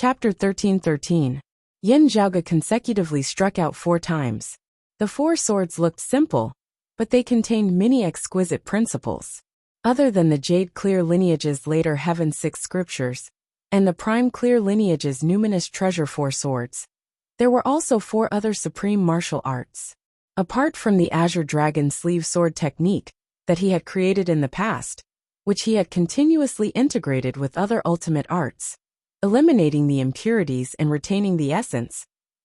Chapter 13:13. Yin Zhaoge consecutively struck out 4 times. The 4 swords looked simple, but they contained many exquisite principles. Other than the Jade Clear lineage's later Heaven 6 scriptures, and the Prime Clear lineage's numinous treasure 4 swords, there were also 4 other supreme martial arts. Apart from the Azure Dragon sleeve sword technique that he had created in the past, which he had continuously integrated with other ultimate arts, eliminating the impurities and retaining the essence,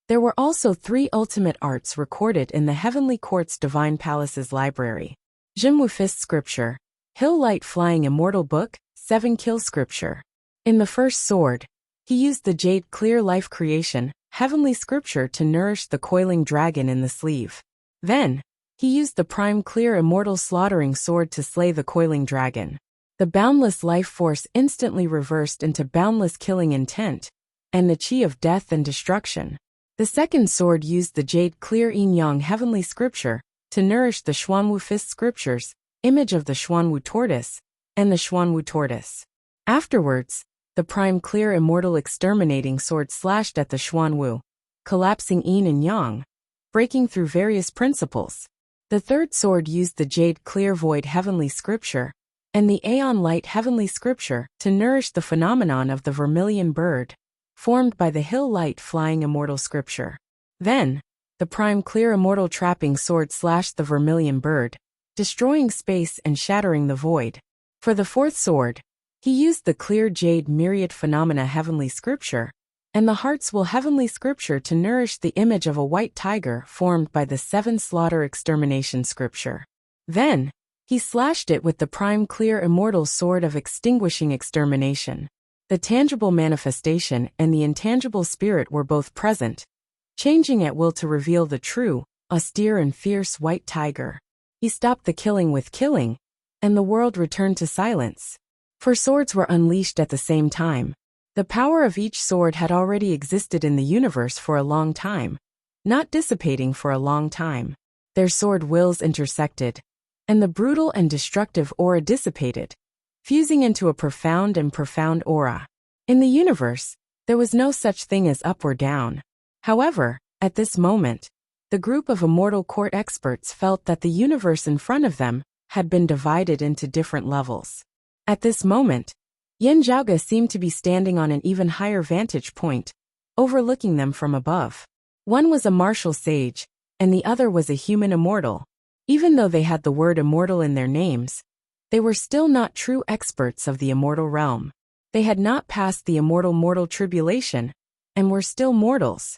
there were also 3 ultimate arts recorded in the Heavenly Court's Divine Palace's library. Jinwu Fist Scripture, Hill Light Flying Immortal Book, 7 Kill Scripture. In the first sword, he used the Jade Clear Life Creation, Heavenly Scripture to nourish the coiling dragon in the sleeve. Then, he used the Prime Clear Immortal Slaughtering Sword to slay the coiling dragon. The boundless life force instantly reversed into boundless killing intent, and the chi of death and destruction. The second sword used the Jade Clear Yin Yang Heavenly Scripture to nourish the Xuanwu Fist Scriptures, image of the Xuanwu Tortoise, and the Xuanwu Tortoise. Afterwards, the Prime Clear Immortal Exterminating Sword slashed at the Xuanwu, collapsing Yin and Yang, breaking through various principles. The third sword used the Jade Clear Void Heavenly Scripture and the Aeon Light Heavenly Scripture to nourish the phenomenon of the vermilion bird, formed by the Hill Light Flying Immortal Scripture. Then, the Prime Clear Immortal Trapping Sword slashed the vermilion bird, destroying space and shattering the void. For the fourth sword, he used the Clear Jade Myriad Phenomena Heavenly Scripture and the Heart's Will Heavenly Scripture to nourish the image of a white tiger formed by the 7 Slaughter Extermination Scripture. Then, he slashed it with the Prime Clear Immortal Sword of Extinguishing Extermination. The tangible manifestation and the intangible spirit were both present, changing at will to reveal the true, austere and fierce white tiger. He stopped the killing with killing, and the world returned to silence. 4 swords were unleashed at the same time. The power of each sword had already existed in the universe for a long time, not dissipating for a long time. Their sword wills intersected, and the brutal and destructive aura dissipated, fusing into a profound aura. In the universe, there was no such thing as up or down. However, at this moment, the group of Immortal Court experts felt that the universe in front of them had been divided into different levels. At this moment, Yin Zhaoge seemed to be standing on an even higher vantage point, overlooking them from above. One was a martial sage, and the other was a human immortal. Even though they had the word immortal in their names, they were still not true experts of the immortal realm. They had not passed the immortal mortal tribulation, and were still mortals.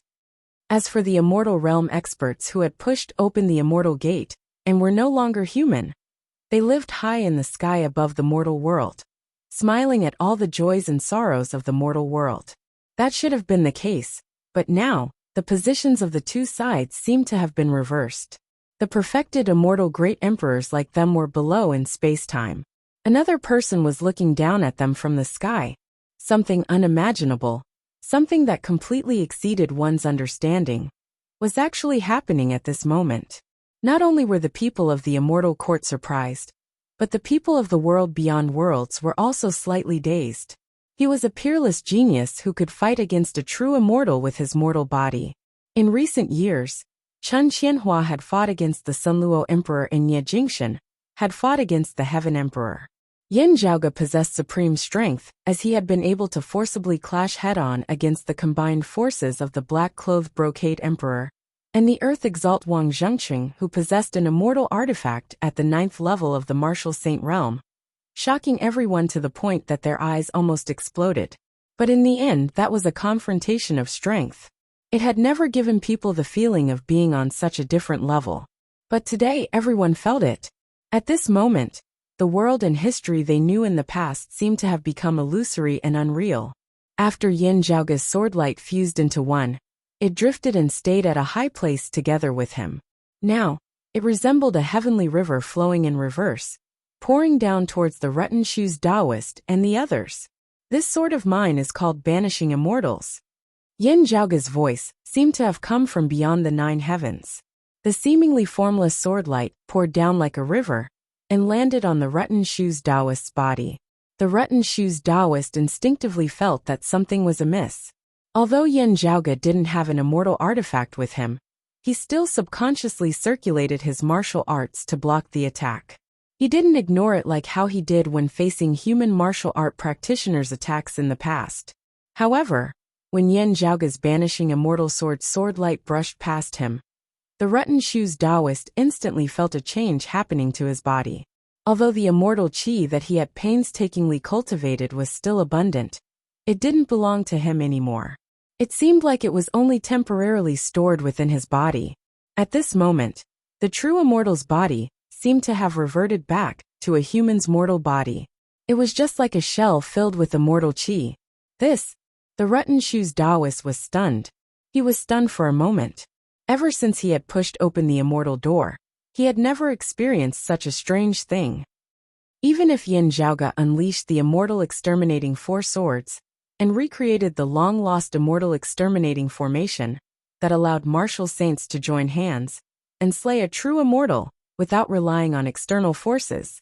As for the immortal realm experts who had pushed open the immortal gate, and were no longer human, they lived high in the sky above the mortal world, smiling at all the joys and sorrows of the mortal world. That should have been the case, but now, the positions of the 2 sides seemed to have been reversed. The perfected immortal great emperors like them were below in space-time. Another person was looking down at them from the sky. Something unimaginable, something that completely exceeded one's understanding, was actually happening at this moment. Not only were the people of the Immortal Court surprised, but the people of the world beyond worlds were also slightly dazed. He was a peerless genius who could fight against a true immortal with his mortal body. In recent years, Chen Qianhua had fought against the Sunluo Emperor and Ye Jingxian had fought against the Heaven Emperor. Yin Zhaoge possessed supreme strength, as he had been able to forcibly clash head-on against the combined forces of the Black-Clothed Brocade Emperor and the Earth Exalt Wang Zhengqing, who possessed an immortal artifact at the 9th level of the Martial Saint realm, shocking everyone to the point that their eyes almost exploded. But in the end, that was a confrontation of strength. It had never given people the feeling of being on such a different level. But today everyone felt it. At this moment, the world and history they knew in the past seemed to have become illusory and unreal. After Yin Zhaoge's swordlight fused into one, it drifted and stayed at a high place together with him. Now, it resembled a heavenly river flowing in reverse, pouring down towards the Rutten Shu's Taoist and the others. This sword of mine is called Banishing Immortals. Yin Zhaoge's voice seemed to have come from beyond the 9 heavens. The seemingly formless swordlight poured down like a river and landed on the Rutten Shu's Taoist's body. The Rutten Shu's Taoist instinctively felt that something was amiss. Although Yin Zhaoge didn't have an immortal artifact with him, he still subconsciously circulated his martial arts to block the attack. He didn't ignore it like how he did when facing human martial art practitioners' attacks in the past. However, when Yin Zhaoge's banishing immortal sword light brushed past him, the Rutten Shu's Taoist instantly felt a change happening to his body. Although the immortal qi that he had painstakingly cultivated was still abundant, it didn't belong to him anymore. It seemed like it was only temporarily stored within his body. At this moment, the true immortal's body seemed to have reverted back to a human's mortal body. It was just like a shell filled with immortal qi. The Rutten Shu's Taoist was stunned. He was stunned for a moment. Ever since he had pushed open the immortal door, he had never experienced such a strange thing. Even if Yin Zhaoge unleashed the immortal exterminating four swords and recreated the long-lost immortal exterminating formation that allowed martial saints to join hands and slay a true immortal without relying on external forces,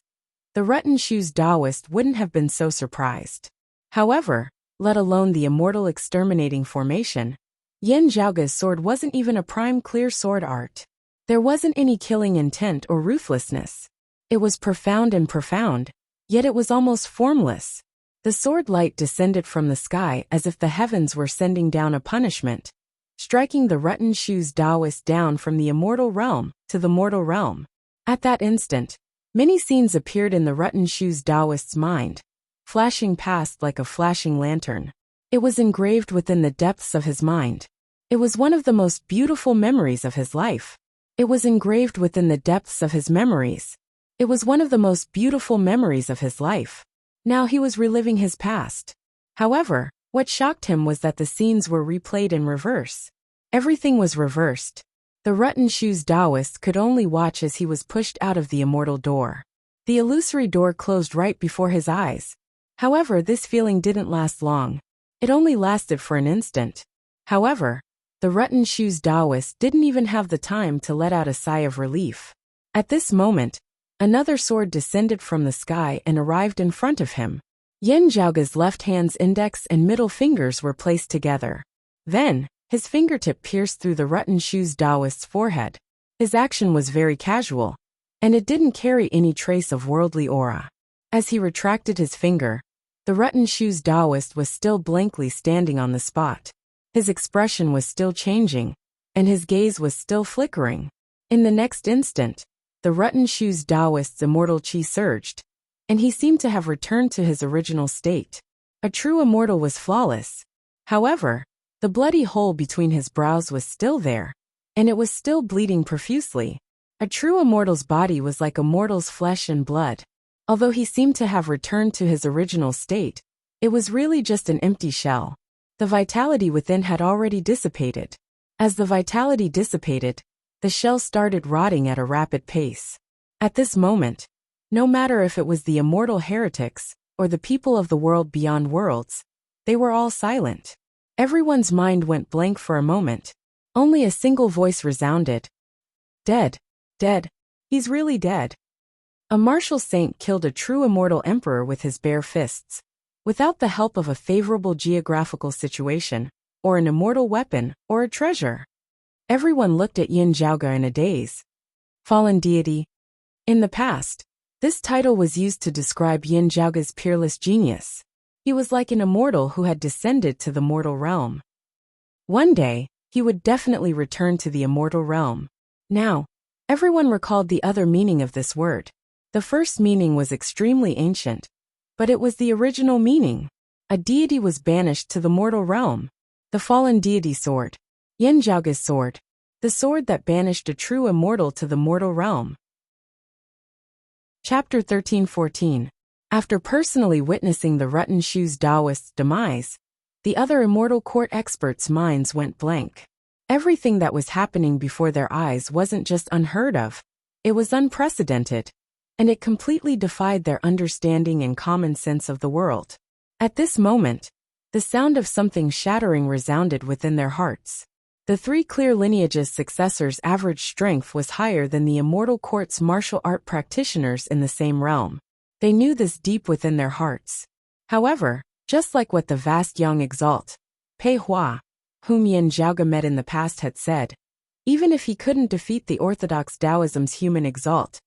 the Rutten Shu's Taoist wouldn't have been so surprised. However, let alone the immortal exterminating formation, Yin Zhaoge's sword wasn't even a prime clear sword art. There wasn't any killing intent or ruthlessness. It was profound, yet it was almost formless. The sword light descended from the sky as if the heavens were sending down a punishment, striking the Rutten Shu's Taoist down from the immortal realm to the mortal realm. At that instant, many scenes appeared in the Rutten Shu's Taoist's mind, flashing past like a flashing lantern. It was engraved within the depths of his mind. It was one of the most beautiful memories of his life. It was engraved within the depths of his memories. It was one of the most beautiful memories of his life. Now he was reliving his past. However, what shocked him was that the scenes were replayed in reverse. Everything was reversed. The Rutten Shu's Taoist could only watch as he was pushed out of the immortal door. The illusory door closed right before his eyes. However, this feeling didn't last long. It only lasted for an instant. However, the Rutten Shu's Taoist didn't even have the time to let out a sigh of relief. At this moment, another sword descended from the sky and arrived in front of him. Yin Zhaoge's left hand's index and middle fingers were placed together. Then, his fingertip pierced through the Rutten Shu's Taoist's forehead. His action was very casual, and it didn't carry any trace of worldly aura. As he retracted his finger, the Rutten Shu's Taoist was still blankly standing on the spot. His expression was still changing, and his gaze was still flickering. In the next instant, the Rutten Shu's Taoist's immortal qi surged, and he seemed to have returned to his original state. A true immortal was flawless. However, the bloody hole between his brows was still there, and it was still bleeding profusely. A true immortal's body was like a mortal's flesh and blood. Although he seemed to have returned to his original state, it was really just an empty shell. The vitality within had already dissipated. As the vitality dissipated, the shell started rotting at a rapid pace. At this moment, no matter if it was the immortal heretics or the people of the world beyond worlds, they were all silent. Everyone's mind went blank for a moment. Only a single voice resounded. Dead. Dead. He's really dead. A martial saint killed a true immortal emperor with his bare fists, without the help of a favorable geographical situation, or an immortal weapon, or a treasure. Everyone looked at Yin Zhaoge in a daze. Fallen deity. In the past, this title was used to describe Yin Zhaoge's peerless genius. He was like an immortal who had descended to the mortal realm. One day, he would definitely return to the immortal realm. Now, everyone recalled the other meaning of this word. The first meaning was extremely ancient, but it was the original meaning. A deity was banished to the mortal realm. The fallen deity sword. Yin Zhaoge's sword. The sword that banished a true immortal to the mortal realm. Chapter 13-14. After personally witnessing the Rutten Shu's Taoist's demise, the other immortal court experts' minds went blank. Everything that was happening before their eyes wasn't just unheard of, it was unprecedented, and it completely defied their understanding and common sense of the world. At this moment, the sound of something shattering resounded within their hearts. The three clear lineages' successors' average strength was higher than the immortal court's martial art practitioners in the same realm. They knew this deep within their hearts. However, just like what the vast young exalt, Pei Hua, whom Yin Zhaoge met in the past, had said. Even if he couldn't defeat the orthodox Taoism's human exalt,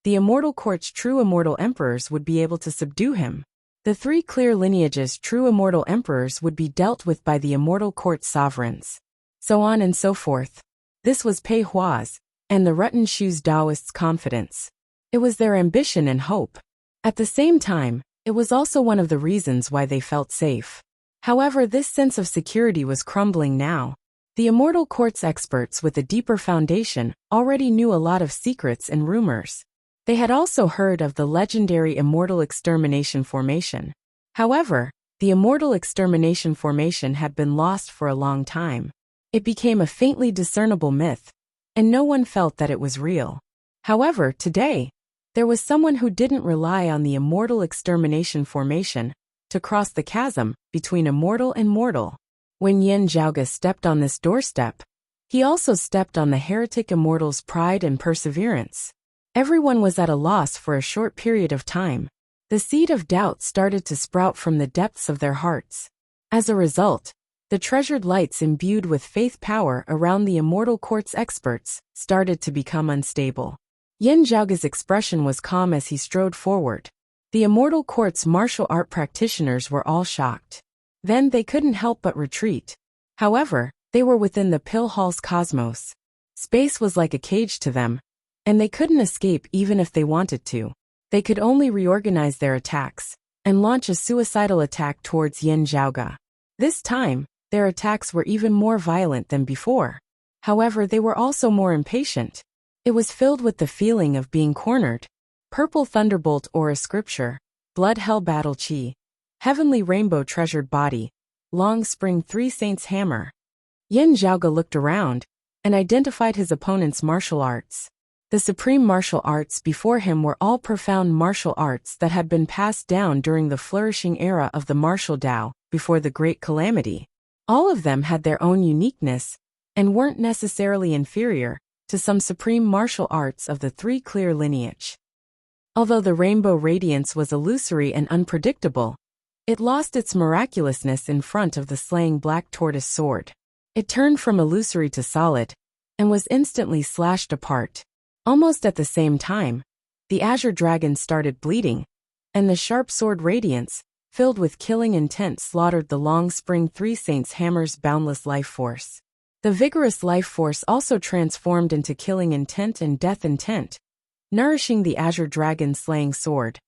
the immortal court's true immortal emperors would be able to subdue him. The three clear lineages' true immortal emperors would be dealt with by the immortal court's sovereigns. So on and so forth. This was Pei Hua's, and the Rutten Shu's Taoists' confidence. It was their ambition and hope. At the same time, it was also one of the reasons why they felt safe. However, this sense of security was crumbling now. The immortal court's experts with a deeper foundation already knew a lot of secrets and rumors. They had also heard of the legendary Immortal Extermination Formation. However, the Immortal Extermination Formation had been lost for a long time. It became a faintly discernible myth, and no one felt that it was real. However, today, there was someone who didn't rely on the Immortal Extermination Formation to cross the chasm between immortal and mortal. When Yin Zhaoge stepped on this doorstep, he also stepped on the heretic immortal's pride and perseverance. Everyone was at a loss for a short period of time. The seed of doubt started to sprout from the depths of their hearts. As a result, the treasured lights imbued with faith power around the immortal court's experts started to become unstable. Yin Zhaoge's expression was calm as he strode forward. The immortal court's martial art practitioners were all shocked. Then they couldn't help but retreat. However, they were within the pill hall's cosmos. Space was like a cage to them, and they couldn't escape even if they wanted to. They could only reorganize their attacks and launch a suicidal attack towards Yin Zhaoge. This time, their attacks were even more violent than before. However, they were also more impatient. It was filled with the feeling of being cornered. Purple Thunderbolt Aura Scripture, Blood Hell Battle Chi, Heavenly Rainbow Treasured Body, Long Spring Three Saints Hammer. Yin Zhaoge looked around and identified his opponent's martial arts. The supreme martial arts before him were all profound martial arts that had been passed down during the flourishing era of the martial Tao before the Great Calamity. All of them had their own uniqueness and weren't necessarily inferior to some supreme martial arts of the three clear lineage. Although the rainbow radiance was illusory and unpredictable, it lost its miraculousness in front of the slaying black tortoise sword. It turned from illusory to solid and was instantly slashed apart. Almost at the same time, the azure dragon started bleeding, and the sharp sword radiance, filled with killing intent, slaughtered the long spring Three Saints Hammer's boundless life force. The vigorous life force also transformed into killing intent and death intent, nourishing the azure dragon's slaying sword,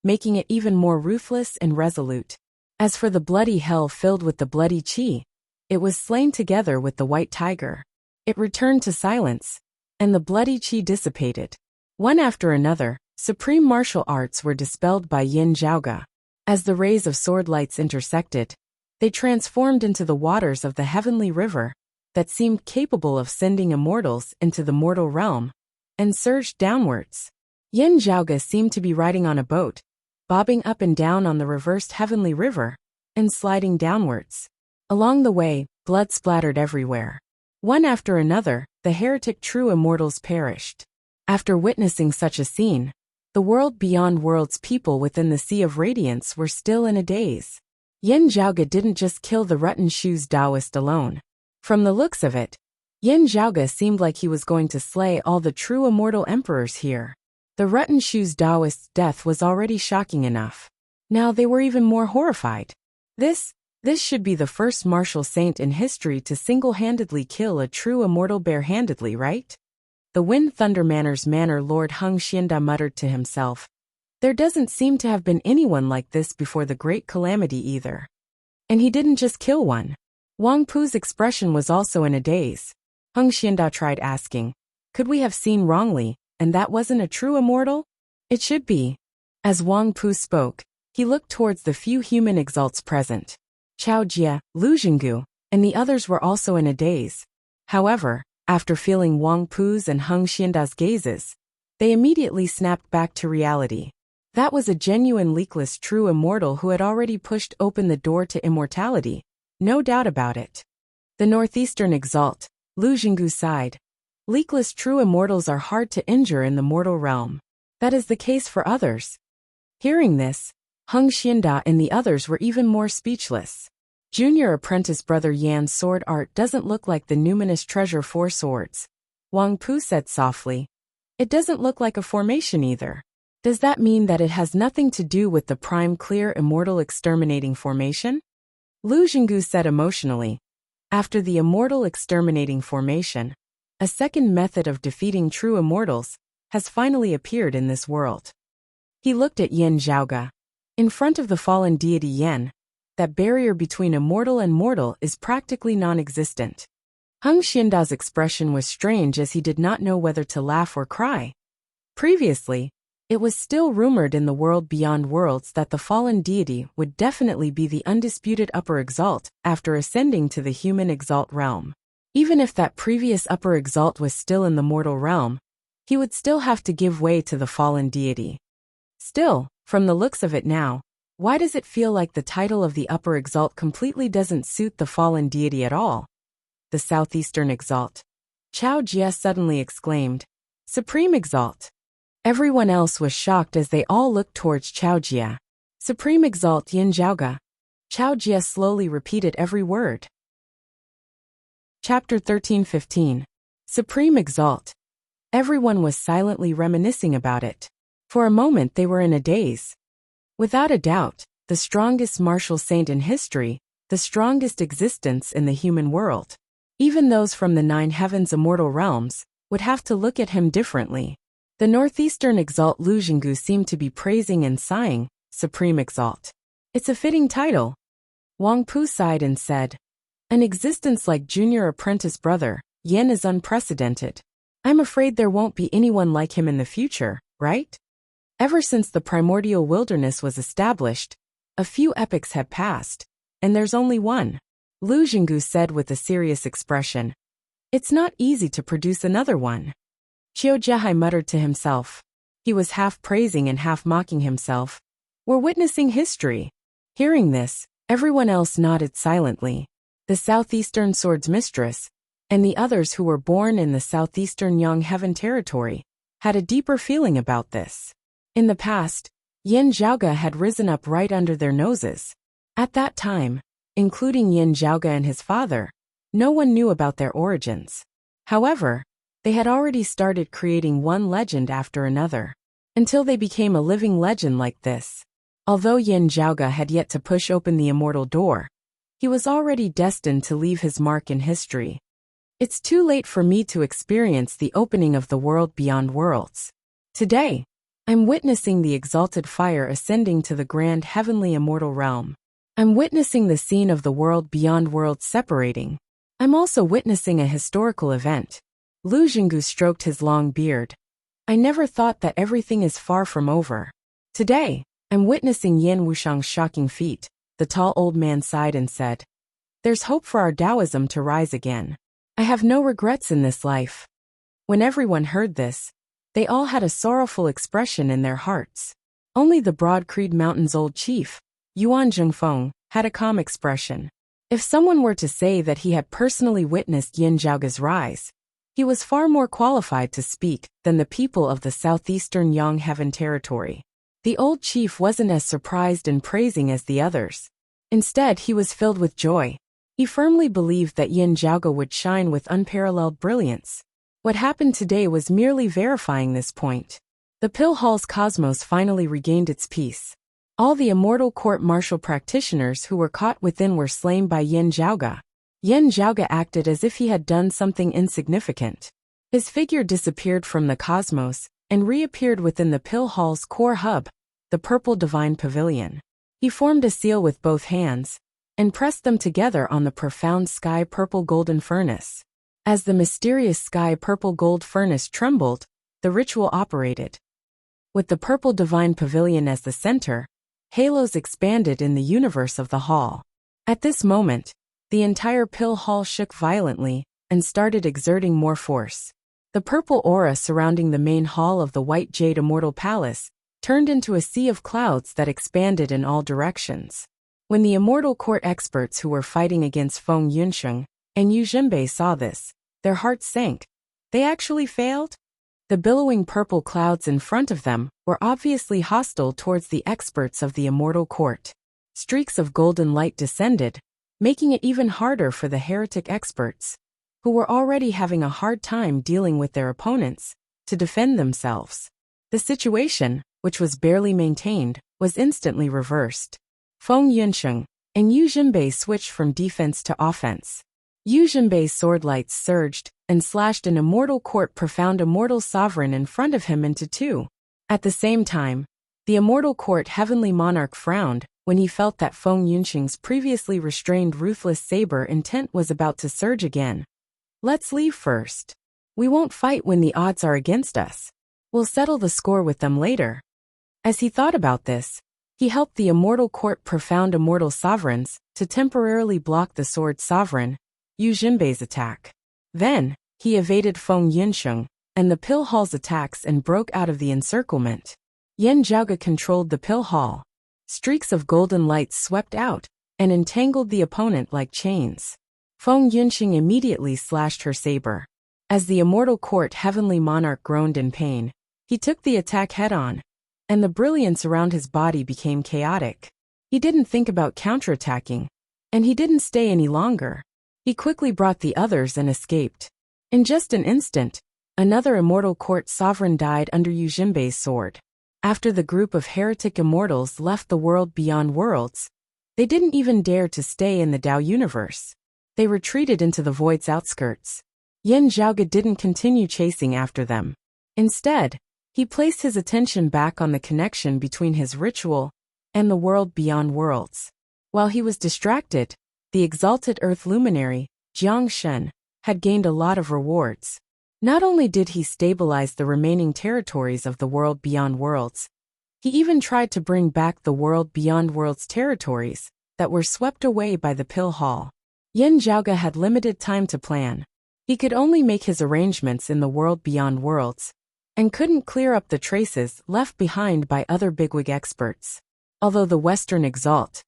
making it even more ruthless and resolute. As for the bloody hell filled with the bloody chi, it was slain together with the white tiger. It returned to silence, and the bloody chi dissipated. One after another, supreme martial arts were dispelled by Yin Zhaoge. As the rays of sword lights intersected, they transformed into the waters of the heavenly river that seemed capable of sending immortals into the mortal realm, and surged downwards. Yin Zhaoge seemed to be riding on a boat, bobbing up and down on the reversed heavenly river, and sliding downwards. Along the way, blood splattered everywhere. One after another, the heretic true immortals perished. After witnessing such a scene, the world beyond worlds people within the Sea of Radiance were still in a daze. Yin Zhaoge didn't just kill the Rutten Shu's Taoist alone. From the looks of it, Yin Zhaoge seemed like he was going to slay all the true immortal emperors here. The Rutten Shu's Taoist's death was already shocking enough. Now they were even more horrified. This should be the first martial saint in history to single-handedly kill a true immortal bare-handedly, right? The Wind Thunder Manor's Manor Lord Hung Xianda muttered to himself. There doesn't seem to have been anyone like this before the Great Calamity either. And he didn't just kill one. Wang Pu's expression was also in a daze. Hung Xianda tried asking, could we have seen wrongly, and that wasn't a true immortal? It should be. As Wang Pu spoke, he looked towards the few human exalts present. Chao Jie, Lu Jinggu, and the others were also in a daze. However, after feeling Wang Pu's and Hung Xianda's gazes, they immediately snapped back to reality. That was a genuine leakless true immortal who had already pushed open the door to immortality. No doubt about it. The northeastern exalt, Lu Jinggu sighed. Leakless true immortals are hard to injure in the mortal realm. That is the case for others. Hearing this, Hung Xianda and the others were even more speechless. Junior apprentice brother Yan's sword art doesn't look like the numinous treasure four swords. Wang Pu said softly. It doesn't look like a formation either. Does that mean that it has nothing to do with the prime clear immortal exterminating formation? Lu Jinggu said emotionally. After the immortal exterminating formation, a second method of defeating true immortals has finally appeared in this world. He looked at Yin Zhaoge. In front of the fallen deity Yin, that barrier between immortal and mortal is practically non-existent. Heng Xianda's expression was strange as he did not know whether to laugh or cry. Previously, it was still rumored in the world beyond worlds that the fallen deity would definitely be the undisputed upper exalt after ascending to the human exalt realm. Even if that previous upper exalt was still in the mortal realm, he would still have to give way to the fallen deity. Still, from the looks of it now, why does it feel like the title of the upper exalt completely doesn't suit the fallen deity at all? The southeastern exalt. Chao Jie suddenly exclaimed. Supreme exalt. Everyone else was shocked as they all looked towards Chao Jie. Supreme exalt Yin Zhaoge. Chao Jie slowly repeated every word. Chapter 13-15. Supreme exalt. Everyone was silently reminiscing about it. For a moment they were in a daze. Without a doubt, the strongest martial saint in history, the strongest existence in the human world. Even those from the 9 heavens immortal realms would have to look at him differently. The northeastern exalt Lu Jinggu seemed to be praising and sighing, Supreme exalt. It's a fitting title. Wang Pu sighed and said, an existence like junior apprentice brother, Yin is unprecedented. I'm afraid there won't be anyone like him in the future, right? Ever since the primordial wilderness was established, a few epochs had passed, and there's only one. Lu Jinggu said with a serious expression. It's not easy to produce another one. Qiu Jiahai muttered to himself. He was half praising and half mocking himself. We're witnessing history. Hearing this, everyone else nodded silently. The southeastern swords mistress, and the others who were born in the southeastern Yang Heaven territory, had a deeper feeling about this. In the past, Yin Zhaoge had risen up right under their noses. At that time, including Yin Zhaoge and his father, no one knew about their origins. However, they had already started creating one legend after another, until they became a living legend like this. Although Yin Zhaoge had yet to push open the immortal door, he was already destined to leave his mark in history. It's too late for me to experience the opening of the world beyond worlds. Today, I'm witnessing the exalted fire ascending to the grand heavenly immortal realm. I'm witnessing the scene of the world beyond worlds separating. I'm also witnessing a historical event. Lu Jinggu stroked his long beard. I never thought that everything is far from over. Today, I'm witnessing Yan Wushang's shocking feat. The tall old man sighed and said, there's hope for our Taoism to rise again. I have no regrets in this life. When everyone heard this, they all had a sorrowful expression in their hearts. Only the Broad Creed Mountain's old chief, Yuan Zhengfeng, had a calm expression. If someone were to say that he had personally witnessed Yin Zhaoge's rise, he was far more qualified to speak than the people of the southeastern Yang Heaven territory. The old chief wasn't as surprised and praising as the others. Instead, he was filled with joy. He firmly believed that Yin Zhaoge would shine with unparalleled brilliance. What happened today was merely verifying this point. The Pill Hall's cosmos finally regained its peace. All the immortal court-martial practitioners who were caught within were slain by Yin Zhaoge. Yin Zhaoge acted as if he had done something insignificant. His figure disappeared from the cosmos and reappeared within the Pill Hall's core hub, the Purple Divine Pavilion. He formed a seal with both hands and pressed them together on the profound sky purple golden furnace. As the mysterious sky purple gold furnace trembled, the ritual operated. With the Purple Divine Pavilion as the center, halos expanded in the universe of the hall. At this moment, the entire Pill Hall shook violently and started exerting more force. The purple aura surrounding the main hall of the White Jade Immortal Palace turned into a sea of clouds that expanded in all directions. When the immortal court experts who were fighting against Feng Yunsheng and Yu Zhenbei saw this, their hearts sank. They actually failed? The billowing purple clouds in front of them were obviously hostile towards the experts of the immortal court. Streaks of golden light descended, making it even harder for the heretic experts, who were already having a hard time dealing with their opponents, to defend themselves. The situation, which was barely maintained, was instantly reversed. Feng Yunsheng and Yu Jinbei switched from defense to offense. Yu Jinbei's sword lights surged and slashed an immortal court profound immortal sovereign in front of him into two. At the same time, the immortal court heavenly monarch frowned when he felt that Feng Yunsheng's previously restrained ruthless saber intent was about to surge again. Let's leave first. We won't fight when the odds are against us. We'll settle the score with them later. As he thought about this, he helped the immortal court profound immortal sovereigns to temporarily block the sword sovereign, Yu Jinbei's attack. Then, he evaded Feng Yunsheng and the pill hall's attacks and broke out of the encirclement. Yan Zhaoge controlled the pill hall. Streaks of golden lights swept out and entangled the opponent like chains. Feng Yunsheng immediately slashed her saber. As the immortal court heavenly monarch groaned in pain, he took the attack head-on, and the brilliance around his body became chaotic. He didn't think about counterattacking, and he didn't stay any longer. He quickly brought the others and escaped. In just an instant, another immortal court sovereign died under Yu Jinbei's sword. After the group of heretic immortals left the world beyond worlds, they didn't even dare to stay in the Dao universe. They retreated into the void's outskirts. Yan Zhaoge didn't continue chasing after them. Instead, he placed his attention back on the connection between his ritual and the world beyond worlds. While he was distracted, the exalted earth luminary, Jiang Shen, had gained a lot of rewards. Not only did he stabilize the remaining territories of the world beyond worlds, he even tried to bring back the world beyond worlds territories that were swept away by the pill hall. Yan Zhaoge had limited time to plan. He could only make his arrangements in the world beyond worlds, and couldn't clear up the traces left behind by other bigwig experts. Although the Western Exalt,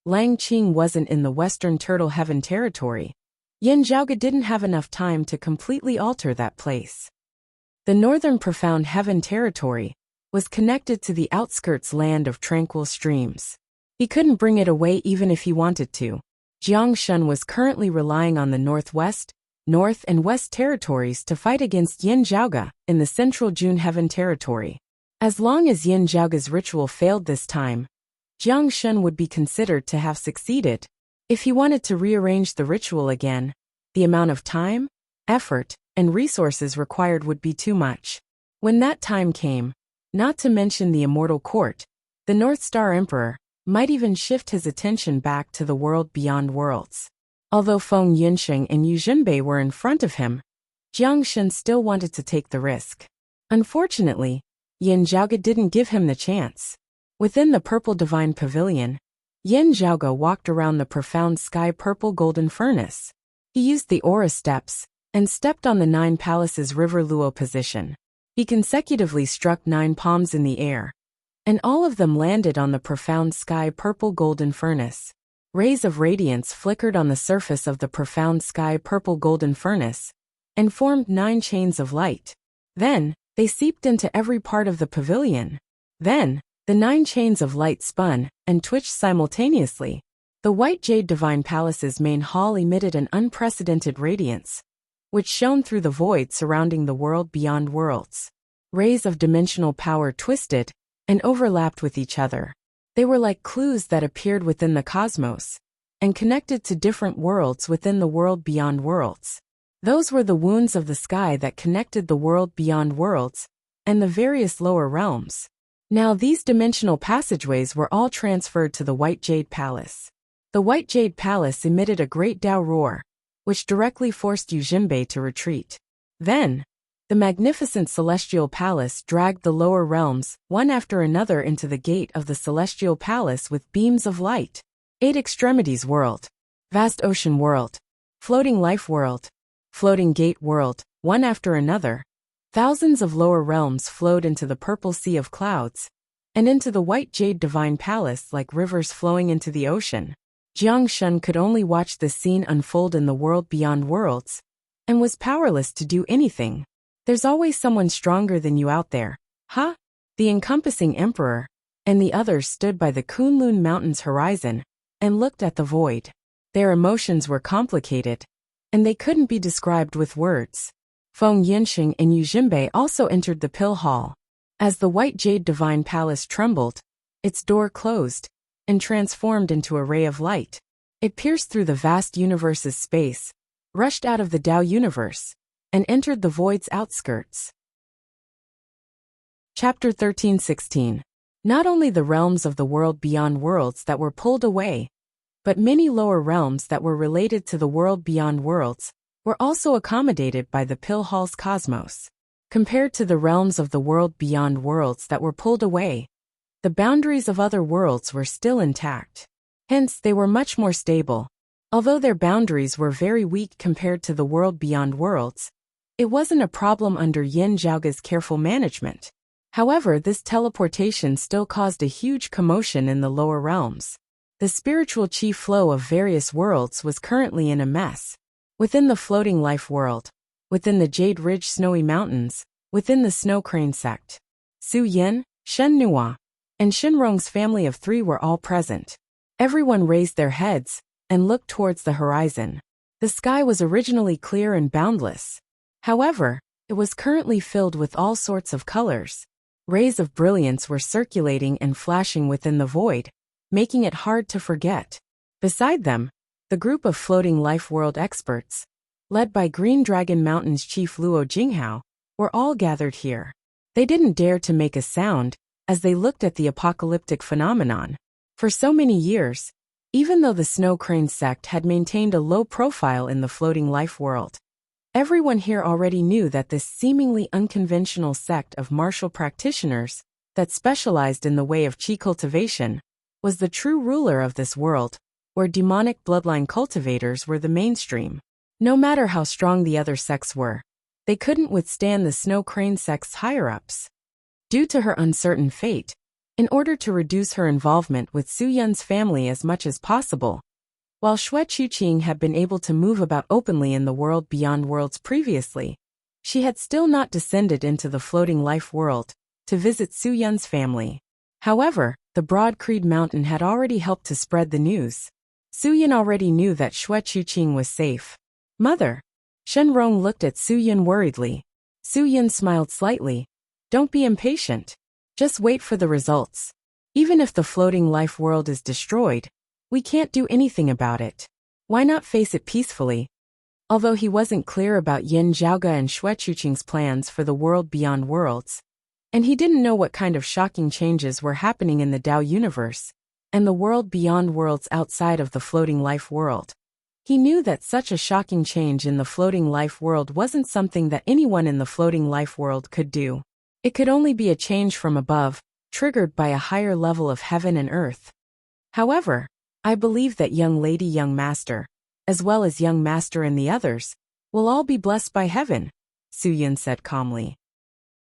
Lang Qing wasn't in the Western Turtle Heaven territory, Yan Zhaoge didn't have enough time to completely alter that place. The Northern Profound Heaven territory was connected to the outskirts land of tranquil streams. He couldn't bring it away even if he wanted to. Jiang Shen was currently relying on the Northwest, North and West territories to fight against Yan Zhaoge in the Central June Heaven territory. As long as Yan Zhaoge's ritual failed this time, Jiang Shen would be considered to have succeeded. If he wanted to rearrange the ritual again, the amount of time, effort, and resources required would be too much. When that time came, not to mention the immortal court, the North Star Emperor might even shift his attention back to the world beyond worlds. Although Feng Yunsheng and Yu Jinbei were in front of him, Jiang Shen still wanted to take the risk. Unfortunately, Yan Zhaoge didn't give him the chance. Within the Purple Divine Pavilion, Yan Zhaoge walked around the profound sky purple golden furnace. He used the aura steps and stepped on the 9 palaces river Luo position. He consecutively struck 9 palms in the air, and all of them landed on the profound sky purple golden furnace. Rays of radiance flickered on the surface of the profound sky purple golden furnace and formed 9 chains of light. Then, they seeped into every part of the pavilion. Then, the 9 chains of light spun and twitched simultaneously. The White Jade Divine Palace's main hall emitted an unprecedented radiance, which shone through the void surrounding the world beyond worlds. Rays of dimensional power twisted and overlapped with each other. They were like clues that appeared within the cosmos and connected to different worlds within the world beyond worlds. Those were the wounds of the sky that connected the world beyond worlds and the various lower realms. Now these dimensional passageways were all transferred to the White Jade Palace. The White Jade Palace emitted a great Dao roar, which directly forced Yu Jinbei to retreat. Then, the magnificent Celestial Palace dragged the lower realms, one after another, into the gate of the Celestial Palace with beams of light. 8 Extremities World, Vast Ocean World, Floating Life World, Floating Gate World, one after another. Thousands of lower realms flowed into the purple sea of clouds, and into the White Jade Divine Palace like rivers flowing into the ocean. Jiang Shen could only watch this scene unfold in the world beyond worlds, and was powerless to do anything. There's always someone stronger than you out there, huh? The encompassing emperor and the others stood by the Kunlun Mountains horizon and looked at the void. Their emotions were complicated, and they couldn't be described with words. Feng Yinxing and Yu Jinbei also entered the pill hall. As the white jade divine palace trembled, its door closed and transformed into a ray of light. It pierced through the vast universe's space, rushed out of the Tao universe, and entered the void's outskirts. Chapter 13:16. Not only the realms of the world beyond worlds that were pulled away, but many lower realms that were related to the world beyond worlds were also accommodated by the pill hall's cosmos. Compared to the realms of the world beyond worlds that were pulled away, the boundaries of other worlds were still intact. Hence, they were much more stable. Although their boundaries were very weak compared to the world beyond worlds, it wasn't a problem under Yin Zhaoge's careful management. However, this teleportation still caused a huge commotion in the lower realms. The spiritual chi flow of various worlds was currently in a mess. Within the floating life world, within the Jade Ridge Snowy Mountains, within the Snow Crane sect, Su Yin, Shen Nua, and Shinrong's family of 3 were all present. Everyone raised their heads and looked towards the horizon. The sky was originally clear and boundless. However, it was currently filled with all sorts of colors. Rays of brilliance were circulating and flashing within the void, making it hard to forget. Beside them, the group of floating life world experts, led by Green Dragon Mountain's chief Luo Jinghao, were all gathered here. They didn't dare to make a sound as they looked at the apocalyptic phenomenon. For so many years, even though the Snow Crane sect had maintained a low profile in the floating life world, everyone here already knew that this seemingly unconventional sect of martial practitioners that specialized in the way of chi cultivation was the true ruler of this world, where demonic bloodline cultivators were the mainstream. No matter how strong the other sects were, they couldn't withstand the Snow Crane sect's higher-ups. Due to her uncertain fate, in order to reduce her involvement with Su Yun's family as much as possible, while Xue Chuqing had been able to move about openly in the world beyond worlds previously, she had still not descended into the floating life world to visit Su Yun's family. However, the Broad Creed Mountain had already helped to spread the news. Su Yun already knew that Xue Chuqing was safe. Mother. Shenrong looked at Su Yun worriedly. Su Yun smiled slightly. Don't be impatient. Just wait for the results. Even if the floating life world is destroyed, we can't do anything about it. Why not face it peacefully? Although he wasn't clear about Yin Zhaoge and Xue Chuqing's plans for the world beyond worlds, and he didn't know what kind of shocking changes were happening in the Tao universe and the world beyond worlds outside of the floating life world, he knew that such a shocking change in the floating life world wasn't something that anyone in the floating life world could do. It could only be a change from above, triggered by a higher level of heaven and earth. However, I believe that young lady, young master, as well as young master and the others, will all be blessed by heaven, Su Yun said calmly.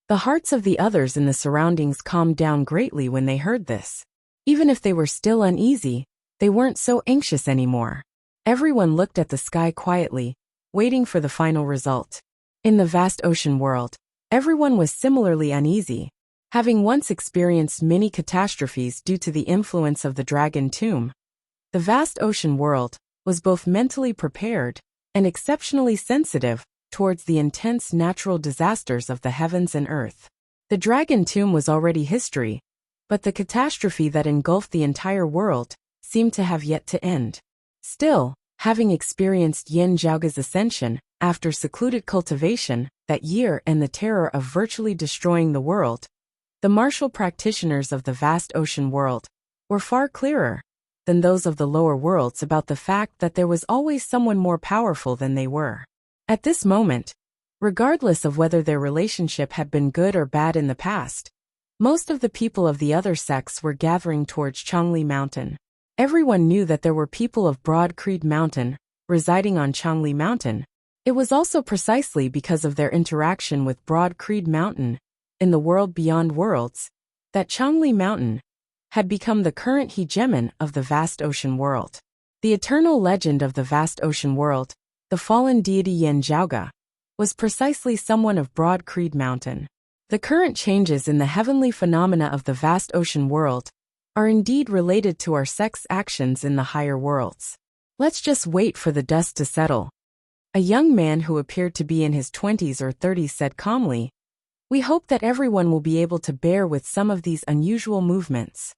The hearts of the others in the surroundings calmed down greatly when they heard this. Even if they were still uneasy, they weren't so anxious anymore. Everyone looked at the sky quietly, waiting for the final result. In the vast ocean world, everyone was similarly uneasy. Having once experienced many catastrophes due to the influence of the dragon tomb, the vast ocean world was both mentally prepared and exceptionally sensitive towards the intense natural disasters of the heavens and earth. The dragon tomb was already history, but the catastrophe that engulfed the entire world seemed to have yet to end. Still, having experienced Yin Zhaoge's ascension after secluded cultivation that year and the terror of virtually destroying the world, the martial practitioners of the vast ocean world were far clearer than those of the lower worlds about the fact that there was always someone more powerful than they were. At this moment, regardless of whether their relationship had been good or bad in the past, most of the people of the other sects were gathering towards Changli Mountain. Everyone knew that there were people of Broad Creed Mountain residing on Changli Mountain. It was also precisely because of their interaction with Broad Creed Mountain in the world beyond worlds that Changli Mountain had become the current hegemon of the vast ocean world. The eternal legend of the vast ocean world, the fallen deity Yin Zhaoge, was precisely someone of Broad Creed Mountain. The current changes in the heavenly phenomena of the vast ocean world are indeed related to our sect's actions in the higher worlds. Let's just wait for the dust to settle. A young man who appeared to be in his 20s or 30s said calmly, "We hope that everyone will be able to bear with some of these unusual movements."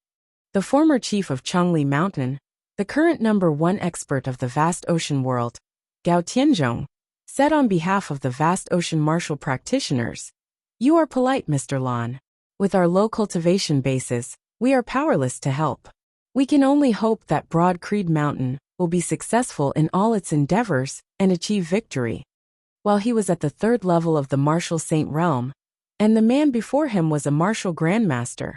The former chief of Changli Mountain, the current #1 expert of the vast ocean world, Gao Tianzhong, said on behalf of the vast ocean martial practitioners, "You are polite, Mr. Lan. With our low cultivation bases, we are powerless to help. We can only hope that Broad Creed Mountain will be successful in all its endeavors and achieve victory." While he was at the 3rd level of the martial saint realm, and the man before him was a martial grandmaster,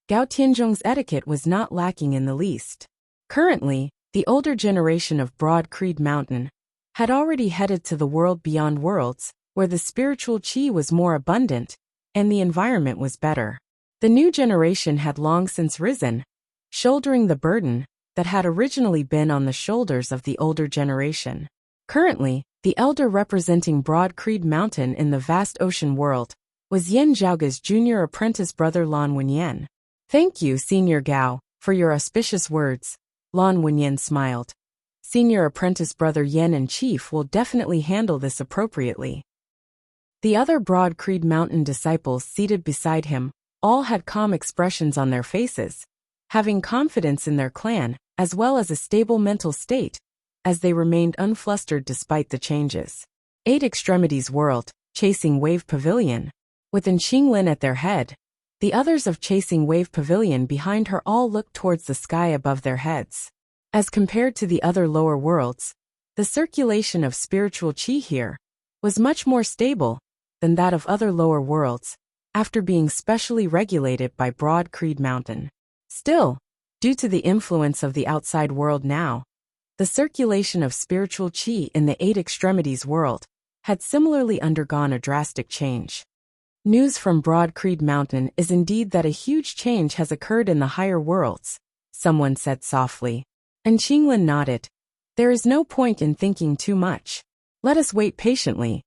Gao Tianzhong's etiquette was not lacking in the least. Currently, the older generation of Broad Creed Mountain had already headed to the world beyond worlds, where the spiritual qi was more abundant and the environment was better. The new generation had long since risen, shouldering the burden that had originally been on the shoulders of the older generation. Currently, the elder representing Broad Creed Mountain in the vast ocean world was Yan Zhaoga's junior apprentice brother Lan Wenyan. "Thank you, Senior Gao, for your auspicious words," Lan Wenyan smiled. "Senior apprentice brother Yan and Chief will definitely handle this appropriately." The other Broad Creed Mountain disciples seated beside him all had calm expressions on their faces, having confidence in their clan as well as a stable mental state, as they remained unflustered despite the changes. 8 Extremities World, Chasing Wave Pavilion. With Xinglin at their head, the others of Chasing Wave Pavilion behind her all looked towards the sky above their heads. As compared to the other lower worlds, the circulation of spiritual qi here was much more stable than that of other lower worlds, after being specially regulated by Broad Creed Mountain. Still, due to the influence of the outside world now, the circulation of spiritual qi in the 8 Extremities World had similarly undergone a drastic change. News from Broad Creed Mountain is indeed that a huge change has occurred in the higher worlds, someone said softly. And Xinglin nodded. "There is no point in thinking too much. Let us wait patiently."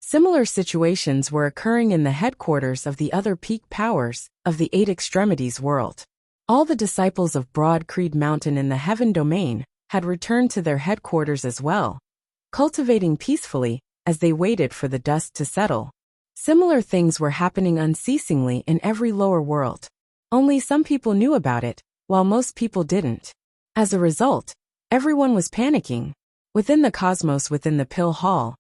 Similar situations were occurring in the headquarters of the other peak powers of the 8 Extremities World. All the disciples of Broad Creed Mountain in the Heaven Domain had returned to their headquarters as well, cultivating peacefully as they waited for the dust to settle. Similar things were happening unceasingly in every lower world. Only some people knew about it, while most people didn't. As a result, everyone was panicking. Within the cosmos within the Pill Hall,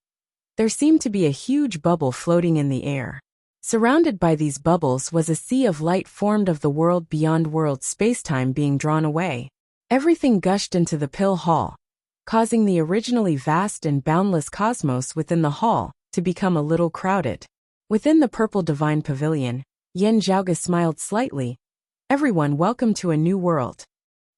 there seemed to be a huge bubble floating in the air. Surrounded by these bubbles was a sea of light formed of the world beyond world spacetime being drawn away. Everything gushed into the Pill Hall, causing the originally vast and boundless cosmos within the hall to become a little crowded. Within the Purple Divine Pavilion, Yan Zhaoga smiled slightly. "Everyone welcome to a new world."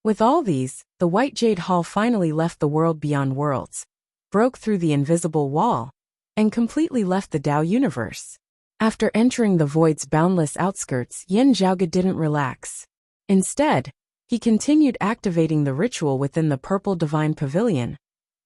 With all these, the White Jade Hall finally left the world beyond worlds, broke through the invisible wall, and completely left the Tao universe. After entering the void's boundless outskirts, Yan Zhaoga didn't relax. Instead, he continued activating the ritual within the Purple Divine Pavilion,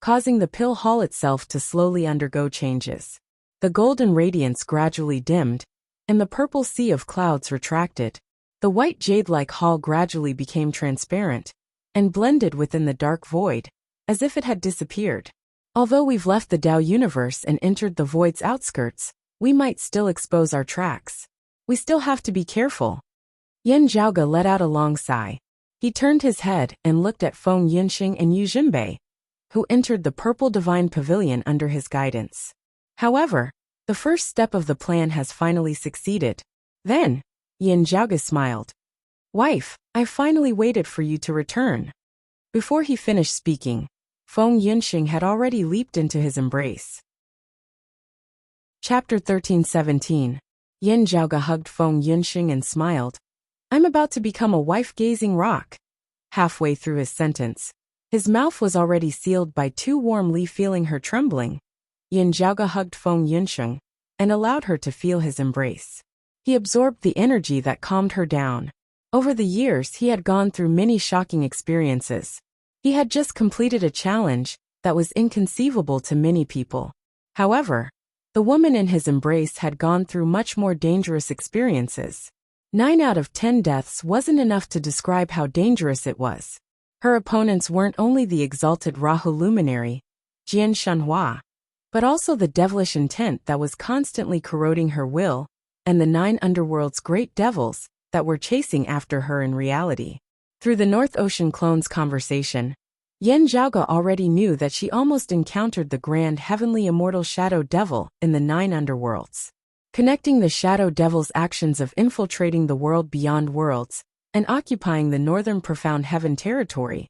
causing the Pill Hall itself to slowly undergo changes. The golden radiance gradually dimmed, and the purple sea of clouds retracted. The white jade-like hall gradually became transparent and blended within the dark void, as if it had disappeared. Although we've left the Tao universe and entered the void's outskirts, we might still expose our tracks. We still have to be careful. Yan Zhaoga let out a long sigh. He turned his head and looked at Feng Yinxing and Yu Jinbei, who entered the Purple Divine Pavilion under his guidance. However, the first step of the plan has finally succeeded. Then, Yan Zhaoga smiled. "Wife, I finally waited for you to return." Before he finished speaking, Feng Yinxing had already leaped into his embrace. Chapter 13:17. Yan Zhaoga hugged Feng Yinxing and smiled. "I'm about to become a wife-gazing rock." Halfway through his sentence, his mouth was already sealed by too warmly feeling her trembling. Yan Zhaoga hugged Feng Yinxing and allowed her to feel his embrace. He absorbed the energy that calmed her down. Over the years, he had gone through many shocking experiences. He had just completed a challenge that was inconceivable to many people. However, the woman in his embrace had gone through much more dangerous experiences. 9 out of 10 deaths wasn't enough to describe how dangerous it was. Her opponents weren't only the exalted Rahu luminary, Jian Shanhua, but also the devilish intent that was constantly corroding her will, and the 9 underworld's great devils that were chasing after her in reality. Through the North Ocean clone's conversation, Yen Zhaoge already knew that she almost encountered the grand heavenly immortal shadow devil in the 9 underworlds. Connecting the shadow devil's actions of infiltrating the world beyond worlds and occupying the northern profound heaven territory,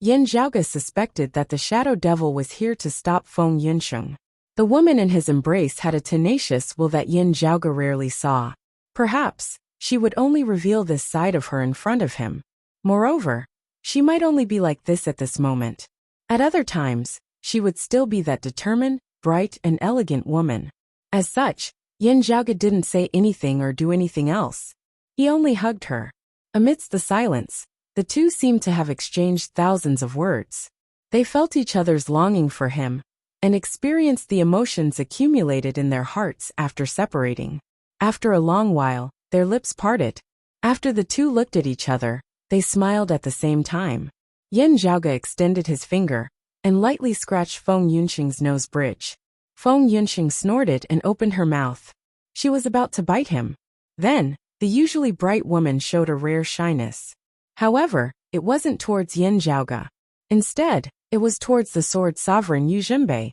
Yen Zhaoge suspected that the shadow devil was here to stop Feng Yunsheng. The woman in his embrace had a tenacious will that Yen Zhaoge rarely saw. Perhaps she would only reveal this side of her in front of him. Moreover, she might only be like this at this moment. At other times, she would still be that determined, bright, and elegant woman. As such, Yen Zhaoge didn't say anything or do anything else. He only hugged her. Amidst the silence, the two seemed to have exchanged thousands of words. They felt each other's longing for him and experienced the emotions accumulated in their hearts after separating. After a long while, their lips parted. After the two looked at each other, they smiled at the same time. Yen Zhaoge extended his finger and lightly scratched Feng Yunsheng's nose bridge. Feng Yunsheng snorted and opened her mouth. She was about to bite him. Then, the usually bright woman showed a rare shyness. However, it wasn't towards Yen Zhaoge. Instead, it was towards the Sword Sovereign Yu Jinbei.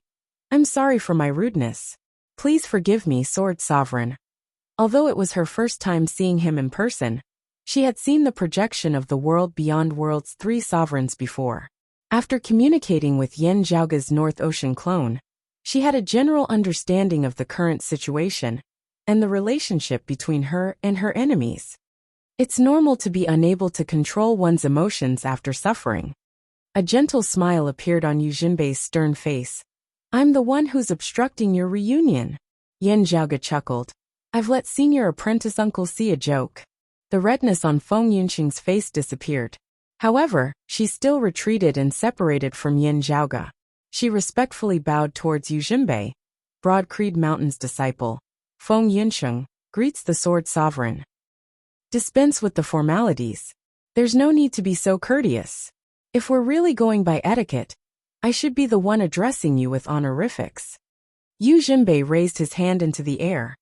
I'm sorry for my rudeness. Please forgive me, Sword Sovereign. Although it was her first time seeing him in person, she had seen the projection of the world beyond worlds 3 sovereigns before. After communicating with Yen Zhaoge's North Ocean clone, she had a general understanding of the current situation and the relationship between her and her enemies. It's normal to be unable to control one's emotions after suffering. A gentle smile appeared on Yu Jinbei's stern face. I'm the one who's obstructing your reunion. Yen Zhaoge chuckled. I've let senior apprentice uncle see a joke. The redness on Feng Yunsheng's face disappeared. However, she still retreated and separated from Yen Zhaoge. She respectfully bowed towards Yu Jinbei. Broad Creed Mountain's disciple, Feng Yunsheng, greets the Sword Sovereign. Dispense with the formalities. There's no need to be so courteous. If we're really going by etiquette, I should be the one addressing you with honorifics. Yu Jinbei raised his hand into the air.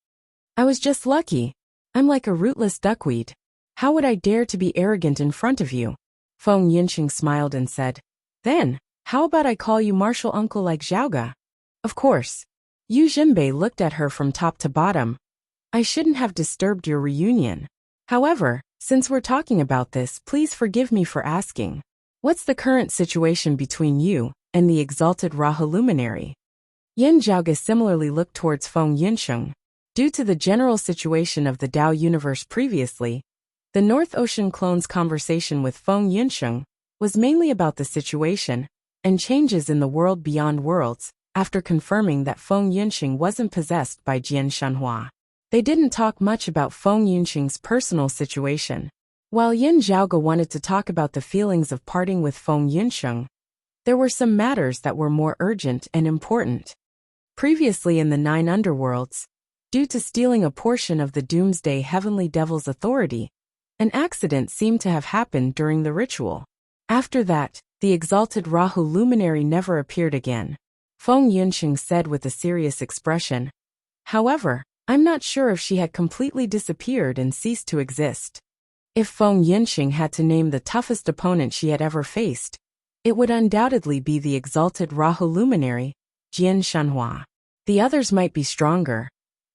I was just lucky. I'm like a rootless duckweed. How would I dare to be arrogant in front of you? Feng Yunsheng smiled and said, Then, how about I call you martial uncle like Zhaoge? Of course. Yu Jinbei looked at her from top to bottom. I shouldn't have disturbed your reunion. However, since we're talking about this, please forgive me for asking. What's the current situation between you and the exalted Rahu luminary? Yen Zhaoge similarly looked towards Feng Yunsheng. Due to the general situation of the Tao universe previously, the North Ocean clone's conversation with Feng Yunsheng was mainly about the situation and changes in the world beyond worlds, after confirming that Feng Yunsheng wasn't possessed by Jian Shanhua. They didn't talk much about Feng Yunsheng's personal situation. While Yen Zhaoge wanted to talk about the feelings of parting with Feng Yunsheng, there were some matters that were more urgent and important. Previously in the 9 underworlds, due to stealing a portion of the Doomsday Heavenly Devil's authority, an accident seemed to have happened during the ritual. After that, the exalted Rahu luminary never appeared again. Feng Yunsheng said with a serious expression. However, I'm not sure if she had completely disappeared and ceased to exist. If Feng Yunsheng had to name the toughest opponent she had ever faced, it would undoubtedly be the exalted Rahu luminary, Jian Shanhua. The others might be stronger,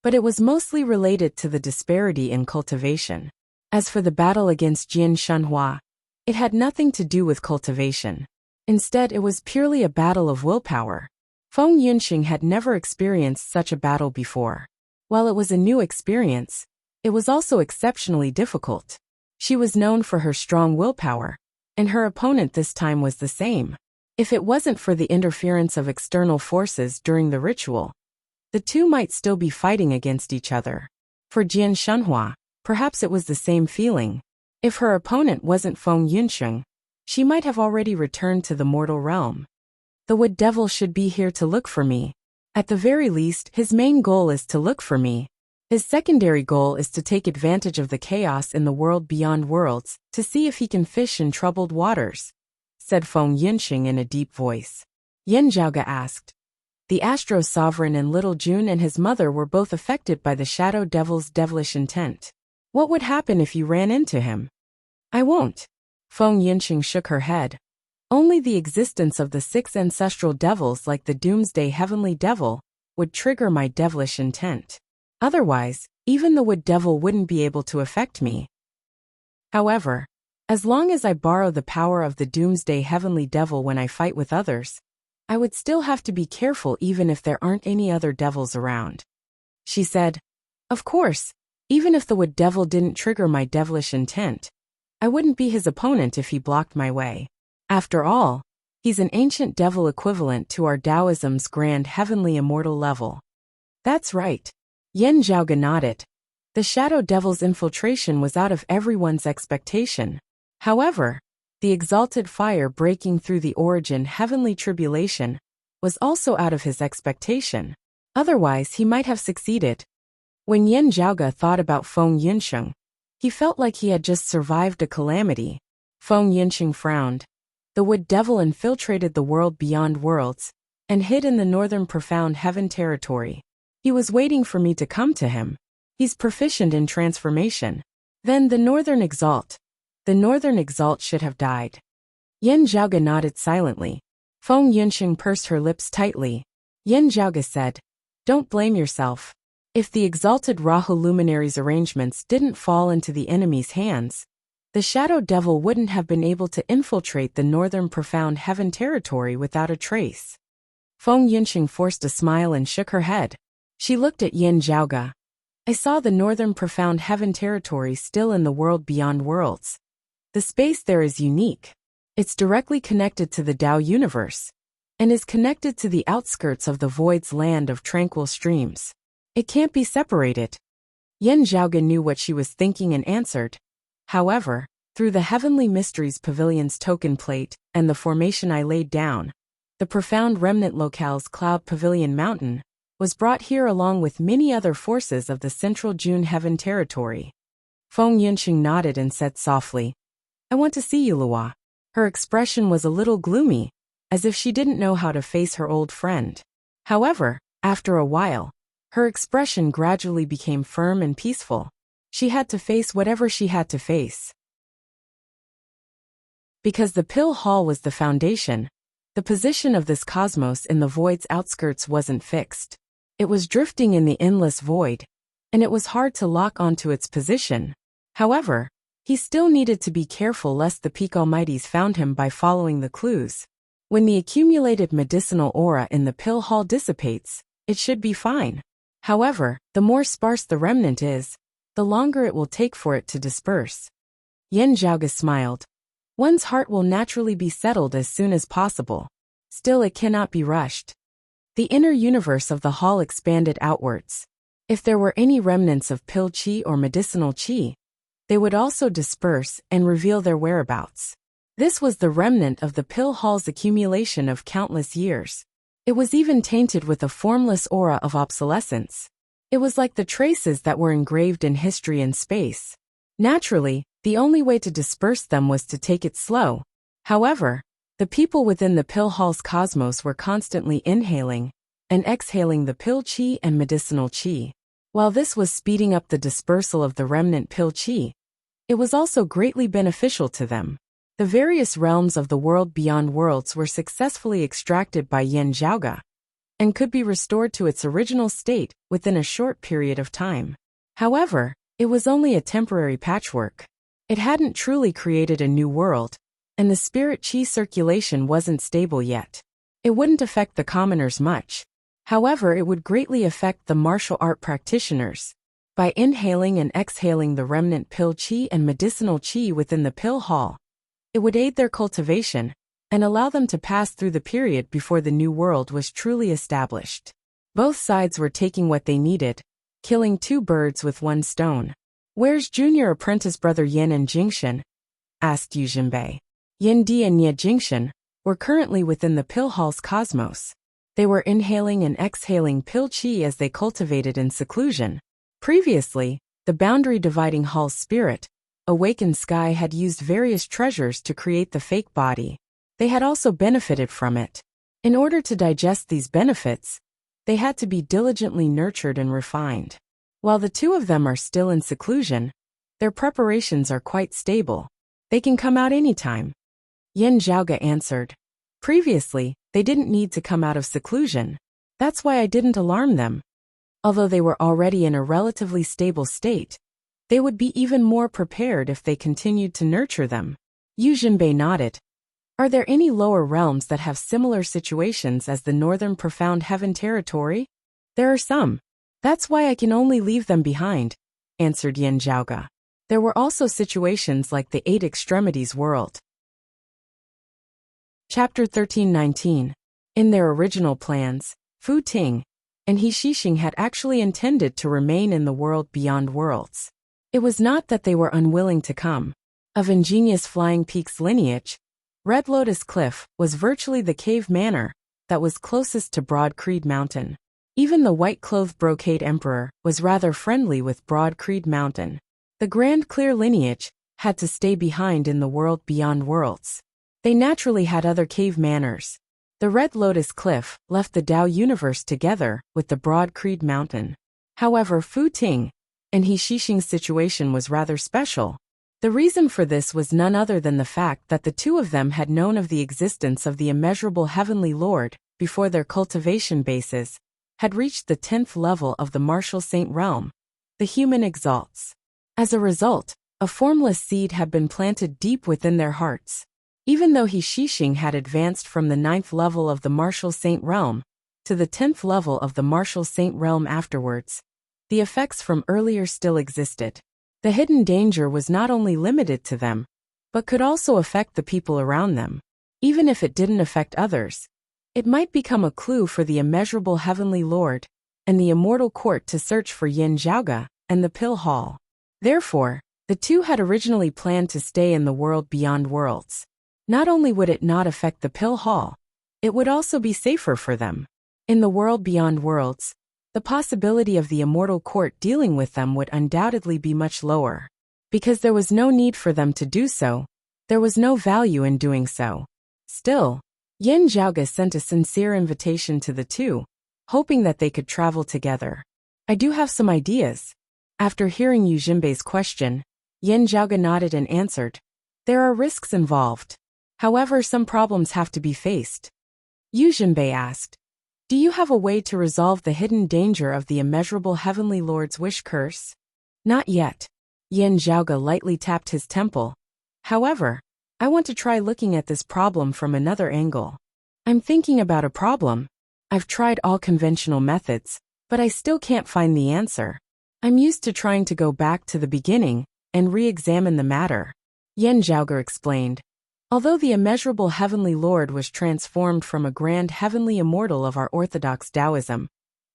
but it was mostly related to the disparity in cultivation. As for the battle against Jian Shanhua, it had nothing to do with cultivation. Instead, it was purely a battle of willpower. Feng Yunsheng had never experienced such a battle before. While it was a new experience, it was also exceptionally difficult. She was known for her strong willpower, and her opponent this time was the same. If it wasn't for the interference of external forces during the ritual, the two might still be fighting against each other. For Jian Shanhua, perhaps it was the same feeling. If her opponent wasn't Feng Yunsheng, she might have already returned to the mortal realm. The Wood Devil should be here to look for me. At the very least, his main goal is to look for me. His secondary goal is to take advantage of the chaos in the world beyond worlds, to see if he can fish in troubled waters. said Feng Yinxing in a deep voice. Yin Zhaoge asked. The Astro Sovereign and Little June and his mother were both affected by the Shadow Devil's devilish intent. What would happen if you ran into him? I won't. Feng Yinxing shook her head. Only the existence of the 6 ancestral devils like the Doomsday Heavenly Devil would trigger my devilish intent. Otherwise, even the Wood Devil wouldn't be able to affect me. However, as long as I borrow the power of the Doomsday Heavenly Devil when I fight with others, I would still have to be careful even if there aren't any other devils around. She said, of course, even if the Wood Devil didn't trigger my devilish intent, I wouldn't be his opponent if he blocked my way. After all, he's an ancient devil equivalent to our Taoism's grand heavenly immortal level. That's right. Yin Zhaoge nodded. The Shadow Devil's infiltration was out of everyone's expectation. However, the exalted fire breaking through the origin heavenly tribulation was also out of his expectation. Otherwise, he might have succeeded. When Yin Zhaoge thought about Feng Yinxing, he felt like he had just survived a calamity. Feng Yinxing frowned. The Wood Devil infiltrated the world beyond worlds and hid in the northern profound heaven territory. He was waiting for me to come to him. He's proficient in transformation. Then the Northern Exalt. The Northern Exalt should have died. Yin Zhaoge nodded silently. Feng Yinxing pursed her lips tightly. Yin Zhaoge said, don't blame yourself. If the exalted Rahu luminary's arrangements didn't fall into the enemy's hands, the Shadow Devil wouldn't have been able to infiltrate the northern profound heaven territory without a trace. Feng Yinxing forced a smile and shook her head. She looked at Yin Zhaoge. I saw the northern profound heaven territory still in the world beyond worlds. The space there is unique. It's directly connected to the Tao universe, and is connected to the outskirts of the void's land of tranquil streams. It can't be separated. Yin Zhaoge knew what she was thinking and answered. However, through the Heavenly Mysteries Pavilion's token plate and the formation I laid down, the profound remnant locale's Cloud Pavilion Mountain was brought here along with many other forces of the Central June Heaven territory. Feng Yinxing nodded and said softly, I want to see you, Luo. Her expression was a little gloomy, as if she didn't know how to face her old friend. However, after a while, her expression gradually became firm and peaceful. She had to face whatever she had to face. Because the Pill Hall was the foundation, the position of this cosmos in the void's outskirts wasn't fixed. It was drifting in the endless void, and it was hard to lock onto its position. However, he still needed to be careful lest the Peak Almighties found him by following the clues. When the accumulated medicinal aura in the Pill Hall dissipates, it should be fine. However, the more sparse the remnant is, the longer it will take for it to disperse. Yin Zhaoge smiled. One's heart will naturally be settled as soon as possible. Still, it cannot be rushed. The inner universe of the hall expanded outwards. If there were any remnants of pill chi or medicinal chi, they would also disperse and reveal their whereabouts. This was the remnant of the Pill Hall's accumulation of countless years. It was even tainted with a formless aura of obsolescence. It was like the traces that were engraved in history and space. Naturally, the only way to disperse them was to take it slow. However, the people within the Pill Hall's cosmos were constantly inhaling and exhaling the pill chi and medicinal chi. While this was speeding up the dispersal of the remnant pill chi, it was also greatly beneficial to them. The various realms of the world beyond worlds were successfully extracted by Yin Zhaoge, and could be restored to its original state within a short period of time. However, it was only a temporary patchwork. It hadn't truly created a new world, and the spirit chi circulation wasn't stable yet. It wouldn't affect the commoners much. However, it would greatly affect the martial art practitioners. By inhaling and exhaling the remnant pill chi and medicinal chi within the pill hall, it would aid their cultivation and allow them to pass through the period before the new world was truly established. Both sides were taking what they needed, killing two birds with one stone. Where's junior apprentice brother Yin and Jingshan? Asked Yu Jinbei. Yin Di and Ye Jingshan were currently within the pill hall's cosmos. They were inhaling and exhaling pill chi as they cultivated in seclusion. Previously, the boundary dividing hall's spirit, Awakened Sky, had used various treasures to create the fake body. they had also benefited from it. In order to digest these benefits, they had to be diligently nurtured and refined. While the two of them are still in seclusion, their preparations are quite stable. They can come out anytime. Yin Zhaoge answered. Previously, they didn't need to come out of seclusion. That's why I didn't alarm them. Although they were already in a relatively stable state, they would be even more prepared if they continued to nurture them. Yu Jinbei nodded. Are there any lower realms that have similar situations as the northern profound heaven territory? There are some. That's why I can only leave them behind, answered Yin Zhaoge. There were also situations like the Eight Extremities world. Chapter 13:19. In their original plans, Fu Ting and He Shixing had actually intended to remain in the world beyond worlds. It was not that they were unwilling to come. Of ingenious Flying Peaks lineage, Red Lotus Cliff was virtually the cave manor that was closest to Broad Creed Mountain. Even the white-clothed Brocade Emperor was rather friendly with Broad Creed Mountain. The Grand Clear lineage had to stay behind in the world beyond worlds. They naturally had other cave manors. The Red Lotus Cliff left the Tao universe together with the Broad Creed Mountain. However, Fu Ting and He Shixing's situation was rather special. The reason for this was none other than the fact that the two of them had known of the existence of the immeasurable Heavenly Lord before their cultivation bases had reached the 10th level of the martial saint realm, the human exalts. As a result, a formless seed had been planted deep within their hearts. Even though He Shixing had advanced from the 9th level of the martial saint realm to the 10th level of the martial saint realm afterwards, the effects from earlier still existed. The hidden danger was not only limited to them, but could also affect the people around them. Even if it didn't affect others, it might become a clue for the immeasurable Heavenly Lord and the immortal court to search for Yin Zhaoge and the Pill Hall. Therefore, the two had originally planned to stay in the world beyond worlds. Not only would it not affect the Pill Hall, it would also be safer for them. In the world beyond worlds, the possibility of the immortal court dealing with them would undoubtedly be much lower. Because there was no need for them to do so, there was no value in doing so. Still, Yin Zhaoge sent a sincere invitation to the two, hoping that they could travel together. I do have some ideas. After hearing Yu Jinbei's question, Yin Zhaoge nodded and answered, there are risks involved. However, some problems have to be faced. Yu Jinbei asked, do you have a way to resolve the hidden danger of the immeasurable Heavenly Lord's wish curse? Not yet. Yin Zhaoge lightly tapped his temple. However, I want to try looking at this problem from another angle. I'm thinking about a problem. I've tried all conventional methods, but I still can't find the answer. I'm used to trying to go back to the beginning and re-examine the matter. Yin Zhaoge explained. Although the immeasurable Heavenly Lord was transformed from a grand heavenly immortal of our orthodox Taoism,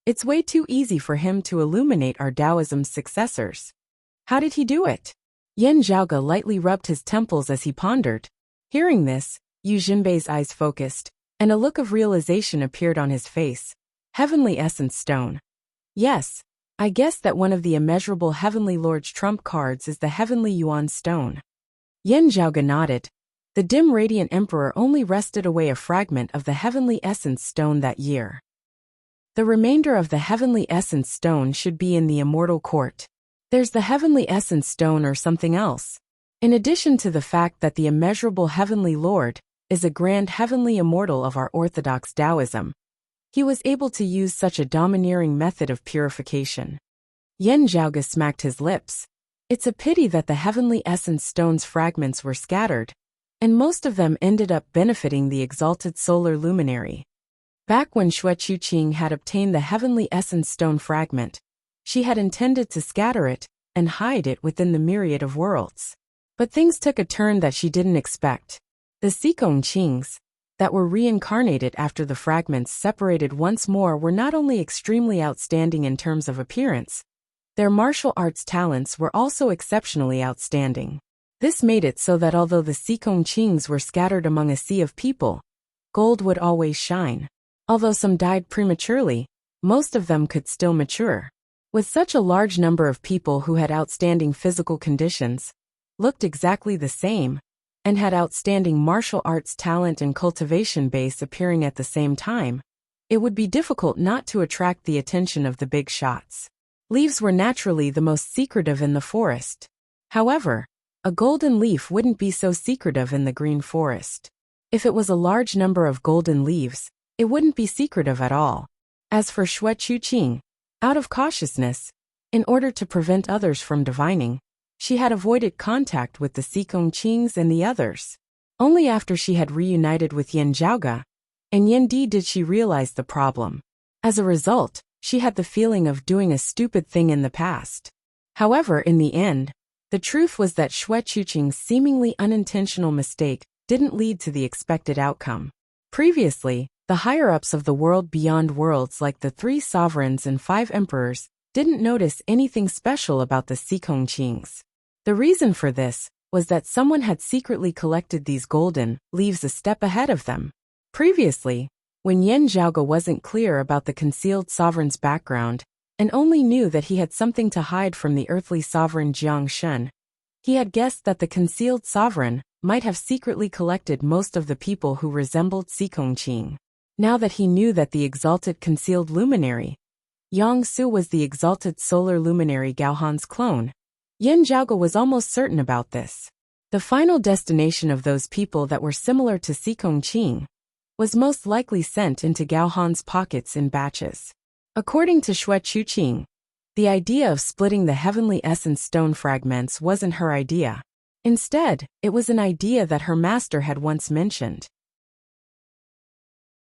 it's way too easy for him to illuminate our Taoism's successors. How did he do it? Yin Zhaoge lightly rubbed his temples as he pondered. Hearing this, Yu Jinbei's eyes focused, and a look of realization appeared on his face. Heavenly Essence Stone. Yes, I guess that one of the immeasurable Heavenly Lord's trump cards is the Heavenly Yuan Stone. Yin Zhaoge nodded. The dim radiant emperor only wrested away a fragment of the Heavenly Essence Stone that year. The remainder of the Heavenly Essence Stone should be in the immortal court. There's the Heavenly Essence Stone or something else. In addition to the fact that the immeasurable Heavenly Lord is a grand heavenly immortal of our orthodox Taoism, he was able to use such a domineering method of purification. Yin Zhaoge smacked his lips. It's a pity that the Heavenly Essence Stone's fragments were scattered, and most of them ended up benefiting the exalted solar luminary. Back when Xue Chuqing had obtained the Heavenly Essence Stone fragment, she had intended to scatter it and hide it within the myriad of worlds. But things took a turn that she didn't expect. The Xikong Qings that were reincarnated after the fragments separated once more were not only extremely outstanding in terms of appearance, their martial arts talents were also exceptionally outstanding. This made it so that although the Xikong Qings were scattered among a sea of people, gold would always shine. Although some died prematurely, most of them could still mature. With such a large number of people who had outstanding physical conditions, looked exactly the same, and had outstanding martial arts talent and cultivation base appearing at the same time, it would be difficult not to attract the attention of the big shots. Leaves were naturally the most secretive in the forest. However, a golden leaf wouldn't be so secretive in the green forest. If it was a large number of golden leaves, it wouldn't be secretive at all. As for Xue Chuqing, out of cautiousness, in order to prevent others from divining, she had avoided contact with the Xikongqings and the others. Only after she had reunited with Yin Zhaoge and Yin Di did she realize the problem. As a result, she had the feeling of doing a stupid thing in the past. However, in the end, the truth was that Xue Chuqing's seemingly unintentional mistake didn't lead to the expected outcome. Previously, the higher-ups of the world beyond worlds like the 3 sovereigns and 5 emperors didn't notice anything special about the Xikongqings. The reason for this was that someone had secretly collected these golden leaves a step ahead of them. Previously, when Yin Zhaoge wasn't clear about the concealed sovereign's background and only knew that he had something to hide from the earthly sovereign Jiang Shun, he had guessed that the concealed sovereign might have secretly collected most of the people who resembled Xikongqing. Now that he knew that the exalted concealed luminary, Yang Su, was the exalted solar luminary Gao Han's clone, Yin Zhaoge was almost certain about this. The final destination of those people that were similar to Xikongqing was most likely sent into Gao Han's pockets in batches. According to Xue Chuqing, the idea of splitting the heavenly essence stone fragments wasn't her idea. Instead, it was an idea that her master had once mentioned.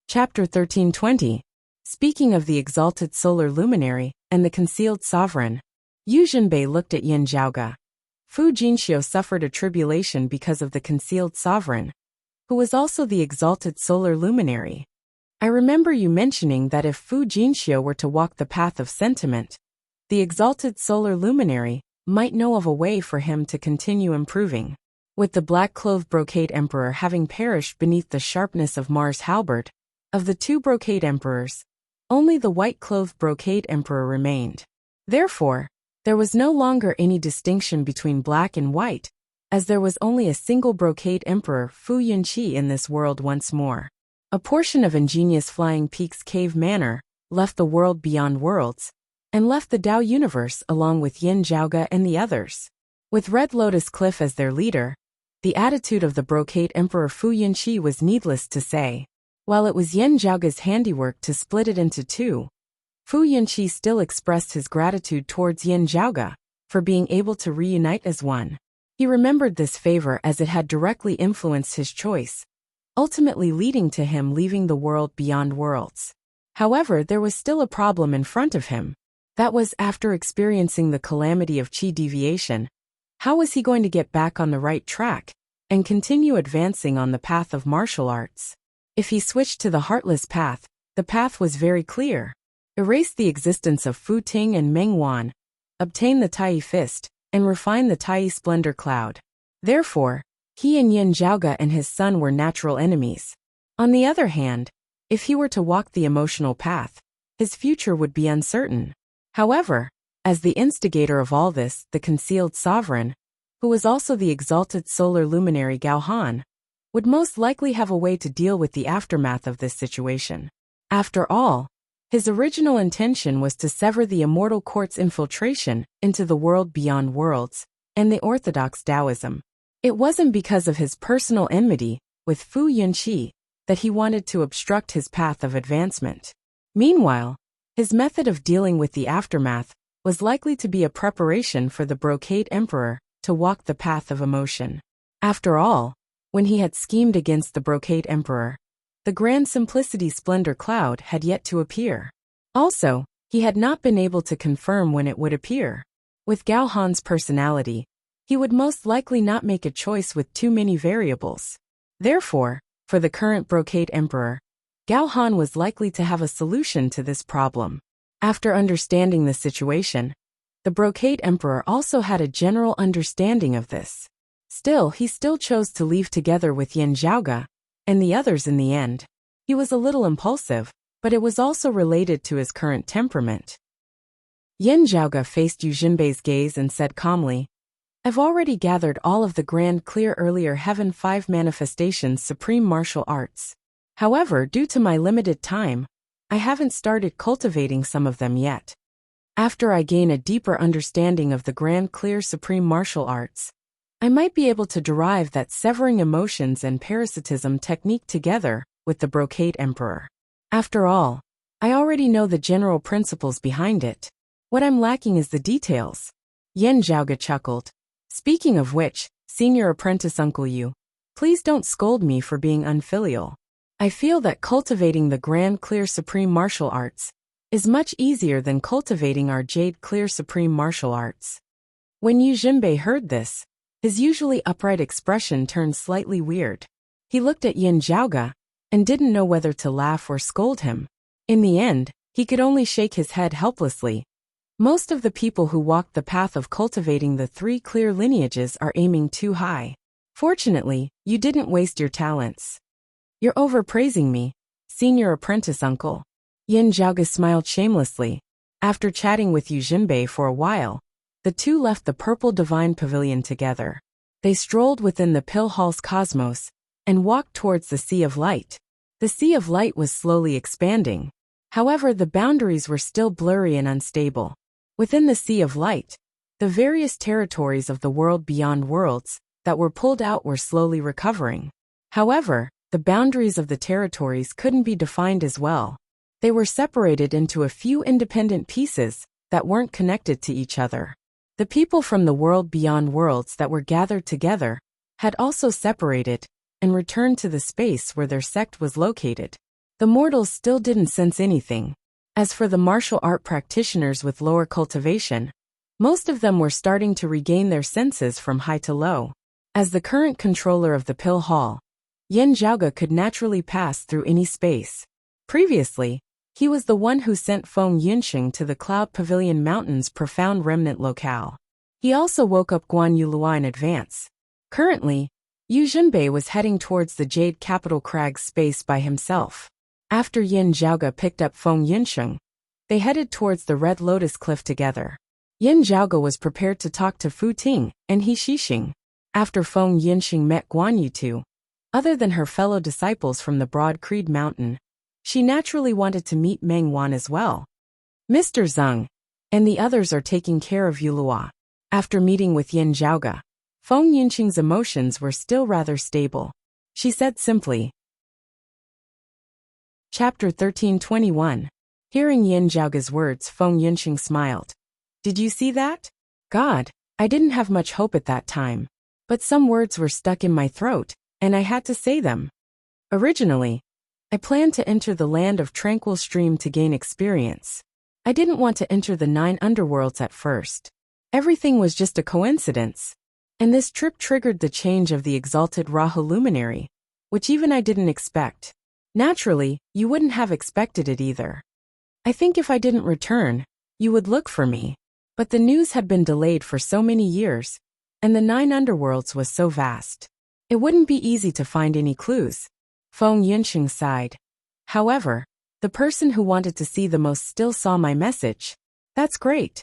Chapter 1320. Speaking of the exalted solar luminary and the concealed sovereign, Yu Zhenbei looked at Yin Zhaoge. Fu Jinxiu suffered a tribulation because of the concealed sovereign, who was also the exalted solar luminary. I remember you mentioning that if Fu Jinxiu were to walk the path of sentiment, the exalted solar luminary might know of a way for him to continue improving. With the black-clothed brocade emperor having perished beneath the sharpness of Mars' halberd, of the 2 brocade emperors, only the white-clothed brocade emperor remained. Therefore, there was no longer any distinction between black and white, as there was only a single brocade emperor, Fu Yunqi, in this world once more. A portion of ingenious Flying Peaks Cave Manor left the world beyond worlds, and left the Tao universe along with Yin Zhaoge and the others. With Red Lotus Cliff as their leader, the attitude of the brocade emperor Fu Yunqi was needless to say. While it was Yin Zhaoge's handiwork to split it into 2, Fu Yunqi still expressed his gratitude towards Yin Zhaoge for being able to reunite as one. He remembered this favor as it had directly influenced his choice, ultimately leading to him leaving the world beyond worlds. However, there was still a problem in front of him. That was, after experiencing the calamity of qi deviation, how was he going to get back on the right track and continue advancing on the path of martial arts? If he switched to the heartless path, the path was very clear. Erase the existence of Fu Ting and Meng Wan, obtain the Tai Fist, and refine the Tai Splendor Cloud. Therefore, he and Yin Zhaoge and his son were natural enemies. On the other hand, if he were to walk the emotional path, his future would be uncertain. However, as the instigator of all this, the concealed sovereign, who was also the exalted solar luminary Gao Han, would most likely have a way to deal with the aftermath of this situation. After all, his original intention was to sever the immortal court's infiltration into the world beyond worlds and the orthodox Taoism. It wasn't because of his personal enmity with Fu Yunqi that he wanted to obstruct his path of advancement. Meanwhile, his method of dealing with the aftermath was likely to be a preparation for the brocade emperor to walk the path of emotion. After all, when he had schemed against the brocade emperor, the grand simplicity splendor cloud had yet to appear. Also, he had not been able to confirm when it would appear. With Gao Han's personality, he would most likely not make a choice with too many variables. Therefore, for the current brocade emperor, Gao Han was likely to have a solution to this problem. After understanding the situation, the brocade emperor also had a general understanding of this. Still, he chose to leave together with Yin Zhaoge and the others in the end. He was a little impulsive, but it was also related to his current temperament. Yin Zhaoge faced Yu Jinbei's gaze and said calmly, I've already gathered all of the grand clear earlier Heaven 5 manifestations supreme martial arts. However, due to my limited time, I haven't started cultivating some of them yet. After I gain a deeper understanding of the grand clear supreme martial arts, I might be able to derive that severing emotions and parasitism technique together with the Brocade Emperor. After all, I already know the general principles behind it. What I'm lacking is the details. Yen Zhaoge chuckled. Speaking of which, senior apprentice Uncle Yu, please don't scold me for being unfilial. I feel that cultivating the grand clear supreme martial arts is much easier than cultivating our jade clear supreme martial arts. When Yu Jinbei heard this, his usually upright expression turned slightly weird. He looked at Yen Zhaoge and didn't know whether to laugh or scold him. In the end, he could only shake his head helplessly. Most of the people who walked the path of cultivating the 3 clear lineages are aiming too high. Fortunately, you didn't waste your talents. You're overpraising me, senior apprentice uncle. Yen Zhaoge smiled shamelessly. After chatting with Yu Jinbei for a while, the two left the Purple Divine Pavilion together. They strolled within the Pill Hall's cosmos and walked towards the Sea of Light. The Sea of Light was slowly expanding. However, the boundaries were still blurry and unstable. Within the Sea of Light, the various territories of the world beyond worlds that were pulled out were slowly recovering. However, the boundaries of the territories couldn't be defined as well. They were separated into a few independent pieces that weren't connected to each other. The people from the world beyond worlds that were gathered together had also separated and returned to the space where their sect was located. The mortals still didn't sense anything. As for the martial art practitioners with lower cultivation, most of them were starting to regain their senses from high to low. As the current controller of the Pill Hall, Yen Zhaoge could naturally pass through any space. Previously, he was the one who sent Feng Yunxing to the Cloud Pavilion Mountain's profound remnant locale. He also woke up Guan Yulua in advance. Currently, Yu Jinbei was heading towards the Jade Capital Crag's space by himself. After Yen Zhaoge picked up Feng Yunxing, they headed towards the Red Lotus Cliff together. Yen Zhaoge was prepared to talk to Fu Ting and He Shixing. After Feng Yunxing met Guan Yutu, other than her fellow disciples from the Broad Creed Mountain, she naturally wanted to meet Meng Wan as well. Mr. Zheng and the others are taking care of Yulua. After meeting with Yen Zhaoge, Feng Yunxing's emotions were still rather stable. She said simply. Chapter 1321. Hearing Yen Zhaoge's words, Feng Yunxing smiled. Did you see that? God, I didn't have much hope at that time. But some words were stuck in my throat, and I had to say them. Originally, I planned to enter the land of Tranquil Stream to gain experience. I didn't want to enter the 9 underworlds at first. Everything was just a coincidence. And this trip triggered the change of the exalted Rahu luminary, which even I didn't expect. Naturally, you wouldn't have expected it either. I think if I didn't return, you would look for me. But the news had been delayed for so many years, and the 9 underworlds was so vast. It wouldn't be easy to find any clues. Feng Yunxing sighed. However, the person who wanted to see the most still saw my message. That's great.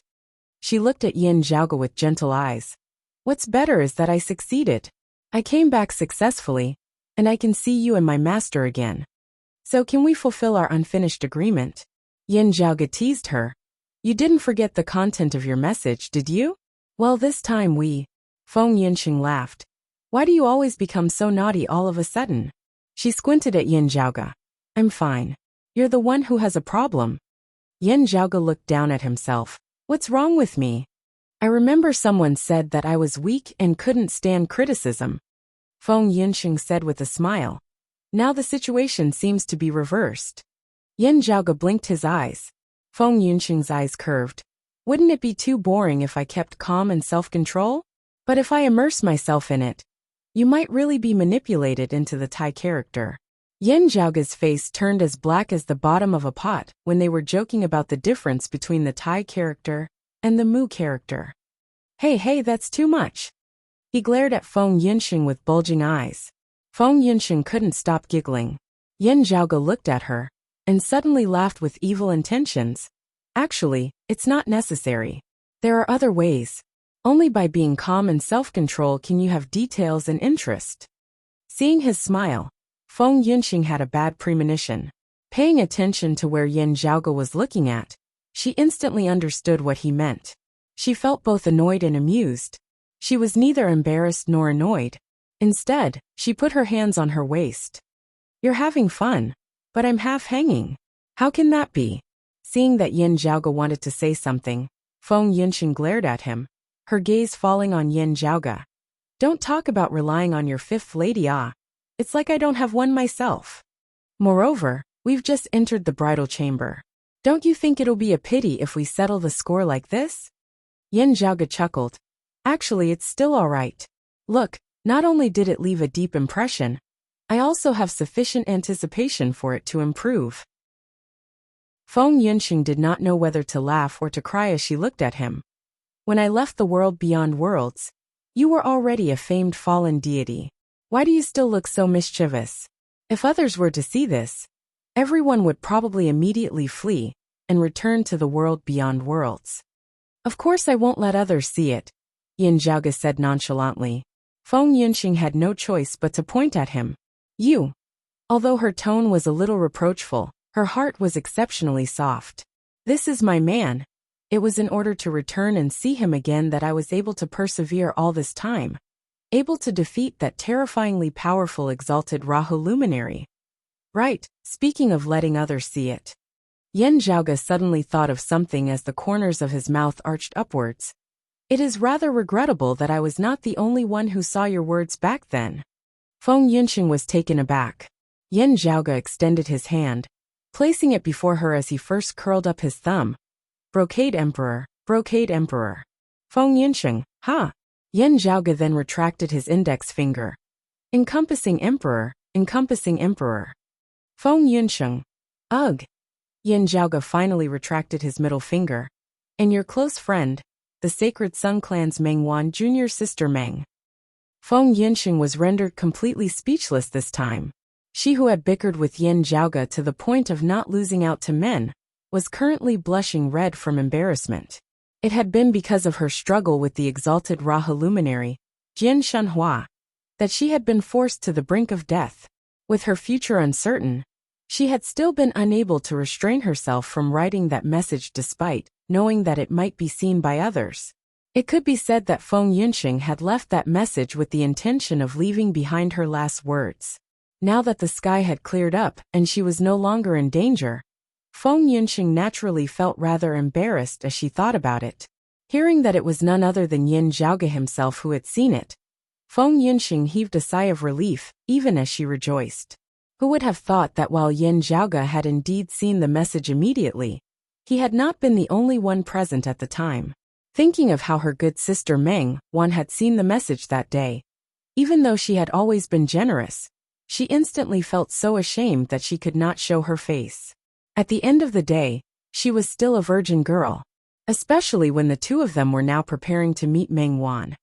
She looked at Yen Zhaoge with gentle eyes. What's better is that I succeeded. I came back successfully, and I can see you and my master again. So can we fulfill our unfinished agreement? Yen Zhaoge teased her. You didn't forget the content of your message, did you? Well, this time we. Feng Yunxing laughed. Why do you always become so naughty all of a sudden? She squinted at Yen Zhaoge. I'm fine. You're the one who has a problem. Yen Zhaoge looked down at himself. What's wrong with me? I remember someone said that I was weak and couldn't stand criticism. Feng Yunxing said with a smile. Now the situation seems to be reversed. Yen Zhaoge blinked his eyes. Feng Yunxing's eyes curved. Wouldn't it be too boring if I kept calm and self-control? But if I immerse myself in it, you might really be manipulated into the Tai character. Yen Zhaoge's face turned as black as the bottom of a pot when they were joking about the difference between the Tai character and the Mu character. Hey, that's too much. He glared at Feng Yunxing with bulging eyes. Feng Yunxing couldn't stop giggling. Yen Zhaoge looked at her and suddenly laughed with evil intentions. Actually, it's not necessary. There are other ways. Only by being calm and self-control can you have details and interest. Seeing his smile, Feng Yunxing had a bad premonition. Paying attention to where Yin Zhaoge was looking at, she instantly understood what he meant. She felt both annoyed and amused. She was neither embarrassed nor annoyed. Instead, she put her hands on her waist. "You're having fun, but I'm half hanging. How can that be?" Seeing that Yin Zhaoge wanted to say something, Feng Yunxing glared at him, her gaze falling on Yin Zhaoge. "Don't talk about relying on your fifth lady. It's like I don't have one myself. Moreover, we've just entered the bridal chamber. Don't you think it'll be a pity if we settle the score like this?" Yin Zhaoge chuckled. "Actually, it's still all right. Look, not only did it leave a deep impression, I also have sufficient anticipation for it to improve." Feng Yunxing did not know whether to laugh or to cry as she looked at him. "When I left the world beyond worlds, you were already a famed fallen deity. Why do you still look so mischievous? If others were to see this, everyone would probably immediately flee and return to the world beyond worlds." "Of course I won't let others see it," Yin Zhaoge said nonchalantly. Feng Yunxing had no choice but to point at him. "You." Although her tone was a little reproachful, her heart was exceptionally soft. "This is my man. It was in order to return and see him again that I was able to persevere all this time. Able to defeat that terrifyingly powerful exalted Rahu luminary. Right, speaking of letting others see it." Yin Zhaoge suddenly thought of something as the corners of his mouth arched upwards. "It is rather regrettable that I was not the only one who saw your words back then." Feng Yunxing was taken aback. Yin Zhaoge extended his hand, placing it before her as he first curled up his thumb. "Brocade Emperor, Brocade Emperor." Feng Yunxing, "Ha!" Yin Zhaoge then retracted his index finger. "Encompassing Emperor, Encompassing Emperor." Feng Yunxing, "Ugh." Yin Zhaoge finally retracted his middle finger. "And your close friend, the Sacred Sun Clan's Mengwan junior sister Meng." Feng Yunxing was rendered completely speechless this time. She who had bickered with Yin Zhaoge to the point of not losing out to men, was currently blushing red from embarrassment. It had been because of her struggle with the exalted Rahu luminary, Jin Shunhua, that she had been forced to the brink of death. With her future uncertain, she had still been unable to restrain herself from writing that message despite knowing that it might be seen by others. It could be said that Feng Yunxing had left that message with the intention of leaving behind her last words. Now that the sky had cleared up and she was no longer in danger, Feng Yunxing naturally felt rather embarrassed as she thought about it. Hearing that it was none other than Yin Zhaoge himself who had seen it, Feng Yunxing heaved a sigh of relief, even as she rejoiced. Who would have thought that while Yin Zhaoge had indeed seen the message immediately, he had not been the only one present at the time. Thinking of how her good sister Meng Wan had seen the message that day, even though she had always been generous, she instantly felt so ashamed that she could not show her face. At the end of the day, she was still a virgin girl, especially when the two of them were now preparing to meet Meng Wan.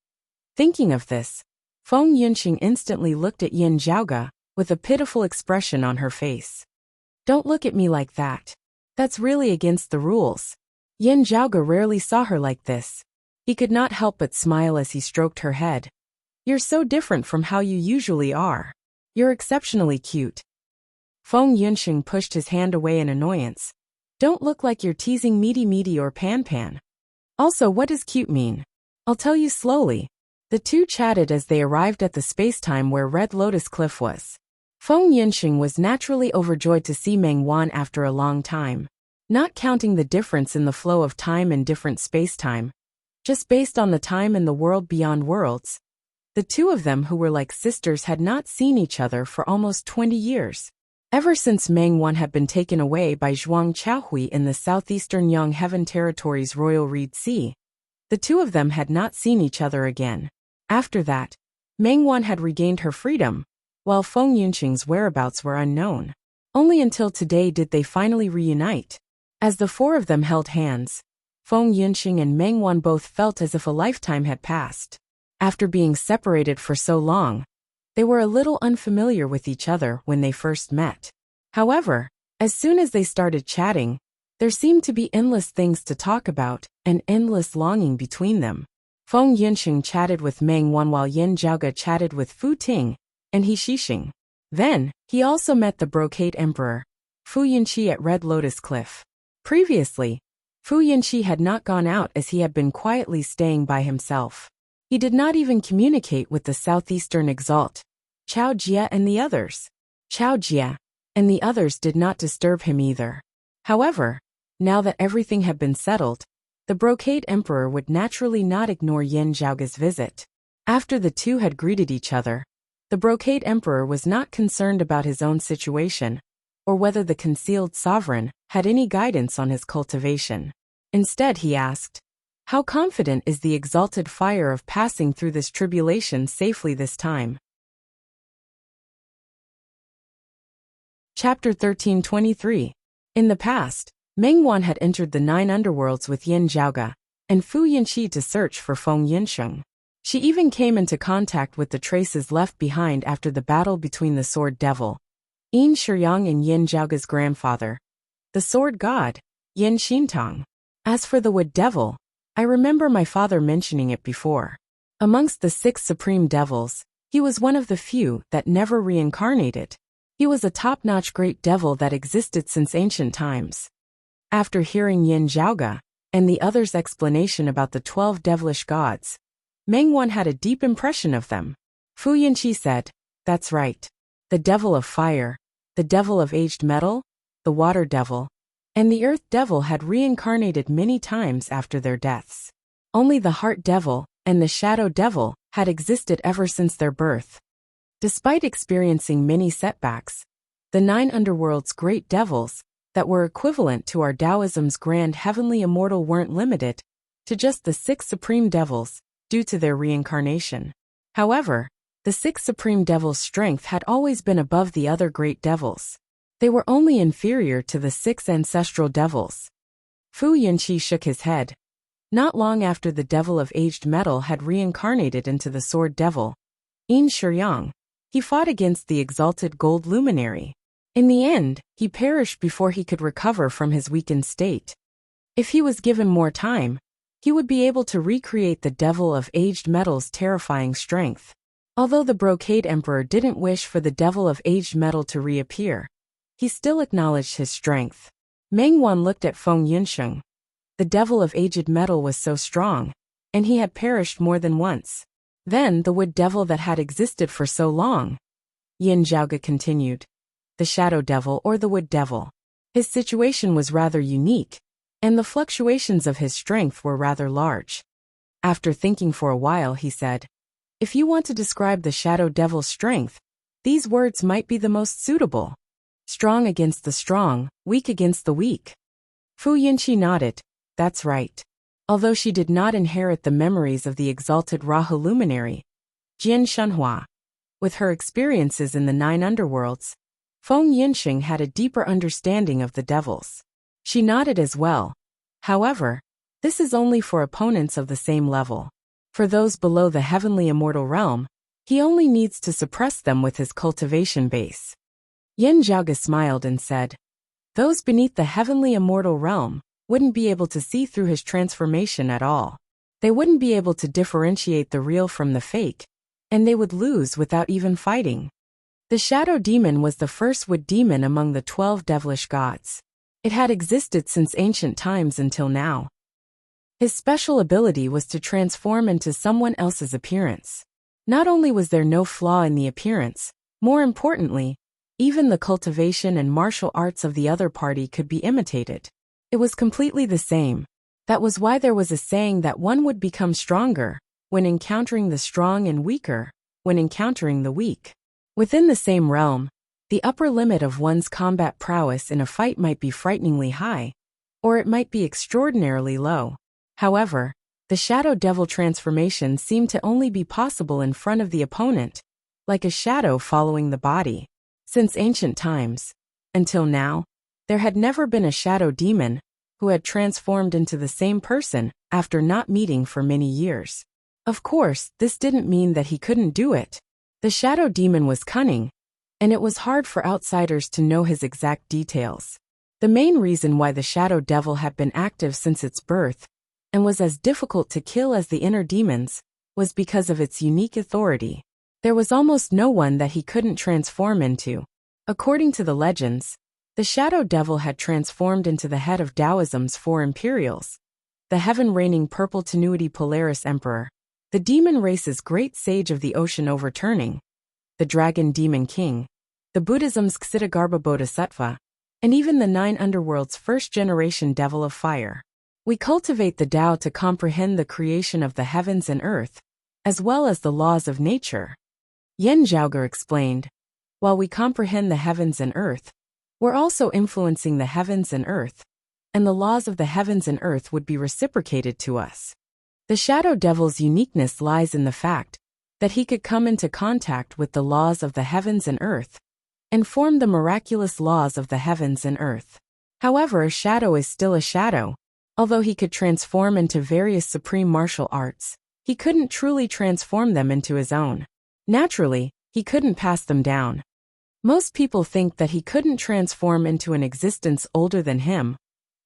Thinking of this, Feng Yunxing instantly looked at Yin Zhaoge, with a pitiful expression on her face. "Don't look at me like that. That's really against the rules." Yin Zhaoge rarely saw her like this. He could not help but smile as he stroked her head. "You're so different from how you usually are. You're exceptionally cute." Feng Yunxing pushed his hand away in annoyance. "Don't look like you're teasing Meaty or Pan. Also, what does cute mean? I'll tell you slowly." The two chatted as they arrived at the spacetime where Red Lotus Cliff was. Feng Yunxing was naturally overjoyed to see Meng Wan after a long time. Not counting the difference in the flow of time in different spacetime, just based on the time in the world beyond worlds, the two of them who were like sisters had not seen each other for almost 20 years. Ever since Meng Wan had been taken away by Zhuang Chaohui in the southeastern Yang Heaven Territory's Royal Reed Sea, the two of them had not seen each other again. After that, Meng Wan had regained her freedom, while Feng Yunxing's whereabouts were unknown. Only until today did they finally reunite. As the four of them held hands, Feng Yunxing and Meng Wan both felt as if a lifetime had passed. After being separated for so long, they were a little unfamiliar with each other when they first met. However, as soon as they started chatting, there seemed to be endless things to talk about and endless longing between them. Feng Yinsheng chatted with Meng Wan while Yin Zhaoge chatted with Fu Ting and He Shixing. Then, he also met the Brocade Emperor, Fu Yinqi at Red Lotus Cliff. Previously, Fu Yinqi had not gone out as he had been quietly staying by himself. He did not even communicate with the southeastern exalt, Chao Jia and the others. Chao Jia and the others did not disturb him either. However, now that everything had been settled, the Brocade Emperor would naturally not ignore Yin Zhaoge's visit. After the two had greeted each other, the Brocade Emperor was not concerned about his own situation, or whether the concealed sovereign had any guidance on his cultivation. Instead, he asked, "How confident is the exalted fire of passing through this tribulation safely this time?" Chapter 1323. In the past, Meng Wan had entered the 9 underworlds with Yin Zhaoge and Fu Yinqi to search for Feng Yinsheng. She even came into contact with the traces left behind after the battle between the Sword Devil, Yin Shiyang, and Yin Zhaoge's grandfather, the Sword God, Yin Xintong. As for the Wood Devil, I remember my father mentioning it before. Amongst the 6 supreme devils, he was one of the few that never reincarnated. He was a top-notch great devil that existed since ancient times. After hearing Yin Zhaoge and the others' explanation about the 12 devilish gods, Meng Wan had a deep impression of them. Fu Yinqi said, "That's right. The devil of fire, the devil of aged metal, the water devil, and the earth devil had reincarnated many times after their deaths. Only the heart devil and the shadow devil had existed ever since their birth. Despite experiencing many setbacks, the 9 underworld's great devils that were equivalent to our Taoism's grand heavenly immortal weren't limited to just the 6 supreme devils due to their reincarnation. However, the 6 supreme devils' strength had always been above the other great devils. They were only inferior to the 6 ancestral devils." Fu Yinqi shook his head. Not long after the devil of aged metal had reincarnated into the Sword Devil, Yin Shiyang, he fought against the exalted gold luminary. In the end, he perished before he could recover from his weakened state. If he was given more time, he would be able to recreate the devil of aged metal's terrifying strength. Although the Brocade Emperor didn't wish for the devil of aged metal to reappear, he still acknowledged his strength. Meng Wan looked at Feng Yinsheng. The devil of aged metal was so strong, and he had perished more than once. Then the wood devil that had existed for so long. Yin Zhaoge continued. The shadow devil or the wood devil. His situation was rather unique, and the fluctuations of his strength were rather large. After thinking for a while, he said, "If you want to describe the shadow devil's strength, these words might be the most suitable. Strong against the strong, weak against the weak." Fu Yinqi nodded. "That's right." Although she did not inherit the memories of the exalted Rahu luminary, Jin Shunhua, with her experiences in the 9 underworlds, Feng Yinsheng had a deeper understanding of the devils. She nodded as well. However, this is only for opponents of the same level. For those below the heavenly immortal realm, he only needs to suppress them with his cultivation base. Yin Zhaoge smiled and said, "Those beneath the heavenly immortal realm wouldn't be able to see through his transformation at all. They wouldn't be able to differentiate the real from the fake, and they would lose without even fighting." The shadow demon was the first wood demon among the 12 devilish gods. It had existed since ancient times until now. His special ability was to transform into someone else's appearance. Not only was there no flaw in the appearance, more importantly, even the cultivation and martial arts of the other party could be imitated. It was completely the same. That was why there was a saying that one would become stronger when encountering the strong and weaker when encountering the weak. Within the same realm, the upper limit of one's combat prowess in a fight might be frighteningly high, or it might be extraordinarily low. However, the shadow devil transformation seemed to only be possible in front of the opponent, like a shadow following the body. Since ancient times, until now, there had never been a shadow demon who had transformed into the same person after not meeting for many years. Of course, this didn't mean that he couldn't do it. The shadow demon was cunning, and it was hard for outsiders to know his exact details. The main reason why the shadow devil had been active since its birth and was as difficult to kill as the inner demons, was because of its unique authority. There was almost no one that he couldn't transform into. According to the legends, the shadow devil had transformed into the head of Taoism's 4 imperials, the heaven-reigning purple tenuity Polaris Emperor, the demon race's great sage of the ocean overturning, the dragon demon king, the Buddhism's Ksitigarbha Bodhisattva, and even the 9 underworld's first-generation devil of fire. We cultivate the Tao to comprehend the creation of the heavens and earth, as well as the laws of nature. Yen Zhaoge explained, while we comprehend the heavens and earth, we're also influencing the heavens and earth, and the laws of the heavens and earth would be reciprocated to us. The shadow devil's uniqueness lies in the fact that he could come into contact with the laws of the heavens and earth, and form the miraculous laws of the heavens and earth. However, a shadow is still a shadow. Although he could transform into various supreme martial arts, he couldn't truly transform them into his own. Naturally, he couldn't pass them down. Most people think that he couldn't transform into an existence older than him,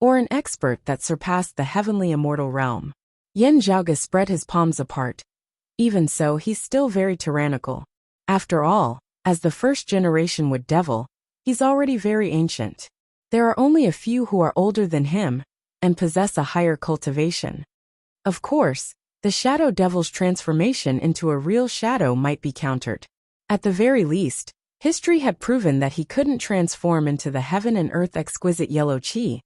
or an expert that surpassed the heavenly immortal realm. Yen Zhaoge spread his palms apart. Even so, he's still very tyrannical. After all, as the first-generation wood devil, he's already very ancient. There are only a few who are older than him, and possess a higher cultivation. Of course, the shadow devil's transformation into a real shadow might be countered. At the very least, history had proven that he couldn't transform into the heaven and earth exquisite yellow chi,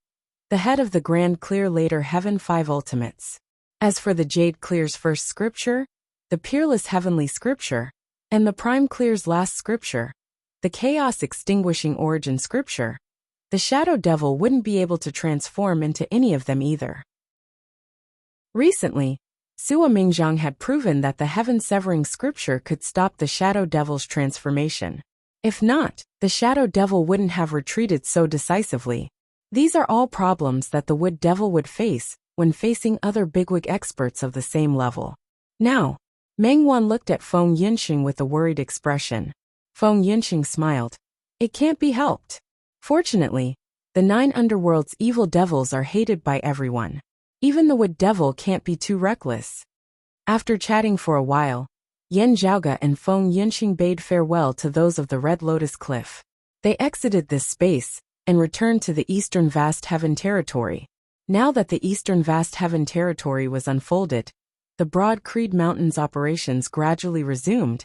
the head of the Grand Clear later Heaven 5 Ultimates. As for the Jade Clear's first scripture, the Peerless Heavenly Scripture, and the Prime Clear's last scripture, the Chaos Extinguishing Origin Scripture, the shadow devil wouldn't be able to transform into any of them either. Recently, Sua Mingzhang had proven that the heaven-severing scripture could stop the shadow devil's transformation. If not, the shadow devil wouldn't have retreated so decisively. These are all problems that the wood devil would face when facing other bigwig experts of the same level. Now, Meng Wan looked at Feng Yinxing with a worried expression. Feng Yinxing smiled. It can't be helped. Fortunately, the 9 underworld's evil devils are hated by everyone. Even the wood devil can't be too reckless. After chatting for a while, Yen Zhaoge and Feng Yinxing bade farewell to those of the Red Lotus Cliff. They exited this space and returned to the Eastern Vast Heaven Territory. Now that the Eastern Vast Heaven Territory was unfolded, the Broad Creed Mountains operations gradually resumed,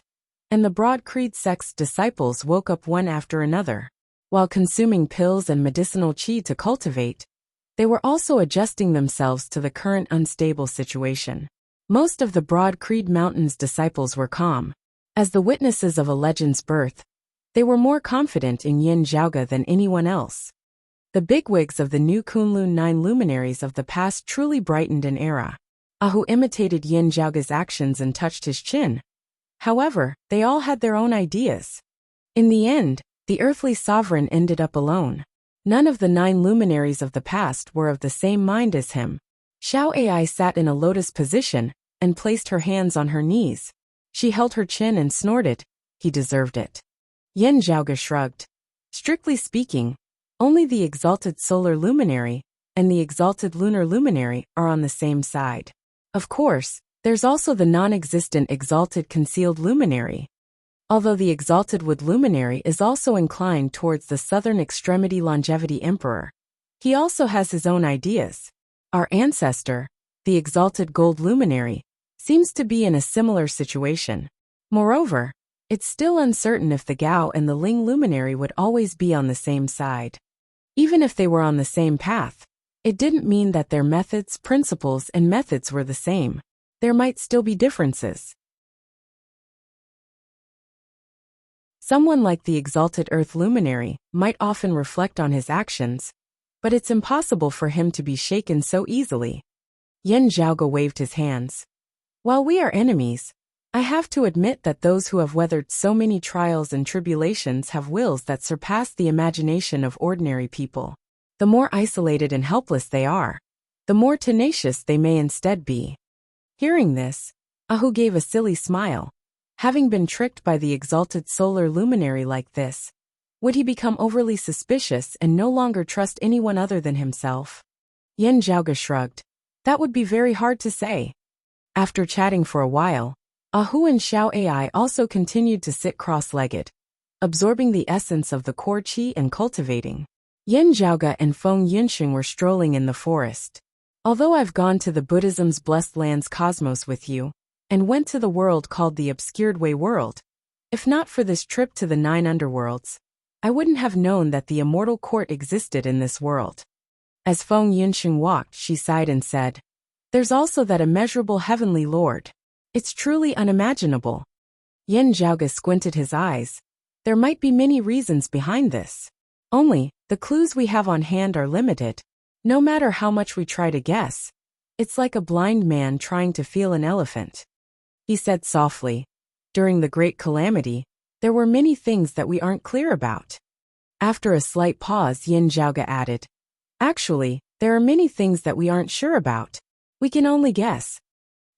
and the Broad Creed sect's disciples woke up one after another. While consuming pills and medicinal qi to cultivate, they were also adjusting themselves to the current unstable situation. Most of the Broad Creed Mountains disciples were calm. As the witnesses of a legend's birth, they were more confident in Yen Zhaoge than anyone else. The bigwigs of the new Kunlun 9 luminaries of the past truly brightened an era. Ahu imitated Yen Zhaoge's actions and touched his chin. However, they all had their own ideas. In the end, the earthly sovereign ended up alone. None of the 9 luminaries of the past were of the same mind as him. Xiao Ai sat in a lotus position and placed her hands on her knees. She held her chin and snorted. He deserved it. Yen Zhaoge shrugged. Strictly speaking, only the exalted solar luminary and the exalted lunar luminary are on the same side. Of course, there's also the non-existent exalted concealed luminary. Although the exalted wood luminary is also inclined towards the southern extremity longevity emperor, he also has his own ideas. Our ancestor, the exalted gold luminary, seems to be in a similar situation. Moreover, it's still uncertain if the Gao and the Ling luminary would always be on the same side. Even if they were on the same path, it didn't mean that their methods, principles, and methods were the same. There might still be differences. Someone like the exalted earth luminary might often reflect on his actions, but it's impossible for him to be shaken so easily. Yen Zhaoge waved his hands. While we are enemies, I have to admit that those who have weathered so many trials and tribulations have wills that surpass the imagination of ordinary people. The more isolated and helpless they are, the more tenacious they may instead be. Hearing this, Ahu gave a silly smile. Having been tricked by the exalted solar luminary like this, would he become overly suspicious and no longer trust anyone other than himself? Yen Zhaoge shrugged. That would be very hard to say. After chatting for a while, Ahu and Xiao Ai also continued to sit cross-legged, absorbing the essence of the core qi and cultivating. Yin Zhaoge and Feng Yunxing were strolling in the forest. Although I've gone to the Buddhism's blessed lands cosmos with you, and went to the world called the Obscured Way world, if not for this trip to the 9 underworlds, I wouldn't have known that the immortal court existed in this world. As Feng Yunxing walked, she sighed and said, "There's also that immeasurable heavenly lord. It's truly unimaginable." Yin Zhaoge squinted his eyes. There might be many reasons behind this. Only, the clues we have on hand are limited. No matter how much we try to guess, it's like a blind man trying to feel an elephant. He said softly, "During the Great Calamity, there were many things that we aren't clear about." After a slight pause, Yin Zhaoge added, "Actually, there are many things that we aren't sure about. We can only guess."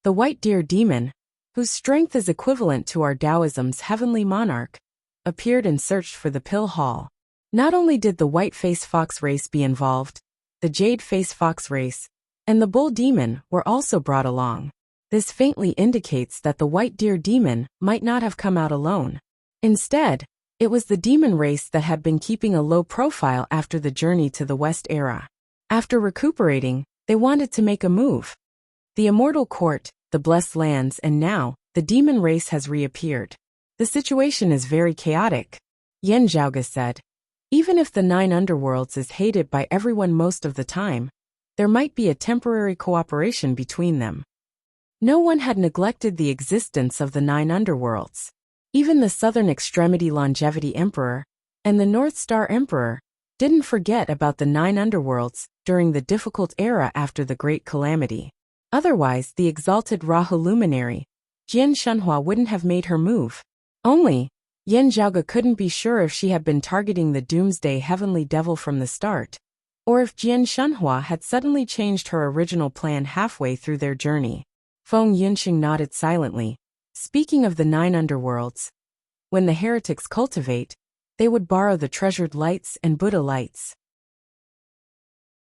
The white deer demon, whose strength is equivalent to our Taoism's heavenly monarch, appeared and searched for the pill hall. Not only did the white-face fox race be involved, the jade-face fox race, and the bull demon were also brought along. This faintly indicates that the white deer demon might not have come out alone. Instead, it was the demon race that had been keeping a low profile after the journey to the West era. After recuperating, they wanted to make a move. The immortal court, the blessed lands, and now, the demon race has reappeared. The situation is very chaotic, Yin Zhaoge said. Even if the 9 underworlds is hated by everyone most of the time, there might be a temporary cooperation between them. No one had neglected the existence of the 9 underworlds. Even the Southern Extremity Longevity Emperor and the North Star Emperor didn't forget about the 9 underworlds during the difficult era after the Great Calamity. Otherwise, the exalted Rahu luminary, Jian Shenhua, wouldn't have made her move. Only, Yin Zhaoge couldn't be sure if she had been targeting the Doomsday Heavenly Devil from the start, or if Jian Shenhua had suddenly changed her original plan halfway through their journey. Feng Yunxing nodded silently. Speaking of the 9 underworlds, when the heretics cultivate, they would borrow the treasured lights and Buddha lights.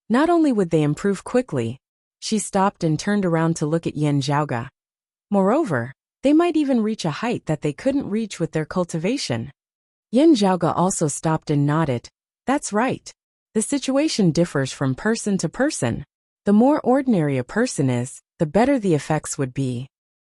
Not only would they improve quickly, she stopped and turned around to look at Yin Zhaoge. Moreover, they might even reach a height that they couldn't reach with their cultivation. Yin Zhaoge also stopped and nodded. That's right. The situation differs from person to person. The more ordinary a person is, the better the effects would be.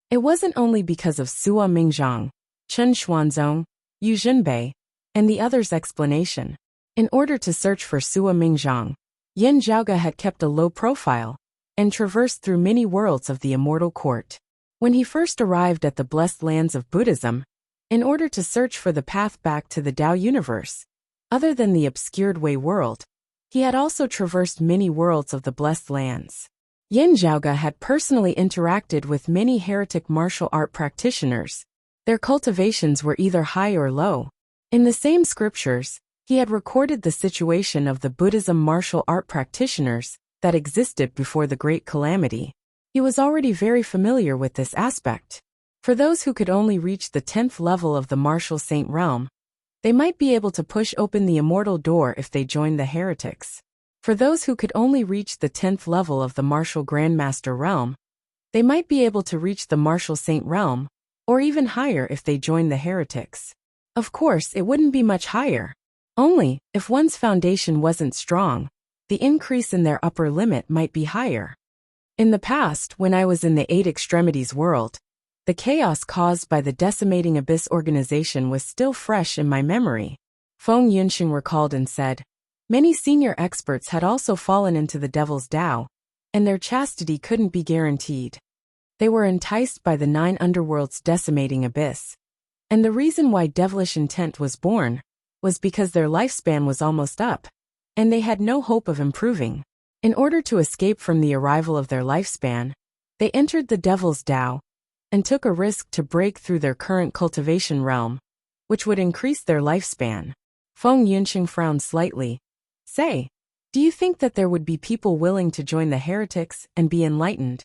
It wasn't only because of Sua Mingzhang, Chen Xuanzong, Yu Zhenbei, and the others' explanation. In order to search for Sua Mingzhang, Yin Zhaoge had kept a low profile and traversed through many worlds of the immortal court. When he first arrived at the blessed lands of Buddhism, in order to search for the path back to the Tao universe, other than the Obscured Way world, he had also traversed many worlds of the blessed lands. Yin Zhaoge had personally interacted with many heretic martial art practitioners. Their cultivations were either high or low. In the same scriptures, he had recorded the situation of the Buddhism martial art practitioners that existed before the Great Calamity. He was already very familiar with this aspect. For those who could only reach the 10th level of the martial saint realm, they might be able to push open the immortal door if they joined the heretics. For those who could only reach the 10th level of the martial grandmaster realm, they might be able to reach the martial saint realm, or even higher if they joined the heretics. Of course, it wouldn't be much higher. Only, if one's foundation wasn't strong, the increase in their upper limit might be higher. In the past, when I was in the 8 extremities world, the chaos caused by the decimating abyss organization was still fresh in my memory. Feng Yunxing recalled and said, many senior experts had also fallen into the devil's Tao, and their chastity couldn't be guaranteed. They were enticed by the 9 underworlds' decimating abyss. And the reason why devilish intent was born was because their lifespan was almost up, and they had no hope of improving. In order to escape from the arrival of their lifespan, they entered the devil's Tao and took a risk to break through their current cultivation realm, which would increase their lifespan. Feng Yunxing frowned slightly. Say, do you think that there would be people willing to join the heretics and be enlightened?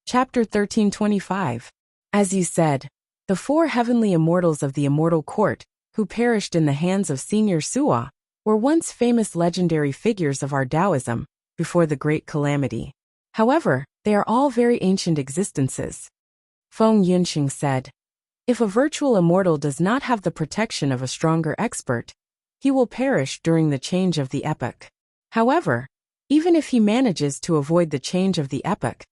Chapter 1325. As you said, the 4 heavenly immortals of the immortal court, who perished in the hands of Senior Sua, were once famous legendary figures of our Taoism, before the Great Calamity. However, they are all very ancient existences. Feng Yunxing said, "If a virtual immortal does not have the protection of a stronger expert, he will perish during the change of the epoch. However, even if he manages to avoid the change of the epoch,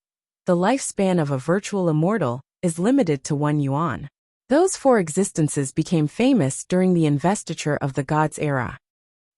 the lifespan of a virtual immortal is limited to 1 yuan. Those 4 existences became famous during the investiture of the gods' era.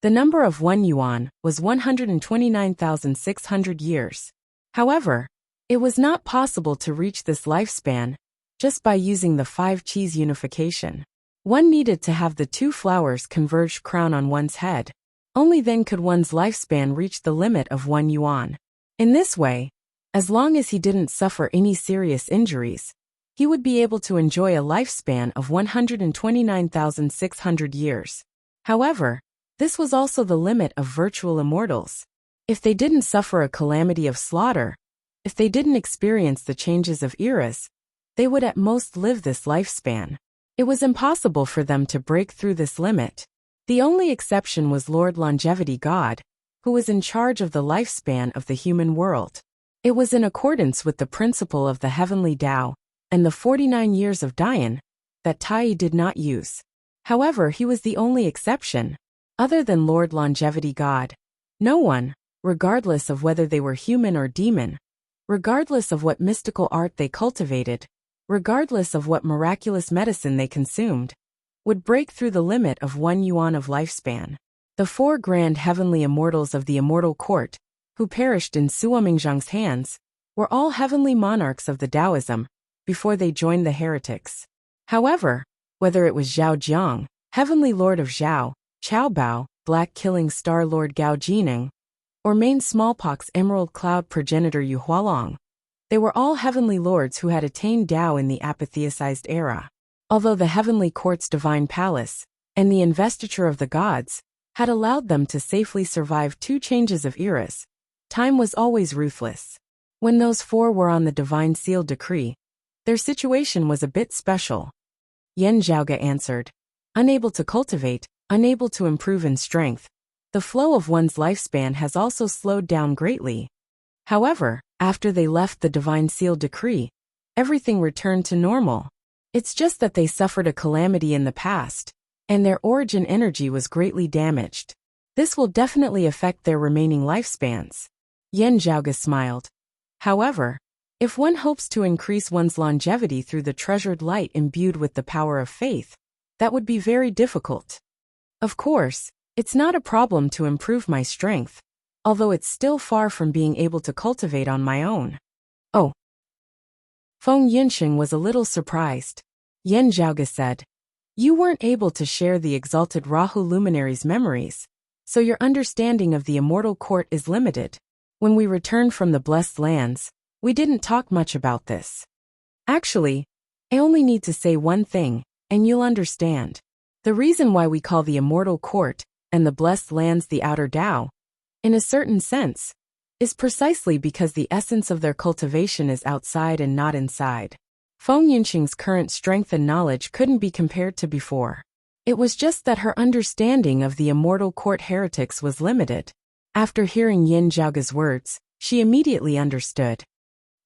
The number of 1 yuan was 129,600 years. However, it was not possible to reach this lifespan just by using the 5 qis unification. One needed to have the 2 flowers converged crown on one's head. Only then could one's lifespan reach the limit of 1 yuan. In this way, as long as he didn't suffer any serious injuries, he would be able to enjoy a lifespan of 129,600 years. However, this was also the limit of virtual immortals. If they didn't suffer a calamity of slaughter, if they didn't experience the changes of eras, they would at most live this lifespan. It was impossible for them to break through this limit. The only exception was Lord Longevity God, who was in charge of the lifespan of the human world. It was in accordance with the principle of the heavenly Tao and the 49 years of Dian that Tai did not use. However, he was the only exception. Other than Lord Longevity God, no one, regardless of whether they were human or demon, regardless of what mystical art they cultivated, regardless of what miraculous medicine they consumed, would break through the limit of 1 yuan of lifespan. The 4 grand heavenly immortals of the immortal court, who perished in Suomingzhang's hands, were all heavenly monarchs of the Taoism before they joined the heretics. However, whether it was Zhao Jiang, heavenly lord of Zhao, Chao Bao, Black Killing Star Lord Gao Jining, or main smallpox Emerald Cloud progenitor Yu Hualong, they were all heavenly lords who had attained Tao in the apatheicized era. Although the heavenly court's divine palace and the investiture of the gods had allowed them to safely survive 2 changes of eras, time was always ruthless. When those 4 were on the divine sealed decree, their situation was a bit special. Yan Zhaoge answered, "Unable to cultivate, unable to improve in strength, the flow of one's lifespan has also slowed down greatly. However, after they left the divine sealed decree, everything returned to normal. It's just that they suffered a calamity in the past, and their origin energy was greatly damaged. This will definitely affect their remaining lifespans." Yan Zhaoge smiled. "However, if one hopes to increase one's longevity through the treasured light imbued with the power of faith, that would be very difficult. Of course, it's not a problem to improve my strength, although it's still far from being able to cultivate on my own." "Oh." Feng Yunxing was a little surprised. Yan Zhaoge said, "You weren't able to share the exalted Rahu luminary's memories, so your understanding of the immortal court is limited. When we returned from the blessed lands, we didn't talk much about this. Actually, I only need to say one thing, and you'll understand. The reason why we call the immortal court and the blessed lands the outer Tao, in a certain sense, is precisely because the essence of their cultivation is outside and not inside." Feng Yunxing's current strength and knowledge couldn't be compared to before. It was just that her understanding of the immortal court heretics was limited. After hearing Yan Zhaoge's words, she immediately understood.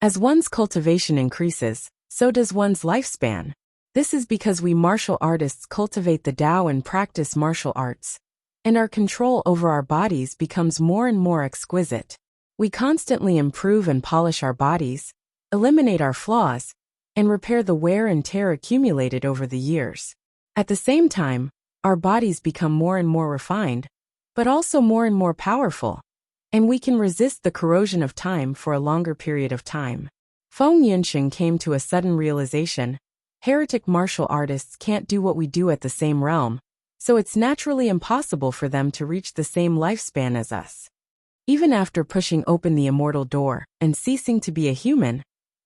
As one's cultivation increases, so does one's lifespan. This is because we martial artists cultivate the Tao and practice martial arts, and our control over our bodies becomes more and more exquisite. We constantly improve and polish our bodies, eliminate our flaws, and repair the wear and tear accumulated over the years. At the same time, our bodies become more and more refined, but also more and more powerful, and we can resist the corrosion of time for a longer period of time. Feng Yunxing came to a sudden realization. Heretic martial artists can't do what we do at the same realm, so it's naturally impossible for them to reach the same lifespan as us. Even after pushing open the immortal door and ceasing to be a human,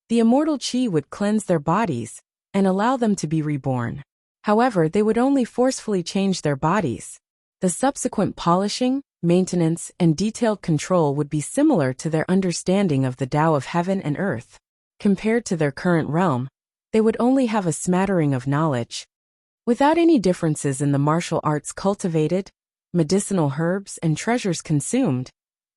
the immortal qi would cleanse their bodies and allow them to be reborn. However, they would only forcefully change their bodies. The subsequent polishing, maintenance, and detailed control would be similar to their understanding of the Tao of heaven and earth. Compared to their current realm, they would only have a smattering of knowledge. Without any differences in the martial arts cultivated, medicinal herbs and treasures consumed,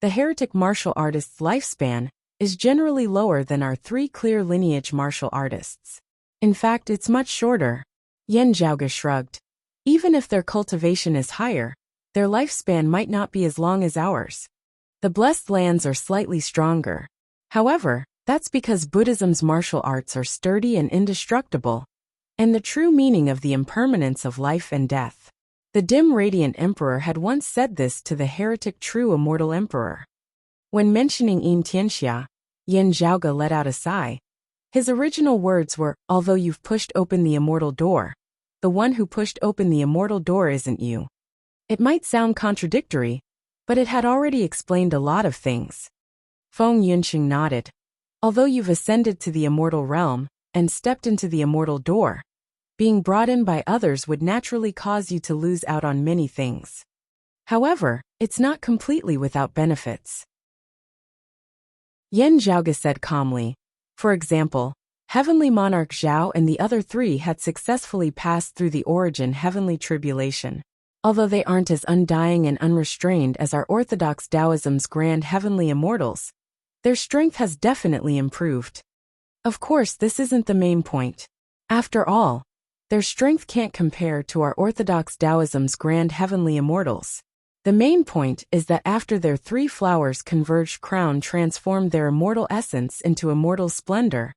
The heretic martial artist's lifespan is generally lower than our three clear lineage martial artists. In fact, it's much shorter. Yan Zhaoge shrugged. Even if their cultivation is higher, their lifespan might not be as long as ours. The blessed lands are slightly stronger. However, that's because Buddhism's martial arts are sturdy and indestructible, and the true meaning of the impermanence of life and death. The dim radiant emperor had once said this to the heretic true immortal emperor. When mentioning Yin Tianxia, Yan Zhaoge let out a sigh. His original words were, although you've pushed open the immortal door, the one who pushed open the immortal door isn't you. It might sound contradictory, but it had already explained a lot of things. Feng Yunxing nodded. Although you've ascended to the immortal realm and stepped into the immortal door, being brought in by others would naturally cause you to lose out on many things. However, it's not completely without benefits. Yan Zhaoge said calmly. For example, Heavenly Monarch Zhao and the other three had successfully passed through the origin heavenly tribulation. Although they aren't as undying and unrestrained as our orthodox Taoism's grand heavenly immortals, their strength has definitely improved. Of course, this isn't the main point. After all, their strength can't compare to our orthodox Taoism's grand heavenly immortals. The main point is that after their three flowers converged crown transformed their immortal essence into immortal splendor,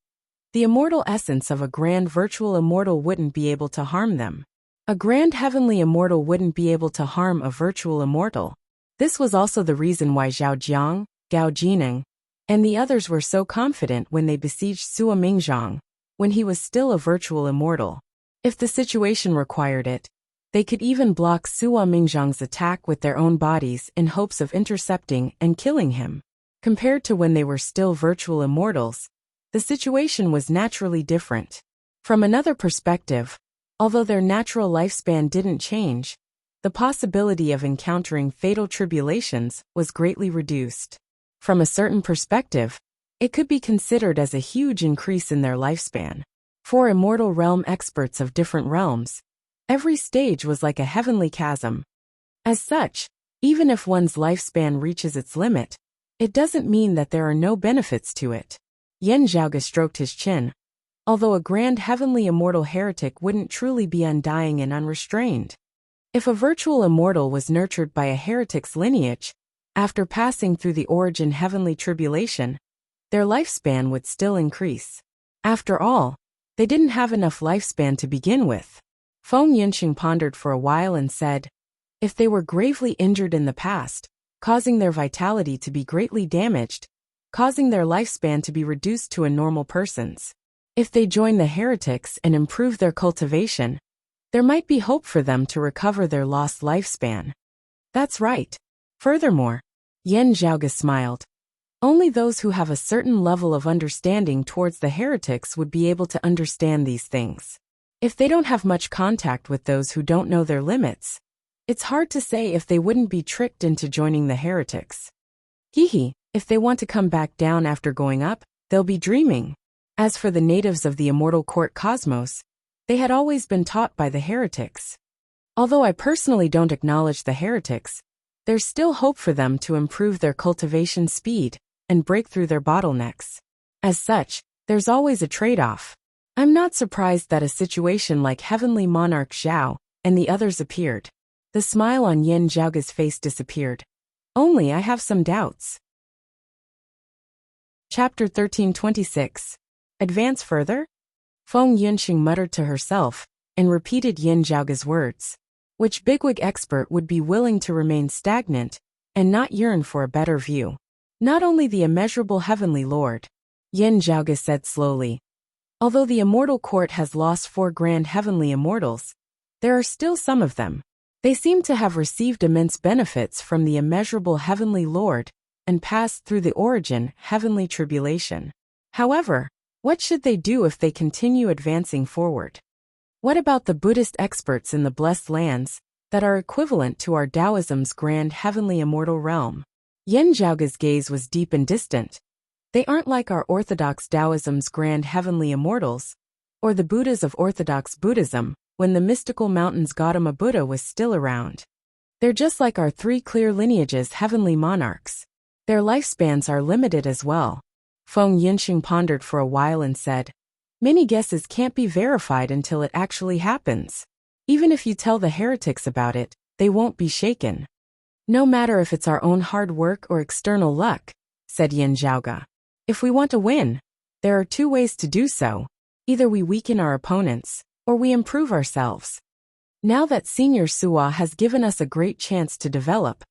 the immortal essence of a grand virtual immortal wouldn't be able to harm them. A grand heavenly immortal wouldn't be able to harm a virtual immortal. This was also the reason why Zhao Jiang, Gao Jining, and the others were so confident when they besieged Sua Mingzhang, when he was still a virtual immortal. If the situation required it, they could even block Sua Mingzhang's attack with their own bodies in hopes of intercepting and killing him. Compared to when they were still virtual immortals, the situation was naturally different. From another perspective, although their natural lifespan didn't change, the possibility of encountering fatal tribulations was greatly reduced. From a certain perspective, it could be considered as a huge increase in their lifespan. For immortal realm experts of different realms, every stage was like a heavenly chasm. As such, even if one's lifespan reaches its limit, it doesn't mean that there are no benefits to it. Yan Zhaoge stroked his chin. Although a grand heavenly immortal heretic wouldn't truly be undying and unrestrained. If a virtual immortal was nurtured by a heretic's lineage, after passing through the origin heavenly tribulation, their lifespan would still increase. After all, they didn't have enough lifespan to begin with. Feng Yunxing pondered for a while and said, if they were gravely injured in the past, causing their vitality to be greatly damaged, causing their lifespan to be reduced to a normal person's. If they join the heretics and improve their cultivation, there might be hope for them to recover their lost lifespan. That's right. Furthermore, Yan Zhaoge smiled. Only those who have a certain level of understanding towards the heretics would be able to understand these things. If they don't have much contact with those who don't know their limits, it's hard to say if they wouldn't be tricked into joining the heretics. If they want to come back down after going up, they'll be dreaming. As for the natives of the immortal court cosmos, they had always been taught by the heretics. Although I personally don't acknowledge the heretics, there's still hope for them to improve their cultivation speed and break through their bottlenecks. As such, there's always a trade-off. I'm not surprised that a situation like Heavenly Monarch Zhao and the others appeared. The smile on Yan Zhaoge's face disappeared. Only I have some doubts. Chapter 1326. Advance further? Feng Yunxing muttered to herself and repeated Yan Zhaoge's words. Which bigwig expert would be willing to remain stagnant and not yearn for a better view? Not only the immeasurable heavenly lord, Yan Zhaoge said slowly. Although the immortal court has lost 4 grand heavenly immortals, there are still some of them. They seem to have received immense benefits from the immeasurable heavenly lord and passed through the origin heavenly tribulation. However, what should they do if they continue advancing forward? What about the Buddhist experts in the blessed lands that are equivalent to our Taoism's grand heavenly immortal realm? Yan Zhaoge's gaze was deep and distant. They aren't like our orthodox Taoism's grand heavenly immortals, or the Buddhas of orthodox Buddhism, when the mystical mountain's Gautama Buddha was still around. They're just like our 3 clear lineages heavenly monarchs. Their lifespans are limited as well. Feng Yinxing pondered for a while and said, many guesses can't be verified until it actually happens. Even if you tell the heretics about it, they won't be shaken. No matter if it's our own hard work or external luck, said Yin Zhaoge. If we want to win, there are two ways to do so. Either we weaken our opponents, or we improve ourselves. Now that Senior Suwa has given us a great chance to develop,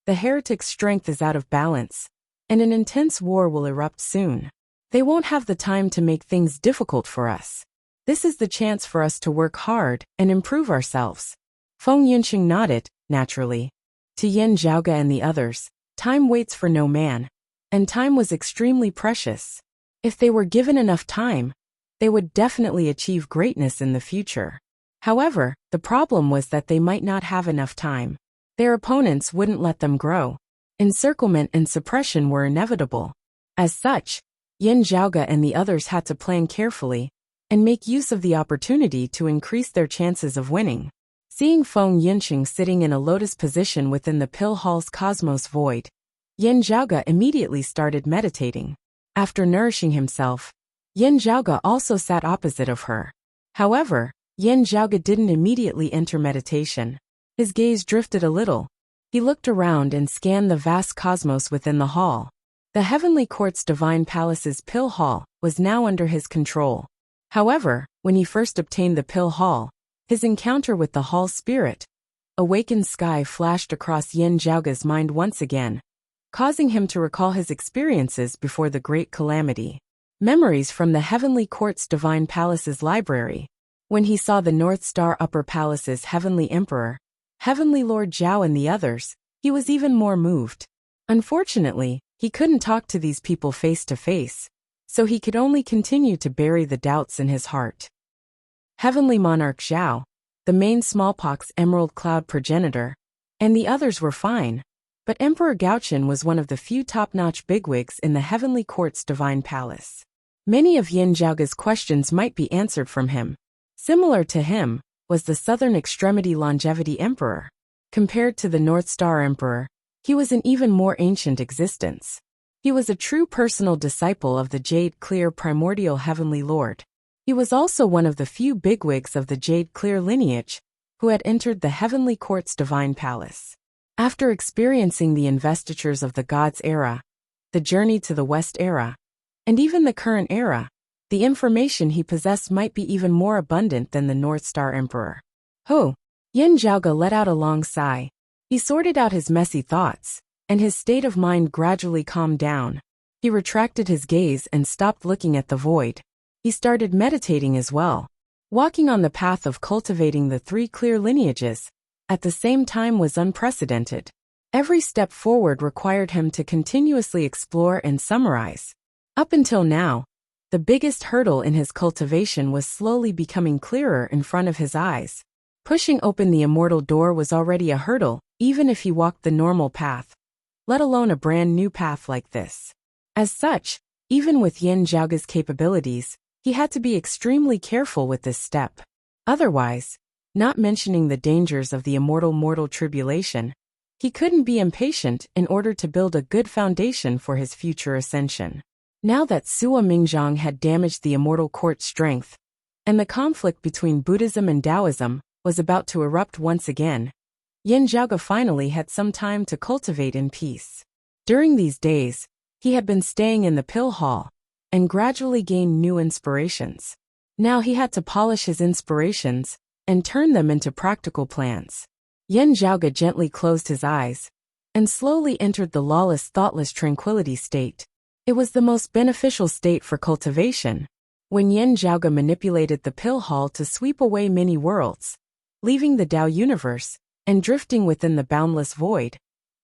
the heretics' strength is out of balance, and an intense war will erupt soon. They won't have the time to make things difficult for us. This is the chance for us to work hard and improve ourselves. Feng Yinxing nodded, naturally. To Yin Zhaoge and the others, time waits for no man, and time was extremely precious. If they were given enough time, they would definitely achieve greatness in the future. However, the problem was that they might not have enough time. Their opponents wouldn't let them grow. Encirclement and suppression were inevitable. As such, Yin Zhaoge and the others had to plan carefully and make use of the opportunity to increase their chances of winning. Seeing Feng Yinxing sitting in a lotus position within the pill hall's cosmos void, Yin Zhaoge immediately started meditating. After nourishing himself, Yin Zhaoge also sat opposite of her. However, Yin Zhaoge didn't immediately enter meditation. His gaze drifted a little. He looked around and scanned the vast cosmos within the hall. The Heavenly Court's Divine Palace's pill hall was now under his control. However, when he first obtained the pill hall, his encounter with the hall spirit, awakened sky flashed across Yin Zhaoge's mind once again, causing him to recall his experiences before the Great Calamity. Memories from the Heavenly Court's Divine Palace's library. When he saw the North Star Upper Palace's Heavenly Emperor, Heavenly Lord Zhao and the others, he was even more moved. Unfortunately, he couldn't talk to these people face to face, so he could only continue to bury the doubts in his heart. Heavenly Monarch Zhao, the main smallpox Emerald Cloud progenitor, and the others were fine, but Emperor Gaochen was one of the few top-notch bigwigs in the Heavenly Court's Divine Palace. Many of Yin Zhaoge's questions might be answered from him. Similar to him was the Southern Extremity Longevity Emperor. Compared to the North Star Emperor, he was an even more ancient existence. He was a true personal disciple of the Jade Clear Primordial Heavenly Lord. He was also one of the few bigwigs of the Jade Clear lineage who had entered the Heavenly Court's Divine Palace. After experiencing the investitures of the Gods era, the journey to the West era, and even the current era, the information he possessed might be even more abundant than the North Star Emperor. Yin Zhaoge let out a long sigh. He sorted out his messy thoughts, and his state of mind gradually calmed down. He retracted his gaze and stopped looking at the void. He started meditating as well. Walking on the path of cultivating the three clear lineages, at the same time was unprecedented. Every step forward required him to continuously explore and summarize. Up until now, the biggest hurdle in his cultivation was slowly becoming clearer in front of his eyes. Pushing open the immortal door was already a hurdle, even if he walked the normal path, let alone a brand new path like this. As such, even with Yin Zhaoge's capabilities, he had to be extremely careful with this step. Otherwise, not mentioning the dangers of the immortal mortal tribulation, he couldn't be impatient in order to build a good foundation for his future ascension. Now that Suwa Mingzhang had damaged the immortal court's strength, and the conflict between Buddhism and Taoism was about to erupt once again, Yin Zhaoge finally had some time to cultivate in peace. During these days, he had been staying in the pill hall, and gradually gained new inspirations. Now he had to polish his inspirations and turn them into practical plans. Yin Zhaoge gently closed his eyes and slowly entered the lawless, thoughtless tranquility state. It was the most beneficial state for cultivation. When Yin Zhaoge manipulated the pill hall to sweep away many worlds, leaving the Tao universe and drifting within the boundless void,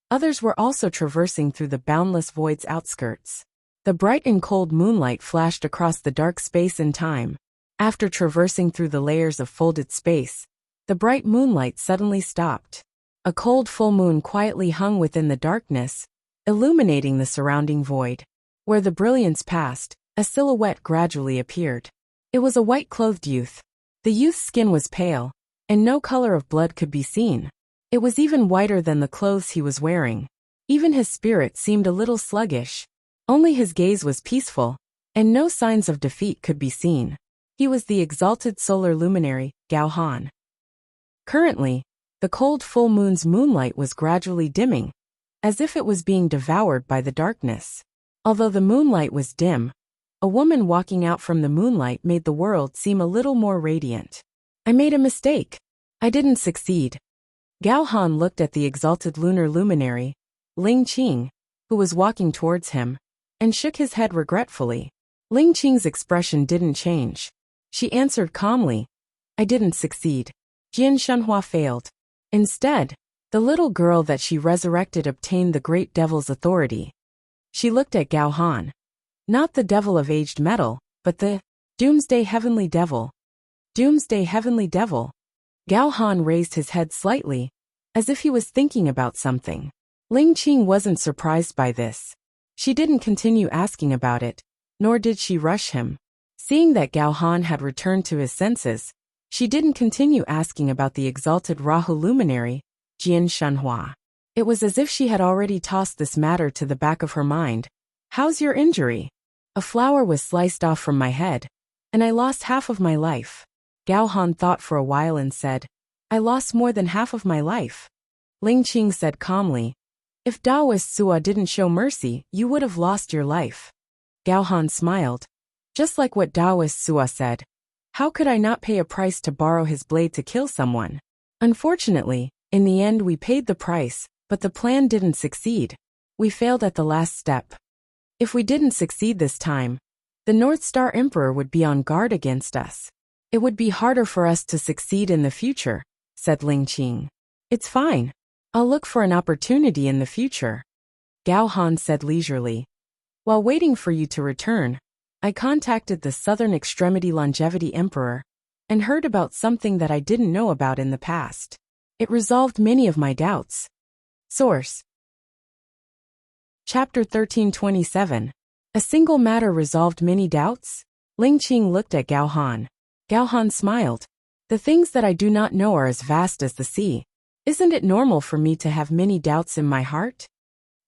others were also traversing through the boundless void's outskirts. The bright and cold moonlight flashed across the dark space and time. After traversing through the layers of folded space, the bright moonlight suddenly stopped. A cold full moon quietly hung within the darkness, illuminating the surrounding void. Where the brilliance passed, a silhouette gradually appeared. It was a white-clothed youth. The youth's skin was pale, and no color of blood could be seen. It was even whiter than the clothes he was wearing. Even his spirit seemed a little sluggish. Only his gaze was peaceful, and no signs of defeat could be seen. He was the exalted solar luminary, Gao Han. Currently, the cold full moon's moonlight was gradually dimming, as if it was being devoured by the darkness. Although the moonlight was dim, a woman walking out from the moonlight made the world seem a little more radiant. I made a mistake. I didn't succeed. Gao Han looked at the exalted lunar luminary, Ling Qing, who was walking towards him, and shook his head regretfully. Ling Qing's expression didn't change. She answered calmly, I didn't succeed. Jian Shenhua failed. Instead, the little girl that she resurrected obtained the great devil's authority. She looked at Gao Han. Not the devil of aged metal, but the Doomsday Heavenly Devil. Doomsday Heavenly Devil. Gao Han raised his head slightly, as if he was thinking about something. Ling Qing wasn't surprised by this. She didn't continue asking about it, nor did she rush him. Seeing that Gao Han had returned to his senses, she didn't continue asking about the exalted Rahu luminary, Jian Shenhua. It was as if she had already tossed this matter to the back of her mind. How's your injury? A flower was sliced off from my head, and I lost half of my life. Gao Han thought for a while and said, I lost more than half of my life. Ling Qing said calmly, if Taoist Sua didn't show mercy, you would have lost your life. Gao Han smiled. Just like what Taoist Sua said. How could I not pay a price to borrow his blade to kill someone? Unfortunately, in the end we paid the price, but the plan didn't succeed. We failed at the last step. If we didn't succeed this time, the North Star Emperor would be on guard against us. It would be harder for us to succeed in the future, said Ling Qing. It's fine. I'll look for an opportunity in the future. Gao Han said leisurely. While waiting for you to return, I contacted the Southern Extremity Longevity Emperor and heard about something that I didn't know about in the past. It resolved many of my doubts. Source. Chapter 1327. A single matter resolved many doubts? Ling Qing looked at Gao Han. Gao Han smiled. The things that I do not know are as vast as the sea. Isn't it normal for me to have many doubts in my heart?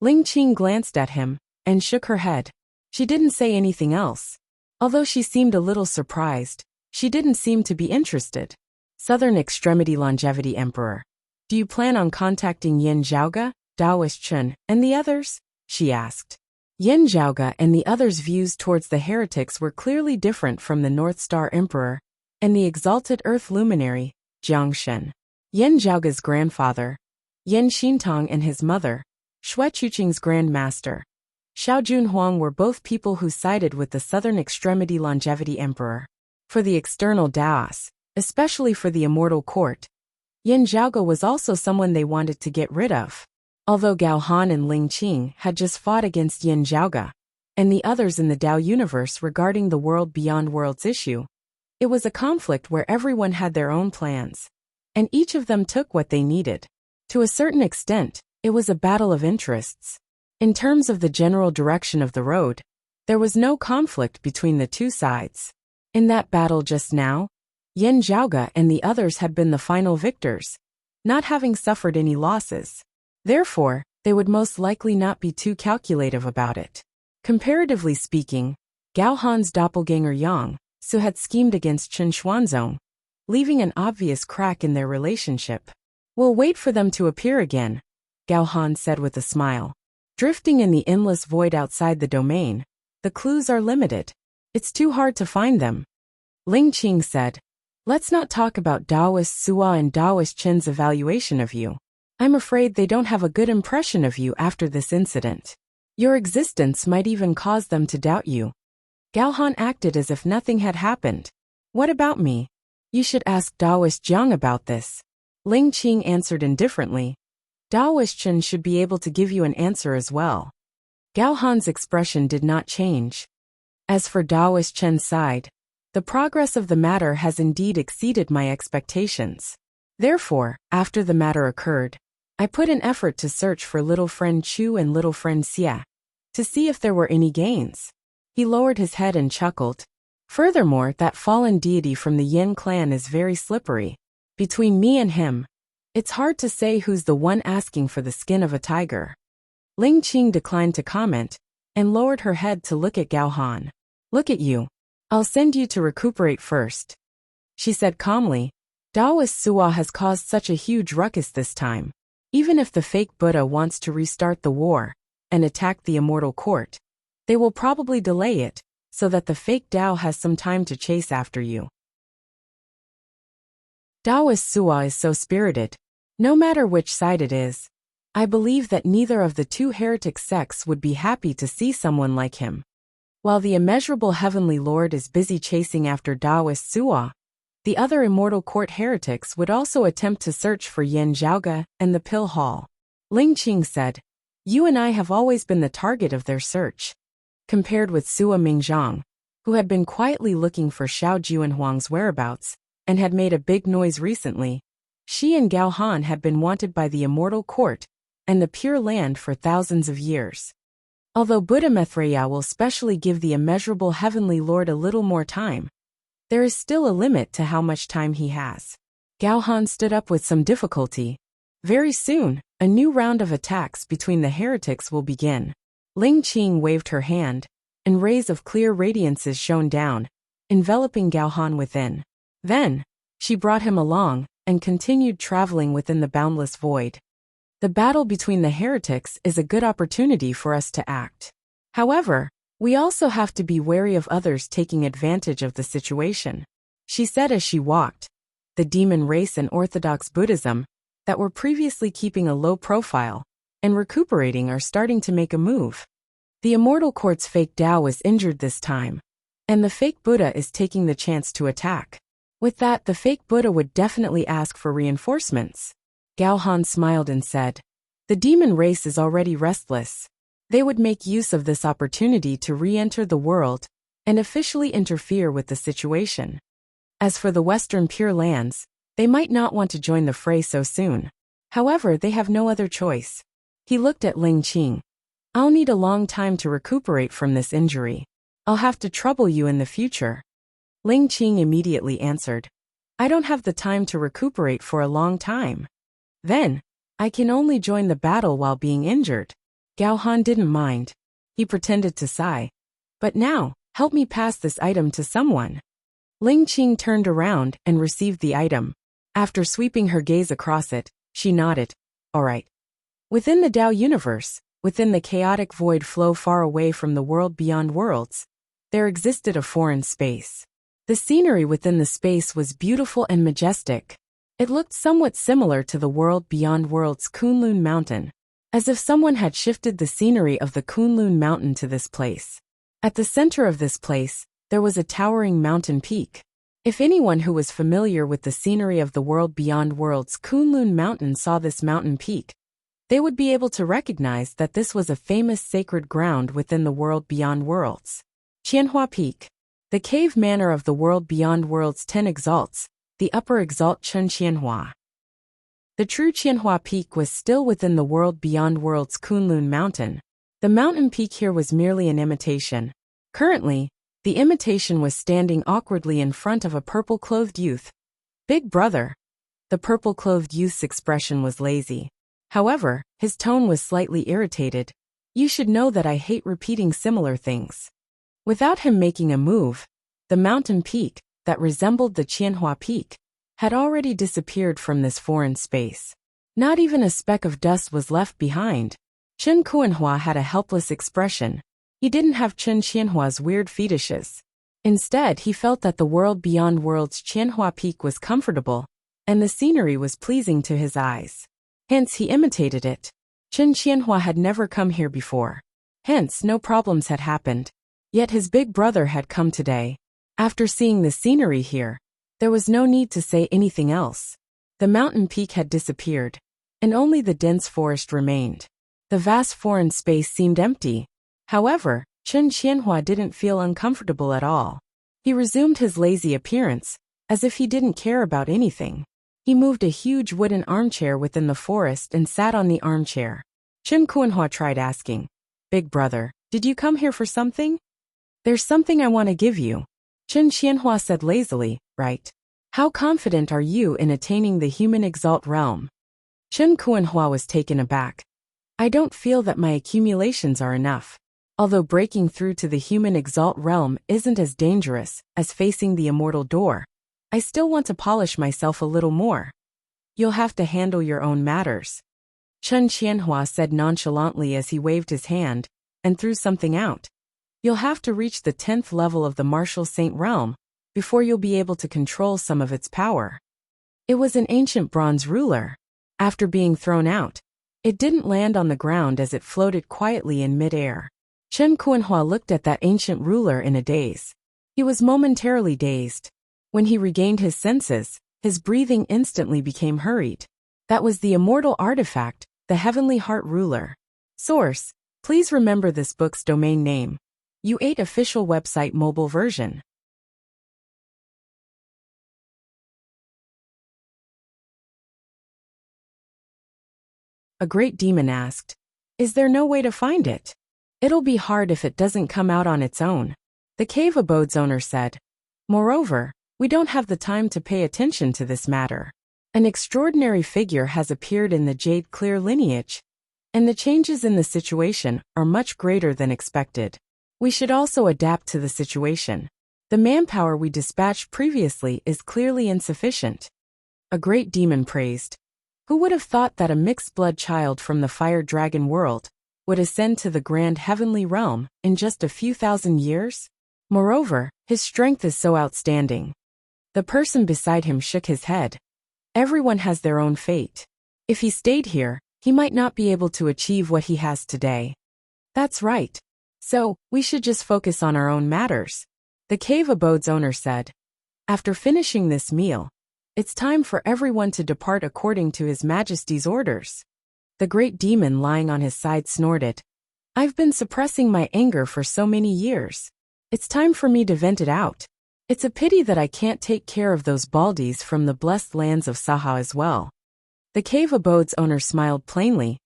Ling Qing glanced at him and shook her head. She didn't say anything else. Although she seemed a little surprised, she didn't seem to be interested. Southern Extremity Longevity Emperor. Do you plan on contacting Yin Zhaoge, Taoist Chen, and the others? She asked. Yin Zhaoge and the others' views towards the heretics were clearly different from the North Star Emperor and the exalted Earth luminary, Jiang Shen. Yin Zhaoge's grandfather, Yin Xintong, and his mother, Xue Chuqing's Grand Master, Xiao Junhuang, were both people who sided with the Southern Extremity Longevity Emperor. For the external Daos, especially for the Immortal Court, Yin Zhaoge was also someone they wanted to get rid of. Although Gao Han and Ling Qing had just fought against Yin Zhaoge and the others in the Tao universe regarding the world beyond worlds issue, it was a conflict where everyone had their own plans, and each of them took what they needed. To a certain extent, it was a battle of interests. In terms of the general direction of the road, there was no conflict between the two sides. In that battle just now, Yin Zhaoge and the others had been the final victors, not having suffered any losses. Therefore, they would most likely not be too calculative about it. Comparatively speaking, Gao Han's doppelganger Yang Su had schemed against Chen Xuanzong, leaving an obvious crack in their relationship. We'll wait for them to appear again, Gao Han said with a smile. Drifting in the endless void outside the domain, the clues are limited. It's too hard to find them. Ling Qing said, let's not talk about Taoist Sua and Taoist Chen's evaluation of you. I'm afraid they don't have a good impression of you after this incident. Your existence might even cause them to doubt you. Gao Han acted as if nothing had happened. What about me? You should ask Taoist Jiang about this. Ling Qing answered indifferently. Taoist Chen should be able to give you an answer as well. Gao Han's expression did not change. As for Taoist Chen's side, the progress of the matter has indeed exceeded my expectations. Therefore, after the matter occurred, I put an effort to search for little friend Chu and little friend Xia, to see if there were any gains. He lowered his head and chuckled. Furthermore, that fallen deity from the Yin clan is very slippery. Between me and him, it's hard to say who's the one asking for the skin of a tiger. Ling Qing declined to comment and lowered her head to look at Gao Han. Look at you. I'll send you to recuperate first, she said calmly. Taoist Suwa has caused such a huge ruckus this time. Even if the fake Buddha wants to restart the war and attack the immortal court, they will probably delay it so that the fake Tao has some time to chase after you. Taoist Suwa is so spirited. No matter which side it is, I believe that neither of the two heretic sects would be happy to see someone like him. While the immeasurable heavenly lord is busy chasing after Taoist Suwa, the other immortal court heretics would also attempt to search for Yan Zhaoge and the Pill Hall. Ling Qing said, you and I have always been the target of their search. Compared with Suwa Mingzhang, who had been quietly looking for Xiao Juanhuang's whereabouts and had made a big noise recently, she and Gao Han had been wanted by the immortal court and the Pure Land for thousands of years. Although Buddha Maitreya will specially give the immeasurable heavenly lord a little more time, there is still a limit to how much time he has. Gao Han stood up with some difficulty. Very soon, a new round of attacks between the heretics will begin. Ling Qing waved her hand, and rays of clear radiances shone down, enveloping Gao Han within. Then, she brought him along and continued traveling within the boundless void. The battle between the heretics is a good opportunity for us to act. However, we also have to be wary of others taking advantage of the situation, she said as she walked. The demon race and Orthodox Buddhism, that were previously keeping a low profile and recuperating, are starting to make a move. The immortal court's fake Tao is injured this time, and the fake Buddha is taking the chance to attack. With that, the fake Buddha would definitely ask for reinforcements. Gao Han smiled and said, the demon race is already restless. They would make use of this opportunity to re-enter the world and officially interfere with the situation. As for the Western Pure Lands, they might not want to join the fray so soon. However, they have no other choice. He looked at Ling Qing. I'll need a long time to recuperate from this injury. I'll have to trouble you in the future. Ling Qing immediately answered, I don't have the time to recuperate for a long time. Then, I can only join the battle while being injured. Gao Han didn't mind. He pretended to sigh. But now, help me pass this item to someone. Ling Qing turned around and received the item. After sweeping her gaze across it, she nodded. All right. Within the Tao universe, within the chaotic void flow far away from the world beyond worlds, there existed a foreign space. The scenery within the space was beautiful and majestic. It looked somewhat similar to the world beyond worlds Kunlun Mountain, as if someone had shifted the scenery of the Kunlun Mountain to this place. At the center of this place, there was a towering mountain peak. If anyone who was familiar with the scenery of the world beyond worlds Kunlun Mountain saw this mountain peak, they would be able to recognize that this was a famous sacred ground within the world beyond worlds. Qianhua Peak. The cave manor of the world beyond worlds 10 exalts, the upper exalt Chen Qianhua. The true Qianhua Peak was still within the world beyond worlds Kunlun Mountain. The mountain peak here was merely an imitation. Currently, the imitation was standing awkwardly in front of a purple-clothed youth. Big brother. The purple-clothed youth's expression was lazy. However, his tone was slightly irritated. You should know that I hate repeating similar things. Without him making a move, the mountain peak, that resembled the Qianhua Peak, had already disappeared from this foreign space. Not even a speck of dust was left behind. Chen Kuanhua had a helpless expression. He didn't have Chen Qianhua's weird fetishes. Instead, he felt that the world beyond worlds Qianhua Peak was comfortable, and the scenery was pleasing to his eyes. Hence, he imitated it. Chen Qianhua had never come here before. Hence, no problems had happened. Yet his big brother had come today. After seeing the scenery here, there was no need to say anything else. The mountain peak had disappeared, and only the dense forest remained. The vast foreign space seemed empty. However, Chen Qianhua didn't feel uncomfortable at all. He resumed his lazy appearance, as if he didn't care about anything. He moved a huge wooden armchair within the forest and sat on the armchair. Chen Kuanhua tried asking, Big brother, did you come here for something? There's something I want to give you. Chen Qianhua said lazily, right? How confident are you in attaining the human exalt realm? Chen Kuanhua was taken aback. I don't feel that my accumulations are enough. Although breaking through to the human exalt realm isn't as dangerous as facing the immortal door, I still want to polish myself a little more. You'll have to handle your own matters. Chen Qianhua said nonchalantly as he waved his hand and threw something out. You'll have to reach the 10th level of the martial saint realm before you'll be able to control some of its power. It was an ancient bronze ruler. After being thrown out, it didn't land on the ground as it floated quietly in midair. Chen Qianhua looked at that ancient ruler in a daze. He was momentarily dazed. When he regained his senses, his breathing instantly became hurried. That was the immortal artifact, the Heavenly Heart Ruler. Source: please remember this book's domain name. U8 official website mobile version. A great demon asked, "Is there no way to find it?" "It'll be hard if it doesn't come out on its own," the cave abode's owner said. "Moreover, we don't have the time to pay attention to this matter. An extraordinary figure has appeared in the Jade Clear lineage, and the changes in the situation are much greater than expected. We should also adapt to the situation. The manpower we dispatched previously is clearly insufficient." A great demon praised. Who would have thought that a mixed-blood child from the fire dragon world would ascend to the grand heavenly realm in just a few thousand years? Moreover, his strength is so outstanding. The person beside him shook his head. Everyone has their own fate. If he stayed here, he might not be able to achieve what he has today. That's right. So, we should just focus on our own matters, the cave abode's owner said. After finishing this meal, it's time for everyone to depart according to His Majesty's orders. The great demon lying on his side snorted. I've been suppressing my anger for so many years. It's time for me to vent it out. It's a pity that I can't take care of those baldies from the blessed lands of Saha as well. The cave abode's owner smiled plainly.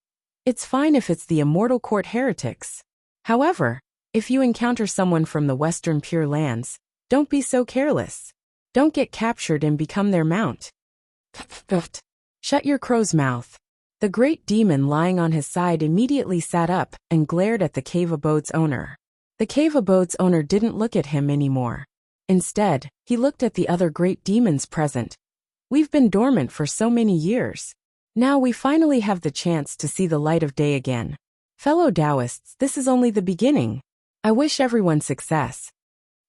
It's fine if it's the immortal court heretics. However, if you encounter someone from the western Pure Lands, don't be so careless. Don't get captured and become their mount. Shut your crow's mouth. The great demon lying on his side immediately sat up and glared at the cave abode's owner. The cave abode's owner didn't look at him anymore. Instead, he looked at the other great demons present. We've been dormant for so many years. Now we finally have the chance to see the light of day again. Fellow Taoists, this is only the beginning. I wish everyone success.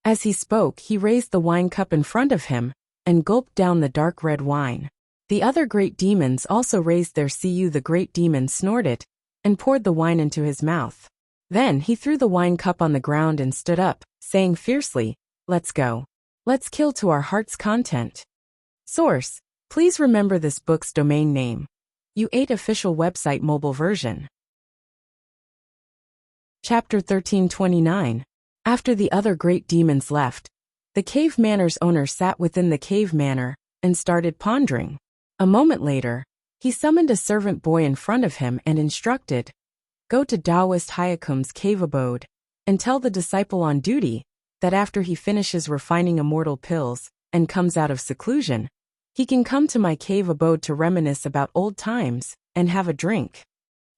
As he spoke, he raised the wine cup in front of him and gulped down the dark red wine. The other great demons also raised their "See, the great demon snorted and poured the wine into his mouth. Then he threw the wine cup on the ground and stood up, saying fiercely, "Let's go. Let's kill to our heart's content." Source: please remember this book's domain name. U8 official website mobile version. Chapter 1329. After the other great demons left, the cave manor's owner sat within the cave manor and started pondering. A moment later, he summoned a servant boy in front of him and instructed, "Go to Taoist Hyakum's cave abode and tell the disciple on duty that after he finishes refining immortal pills and comes out of seclusion, he can come to my cave abode to reminisce about old times and have a drink."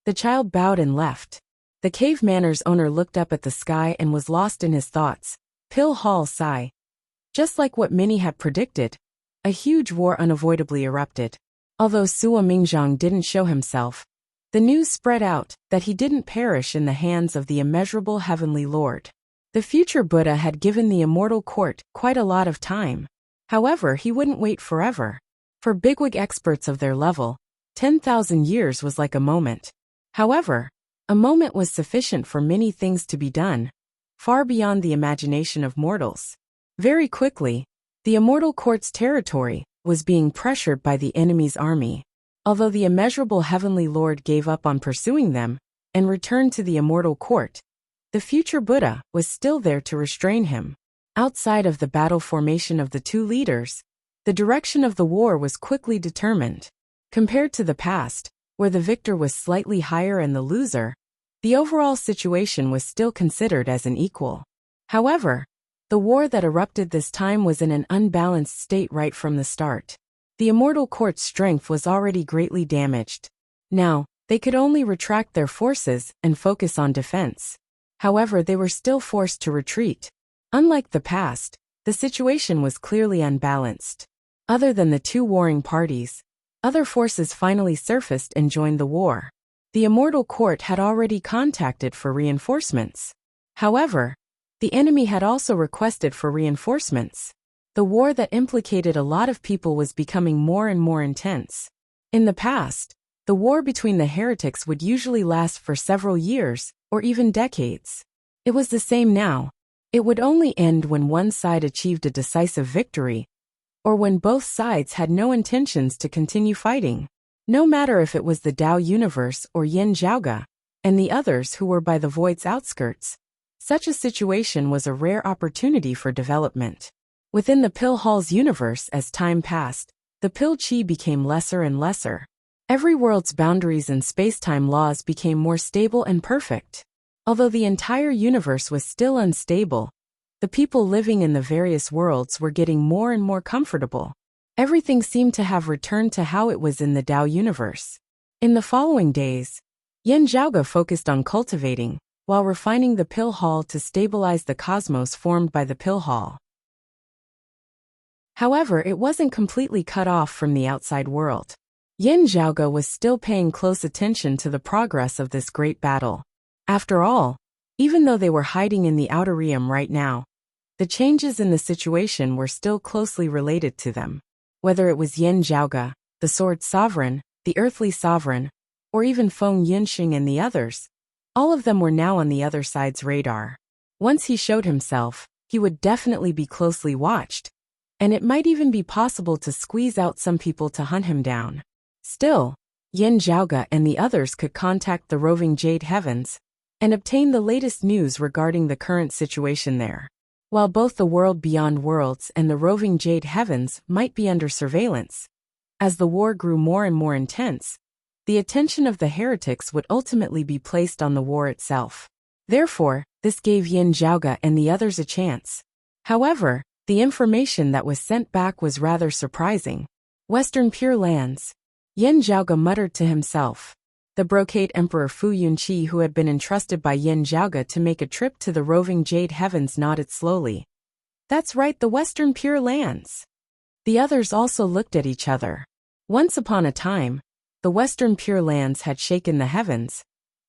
The child bowed and left. The cave manor's owner looked up at the sky and was lost in his thoughts. Pill Hall sigh. Just like what many had predicted, a huge war unavoidably erupted. Although Sua Mingzhang didn't show himself, the news spread out that he didn't perish in the hands of the immeasurable heavenly Lord. The future Buddha had given the immortal court quite a lot of time. However, he wouldn't wait forever. For bigwig experts of their level, 10,000 years was like a moment. However, a moment was sufficient for many things to be done, far beyond the imagination of mortals. Very quickly, the immortal court's territory was being pressured by the enemy's army. Although the immeasurable heavenly Lord gave up on pursuing them and returned to the immortal court, the future Buddha was still there to restrain him. Outside of the battle formation of the two leaders, the direction of the war was quickly determined. Compared to the past, where the victor was slightly higher and the loser, the overall situation was still considered as an equal. However, the war that erupted this time was in an unbalanced state right from the start. The immortal court's strength was already greatly damaged. Now, They could only retract their forces and focus on defense. However, they were still forced to retreat. Unlike the past, the situation was clearly unbalanced. Other than the two warring parties, other forces finally surfaced and joined the war. The Immortal Court had already contacted for reinforcements. However, the enemy had also requested for reinforcements. The war that implicated a lot of people was becoming more and more intense. In the past, the war between the heretics would usually last for several years, or even decades. It was the same now. It would only end when one side achieved a decisive victory, or when both sides had no intentions to continue fighting. No matter if it was the Tao universe or Yin Zhaoge, and the others who were by the void's outskirts, such a situation was a rare opportunity for development. Within the Pill Hall's universe, as time passed, the Pill Chi became lesser and lesser. Every world's boundaries and space-time laws became more stable and perfect. Although the entire universe was still unstable, the people living in the various worlds were getting more and more comfortable. Everything seemed to have returned to how it was in the Tao universe. In the following days, Yin Zhaoge focused on cultivating, while refining the Pill Hall to stabilize the cosmos formed by the Pill Hall. However, it wasn't completely cut off from the outside world. Yin Zhaoge was still paying close attention to the progress of this great battle. After all, even though they were hiding in the outer realm right now, the changes in the situation were still closely related to them. Whether it was Yin Zhaoge, the Sword Sovereign, the Earthly Sovereign, or even Feng Yunxing and the others, all of them were now on the other side's radar. Once he showed himself, he would definitely be closely watched, and it might even be possible to squeeze out some people to hunt him down. Still, Yin Zhaoge and the others could contact the roving Jade Heavens and obtain the latest news regarding the current situation there. While both the world beyond worlds and the roving Jade Heavens might be under surveillance, as the war grew more and more intense, the attention of the heretics would ultimately be placed on the war itself. Therefore, this gave Yin Zhaoge and the others a chance. However, the information that was sent back was rather surprising. Western Pure Lands. Yin Zhaoge muttered to himself. The Brocade Emperor Fu Yunqi, who had been entrusted by Yin Zhaoge to make a trip to the roving Jade Heavens, nodded slowly. That's right, the Western Pure Lands. The others also looked at each other. Once upon a time, the Western Pure Lands had shaken the heavens,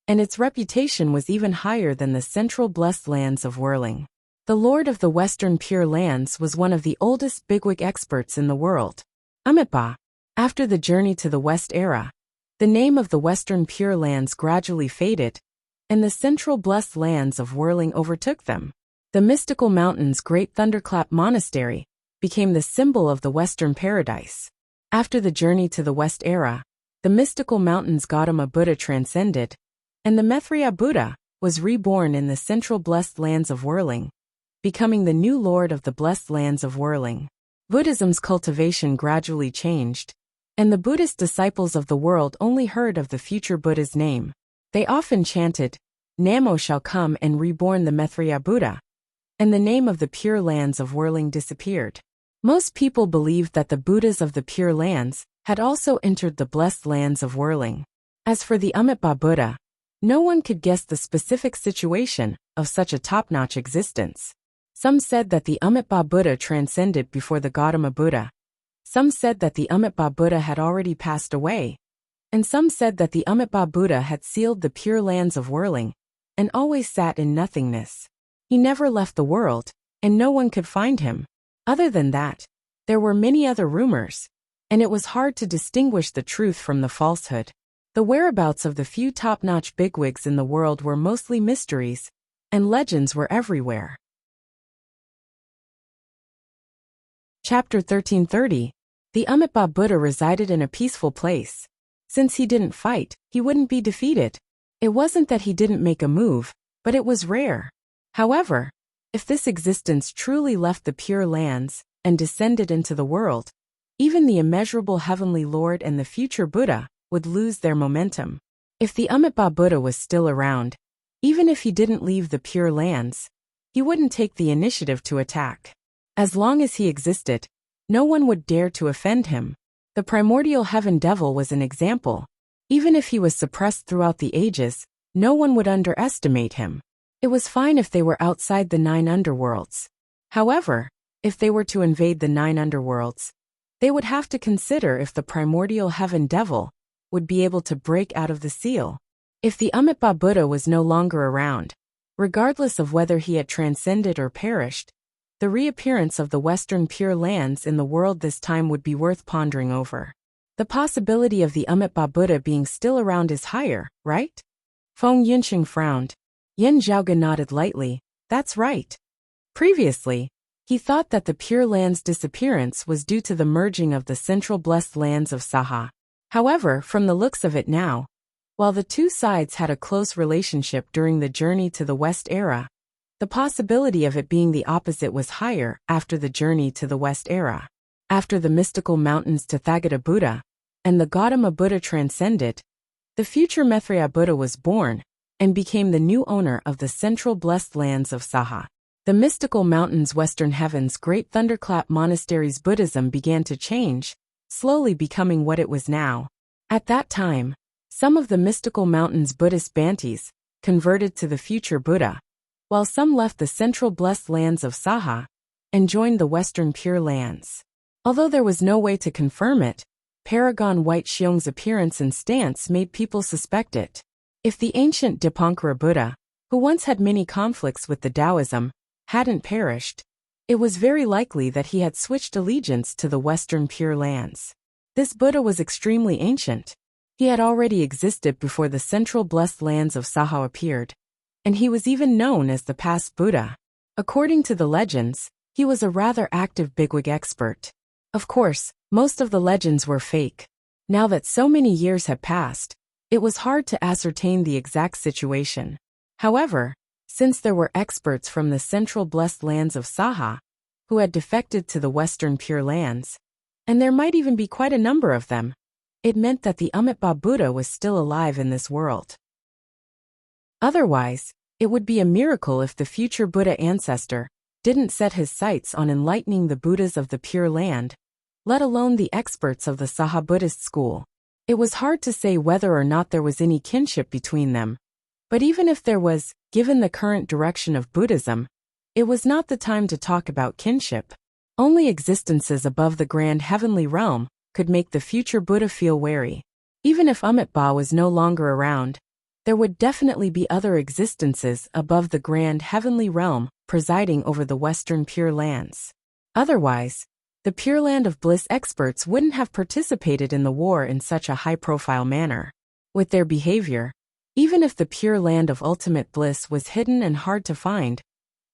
and its reputation was even higher than the Central Blessed Lands of Whirling. The Lord of the Western Pure Lands was one of the oldest bigwig experts in the world. Amitabha. After the journey to the West era, the name of the Western Pure Lands gradually faded, and the Central Blessed Lands of Whirling overtook them. The mystical mountain's Great Thunderclap Monastery became the symbol of the Western Paradise. After the journey to the West era, the mystical mountain's Gautama Buddha transcended, and the Maitreya Buddha was reborn in the Central Blessed Lands of Whirling, becoming the new Lord of the Blessed Lands of Whirling. Buddhism's cultivation gradually changed, and the Buddhist disciples of the world only heard of the future Buddha's name. They often chanted, Namo shall come and reborn the Maitreya Buddha, and the name of the Pure Lands of Whirling disappeared. Most people believed that the Buddhas of the Pure Lands had also entered the Blessed Lands of Whirling. As for the Amitabha Buddha, no one could guess the specific situation of such a top-notch existence. Some said that the Amitabha Buddha transcended before the Gautama Buddha. Some said that the Amitabha Buddha had already passed away, and some said that the Amitabha Buddha had sealed the Pure Lands of Whirling and always sat in nothingness. He never left the world, and no one could find him. Other than that, there were many other rumors, and it was hard to distinguish the truth from the falsehood. The whereabouts of the few top-notch bigwigs in the world were mostly mysteries, and legends were everywhere. Chapter 1330. The Amitabha Buddha resided in a peaceful place. Since he didn't fight, he wouldn't be defeated. It wasn't that he didn't make a move, but it was rare. However, if this existence truly left the Pure Lands and descended into the world, even the immeasurable Heavenly Lord and the future Buddha would lose their momentum. If the Amitabha Buddha was still around, even if he didn't leave the Pure Lands, he wouldn't take the initiative to attack. As long as he existed, no one would dare to offend him. The primordial Heaven Devil was an example. Even if he was suppressed throughout the ages, no one would underestimate him. It was fine if they were outside the 9 underworlds. However, if they were to invade the 9 underworlds, they would have to consider if the primordial heaven devil would be able to break out of the seal. If the Amitabha Buddha was no longer around, regardless of whether he had transcended or perished, the reappearance of the Western Pure Lands in the world this time would be worth pondering over. The possibility of the Amitabha Buddha being still around is higher, right? Feng Yunqing frowned. Yin Zhaoge nodded lightly. That's right. Previously, he thought that the Pure Lands' disappearance was due to the merging of the central blessed lands of Saha. However, from the looks of it now, while the two sides had a close relationship during the journey to the West era, the possibility of it being the opposite was higher after the journey to the West era. After the mystical mountains Tathagata Buddha and the Gautama Buddha transcended, the future Maitreya Buddha was born and became the new owner of the central blessed lands of Saha. The mystical mountains' western heavens' great thunderclap monasteries Buddhism began to change, slowly becoming what it was now. At that time, some of the mystical mountains' Buddhist Bantis converted to the future Buddha, while some left the central blessed lands of Saha and joined the Western Pure Lands. Although there was no way to confirm it, Paragon White Xiong's appearance and stance made people suspect it. If the ancient Dipankara Buddha, who once had many conflicts with the Taoism, hadn't perished, it was very likely that he had switched allegiance to the Western Pure Lands. This Buddha was extremely ancient. He had already existed before the central blessed lands of Saha appeared, and he was even known as the past Buddha. According to the legends, he was a rather active bigwig expert. Of course, most of the legends were fake. Now that so many years had passed, it was hard to ascertain the exact situation. However, since there were experts from the central blessed lands of Saha who had defected to the Western Pure Lands, and there might even be quite a number of them, it meant that the Amitabha Buddha was still alive in this world. Otherwise, it would be a miracle if the future Buddha ancestor didn't set his sights on enlightening the Buddhas of the Pure Land, let alone the experts of the Saha Buddhist school. It was hard to say whether or not there was any kinship between them, but even if there was, given the current direction of Buddhism, it was not the time to talk about kinship. Only existences above the grand heavenly realm could make the future Buddha feel wary. Even if Amitabha was no longer around, there would definitely be other existences above the grand heavenly realm presiding over the Western Pure Lands. Otherwise, the Pure Land of Bliss experts wouldn't have participated in the war in such a high-profile manner. With their behavior, even if the Pure Land of Ultimate Bliss was hidden and hard to find,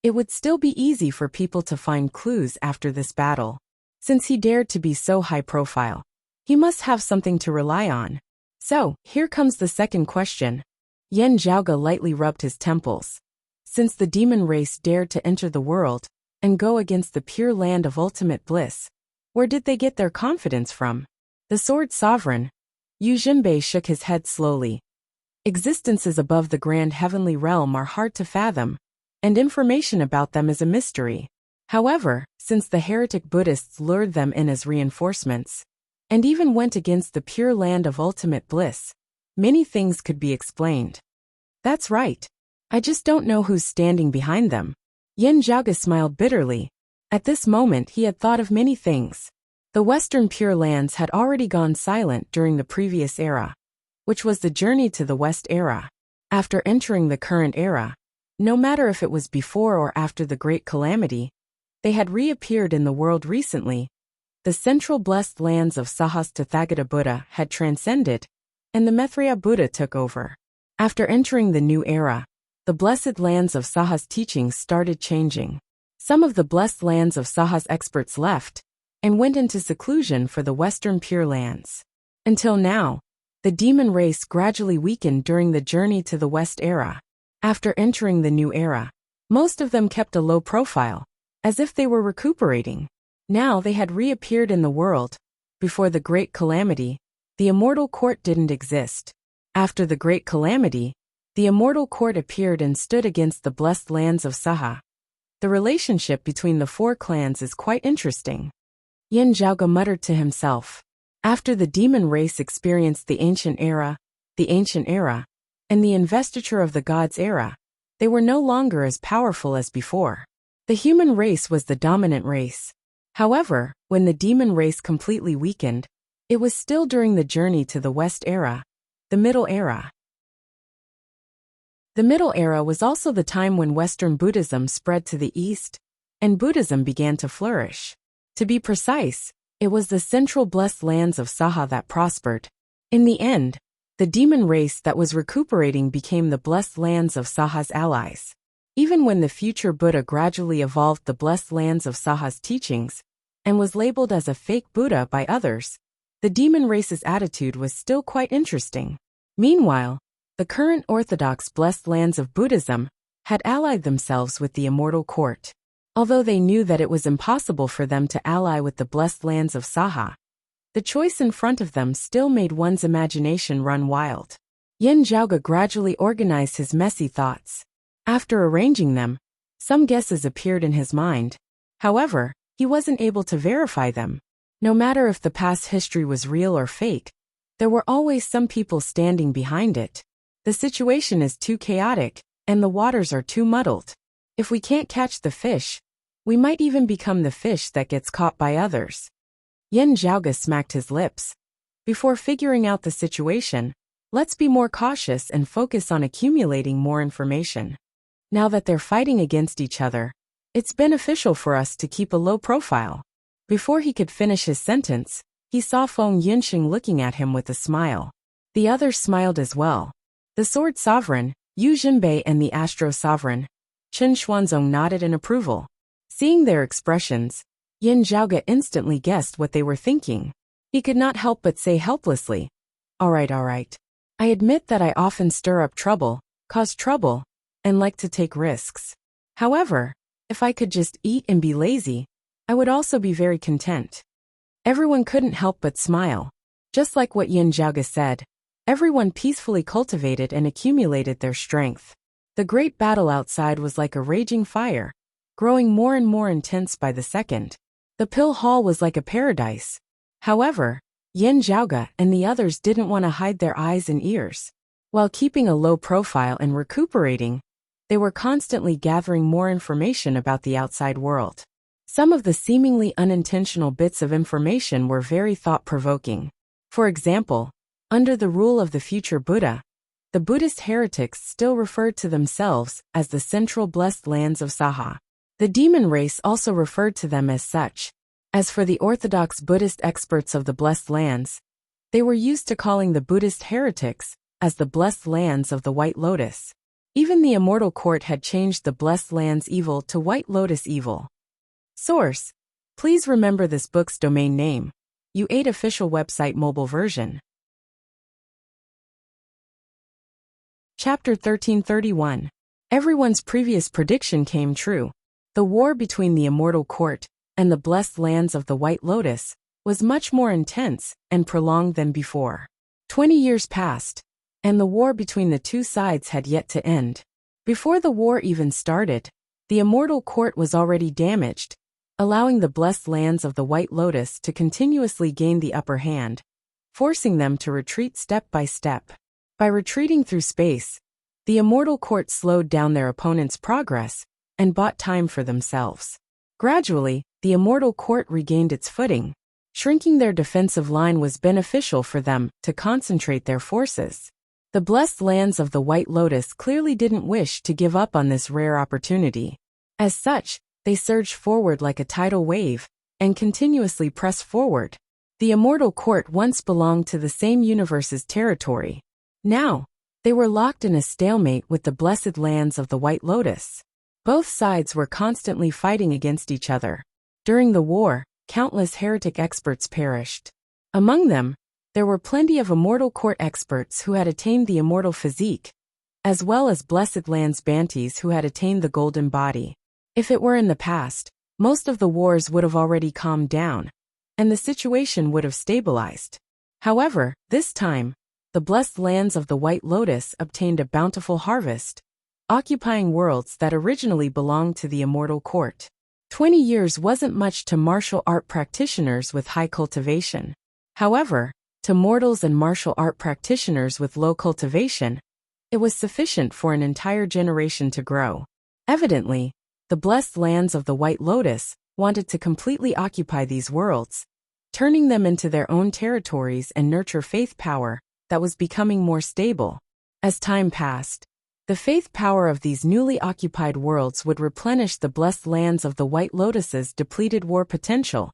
it would still be easy for people to find clues after this battle. Since he dared to be so high-profile, he must have something to rely on. So, here comes the second question. Yin Zhaoge lightly rubbed his temples. Since the demon race dared to enter the world and go against the Pure Land of Ultimate Bliss, where did they get their confidence from? The Sword Sovereign. Yu Jinbei shook his head slowly. Existences above the grand heavenly realm are hard to fathom, and information about them is a mystery. However, since the heretic Buddhists lured them in as reinforcements, and even went against the Pure Land of Ultimate Bliss, many things could be explained. That's right. I just don't know who's standing behind them. Yin Zhaoge smiled bitterly. At this moment he had thought of many things. The Western Pure Lands had already gone silent during the previous era, which was the journey to the West era. After entering the current era, no matter if it was before or after the Great Calamity, they had reappeared in the world recently. The central blessed lands of Saha's Tathagata Buddha had transcended, and the Maitreya Buddha took over. After entering the new era, the blessed lands of Saha's teachings started changing. Some of the blessed lands of Saha's experts left and went into seclusion for the Western Pure Lands. Until now, the demon race gradually weakened during the journey to the West era. After entering the new era, most of them kept a low profile, as if they were recuperating. Now they had reappeared in the world. Before the Great Calamity, the Immortal Court didn't exist. After the Great Calamity, the Immortal Court appeared and stood against the blessed lands of Saha. The relationship between the four clans is quite interesting. Yin Zhaoge muttered to himself. After the demon race experienced the ancient era, the ancient era, and the investiture of the gods era, they were no longer as powerful as before. The human race was the dominant race. However, when the demon race completely weakened, it was still during the journey to the West era, the Middle Era. The Middle Era was also the time when Western Buddhism spread to the East, and Buddhism began to flourish. To be precise, it was the central blessed lands of Saha that prospered. In the end, the demon race that was recuperating became the blessed lands of Saha's allies. Even when the future Buddha gradually evolved the blessed lands of Saha's teachings, and was labeled as a fake Buddha by others, the demon race's attitude was still quite interesting. Meanwhile, the current orthodox blessed lands of Buddhism had allied themselves with the immortal court. Although they knew that it was impossible for them to ally with the blessed lands of Saha, the choice in front of them still made one's imagination run wild. Yin Zhaoge gradually organized his messy thoughts. After arranging them, some guesses appeared in his mind. However, he wasn't able to verify them. No matter if the past history was real or fake, there were always some people standing behind it. The situation is too chaotic, and the waters are too muddled. If we can't catch the fish, we might even become the fish that gets caught by others. Yin Zhaoge smacked his lips. Before figuring out the situation, let's be more cautious and focus on accumulating more information. Now that they're fighting against each other, it's beneficial for us to keep a low profile. Before he could finish his sentence, he saw Feng Yinxing looking at him with a smile. The others smiled as well. The Sword Sovereign, Yu Jinbei, and the Astro Sovereign, Chen Xuanzong, nodded in approval. Seeing their expressions, Yin Zhaoge instantly guessed what they were thinking. He could not help but say helplessly, all right. I admit that I often stir up trouble, cause trouble, and like to take risks. However, if I could just eat and be lazy, I would also be very content." Everyone couldn't help but smile. Just like what Yin Zhaoge said, everyone peacefully cultivated and accumulated their strength. The great battle outside was like a raging fire, growing more and more intense by the second. The pill hall was like a paradise. However, Yin Zhaoge and the others didn't want to hide their eyes and ears. While keeping a low profile and recuperating, they were constantly gathering more information about the outside world. Some of the seemingly unintentional bits of information were very thought-provoking. For example, under the rule of the future Buddha, the Buddhist heretics still referred to themselves as the central blessed lands of Saha. The demon race also referred to them as such. As for the orthodox Buddhist experts of the blessed lands, they were used to calling the Buddhist heretics as the blessed lands of the White Lotus. Even the immortal court had changed the blessed lands evil to White Lotus evil. Source: please remember this book's domain name. U8 official website mobile version. Chapter 1331. Everyone's previous prediction came true. The war between the immortal court and the blessed lands of the White Lotus was much more intense and prolonged than before. 20 years passed, and the war between the two sides had yet to end. Before the war even started, the immortal court was already damaged, allowing the blessed lands of the White Lotus to continuously gain the upper hand, forcing them to retreat step by step. By retreating through space, the immortal court slowed down their opponent's progress and bought time for themselves. Gradually, the immortal court regained its footing. Shrinking their defensive line was beneficial for them to concentrate their forces. The blessed lands of the White Lotus clearly didn't wish to give up on this rare opportunity. As such, they surged forward like a tidal wave and continuously pressed forward. The immortal court once belonged to the same universe's territory. Now, they were locked in a stalemate with the blessed lands of the White Lotus. Both sides were constantly fighting against each other. During the war, countless heretic experts perished. Among them, there were plenty of immortal court experts who had attained the immortal physique, as well as blessed lands Bantis who had attained the golden body. If it were in the past, most of the wars would have already calmed down, and the situation would have stabilized. However, this time, the blessed lands of the White Lotus obtained a bountiful harvest, occupying worlds that originally belonged to the immortal court. 20 years wasn't much to martial art practitioners with high cultivation. However, To mortals and martial art practitioners with low cultivation, it was sufficient for an entire generation to grow. Evidently, the blessed lands of the White Lotus wanted to completely occupy these worlds, turning them into their own territories and nurture faith power that was becoming more stable. As time passed, the faith power of these newly occupied worlds would replenish the blessed lands of the White Lotus's depleted war potential,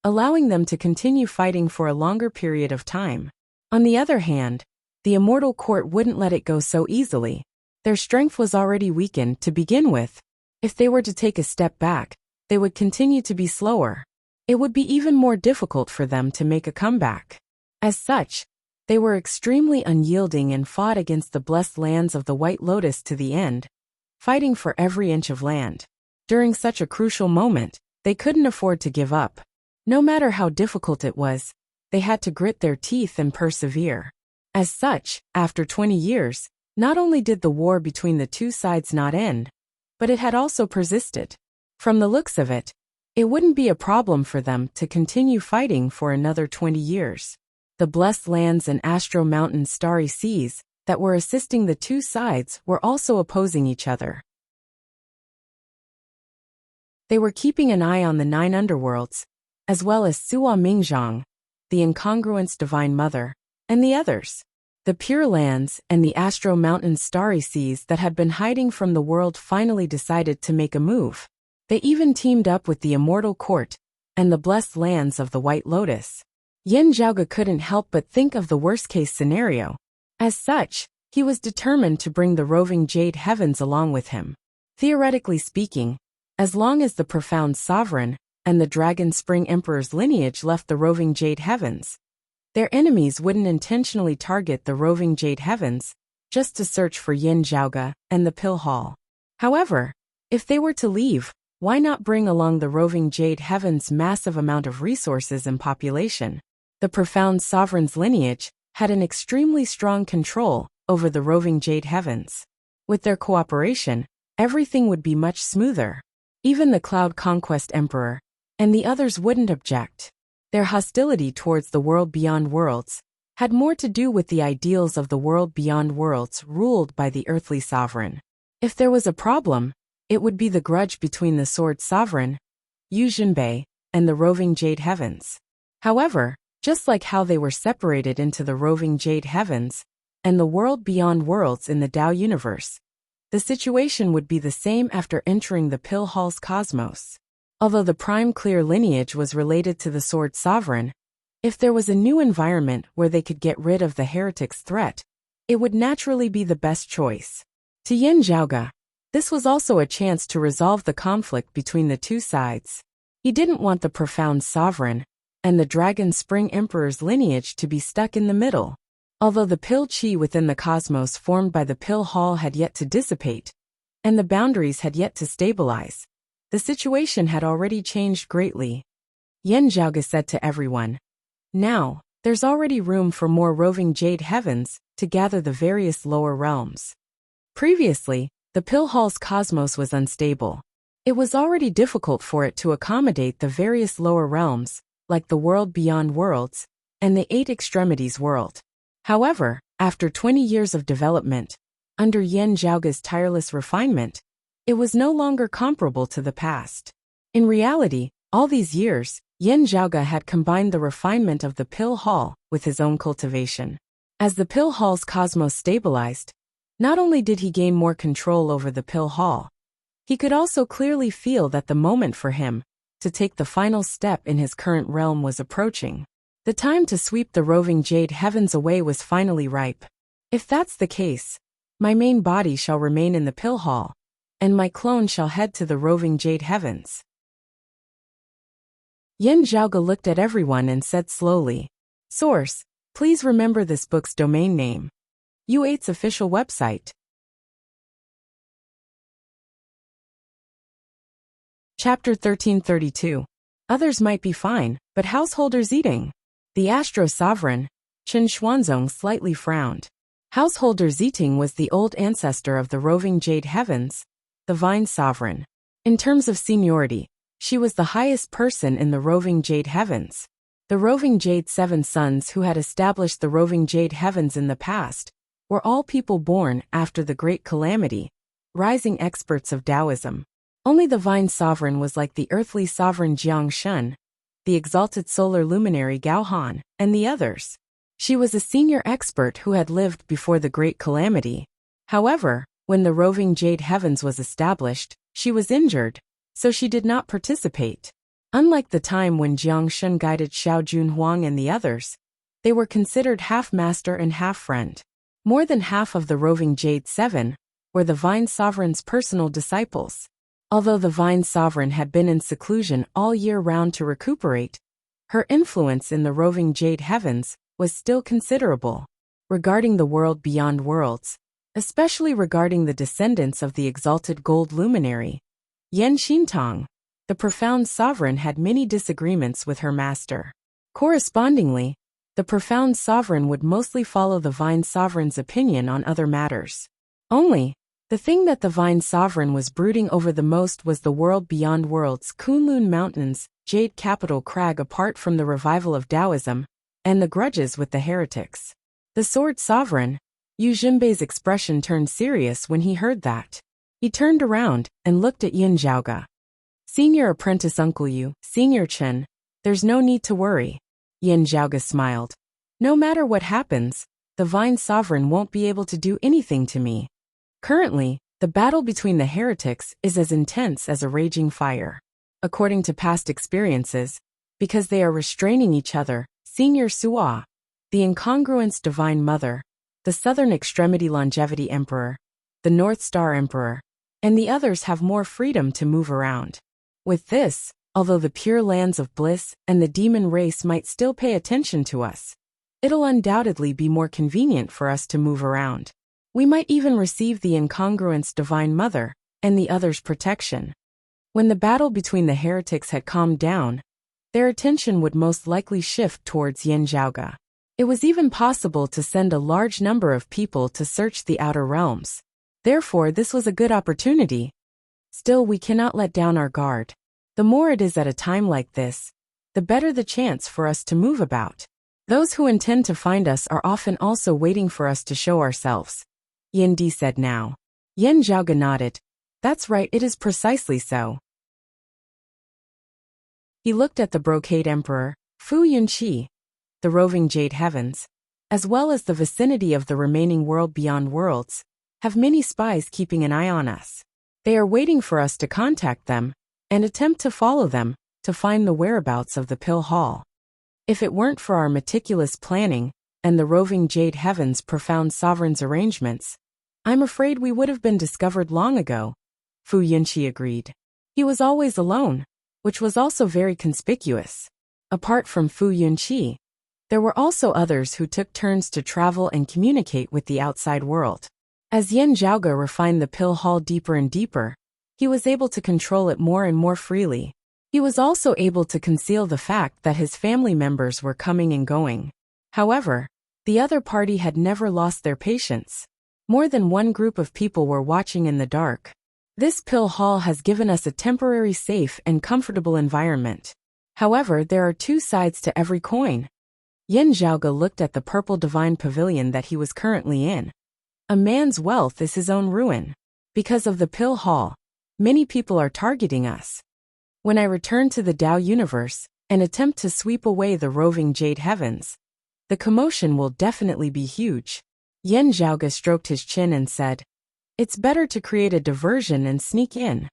allowing them to continue fighting for a longer period of time. On the other hand, the Immortal Court wouldn't let it go so easily. Their strength was already weakened to begin with. If they were to take a step back, they would continue to be slower. It would be even more difficult for them to make a comeback. As such, they were extremely unyielding and fought against the blessed lands of the White Lotus to the end, fighting for every inch of land. During such a crucial moment, they couldn't afford to give up. No matter how difficult it was, they had to grit their teeth and persevere. As such, after 20 years, not only did the war between the two sides not end, but it had also persisted. From the looks of it, it wouldn't be a problem for them to continue fighting for another 20 years. The blessed lands and Astro Mountain's starry seas that were assisting the two sides were also opposing each other. They were keeping an eye on the 9 underworlds, as well as Suo Mingzhang, the incongruence Divine Mother, and the others. The Pure Lands and the Astro Mountain's starry seas that had been hiding from the world finally decided to make a move. They even teamed up with the Immortal Court and the blessed lands of the White Lotus. Yin Zhaoge couldn't help but think of the worst-case scenario. As such, he was determined to bring the roving Jade Heavens along with him. Theoretically speaking, as long as the Profound Sovereign and the Dragon Spring Emperor's lineage left the roving Jade Heavens, their enemies wouldn't intentionally target the roving Jade Heavens just to search for Yin Zhaoge and the Pill Hall. However, if they were to leave, why not bring along the roving Jade Heavens' massive amount of resources and population? The Profound Sovereign's lineage had an extremely strong control over the roving Jade Heavens. With their cooperation, everything would be much smoother. Even the Cloud Conquest Emperor and the others wouldn't object. Their hostility towards the world beyond worlds had more to do with the ideals of the world beyond worlds ruled by the earthly sovereign. If there was a problem, it would be the grudge between the Sword Sovereign, Yu Jinbei, and the roving Jade Heavens. However, just like how they were separated into the roving Jade Heavens and the world beyond worlds in the Tao universe, the situation would be the same after entering the Pill Hall's cosmos. Although the Prime Clear lineage was related to the Sword Sovereign, if there was a new environment where they could get rid of the heretic's threat, it would naturally be the best choice. To Yin Zhaoge, this was also a chance to resolve the conflict between the two sides. He didn't want the Profound Sovereign and the Dragon Spring Emperor's lineage to be stuck in the middle. Although the Pill Chi within the cosmos formed by the Pill Hall had yet to dissipate, and the boundaries had yet to stabilize, the situation had already changed greatly. Yin Zhaoge said to everyone, "Now, there's already room for more roving Jade Heavens to gather the various lower realms." Previously, the Pill Hall's cosmos was unstable. It was already difficult for it to accommodate the various lower realms, like the world beyond worlds and the 8 extremities world. However, after 20 years of development, under Yin Zhaoge's tireless refinement, it was no longer comparable to the past. In reality, all these years, Yin Zhaoge had combined the refinement of the Pill Hall with his own cultivation. As the Pill Hall's cosmos stabilized, not only did he gain more control over the Pill Hall, he could also clearly feel that the moment for him to take the final step in his current realm was approaching. The time to sweep the roving Jade Heavens away was finally ripe. If that's the case, my main body shall remain in the Pill Hall, and my clone shall head to the roving Jade Heavens. Yin Zhaoge looked at everyone and said slowly, "Source, please remember this book's domain name. U8's official website." Chapter 1332. Others might be fine, but householders eating. The Astro Sovereign, Chen Xuanzong, slightly frowned. Householders eating was the old ancestor of the roving Jade Heavens, the Vine Sovereign. In terms of seniority, she was the highest person in the roving Jade Heavens. The roving Jade Seven Sons who had established the roving Jade Heavens in the past were all people born after the Great Calamity, rising experts of Taoism. Only the Vine Sovereign was like the earthly sovereign Jiang Shun, the exalted solar luminary Gao Han, and the others. She was a senior expert who had lived before the Great Calamity. However, when the roving Jade Heavens was established, she was injured, so she did not participate. Unlike the time when Jiang Shun guided Xiao Junhuang and the others, they were considered half-master and half-friend. More than half of the roving Jade Seven were the Vine Sovereign's personal disciples. Although the Vine Sovereign had been in seclusion all year round to recuperate, her influence in the roving Jade Heavens was still considerable. Regarding the world beyond worlds, especially regarding the descendants of the exalted gold luminary, Yan Xintong, the profound sovereign had many disagreements with her master. Correspondingly, the profound sovereign would mostly follow the Vine Sovereign's opinion on other matters. Only, the thing that the Vine Sovereign was brooding over the most was the world beyond worlds, Kunlun Mountains, Jade Capital Crag apart from the revival of Taoism, and the grudges with the heretics. The Sword Sovereign, Yu Jinbei's expression turned serious when he heard that. He turned around and looked at Yin Zhaoge. Senior Apprentice Uncle Yu, Senior Chen, there's no need to worry. Yin Zhaoge smiled. No matter what happens, the Vine Sovereign won't be able to do anything to me. Currently, the battle between the heretics is as intense as a raging fire. According to past experiences, because they are restraining each other, Senior Sua, the Incongruence Divine Mother, the Southern Extremity Longevity Emperor, the North Star Emperor, and the others have more freedom to move around. With this, although the Pure Lands of Bliss and the demon race might still pay attention to us, it'll undoubtedly be more convenient for us to move around. We might even receive the Incongruence Divine Mother and the others' protection. When the battle between the heretics had calmed down, their attention would most likely shift towards Yin Zhaoge. It was even possible to send a large number of people to search the outer realms. Therefore, this was a good opportunity. Still, we cannot let down our guard. The more it is at a time like this, the better the chance for us to move about. Those who intend to find us are often also waiting for us to show ourselves. Yin Di said now. Yin Zhaoge nodded. That's right, it is precisely so. He looked at the Brocade Emperor, Fu Yunqi, the roving Jade Heavens, as well as the vicinity of the remaining world beyond worlds, have many spies keeping an eye on us. They are waiting for us to contact them and attempt to follow them to find the whereabouts of the Pill Hall. If it weren't for our meticulous planning and the roving Jade Heavens' profound sovereign's arrangements, I'm afraid we would have been discovered long ago, Fu Yunqi agreed. He was always alone, which was also very conspicuous. Apart from Fu Yunqi, there were also others who took turns to travel and communicate with the outside world. As Yin Zhaoge refined the Pill Hall deeper and deeper, he was able to control it more and more freely. He was also able to conceal the fact that his family members were coming and going. However, the other party had never lost their patience. More than one group of people were watching in the dark. This Pill Hall has given us a temporary safe and comfortable environment. However, there are two sides to every coin. Yin Zhaoge looked at the purple divine pavilion that he was currently in. A man's wealth is his own ruin. Because of the Pill Hall, many people are targeting us. When I return to the Tao universe and attempt to sweep away the roving Jade Heavens, the commotion will definitely be huge. Yin Zhaoge stroked his chin and said, it's better to create a diversion and sneak in.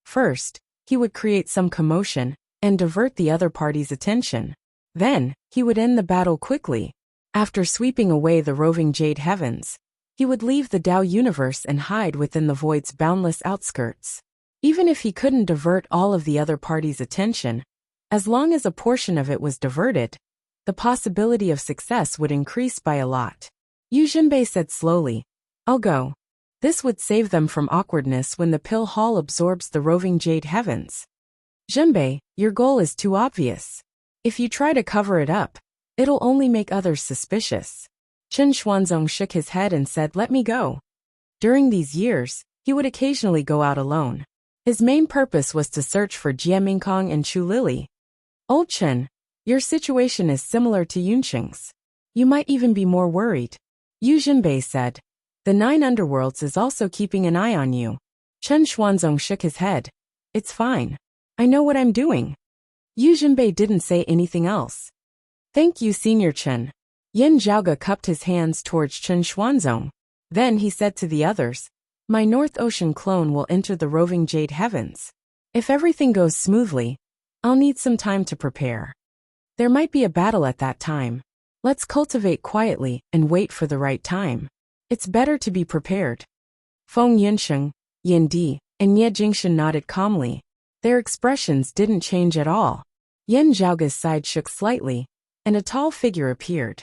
First, he would create some commotion and divert the other party's attention. Then, he would end the battle quickly. After sweeping away the roving Jade Heavens, he would leave the Tao universe and hide within the void's boundless outskirts. Even if he couldn't divert all of the other party's attention, as long as a portion of it was diverted, the possibility of success would increase by a lot. Yu Jinbei said slowly, I'll go. This would save them from awkwardness when the Pill Hall absorbs the roving Jade Heavens. Jinbei, your goal is too obvious. If you try to cover it up, it'll only make others suspicious. Chen Xuanzong shook his head and said, let me go. During these years, he would occasionally go out alone. His main purpose was to search for Jie Mingkong and Chu Lili. Old Chen, Your situation is similar to Yunqing's. You might even be more worried. Yu Jinbei said. The 9 underworlds is also keeping an eye on you. Chen Xuanzong shook his head. It's fine. I know what I'm doing. Yu Jinbei didn't say anything else. Thank you, Senior Chen. Yin Zhaoge cupped his hands towards Chen Xuanzong. Then he said to the others, my North Ocean clone will enter the roving Jade Heavens. If everything goes smoothly, I'll need some time to prepare. There might be a battle at that time. Let's cultivate quietly and wait for the right time. It's better to be prepared. Feng Yinsheng, Yin Di, and Ye Jingshan nodded calmly. Their expressions didn't change at all. Yin Zhaoge's side shook slightly, and a tall figure appeared.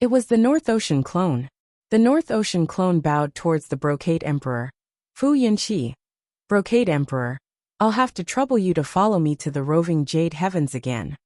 It was the North Ocean clone. The North Ocean clone bowed towards the Brocade Emperor. Fu Yinqi. Brocade Emperor, I'll have to trouble you to follow me to the roving Jade Heavens again.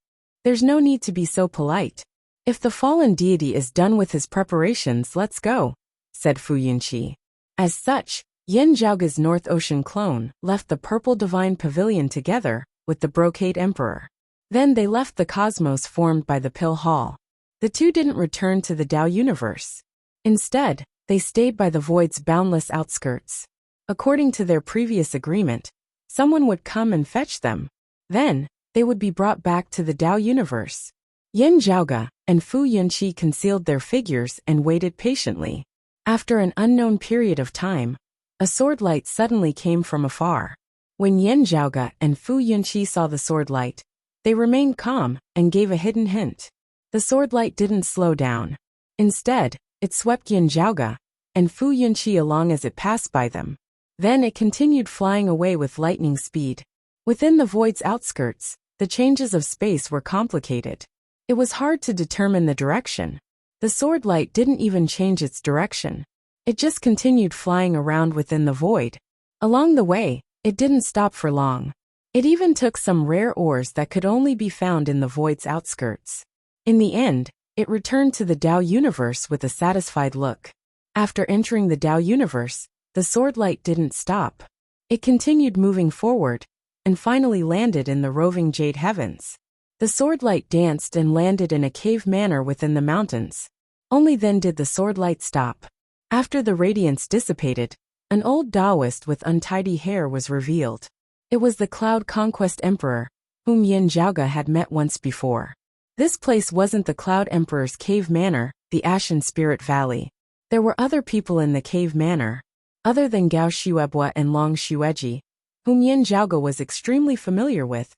There's no need to be so polite. If the fallen deity is done with his preparations, let's go, said Fu Yinqi. As such, Yin Zhaoge's North Ocean clone left the Purple Divine Pavilion together with the Brocade Emperor. Then they left the cosmos formed by the Pill Hall. The two didn't return to the Dao universe. Instead, they stayed by the void's boundless outskirts. According to their previous agreement, someone would come and fetch them. Then, they would be brought back to the Dao universe. Yin Zhaoge and Fu Yunqi concealed their figures and waited patiently. After an unknown period of time, a sword light suddenly came from afar. When Yin Zhaoge and Fu Yunqi saw the sword light, they remained calm and gave a hidden hint. The sword light didn't slow down. Instead, it swept Yin Zhaoge and Fu Yunqi along as it passed by them. Then it continued flying away with lightning speed. Within the void's outskirts, the changes of space were complicated. It was hard to determine the direction. The sword light didn't even change its direction. It just continued flying around within the void. Along the way, it didn't stop for long. It even took some rare ores that could only be found in the void's outskirts. In the end, it returned to the Dao universe with a satisfied look. After entering the Dao universe, the sword light didn't stop. It continued moving forward, and finally landed in the roving Jade Heavens. The sword light danced and landed in a cave manor within the mountains. Only then did the sword light stop. After the radiance dissipated, an old Taoist with untidy hair was revealed. It was the Cloud Conquest Emperor, whom Yin Zhaoge had met once before. This place wasn't the Cloud Emperor's cave manor, the Ashen Spirit Valley. There were other people in the cave manor. Other than Gao Xuebua and Long Xueji, whom Yin Zhaoge was extremely familiar with,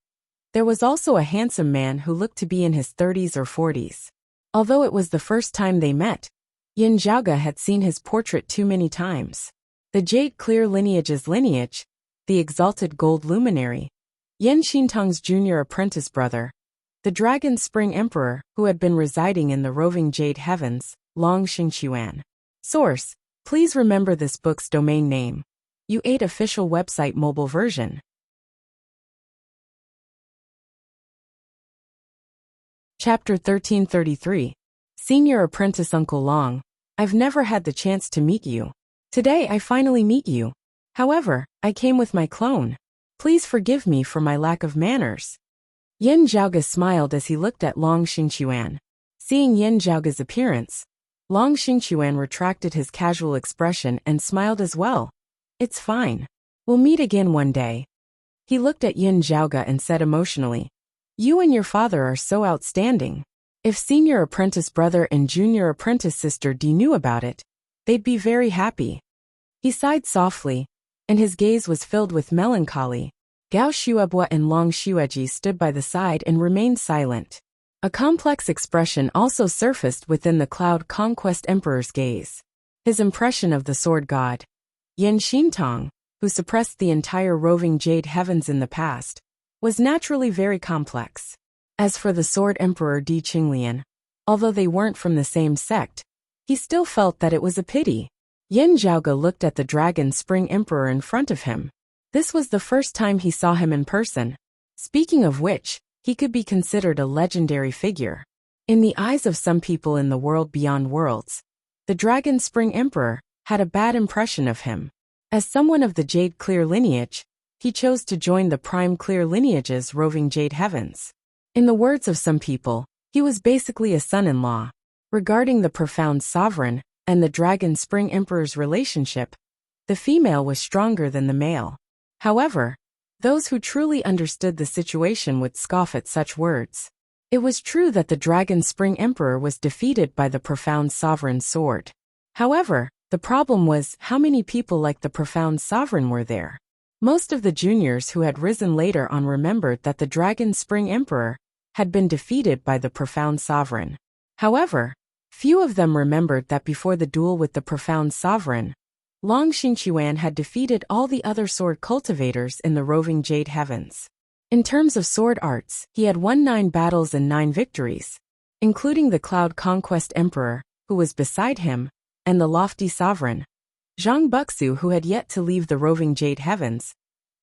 there was also a handsome man who looked to be in his 30s or 40s. Although it was the first time they met, Yin Zhaoge had seen his portrait too many times. The Jade Clear lineage's lineage, the exalted gold luminary, Yin Xintong's junior apprentice brother, the Dragon Spring Emperor who had been residing in the roving Jade Heavens, Long Xingquan. Source: please remember this book's domain name. U8 official website mobile version. Chapter 1333. Senior Apprentice Uncle Long, I've never had the chance to meet you. Today I finally meet you. However, I came with my clone. Please forgive me for my lack of manners. Yin Zhaoge smiled as he looked at Long Xingquan. Seeing Yin Zhaoge's appearance, Long Xingquan retracted his casual expression and smiled as well. It's fine. We'll meet again one day. He looked at Yin Zhaoge and said emotionally, you and your father are so outstanding. If senior apprentice brother and junior apprentice sister D knew about it, they'd be very happy. He sighed softly, and his gaze was filled with melancholy. Gao Xuebua and Long Xueji stood by the side and remained silent. A complex expression also surfaced within the Cloud Conquest Emperor's gaze. His impression of the sword god, Yin Xintong, who suppressed the entire roving Jade Heavens in the past, was naturally very complex. As for the Sword Emperor Di Qinglian, although they weren't from the same sect, he still felt that it was a pity. Yin Zhaoge looked at the Dragon Spring Emperor in front of him. This was the first time he saw him in person. Speaking of which, he could be considered a legendary figure. In the eyes of some people in the world beyond worlds, the Dragon Spring Emperor had a bad impression of him. As someone of the Jade Clear lineage, he chose to join the Prime Clear lineage's roving Jade Heavens. In the words of some people, he was basically a son-in-law. Regarding the Profound Sovereign and the Dragon Spring Emperor's relationship, the female was stronger than the male. However, those who truly understood the situation would scoff at such words. It was true that the Dragon Spring Emperor was defeated by the Profound Sovereign's sword. However, the problem was how many people like the Profound Sovereign were there. Most of the juniors who had risen later on remembered that the Dragon Spring Emperor had been defeated by the Profound Sovereign. However, few of them remembered that before the duel with the Profound Sovereign, Long Xingqiuan had defeated all the other sword cultivators in the roving Jade Heavens. In terms of sword arts, he had won 9 battles and 9 victories, including the Cloud Conquest Emperor, who was beside him, and the Lofty Sovereign, Zhang Buxu, who had yet to leave the roving Jade Heavens.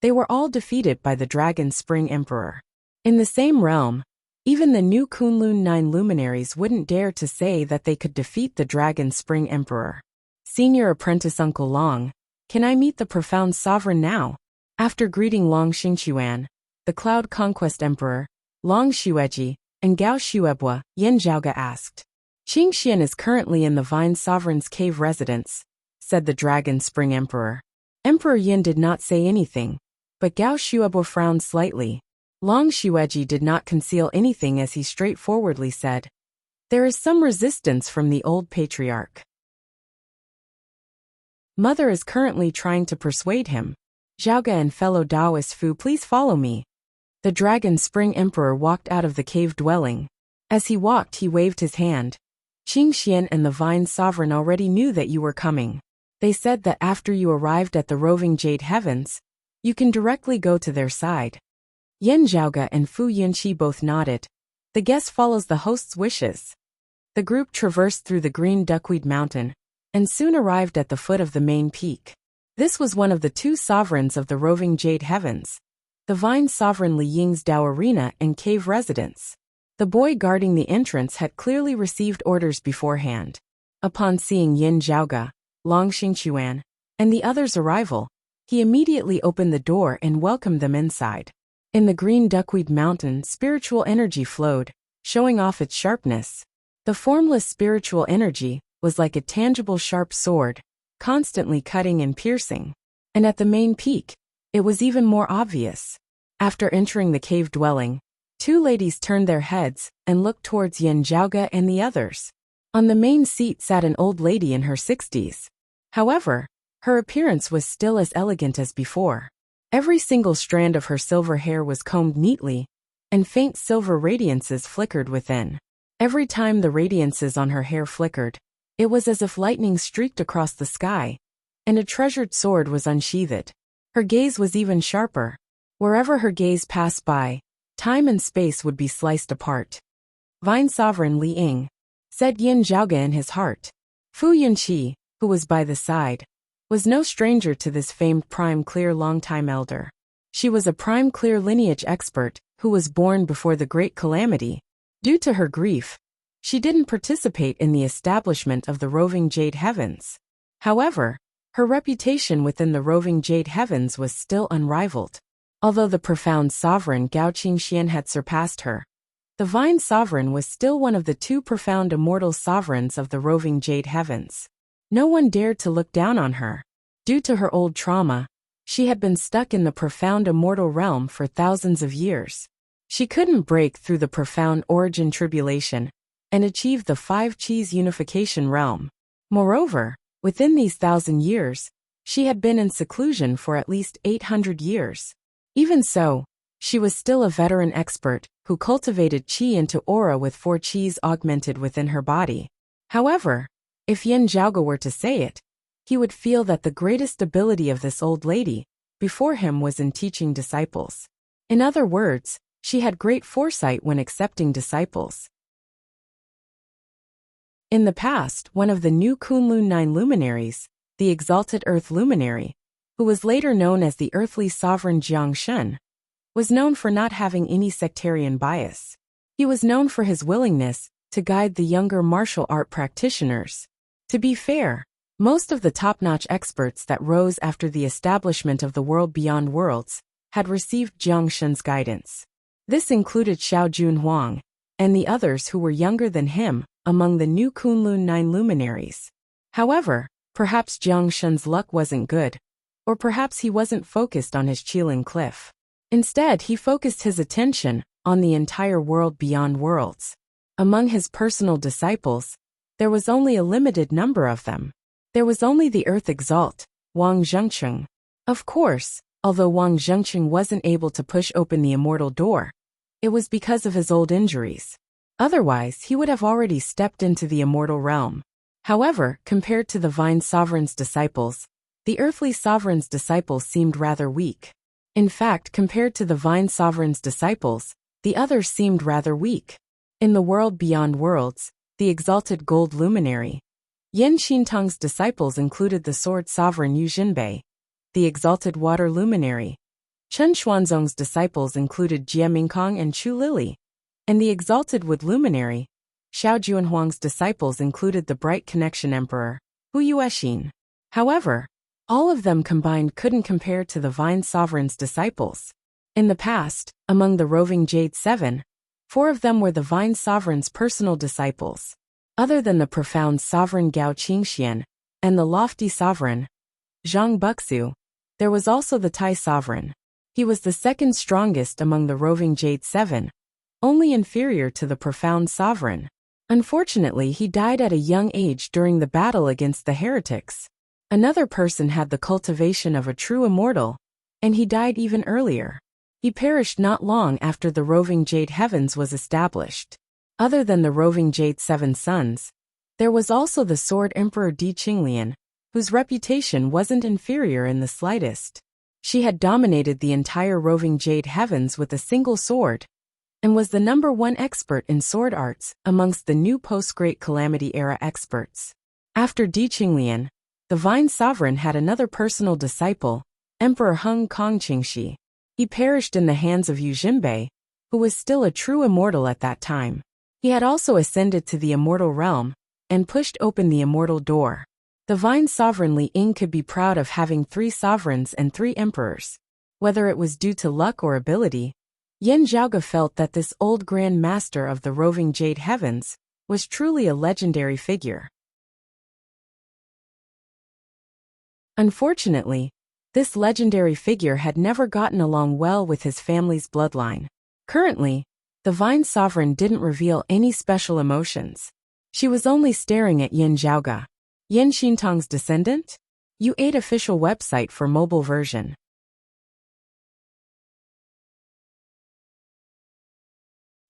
They were all defeated by the Dragon Spring Emperor. In the same realm, even the new Kunlun 9 luminaries wouldn't dare to say that they could defeat the Dragon Spring Emperor. Senior Apprentice Uncle Long, can I meet the Profound Sovereign now? After greeting Long Xingqiuan, the Cloud Conquest Emperor, Long Xueji, and Gao Xuebua, Yin Zhaoge asked. Qingxian is currently in the Vine Sovereign's cave residence, said the Dragon Spring Emperor. Emperor Yin did not say anything, but Gao Xuebua frowned slightly. Long Xueji did not conceal anything as he straightforwardly said, there is some resistance from the old patriarch. Mother is currently trying to persuade him. Zhaoge and fellow Taoist Fu, please follow me. The Dragon Spring Emperor walked out of the cave dwelling. As he walked, he waved his hand. Qingxian and the Vine Sovereign already knew that you were coming. They said that after you arrived at the roving Jade Heavens, you can directly go to their side. Yin Zhaoge and Fu Yunqi both nodded. The guest follows the host's wishes. The group traversed through the green duckweed mountain, and soon arrived at the foot of the main peak. This was one of the 2 sovereigns of the roving Jade Heavens, the Vine Sovereign Li Ying's Dao Arena and cave residence. The boy guarding the entrance had clearly received orders beforehand. Upon seeing Yin Zhaoge, Long Xingqiuan, and the others' arrival, he immediately opened the door and welcomed them inside. In the green duckweed mountain, spiritual energy flowed, showing off its sharpness. The formless spiritual energy was like a tangible sharp sword, constantly cutting and piercing. And at the main peak, it was even more obvious. After entering the cave dwelling, 2 ladies turned their heads and looked towards Yin Zhaoge and the others. On the main seat sat an old lady in her 60s. However, her appearance was still as elegant as before. Every single strand of her silver hair was combed neatly, and faint silver radiances flickered within. Every time the radiances on her hair flickered, it was as if lightning streaked across the sky, and a treasured sword was unsheathed. Her gaze was even sharper. Wherever her gaze passed by, time and space would be sliced apart. Vine Sovereign Li Ying, said Yin Zhaoge in his heart. Fu Yunqi, who was by the side, was no stranger to this famed Prime Clear longtime elder. She was a Prime Clear lineage expert who was born before the Great Calamity. Due to her grief, she didn't participate in the establishment of the roving Jade Heavens. However, her reputation within the roving Jade Heavens was still unrivaled. Although the Profound Sovereign Gao Qingxian had surpassed her, the Vine Sovereign was still one of the 2 profound immortal sovereigns of the roving Jade Heavens. No one dared to look down on her. Due to her old trauma, she had been stuck in the profound immortal realm for thousands of years. She couldn't break through the profound origin tribulation and achieve the 5 Qis unification realm. Moreover, within these 1,000 years, she had been in seclusion for at least 800 years. Even so, she was still a veteran expert who cultivated qi into aura with 4 qis augmented within her body. However, if Yin Zhaoge were to say it, he would feel that the greatest ability of this old lady before him was in teaching disciples. In other words, she had great foresight when accepting disciples. In the past, one of the new Kunlun 9 luminaries, the Exalted Earth Luminary, who was later known as the Earthly Sovereign Jiang Shun, was known for not having any sectarian bias. He was known for his willingness to guide the younger martial art practitioners. To be fair, Most of the top-notch experts that rose after the establishment of the world beyond worlds had received Jiang Shen's guidance. This included Xiao Junhuang and the others who were younger than him among the new Kunlun 9 luminaries. However, perhaps Jiang Shen's luck wasn't good, or perhaps he wasn't focused on his Qilin cliff. Instead, he focused his attention on the entire world beyond worlds. Among his personal disciples, there was only a limited number of them. There was only the Earth Exalt, Wang Zhengcheng. Of course, although Wang Zhengcheng wasn't able to push open the immortal door, it was because of his old injuries. Otherwise, he would have already stepped into the immortal realm. However, compared to the Vine Sovereign's disciples, the Earthly Sovereign's disciples seemed rather weak. In fact, compared to the Vine Sovereign's disciples, the others seemed rather weak. In the world beyond worlds, the exalted gold luminary, Yan Xintong's disciples included the Sword Sovereign Yu Jinbei, the exalted water luminary. Chen Xuanzong's disciples included Jie Mingkong and Chu Lili, and the exalted wood luminary. Xiao Junhuang's disciples included the bright connection emperor, Hu Yuexin. However, all of them combined couldn't compare to the Vine Sovereign's disciples. In the past, among the roving Jade 7, 4 of them were the Vine Sovereign's personal disciples. Other than the profound sovereign Gao Qingxian and the lofty sovereign, Zhang Buxu, there was also the Tai sovereign. He was the second strongest among the roving Jade 7, only inferior to the profound sovereign. Unfortunately, he died at a young age during the battle against the heretics. Another person had the cultivation of a true immortal, and he died even earlier. He perished not long after the roving Jade Heavens was established. Other than the roving Jade 7 sons, there was also the Sword Emperor Di Qinglian, whose reputation wasn't inferior in the slightest. She had dominated the entire roving Jade Heavens with a single sword, and was the #1 expert in sword arts amongst the new post-Great Calamity era experts. After Di Qinglian, the Vine Sovereign had another personal disciple, Emperor Heng Kongqingxi. He perished in the hands of Yu Jinbei, who was still a true immortal at that time. He had also ascended to the immortal realm and pushed open the immortal door. The Vine Sovereign Li Ying could be proud of having 3 sovereigns and 3 emperors. Whether it was due to luck or ability, Yan Zhaoge felt that this old Grand Master of the roving Jade Heavens was truly a legendary figure. Unfortunately, this legendary figure had never gotten along well with his family's bloodline. Currently, the Vine Sovereign didn't reveal any special emotions. She was only staring at Yan Zhaoge. Yan Xintong's descendant? U8 official website for mobile version.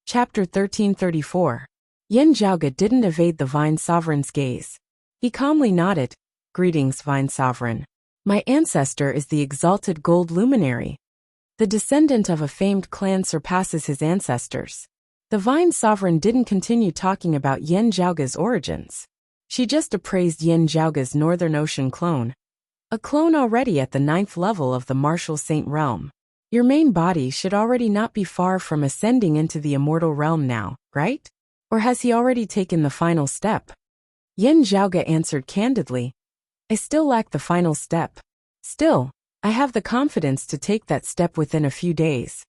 Chapter 1334. Yan Zhaoge didn't evade the Vine Sovereign's gaze. He calmly nodded. Greetings, Vine Sovereign. My ancestor is the exalted gold luminary. The descendant of a famed clan surpasses his ancestors. The Vine Sovereign didn't continue talking about Yan Zhaoge's origins. She just appraised Yan Zhaoge's Northern Ocean clone, a clone already at the 9th level of the Martial Saint realm. Your main body should already not be far from ascending into the immortal realm now, right? Or has he already taken the final step? Yan Zhaoge answered candidly. I still lack the final step. Still, I have the confidence to take that step within a few days.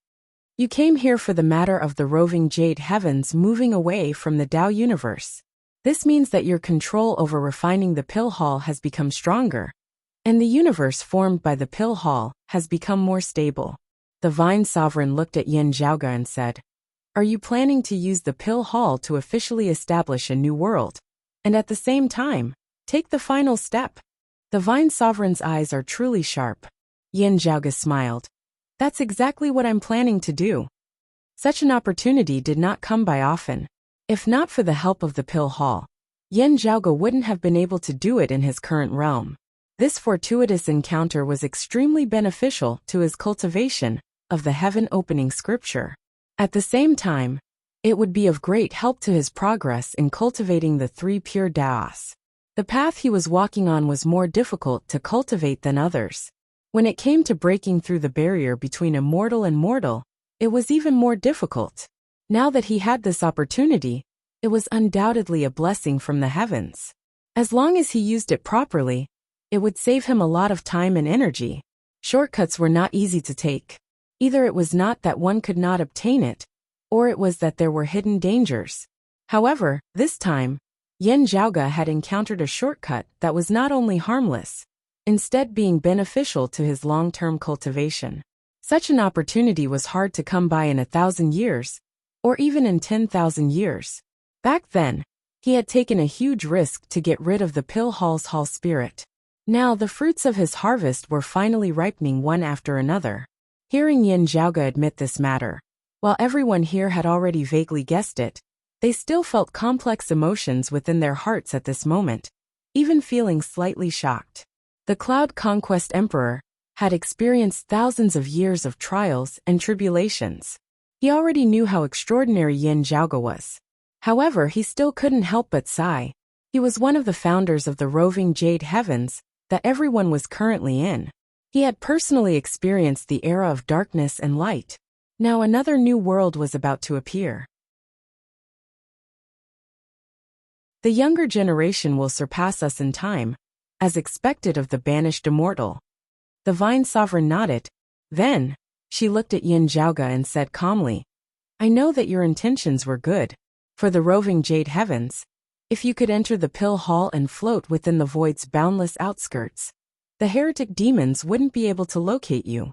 You came here for the matter of the roving Jade Heavens moving away from the Tao universe. This means that your control over refining the Pill Hall has become stronger, and the universe formed by the Pill Hall has become more stable. The Vine Sovereign looked at Yan Zhaoge and said, Are you planning to use the Pill Hall to officially establish a new world, and at the same time, take the final step? The Vine Sovereign's eyes are truly sharp. Yan Zhaoge smiled. That's exactly what I'm planning to do. Such an opportunity did not come by often. If not for the help of the Pill Hall, Yan Zhaoge wouldn't have been able to do it in his current realm. This fortuitous encounter was extremely beneficial to his cultivation of the heaven-opening scripture. At the same time, it would be of great help to his progress in cultivating the 3 pure Daos. The path he was walking on was more difficult to cultivate than others. When it came to breaking through the barrier between immortal and mortal, it was even more difficult. Now that he had this opportunity, it was undoubtedly a blessing from the heavens. As long as he used it properly, it would save him a lot of time and energy. Shortcuts were not easy to take. Either it was not that one could not obtain it, or it was that there were hidden dangers. However, this time, Yin Zhaoge had encountered a shortcut that was not only harmless, instead being beneficial to his long-term cultivation. Such an opportunity was hard to come by in 1,000 years, or even in 10,000 years. Back then, he had taken a huge risk to get rid of the Pill Hall's Hall spirit. Now the fruits of his harvest were finally ripening one after another. Hearing Yin Zhaoge admit this matter, while everyone here had already vaguely guessed it, they still felt complex emotions within their hearts at this moment, even feeling slightly shocked. The Cloud Conquest Emperor had experienced thousands of years of trials and tribulations. He already knew how extraordinary Yin Zhaoge was. However, he still couldn't help but sigh. He was one of the founders of the roving Jade Heavens that everyone was currently in. He had personally experienced the era of darkness and light. Now another new world was about to appear. The younger generation will surpass us in time, as expected of the banished immortal. The Vine Sovereign nodded. Then, she looked at Yin Zhaoge and said calmly, I know that your intentions were good. For the roving Jade Heavens, if you could enter the Pill Hall and float within the void's boundless outskirts, the heretic demons wouldn't be able to locate you.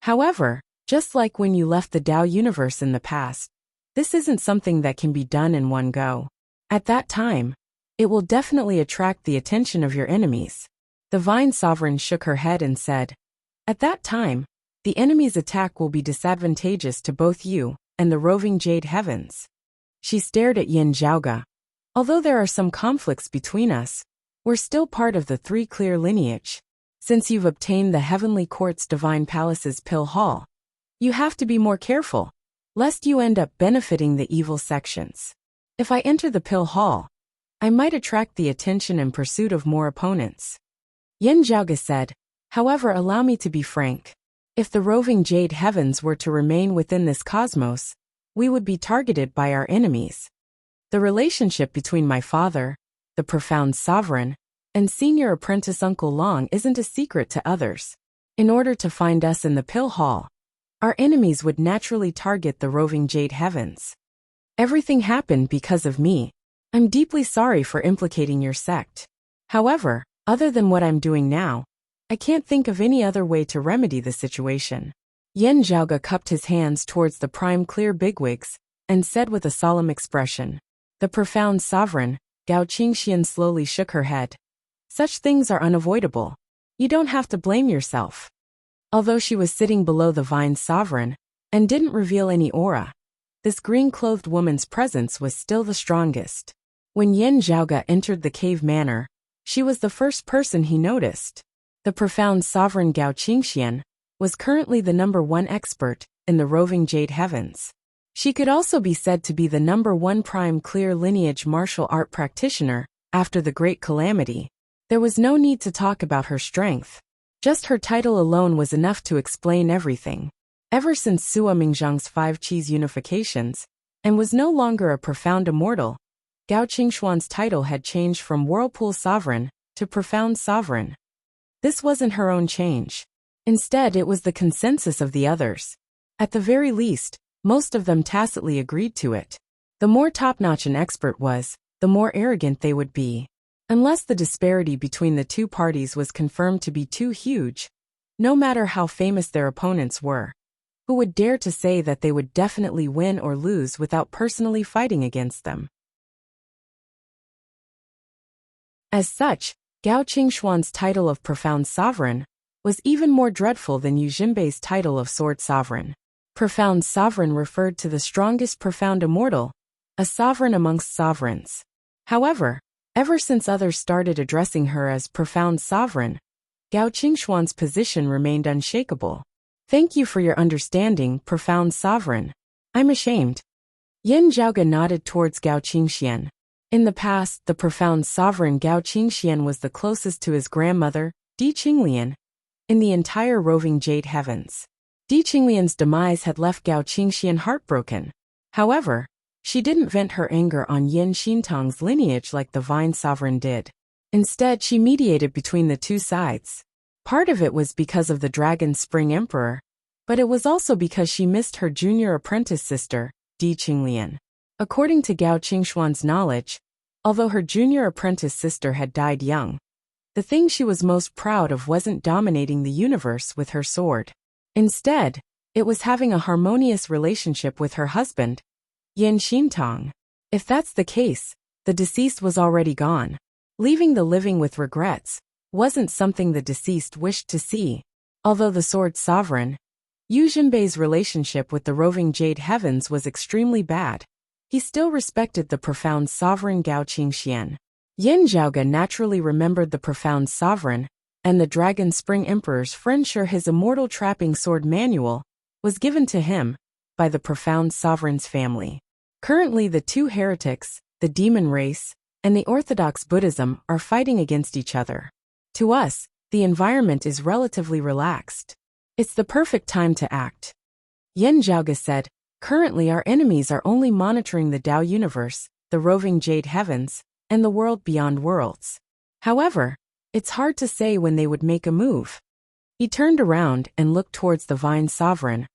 However, just like when you left the Tao universe in the past, this isn't something that can be done in one go. At that time, it will definitely attract the attention of your enemies. The Vine Sovereign shook her head and said, At that time, the enemy's attack will be disadvantageous to both you and the roving Jade Heavens. She stared at Yin Zhaoge. Although there are some conflicts between us, we're still part of the Three Clear lineage. Since you've obtained the Heavenly Court's Divine Palace's Pill Hall, you have to be more careful, lest you end up benefiting the evil sections. If I enter the Pill Hall, I might attract the attention and pursuit of more opponents. Yin Zhaoge said, However, allow me to be frank. If the roving Jade Heavens were to remain within this cosmos, we would be targeted by our enemies. The relationship between my father, the Profound Sovereign, and senior apprentice Uncle Long isn't a secret to others. In order to find us in the Pill Hall, our enemies would naturally target the roving Jade Heavens. Everything happened because of me. I'm deeply sorry for implicating your sect. However, other than what I'm doing now, I can't think of any other way to remedy the situation. Yin Zhaoge cupped his hands towards the prime clear bigwigs and said with a solemn expression. The Profound Sovereign, Gao Qingxian, slowly shook her head. Such things are unavoidable. You don't have to blame yourself. Although she was sitting below the Vine Sovereign and didn't reveal any aura, this green-clothed woman's presence was still the strongest. When Yin Zhaoge entered the cave manor, she was the first person he noticed. The Profound Sovereign Gao Qingxian was currently the #1 expert in the roving Jade Heavens. She could also be said to be the #1 prime clear lineage martial art practitioner after the Great Calamity. There was no need to talk about her strength. Just her title alone was enough to explain everything. Ever since Sua Mingzhang's 5 Qis unifications, and was no longer a profound immortal, Gao Qingxuan's title had changed from Whirlpool Sovereign to Profound Sovereign. This wasn't her own change. Instead, it was the consensus of the others. At the very least, most of them tacitly agreed to it. The more top-notch an expert was, the more arrogant they would be. Unless the disparity between the two parties was confirmed to be too huge, no matter how famous their opponents were, who would dare to say that they would definitely win or lose without personally fighting against them? As such, Gao Qingxuan's title of Profound Sovereign was even more dreadful than Yu Jinbei's title of Sword Sovereign. Profound Sovereign referred to the strongest profound immortal, a sovereign amongst sovereigns. However, ever since others started addressing her as Profound Sovereign, Gao Qingxuan's position remained unshakable. Thank you for your understanding, Profound Sovereign. I'm ashamed. Yin Zhaoge nodded towards Gao Qingxian. In the past, the Profound Sovereign Gao Qingxian was the closest to his grandmother, Di Qinglian, in the entire roving Jade Heavens. Di Qinglian's demise had left Gao Qingxian heartbroken. However, she didn't vent her anger on Yin Xintong's lineage like the Vine Sovereign did. Instead, she mediated between the two sides. Part of it was because of the Dragon Spring Emperor, but it was also because she missed her junior apprentice sister, Di Qinglian. According to Gao Qingxuan's knowledge, although her junior apprentice sister had died young, the thing she was most proud of wasn't dominating the universe with her sword. Instead, it was having a harmonious relationship with her husband, Yin Xintong. If that's the case, the deceased was already gone. Leaving the living with regrets wasn't something the deceased wished to see. Although the sword sovereign, Yu Jinbei's relationship with the roving Jade Heavens was extremely bad, he still respected the profound sovereign Gao Qingxian. Yin Zhaoge naturally remembered the profound sovereign, and the Dragon Spring Emperor's friendship. His immortal trapping sword manual was given to him by the profound sovereign's family. Currently, the two heretics, the demon race, and the Orthodox Buddhism are fighting against each other. To us, the environment is relatively relaxed. It's the perfect time to act. Yin Zhaoge said, currently our enemies are only monitoring the Tao universe, the roving Jade Heavens, and the world beyond worlds. However, it's hard to say when they would make a move. He turned around and looked towards the Vine Sovereign.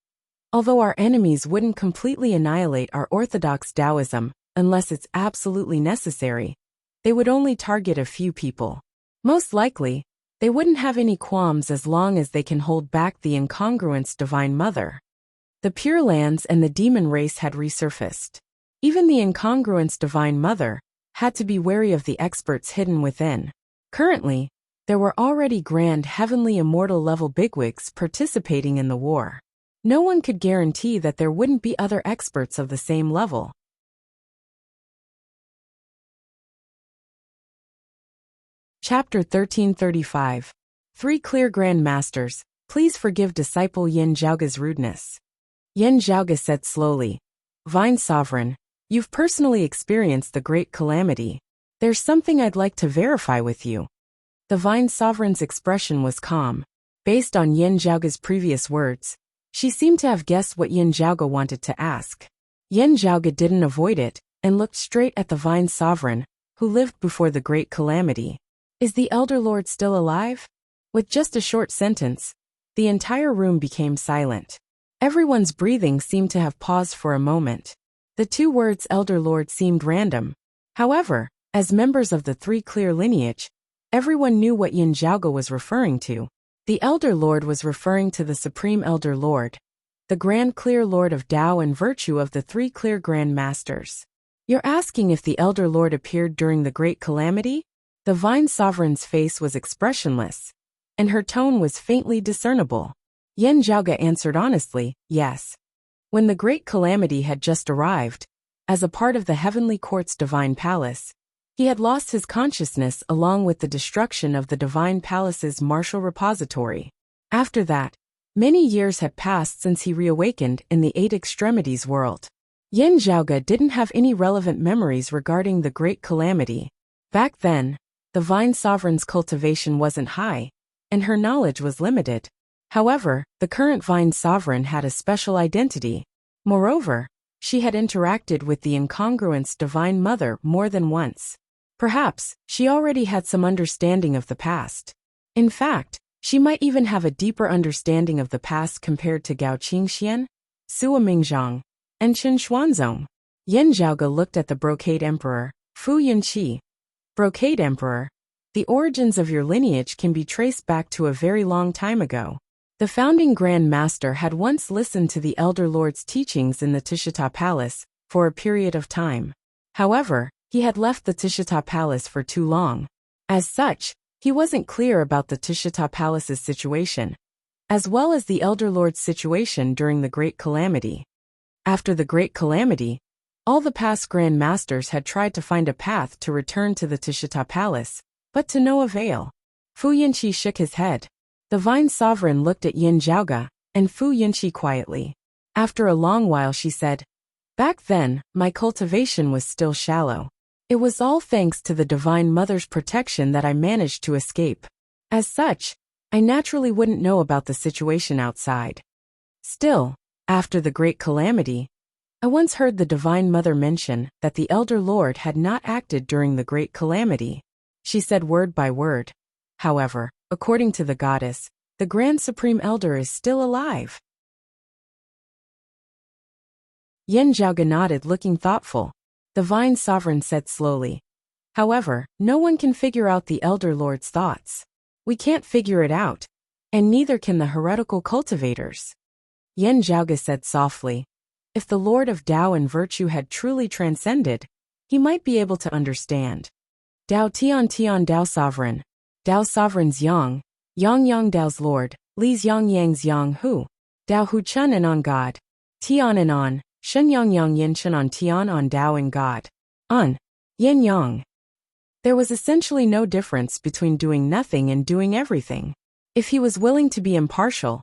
Although our enemies wouldn't completely annihilate our orthodox Taoism, unless it's absolutely necessary, they would only target a few people. Most likely, they wouldn't have any qualms as long as they can hold back the incongruence Divine Mother. The Pure Lands and the demon race had resurfaced. Even the incongruence Divine Mother had to be wary of the experts hidden within. Currently, there were already grand heavenly immortal level bigwigs participating in the war. No one could guarantee that there wouldn't be other experts of the same level. Chapter 1335. Three Clear Grand Masters, please forgive disciple Yin Zhaoge's rudeness. Yin Zhaoge said slowly, Vine Sovereign, you've personally experienced the great calamity. There's something I'd like to verify with you. The Vine Sovereign's expression was calm. Based on Yin Zhaoge's previous words, she seemed to have guessed what Yin Zhaoge wanted to ask. Yin Zhaoge didn't avoid it, and looked straight at the Vine Sovereign, who lived before the great calamity. Is the Elder Lord still alive? With just a short sentence, the entire room became silent. Everyone's breathing seemed to have paused for a moment. The two words Elder Lord seemed random. However, as members of the Three Clear lineage, everyone knew what Yin Zhaoge was referring to. The Elder Lord was referring to the Supreme Elder Lord, the Grand Clear Lord of Tao and virtue of the Three Clear Grand Masters. You're asking if the Elder Lord appeared during the Great Calamity? The Vine Sovereign's face was expressionless, and her tone was faintly discernible. Yin Zhaoge answered honestly, yes. When the Great Calamity had just arrived, as a part of the Heavenly Court's Divine Palace, he had lost his consciousness along with the destruction of the Divine Palace's martial repository. After that, many years had passed since he reawakened in the Eight Extremities world. Yin Zhaoge didn't have any relevant memories regarding the Great Calamity. Back then, the Vine Sovereign's cultivation wasn't high, and her knowledge was limited. However, the current Vine Sovereign had a special identity. Moreover, she had interacted with the incongruence Divine Mother more than once. Perhaps, she already had some understanding of the past. In fact, she might even have a deeper understanding of the past compared to Gao Qingxian, Sua Mingzhang, and Chen Xuanzong. Yin Zhaoge looked at the Brocade Emperor, Fu Yunqi. Brocade Emperor, the origins of your lineage can be traced back to a very long time ago. The founding Grand Master had once listened to the Elder Lord's teachings in the Tishita Palace for a period of time. However, he had left the Tishita Palace for too long. As such, he wasn't clear about the Tishita Palace's situation, as well as the Elder Lord's situation during the Great Calamity. After the Great Calamity, all the past Grand Masters had tried to find a path to return to the Tishita Palace, but to no avail. Fu Yunqi shook his head. The Vine Sovereign looked at Yin Zhaoge, and Fu Yunqi quietly. After a long while she said, Back then, my cultivation was still shallow. It was all thanks to the Divine Mother's protection that I managed to escape. As such, I naturally wouldn't know about the situation outside. Still, after the Great Calamity, I once heard the Divine Mother mention that the Elder Lord had not acted during the Great Calamity. she said word by word. However, according to the goddess, the Grand Supreme Elder is still alive. Yin Zhaoge nodded, looking thoughtful. The Vine Sovereign said slowly. However, no one can figure out the Elder Lord's thoughts. We can't figure it out, and neither can the heretical cultivators. Yin Zhaoge said softly. If the Lord of Tao and virtue had truly transcended, he might be able to understand. Tao Tian Tian Tao Sovereign. Tao Sovereign's Yang. Yang Yang Tao's Lord. Li's Yang Yang's Yang Hu. Tao Hu Chun and on God. Tian and on. Shen Yang Yang Yin Chen on Tian on Tao and God. On. Yin Yang. There was essentially no difference between doing nothing and doing everything. If he was willing to be impartial,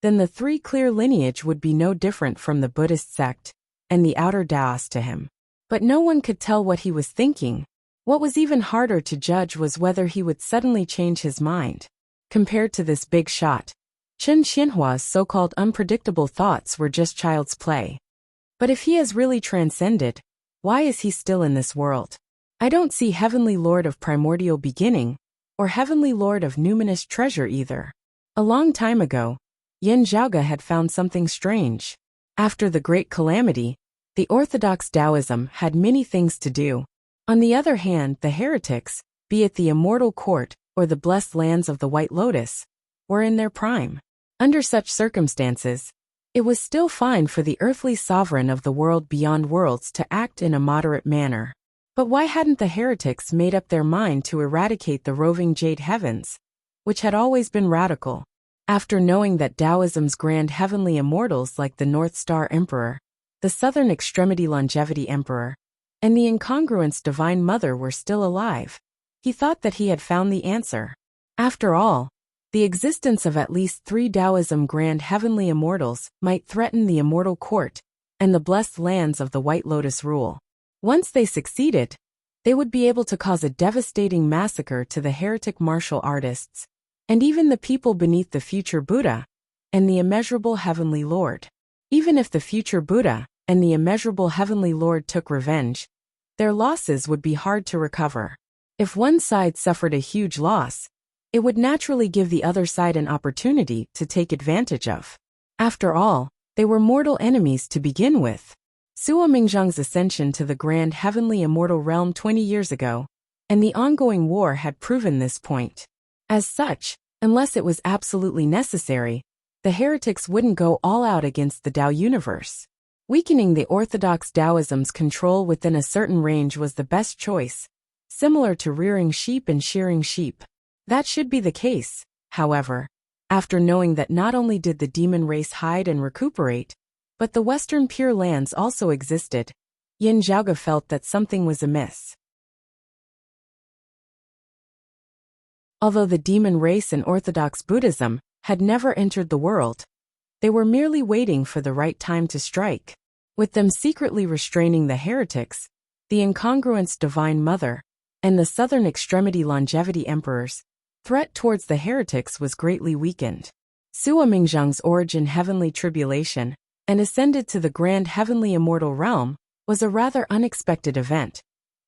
then the three clear lineage would be no different from the Buddhist sect and the outer Taoists to him. But no one could tell what he was thinking. What was even harder to judge was whether he would suddenly change his mind. Compared to this big shot, Chen Xianhua's so-called unpredictable thoughts were just child's play. But if he has really transcended, why is he still in this world? I don't see Heavenly Lord of Primordial Beginning, or Heavenly Lord of Numinous Treasure either. A long time ago, Yin Zhaoge had found something strange. After the Great Calamity, the Orthodox Taoism had many things to do. On the other hand, the heretics, be it the Immortal Court or the Blessed Lands of the White Lotus, were in their prime. Under such circumstances, it was still fine for the earthly sovereign of the world beyond worlds to act in a moderate manner. But why hadn't the heretics made up their mind to eradicate the roving jade heavens, which had always been radical? After knowing that Taoism's grand heavenly immortals like the North Star Emperor, the Southern Extremity Longevity Emperor, and the Incongruence Divine Mother were still alive, he thought that he had found the answer. After all, the existence of at least 3 Taoism grand heavenly immortals might threaten the Immortal Court and the blessed lands of the White Lotus rule. Once they succeeded, they would be able to cause a devastating massacre to the heretic martial artists, and even the people beneath the future Buddha and the immeasurable Heavenly Lord. Even if the future Buddha and the immeasurable Heavenly Lord took revenge, their losses would be hard to recover. If one side suffered a huge loss, it would naturally give the other side an opportunity to take advantage of. After all, they were mortal enemies to begin with. Suo Mingzhang's ascension to the grand heavenly immortal realm 20 years ago, and the ongoing war had proven this point. As such, unless it was absolutely necessary, the heretics wouldn't go all out against the Tao universe. Weakening the orthodox Taoism's control within a certain range was the best choice, similar to rearing sheep and shearing sheep. That should be the case, however, after knowing that not only did the demon race hide and recuperate, but the Western Pure Lands also existed, Yin Zhaoge felt that something was amiss. Although the demon race and Orthodox Buddhism had never entered the world, they were merely waiting for the right time to strike. With them secretly restraining the heretics, the Incongruence Divine Mother, and the Southern Extremity Longevity Emperors, threat towards the heretics was greatly weakened. Suo Mingzhang's origin heavenly tribulation and ascended to the grand heavenly immortal realm was a rather unexpected event,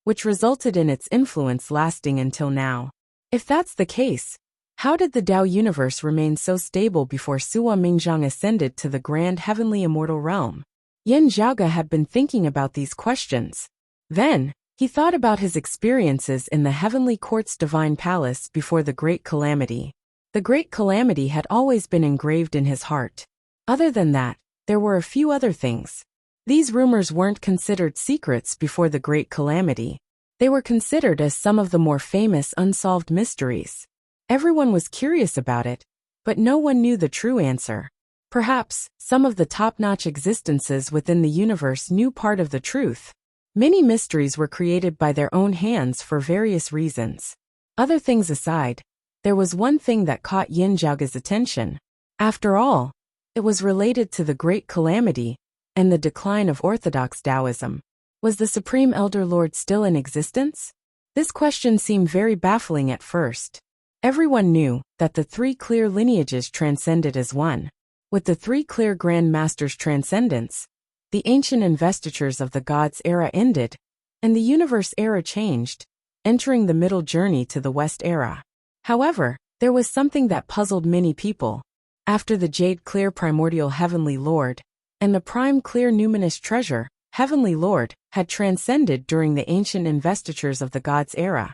which resulted in its influence lasting until now. If that's the case, how did the Tao universe remain so stable before Suo Mingzhang ascended to the grand heavenly immortal realm? Yin Zhaoge had been thinking about these questions. Then, he thought about his experiences in the Heavenly Court's Divine Palace before the Great Calamity. The Great Calamity had always been engraved in his heart. Other than that, there were a few other things. These rumors weren't considered secrets before the Great Calamity. They were considered as some of the more famous unsolved mysteries. Everyone was curious about it, but no one knew the true answer. Perhaps, some of the top-notch existences within the universe knew part of the truth. Many mysteries were created by their own hands for various reasons. Other things aside, there was one thing that caught Yin Zhaoge's attention. After all, it was related to the Great Calamity and the decline of Orthodox Taoism. Was the Supreme Elder Lord still in existence? This question seemed very baffling at first. Everyone knew that the 3 clear lineages transcended as one. With the 3 clear Grand Masters' transcendence, the ancient investitures of the gods' era ended, and the universe era changed, entering the middle journey to the West era. However, there was something that puzzled many people. After the Jade Clear Primordial Heavenly Lord and the Prime Clear Numinous Treasure, Heavenly Lord, had transcended during the ancient investitures of the Gods era.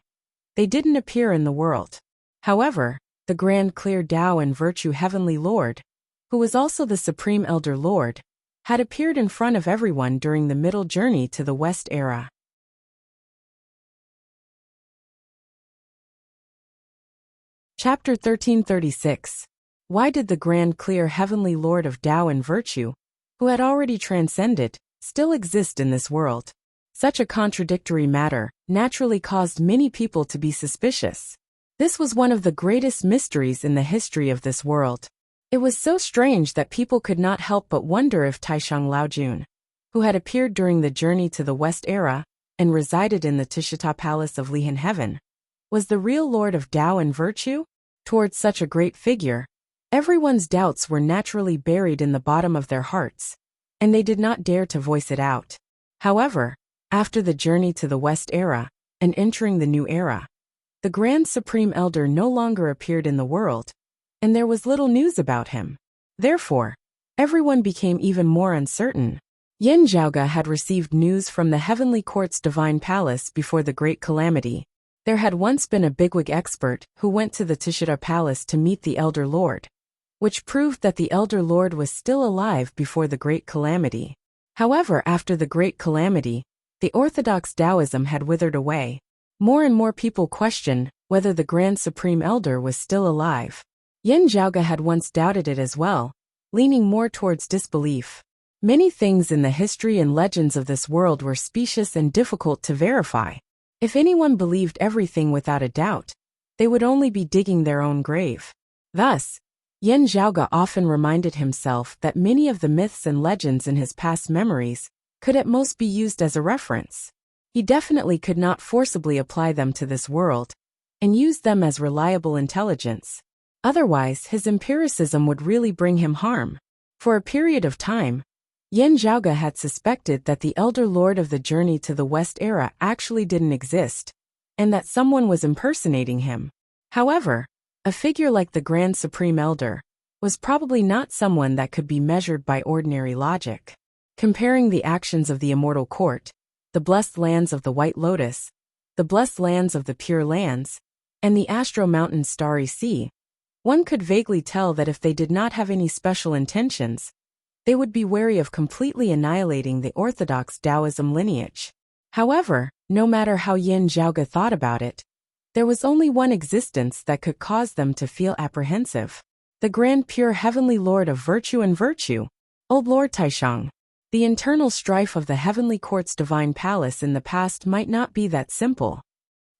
They didn't appear in the world. However, the Grand Clear Tao and Virtue Heavenly Lord, who was also the Supreme Elder Lord, had appeared in front of everyone during the middle journey to the West era. Chapter 1336. Why did the Grand Clear Heavenly Lord of Tao and Virtue, who had already transcended, still exist in this world? Such a contradictory matter naturally caused many people to be suspicious. This was one of the greatest mysteries in the history of this world. It was so strange that people could not help but wonder if Taishang Laojun, who had appeared during the journey to the West era and resided in the Tishita Palace of Lihan Heaven, was the real Lord of Tao and Virtue. Towards such a great figure, everyone's doubts were naturally buried in the bottom of their hearts, and they did not dare to voice it out. However, after the journey to the West era and entering the new era, the Grand Supreme Elder no longer appeared in the world, and there was little news about him. Therefore, everyone became even more uncertain. Yin Zhaoge had received news from the Heavenly Court's Divine Palace before the Great Calamity. There had once been a bigwig expert who went to the Tishita Palace to meet the Elder Lord, which proved that the Elder Lord was still alive before the Great Calamity. However, after the Great Calamity, the orthodox Taoism had withered away. More and more people questioned whether the Grand Supreme Elder was still alive. Yin Zhaoge had once doubted it as well, leaning more towards disbelief. Many things in the history and legends of this world were specious and difficult to verify. If anyone believed everything without a doubt, they would only be digging their own grave. Thus, Yin Zhaoge often reminded himself that many of the myths and legends in his past memories could at most be used as a reference. He definitely could not forcibly apply them to this world and use them as reliable intelligence. Otherwise, his empiricism would really bring him harm. For a period of time, Yin Zhaoge had suspected that the Elder Lord of the Journey to the West era actually didn't exist, and that someone was impersonating him. However, a figure like the Grand Supreme Elder was probably not someone that could be measured by ordinary logic. Comparing the actions of the Immortal Court, the Blessed Lands of the White Lotus, the Blessed Lands of the Pure Lands, and the Astro Mountain's Starry Sea, one could vaguely tell that if they did not have any special intentions, they would be wary of completely annihilating the orthodox Taoism lineage. However, no matter how Yin Zhaoge thought about it, there was only one existence that could cause them to feel apprehensive. The Grand Pure Heavenly Lord of Virtue and Virtue, Old Lord Taishang. The internal strife of the Heavenly Court's Divine Palace in the past might not be that simple.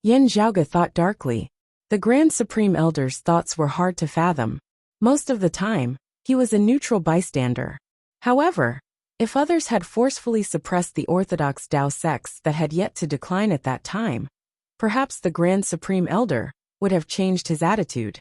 Yin Zhaoge thought darkly. The Grand Supreme Elder's thoughts were hard to fathom. Most of the time, he was a neutral bystander. However, if others had forcefully suppressed the orthodox Tao sects that had yet to decline at that time, perhaps the Grand Supreme Elder would have changed his attitude.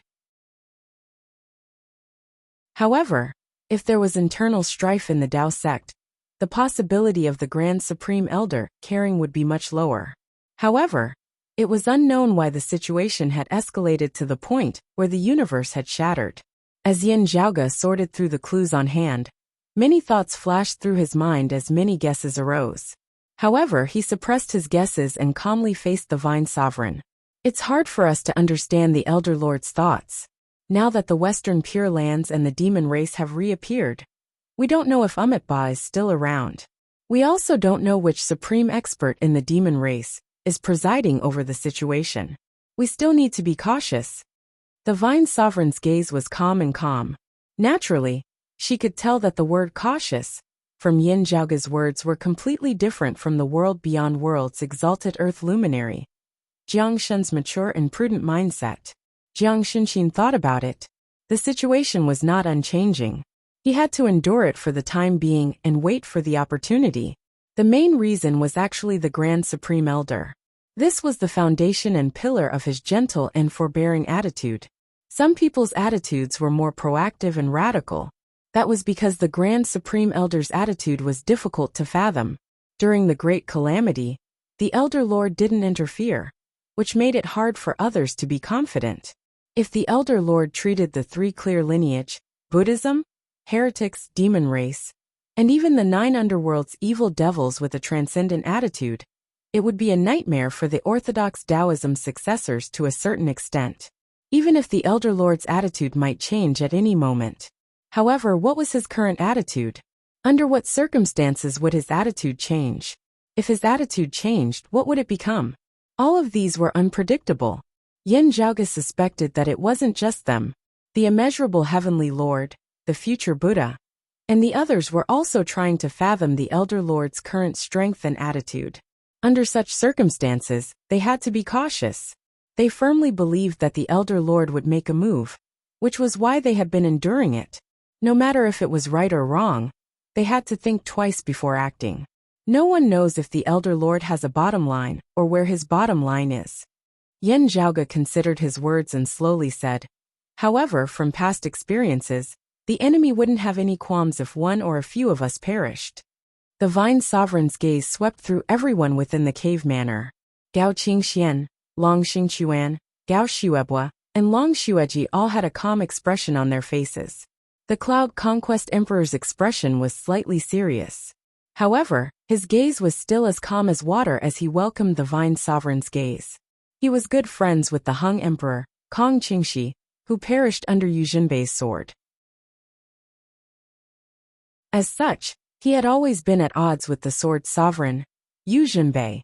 However, if there was internal strife in the Tao sect, the possibility of the Grand Supreme Elder caring would be much lower. However, it was unknown why the situation had escalated to the point where the universe had shattered. As Yin Zhaoge sorted through the clues on hand, many thoughts flashed through his mind as many guesses arose. However, he suppressed his guesses and calmly faced the Divine Sovereign. It's hard for us to understand the Elder Lord's thoughts. Now that the Western Pure Lands and the demon race have reappeared, we don't know if Ba is still around. We also don't know which supreme expert in the demon race is presiding over the situation. We still need to be cautious. The Divine Sovereign's gaze was calm and calm. Naturally, she could tell that the word cautious from Yin Zhaoge's words were completely different from the world beyond worlds exalted earth luminary, Jiang Shen's mature and prudent mindset. Jiang Shenqin thought about it. The situation was not unchanging. He had to endure it for the time being and wait for the opportunity. The main reason was actually the Grand Supreme Elder. This was the foundation and pillar of his gentle and forbearing attitude. Some people's attitudes were more proactive and radical. That was because the Grand Supreme Elder's attitude was difficult to fathom. During the Great Calamity, the Elder Lord didn't interfere. which made it hard for others to be confident. If the Elder Lord treated the three clear lineage, Buddhism, heretics, demon race, and even the 9 underworld's evil devils with a transcendent attitude, it would be a nightmare for the orthodox Taoism successors to a certain extent, even if the Elder Lord's attitude might change at any moment. However, what was his current attitude? Under what circumstances would his attitude change? If his attitude changed, what would it become? All of these were unpredictable. Yin Zhaoge suspected that it wasn't just them. The immeasurable heavenly Lord, the future Buddha, and the others were also trying to fathom the Elder Lord's current strength and attitude. Under such circumstances, they had to be cautious. They firmly believed that the Elder Lord would make a move, which was why they had been enduring it. No matter if it was right or wrong, they had to think twice before acting. No one knows if the Elder Lord has a bottom line or where his bottom line is. Yin Zhaoge considered his words and slowly said, however, from past experiences, the enemy wouldn't have any qualms if one or a few of us perished. The Vine Sovereign's gaze swept through everyone within the cave manor. Gao Qingxian, Long Xingquan, Gao Xuebua, and Long Xueji all had a calm expression on their faces. The Cloud Conquest Emperor's expression was slightly serious. However, his gaze was still as calm as water as he welcomed the Vine Sovereign's gaze. He was good friends with the Hung Emperor, Kong Qingxi, who perished under Yu Jinbei's sword. As such, he had always been at odds with the Sword Sovereign, Yu Jinbei,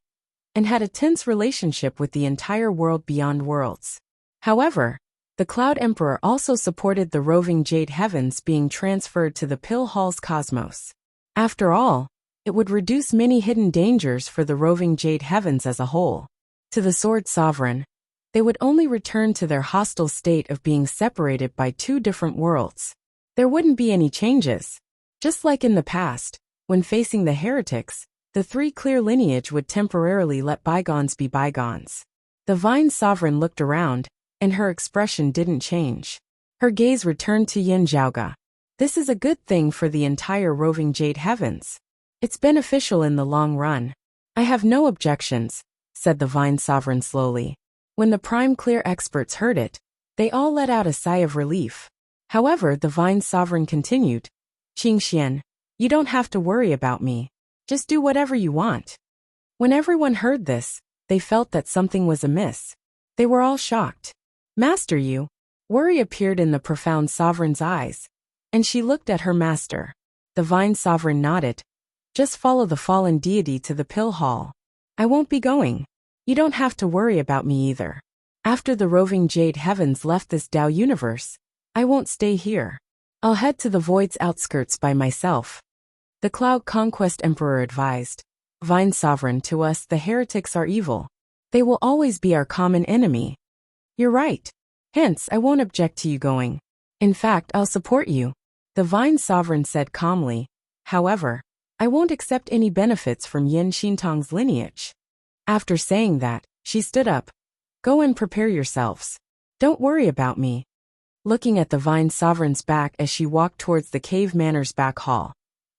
and had a tense relationship with the entire world beyond worlds. However, the Cloud Emperor also supported the roving Jade Heavens being transferred to the Pill Hall's cosmos. After all, it would reduce many hidden dangers for the roving Jade Heavens as a whole. To the Sword Sovereign, they would only return to their hostile state of being separated by 2 different worlds. There wouldn't be any changes. Just like in the past, when facing the heretics, the 3 clear lineage would temporarily let bygones be bygones. The Vine Sovereign looked around, and her expression didn't change. Her gaze returned to Yin Zhaoge. This is a good thing for the entire roving Jade Heavens. It's beneficial in the long run. I have no objections, said the Vine Sovereign slowly. When the Prime Clear experts heard it, they all let out a sigh of relief. However, the Vine Sovereign continued, Qingxian, you don't have to worry about me. Just do whatever you want. When everyone heard this, they felt that something was amiss. They were all shocked. Master Yu, worry appeared in the profound Sovereign's eyes, and she looked at her master. The Vine Sovereign nodded. Just follow the fallen deity to the Pill Hall. I won't be going. You don't have to worry about me either. After the roving Jade Heavens left this Tao universe, I won't stay here. I'll head to the Void's outskirts by myself. The Cloud Conquest Emperor advised. Vine Sovereign, to us the heretics are evil. They will always be our common enemy. You're right. Hence, I won't object to you going. In fact, I'll support you. The Vine Sovereign said calmly. However, I won't accept any benefits from Yin Xintong's lineage. After saying that, she stood up. Go and prepare yourselves. Don't worry about me. Looking at the Vine Sovereign's back as she walked towards the cave manor's back hall,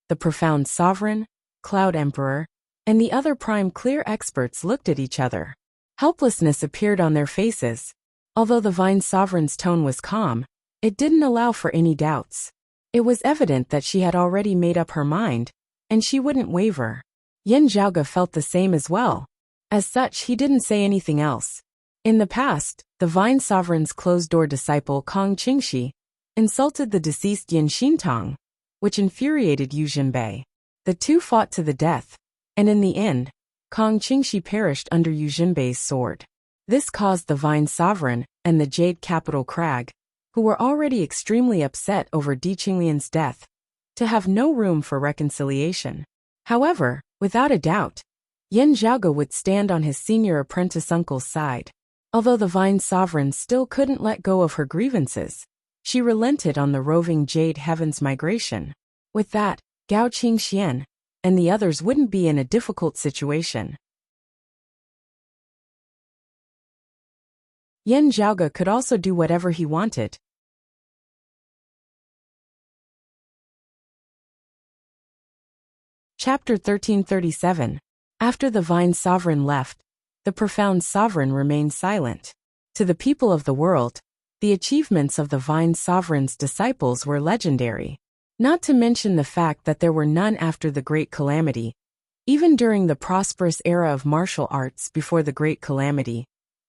the profound Sovereign, Cloud Emperor, and the other Prime Clear experts looked at each other. Helplessness appeared on their faces. Although the Vine Sovereign's tone was calm, it didn't allow for any doubts. It was evident that she had already made up her mind, and she wouldn't waver. Yin Zhaoge felt the same as well. As such, he didn't say anything else. In the past, the Vine Sovereign's closed-door disciple Kong Qingxi insulted the deceased Yin Xintong, which infuriated Yu Jinbei. The two fought to the death, and in the end, Kong Qingxi perished under Yu Jinbei's sword. This caused the Vine Sovereign and the Jade Capital Crag, who were already extremely upset over Di Qinglian's death, to have no room for reconciliation. However, without a doubt, Yin Zhaoge would stand on his senior apprentice uncle's side. Although the Vine Sovereign still couldn't let go of her grievances, she relented on the roving Jade Heavens migration. With that, Gao Qingxian and the others wouldn't be in a difficult situation. Yin Zhaoge could also do whatever he wanted. Chapter 1337. After the Vine Sovereign left, The profound sovereign remained silent. To the people of the world, the achievements of the Vine Sovereign's disciples were legendary. Not to mention the fact that there were none after the Great Calamity. Even during the prosperous era of martial arts before the Great Calamity,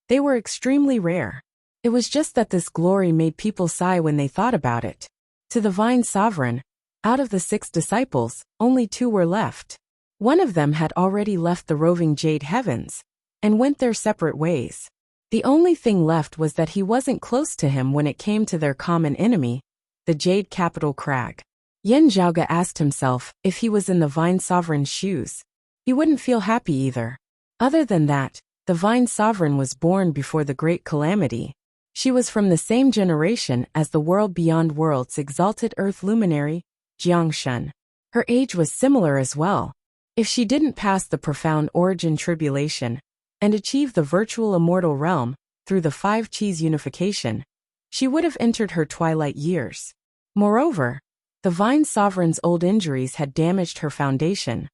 they were extremely rare. It was just that this glory made people sigh when they thought about it. To the Vine Sovereign, out of the 6 disciples, only 2 were left. One of them had already left the roving Jade Heavens and went their separate ways. The only thing left was that he wasn't close to him when it came to their common enemy, the Jade Capital Crag. Yin Zhaoge asked himself if he was in the Vine Sovereign's shoes. He wouldn't feel happy either. Other than that, the Vine Sovereign was born before the Great Calamity. She was from the same generation as the world beyond worlds exalted earth luminary, Jiangshen. Her age was similar as well. If she didn't pass the profound origin tribulation and achieve the virtual immortal realm through the 5 Qis unification, she would have entered her twilight years. Moreover, the Vine Sovereign's old injuries had damaged her foundation,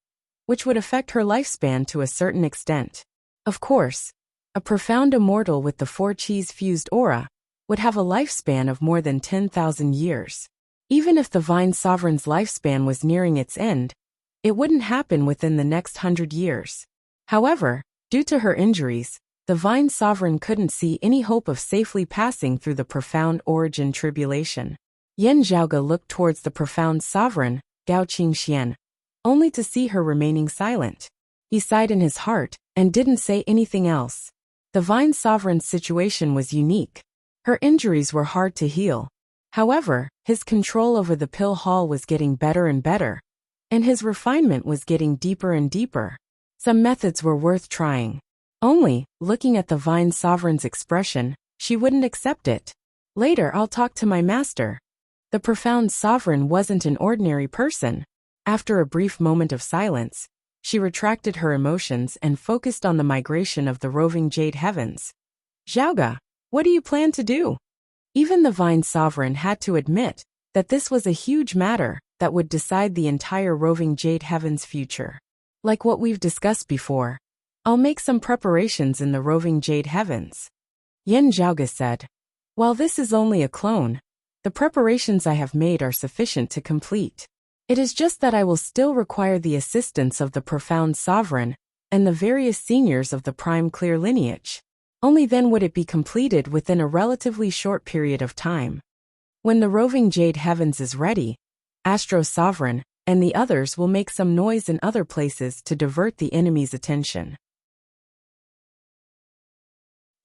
which would affect her lifespan to a certain extent. Of course, a profound immortal with the 4 Qis fused aura would have a lifespan of more than 10,000 years. Even if the Vine Sovereign's lifespan was nearing its end, it wouldn't happen within the next 100 years. However, due to her injuries, the Vine Sovereign couldn't see any hope of safely passing through the profound origin tribulation. Yin Zhaoge looked towards the profound sovereign, Gao Qingxian, only to see her remaining silent. He sighed in his heart and didn't say anything else. The Vine Sovereign's situation was unique. Her injuries were hard to heal. However, his control over the pill hall was getting better and better, and his refinement was getting deeper and deeper. Some methods were worth trying. Only, looking at the Vine Sovereign's expression, she wouldn't accept it. Later I'll talk to my master. The profound sovereign wasn't an ordinary person. After a brief moment of silence, she retracted her emotions and focused on the migration of the roving Jade Heavens. Zhaoge, what do you plan to do? Even the Vine Sovereign had to admit that this was a huge matter that would decide the entire roving Jade Heavens' future. Like what we've discussed before, I'll make some preparations in the roving Jade Heavens. Yin Zhaoge said, while this is only a clone, the preparations I have made are sufficient to complete. It is just that I will still require the assistance of the profound sovereign and the various seniors of the prime clear lineage. Only then would it be completed within a relatively short period of time. When the roving Jade Heavens is ready, Astro Sovereign and the others will make some noise in other places to divert the enemy's attention.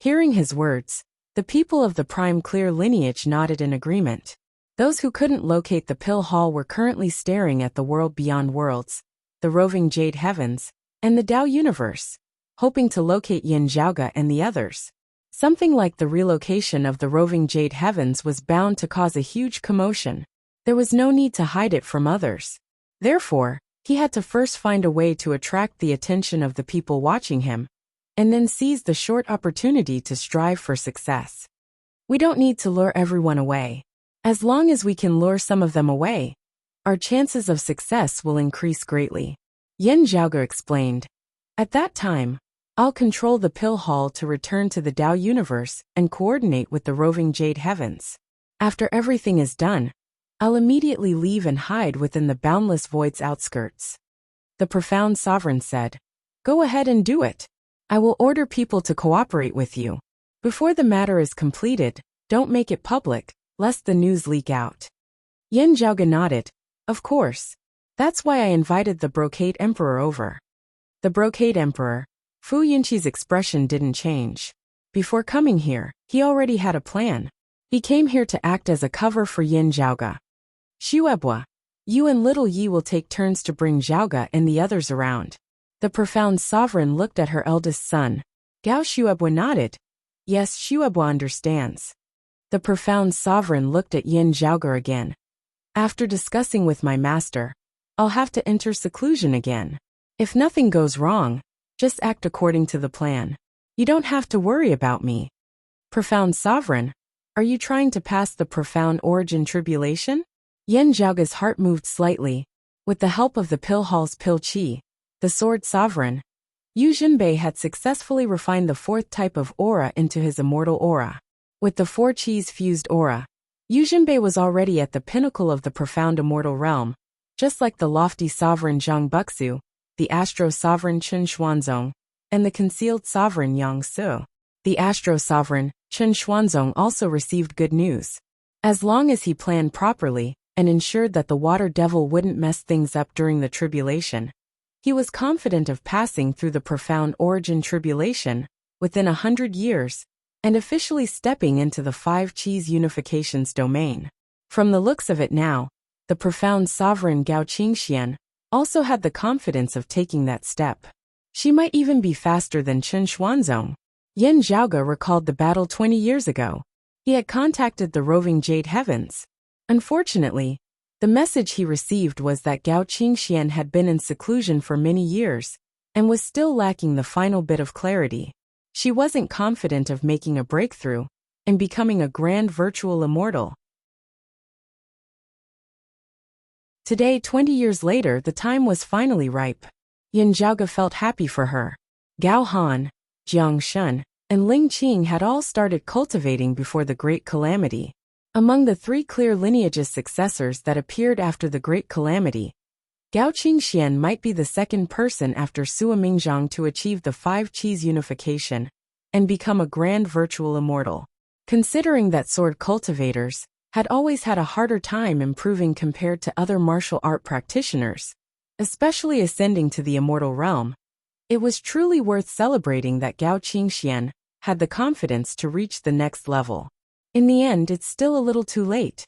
Hearing his words, the people of the prime clear lineage nodded in agreement. Those who couldn't locate the pill hall were currently staring at the world beyond worlds, the roving Jade Heavens, and the Tao universe, hoping to locate Yin Zhaoge and the others. Something like the relocation of the roving Jade Heavens was bound to cause a huge commotion. There was no need to hide it from others. Therefore, he had to first find a way to attract the attention of the people watching him, and then seize the short opportunity to strive for success. We don't need to lure everyone away. As long as we can lure some of them away, our chances of success will increase greatly. Yin Zhaoge explained. At that time, I'll control the pill hall to return to the Tao universe and coordinate with the roving Jade Heavens. After everything is done, I'll immediately leave and hide within the boundless void's outskirts. The profound sovereign said, go ahead and do it. I will order people to cooperate with you. Before the matter is completed, don't make it public, lest the news leak out. Yin Zhaoge nodded. Of course. That's why I invited the Brocade Emperor over. The Brocade Emperor, Fu Yinqi's expression didn't change. Before coming here, he already had a plan. He came here to act as a cover for Yin Zhaoge. Xuebua, you and Little Yi will take turns to bring Zhaoge and the others around. The profound sovereign looked at her eldest son. Gao Xuebua nodded. Yes, Xuebua understands. The profound sovereign looked at Yin Zhaoge again. After discussing with my master, I'll have to enter seclusion again. If nothing goes wrong, just act according to the plan. You don't have to worry about me. Profound sovereign, are you trying to pass the profound origin tribulation? Yin Zhaoge's heart moved slightly. With the help of the pill hall's pill qi, the sword sovereign, Yu Jinbei had successfully refined the fourth type of aura into his immortal aura. With the four qis fused aura, Yu Jinbei was already at the pinnacle of the profound immortal realm, just like the lofty sovereign Zhang Buxu, the astro-sovereign Chen Xuanzong, and the concealed sovereign Yang Su. The astro-sovereign, Chen Xuanzong, also received good news. As long as he planned properly and ensured that the water devil wouldn't mess things up during the tribulation, he was confident of passing through the profound origin tribulation within 100 years and officially stepping into the five qis unification's domain. From the looks of it now, the profound sovereign Gao Qingxian also had the confidence of taking that step. She might even be faster than Chen Xuanzong. Yin Zhaoge recalled the battle 20 years ago. He had contacted the roving Jade Heavens. Unfortunately, the message he received was that Gao Qingxian had been in seclusion for many years and was still lacking the final bit of clarity. She wasn't confident of making a breakthrough and becoming a grand virtual immortal. Today, 20 years later, the time was finally ripe. Yin Zhaoge felt happy for her. Gao Han, Jiang Shun, and Ling Qing had all started cultivating before the Great Calamity. Among the three clear lineages successors that appeared after the Great Calamity, Gao Qingxian might be the second person after Sua Mingzhang to achieve the five qis unification and become a grand virtual immortal. Considering that sword cultivators had always had a harder time improving compared to other martial art practitioners, especially ascending to the immortal realm, it was truly worth celebrating that Gao Qingxian had the confidence to reach the next level. In the end, it's still a little too late.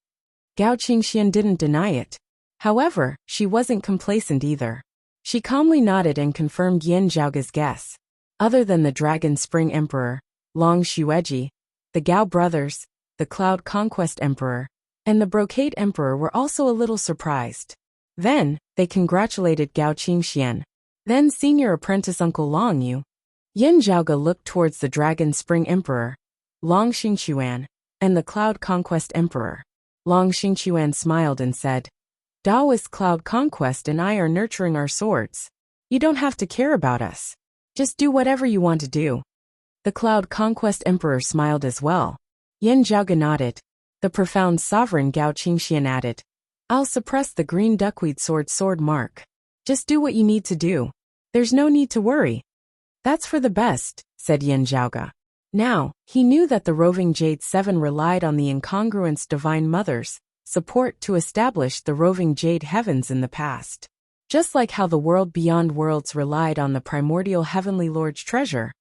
Gao Qingxian didn't deny it. However, she wasn't complacent either. She calmly nodded and confirmed Yin Zhaoge's guess. Other than the Dragon Spring Emperor, Long Xueji, the Gao brothers, the Cloud Conquest Emperor, and the Brocade Emperor were also a little surprised. Then, they congratulated Gao Qingxian. Then senior apprentice Uncle Long Yu. Yin Zhaoge looked towards the Dragon Spring Emperor, Long Xingquan, and the Cloud Conquest Emperor. Long Xingquan smiled and said, Daoist Cloud Conquest and I are nurturing our swords. You don't have to care about us. Just do whatever you want to do. The Cloud Conquest Emperor smiled as well. Yin Zhaoge nodded. The profound sovereign Gao Qingxian added, I'll suppress the green duckweed sword mark. Just do what you need to do. There's no need to worry. That's for the best, said Yin Zhaoge. Now, he knew that the roving Jade Seven relied on the incongruence Divine Mother's support to establish the roving Jade Heavens in the past. Just like how the world beyond worlds relied on the primordial Heavenly Lord's treasure,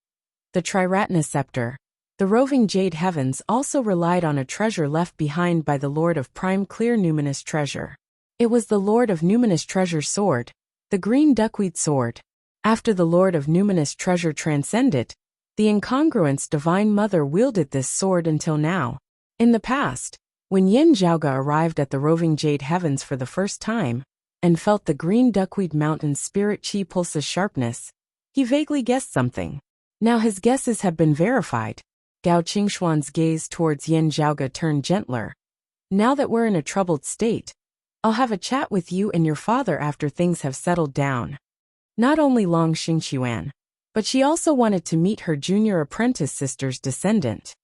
the Triratna Scepter, the roving Jade Heavens also relied on a treasure left behind by the Lord of Prime Clear Numinous Treasure. It was the Lord of Numinous Treasure's sword, the green duckweed sword. After the Lord of Numinous Treasure transcended, the incongruence Divine Mother wielded this sword until now. In the past, when Yin Zhaoge arrived at the roving Jade Heavens for the first time, and felt the green duckweed mountain's spirit chi pulse's sharpness, he vaguely guessed something. Now his guesses have been verified. Gao Qingxuan's gaze towards Yin Zhaoge turned gentler. Now that we're in a troubled state, I'll have a chat with you and your father after things have settled down. Not only Long Xingquan, but she also wanted to meet her junior apprentice sister's descendant.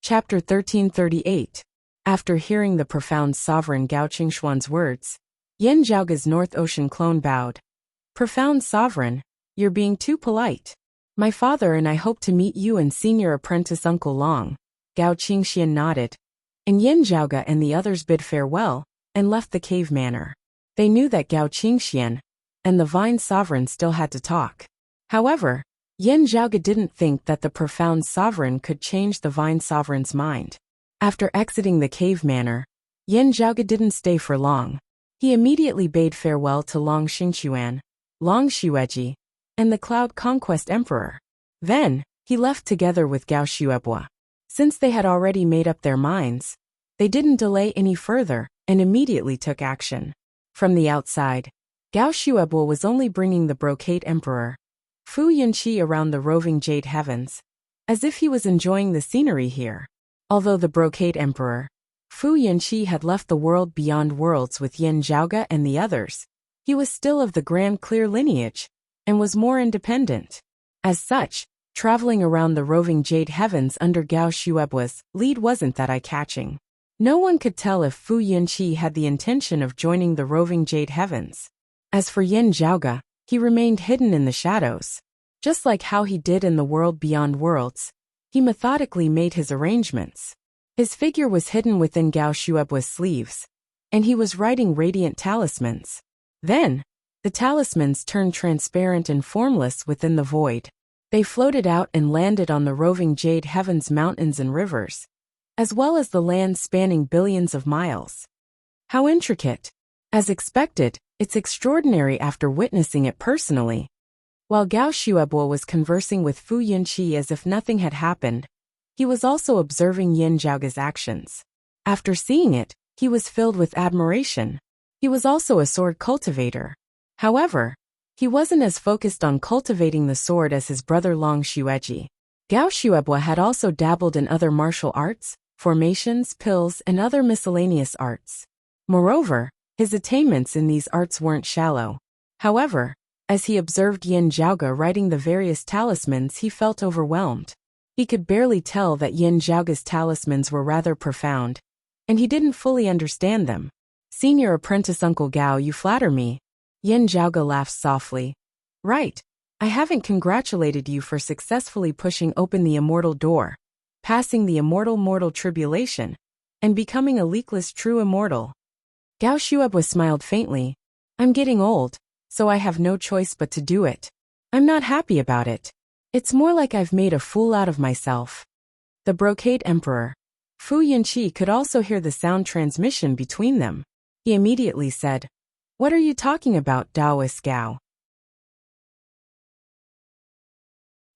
Chapter 1338. After hearing the profound sovereign Gao Qingxuan's words, Yin Zhaoge's North Ocean clone bowed. Profound sovereign, you're being too polite. My father and I hope to meet you and senior apprentice Uncle Long. Gao Qingxian nodded, and Yin Zhaoge and the others bid farewell and left the cave manor. They knew that Gao Qingxian and the Vine Sovereign still had to talk. However, Yin Zhaoge didn't think that the profound sovereign could change the Vine Sovereign's mind. After exiting the cave manor, Yin Zhaoge didn't stay for long. He immediately bade farewell to Long Xingquan, Long Xueji, and the Cloud Conquest Emperor. Then, he left together with Gao Xuebo. Since they had already made up their minds, they didn't delay any further and immediately took action. From the outside, Gao Xuebo was only bringing the Brocade Emperor, Fu Yunqi, around the roving Jade Heavens, as if he was enjoying the scenery here. Although the Brocade Emperor, Fu Yanqi had left the world beyond worlds with Yin Zhaoge and the others, he was still of the grand clear lineage, and was more independent. As such, traveling around the roving jade heavens under Gao Xuebua's lead wasn't that eye-catching. No one could tell if Fu Yanqi had the intention of joining the roving jade heavens. As for Yin Zhaoge, he remained hidden in the shadows. Just like how he did in the world beyond worlds, he methodically made his arrangements. His figure was hidden within Gao Xuebua's sleeves, and he was writing radiant talismans. Then, the talismans turned transparent and formless within the void. They floated out and landed on the roving jade heavens, mountains and rivers, as well as the land spanning billions of miles. How intricate! As expected, it's extraordinary after witnessing it personally. While Gao Xuebua was conversing with Fu Yanqi as if nothing had happened, he was also observing Yin Zhaoge's actions. After seeing it, he was filled with admiration. He was also a sword cultivator. However, he wasn't as focused on cultivating the sword as his brother Long Xueji. Gao Xuebua had also dabbled in other martial arts, formations, pills, and other miscellaneous arts. Moreover, his attainments in these arts weren't shallow. However, as he observed Yin Zhaoge writing the various talismans, he felt overwhelmed. He could barely tell that Yin Zhaoge's talismans were rather profound, and he didn't fully understand them. "Senior apprentice Uncle Gao, you flatter me." Yin Zhaoge laughed softly. "Right. I haven't congratulated you for successfully pushing open the immortal door, passing the immortal mortal tribulation, and becoming a leakless true immortal." Gao Xuebua smiled faintly. "I'm getting old, so I have no choice but to do it. I'm not happy about it. It's more like I've made a fool out of myself." The Brocade Emperor. Fu Yanqi could also hear the sound transmission between them. He immediately said, "What are you talking about, Taoist Gao?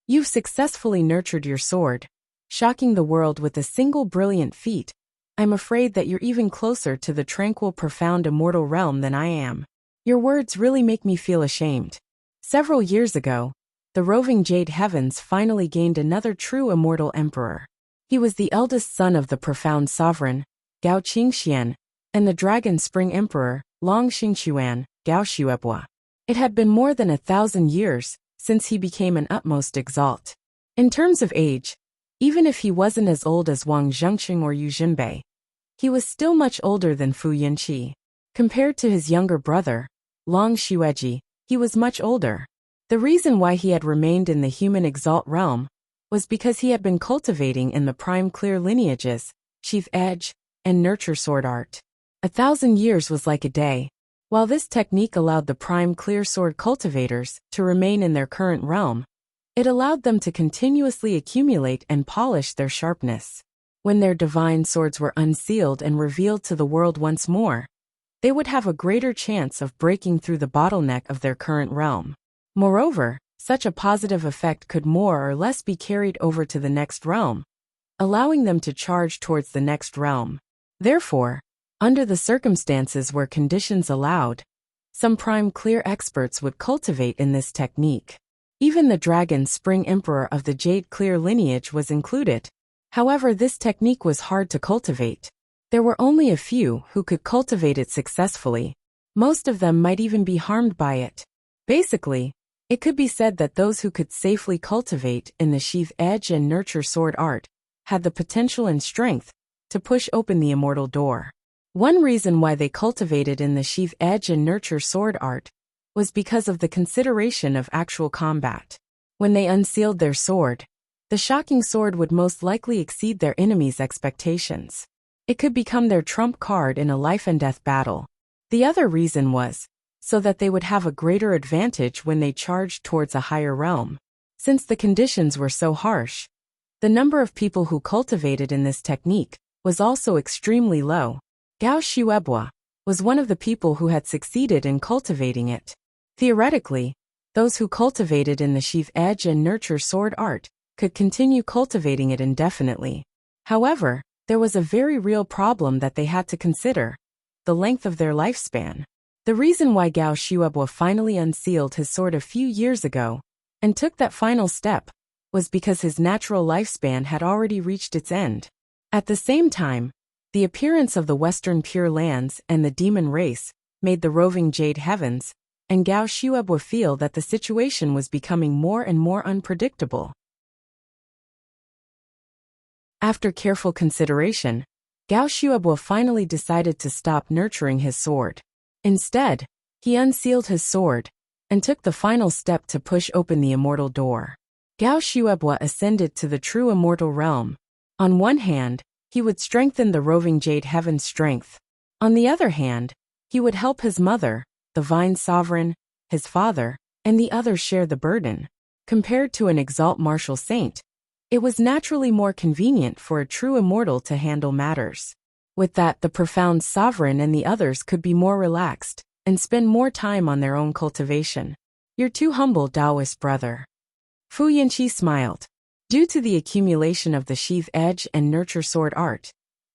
You've successfully nurtured your sword, shocking the world with a single brilliant feat. I'm afraid that you're even closer to the tranquil, profound immortal realm than I am. Your words really make me feel ashamed." Several years ago, the roving jade heavens finally gained another true immortal emperor. He was the eldest son of the profound sovereign, Gao Qingxian, and the dragon spring emperor, Long Xingquan, Gao Xuebua. It had been more than 1,000 years since he became an utmost exalt. In terms of age, even if he wasn't as old as Wang Zhengqing or Yu Jinbei, he was still much older than Fu Yanqi. Compared to his younger brother, Long Xueji, he was much older. The reason why he had remained in the human exalt realm was because he had been cultivating in the prime clear lineages, sheath edge, and nurture sword art. 1,000 years was like a day. While this technique allowed the prime clear sword cultivators to remain in their current realm, it allowed them to continuously accumulate and polish their sharpness. When their divine swords were unsealed and revealed to the world once more, they would have a greater chance of breaking through the bottleneck of their current realm. Moreover, such a positive effect could more or less be carried over to the next realm, allowing them to charge towards the next realm. Therefore, under the circumstances where conditions allowed, some prime clear experts would cultivate in this technique. Even the dragon spring emperor of the jade clear lineage was included. However, this technique was hard to cultivate. There were only a few who could cultivate it successfully. Most of them might even be harmed by it. Basically, it could be said that those who could safely cultivate in the sheath edge and nurture sword art had the potential and strength to push open the immortal door. One reason why they cultivated in the sheath edge and nurture sword art was because of the consideration of actual combat. When they unsealed their sword, the shocking sword would most likely exceed their enemies' expectations. It could become their trump card in a life and death battle. The other reason was so that they would have a greater advantage when they charged towards a higher realm. Since the conditions were so harsh, the number of people who cultivated in this technique was also extremely low. Gao Xuebua was one of the people who had succeeded in cultivating it. Theoretically, those who cultivated in the sheath edge and nurture sword art could continue cultivating it indefinitely. However, there was a very real problem that they had to consider: the length of their lifespan. The reason why Gao Xuebua finally unsealed his sword a few years ago and took that final step was because his natural lifespan had already reached its end. At the same time, The appearance of the Western Pure Lands and the demon race made the roving Jade Heavens and Gao Shuebwa feel that the situation was becoming more and more unpredictable. After careful consideration, Gao Shuebwa finally decided to stop nurturing his sword. Instead, he unsealed his sword and took the final step to push open the immortal door. Gao Shuebwa ascended to the true immortal realm. On one hand, he would strengthen the roving Jade Heaven's strength. On the other hand, he would help his mother, the Vine Sovereign, his father, and the others share the burden. Compared to an exalt martial saint, it was naturally more convenient for a true immortal to handle matters. With that, the profound sovereign and the others could be more relaxed and spend more time on their own cultivation. You're too humble, Taoist brother. Fu Yinqi smiled. Due to the accumulation of the sheath edge and nurture sword art,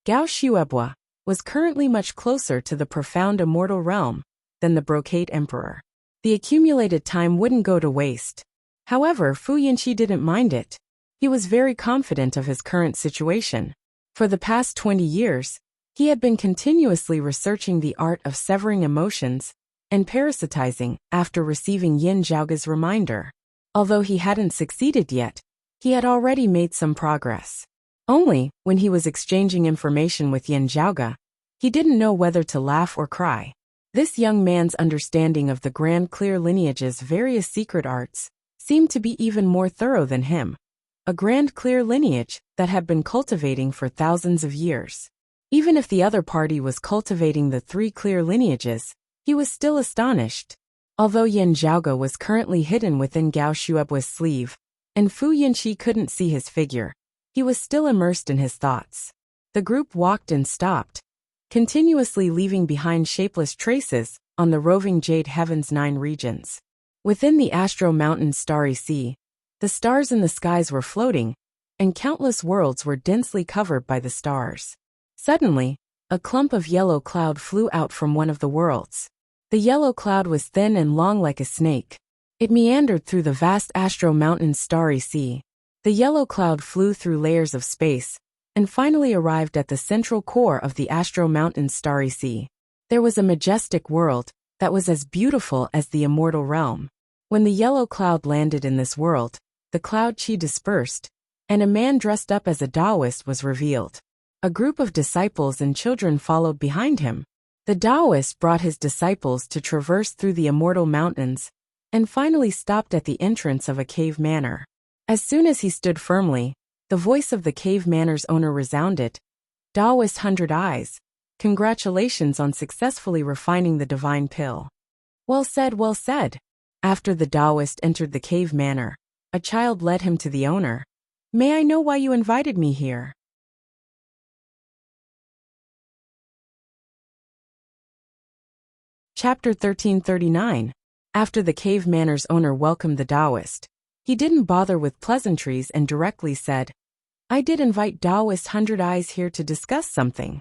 Gao Shuebwa was currently much closer to the profound immortal realm than the Brocade Emperor. The accumulated time wouldn't go to waste. However, Fu Yinqi didn't mind it. He was very confident of his current situation. For the past 20 years, he had been continuously researching the art of severing emotions and parasitizing after receiving Yin Zhaoge's reminder. Although he hadn't succeeded yet, he had already made some progress. Only, when he was exchanging information with Yin Zhaoge, he didn't know whether to laugh or cry. This young man's understanding of the Grand Clear lineage's various secret arts seemed to be even more thorough than him. A Grand Clear lineage that had been cultivating for thousands of years. Even if the other party was cultivating the 3 clear lineages, he was still astonished. Although Yin Zhaoge was currently hidden within Gao Shuebwa's sleeve, and Fu Yinqi couldn't see his figure, he was still immersed in his thoughts. The group walked and stopped, continuously leaving behind shapeless traces on the roving Jade Heaven's 9 regions. Within the Astro Mountain's starry sea, the stars in the skies were floating, and countless worlds were densely covered by the stars. Suddenly, a clump of yellow cloud flew out from one of the worlds. The yellow cloud was thin and long like a snake. It meandered through the vast Astro Mountain's starry sea. The yellow cloud flew through layers of space, and finally arrived at the central core of the Astro Mountain's starry sea. There was a majestic world that was as beautiful as the immortal realm. When the yellow cloud landed in this world, the cloud chi dispersed, and a man dressed up as a Taoist was revealed. A group of disciples and children followed behind him. The Taoist brought his disciples to traverse through the immortal mountains, and finally stopped at the entrance of a cave manor. As soon as he stood firmly, the voice of the cave manor's owner resounded. Taoist 100 Eyes, congratulations on successfully refining the divine pill. Well said, well said. After the Taoist entered the cave manor, a child led him to the owner. May I know why you invited me here? Chapter 1339. After the cave manor's owner welcomed the Taoist, he didn't bother with pleasantries and directly said, I did invite Taoist 100 Eyes here to discuss something.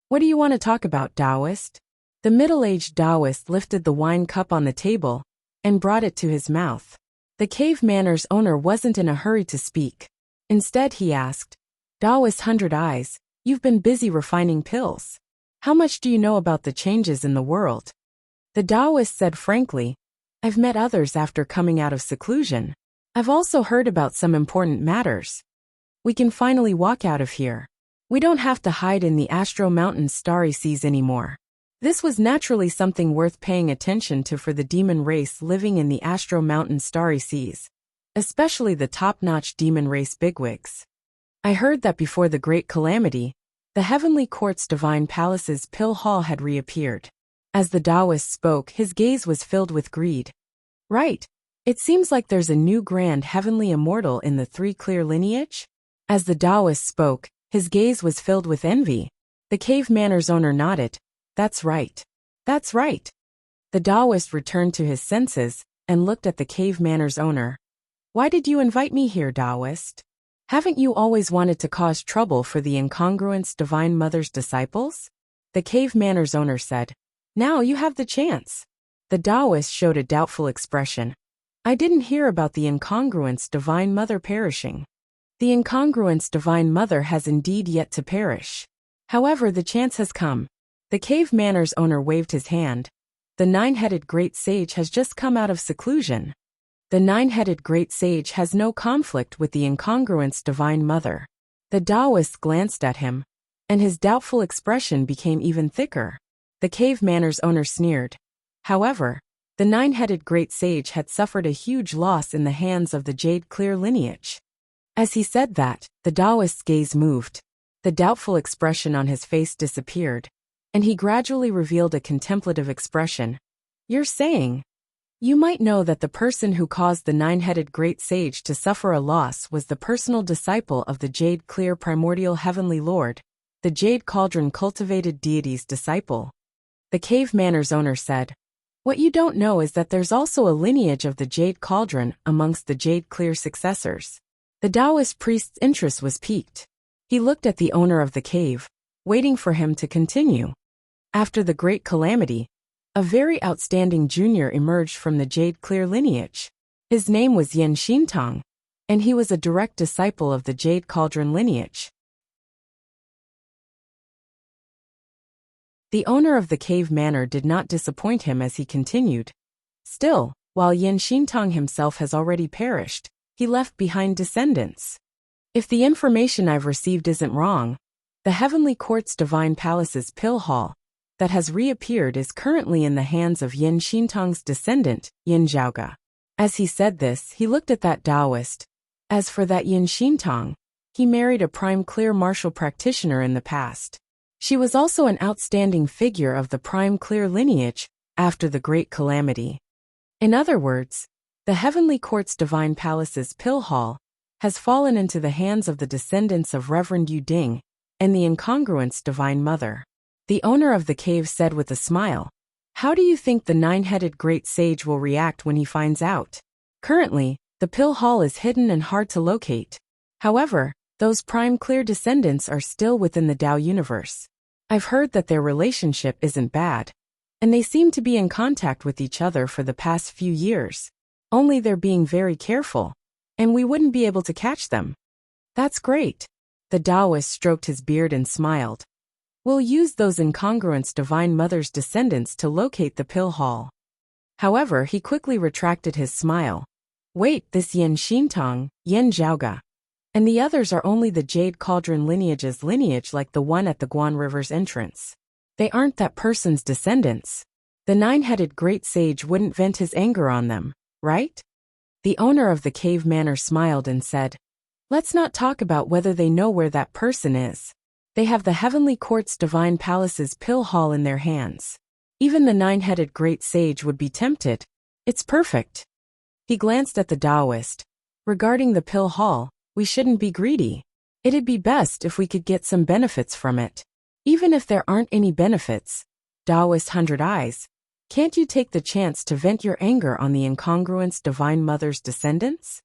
What do you want to talk about, Taoist? The middle-aged Taoist lifted the wine cup on the table and brought it to his mouth. The cave manor's owner wasn't in a hurry to speak. Instead, he asked, Taoist 100 Eyes, you've been busy refining pills. How much do you know about the changes in the world? The Taoist said frankly, I've met others after coming out of seclusion. I've also heard about some important matters. We can finally walk out of here. We don't have to hide in the Astro Mountain's starry seas anymore. This was naturally something worth paying attention to for the demon race living in the Astro Mountain's starry seas, especially the top-notch demon race bigwigs. I heard that before the Great Calamity, the Heavenly Court's Divine Palace's Pill Hall had reappeared. As the Taoist spoke, his gaze was filled with greed. Right. It seems like there's a new grand heavenly immortal in the 3 clear lineage? As the Taoist spoke, his gaze was filled with envy. The cave manor's owner nodded. That's right. That's right. The Taoist returned to his senses and looked at the cave manor's owner. Why did you invite me here, Taoist? Haven't you always wanted to cause trouble for the incongruence Divine Mother's disciples? The cave manor's owner said. Now you have the chance. The Taoist showed a doubtful expression. I didn't hear about the incongruence Divine Mother perishing. The incongruence Divine Mother has indeed yet to perish. However, the chance has come. The cave manor's owner waved his hand. The nine-headed great sage has just come out of seclusion. The nine-headed great sage has no conflict with the incongruence Divine Mother. The Taoist glanced at him, and his doubtful expression became even thicker. The cave manor's owner sneered. However, the nine-headed great sage had suffered a huge loss in the hands of the Jade Clear lineage. As he said that, the Taoist's gaze moved. The doubtful expression on his face disappeared, and he gradually revealed a contemplative expression. You're saying? You might know that the person who caused the nine-headed great sage to suffer a loss was the personal disciple of the Jade Clear primordial heavenly lord, the Jade Cauldron cultivated deity's disciple. The cave manor's owner said, What you don't know is that there's also a lineage of the Jade Cauldron amongst the Jade Clear successors. The Taoist priest's interest was piqued. He looked at the owner of the cave, waiting for him to continue. After the great calamity, a very outstanding junior emerged from the Jade Clear lineage. His name was Yen Xintong, and he was a direct disciple of the Jade Cauldron lineage. The owner of the cave manor did not disappoint him as he continued. Still, while Yen Xintong himself has already perished, he left behind descendants. If the information I've received isn't wrong, the Heavenly Court's Divine Palace's pill hall that has reappeared is currently in the hands of Yen Xintong's descendant, Yin Zhaoge. As he said this, he looked at that Taoist. As for that Yin Xintong, he married a prime clear martial practitioner in the past. She was also an outstanding figure of the prime clear lineage after the great calamity. In other words, the Heavenly Court's Divine Palace's pill hall has fallen into the hands of the descendants of Reverend Yu Ding and the incongruence Divine Mother. The owner of the cave said with a smile, How do you think the nine-headed great sage will react when he finds out? Currently, the pill hall is hidden and hard to locate. However, those prime clear descendants are still within the Tao universe. I've heard that their relationship isn't bad, and they seem to be in contact with each other for the past few years. Only they're being very careful, and we wouldn't be able to catch them. That's great. The Taoist stroked his beard and smiled. We'll use those incongruence Divine Mother's descendants to locate the pill hall. However, he quickly retracted his smile. Wait, this Yen Xintong, Yen Zhaoge, and the others are only the Jade Cauldron lineage's lineage like the one at the Guan River's entrance. They aren't that person's descendants. The nine-headed great sage wouldn't vent his anger on them, right? The owner of the cave manor smiled and said, Let's not talk about whether they know where that person is. They have the Heavenly Court's Divine Palace's pill hall in their hands. Even the nine-headed great sage would be tempted. It's perfect. He glanced at the Taoist. Regarding the pill hall, we shouldn't be greedy. It'd be best if we could get some benefits from it. Even if there aren't any benefits, Taoist 100 Eyes, can't you take the chance to vent your anger on the incongruence Divine Mother's descendants?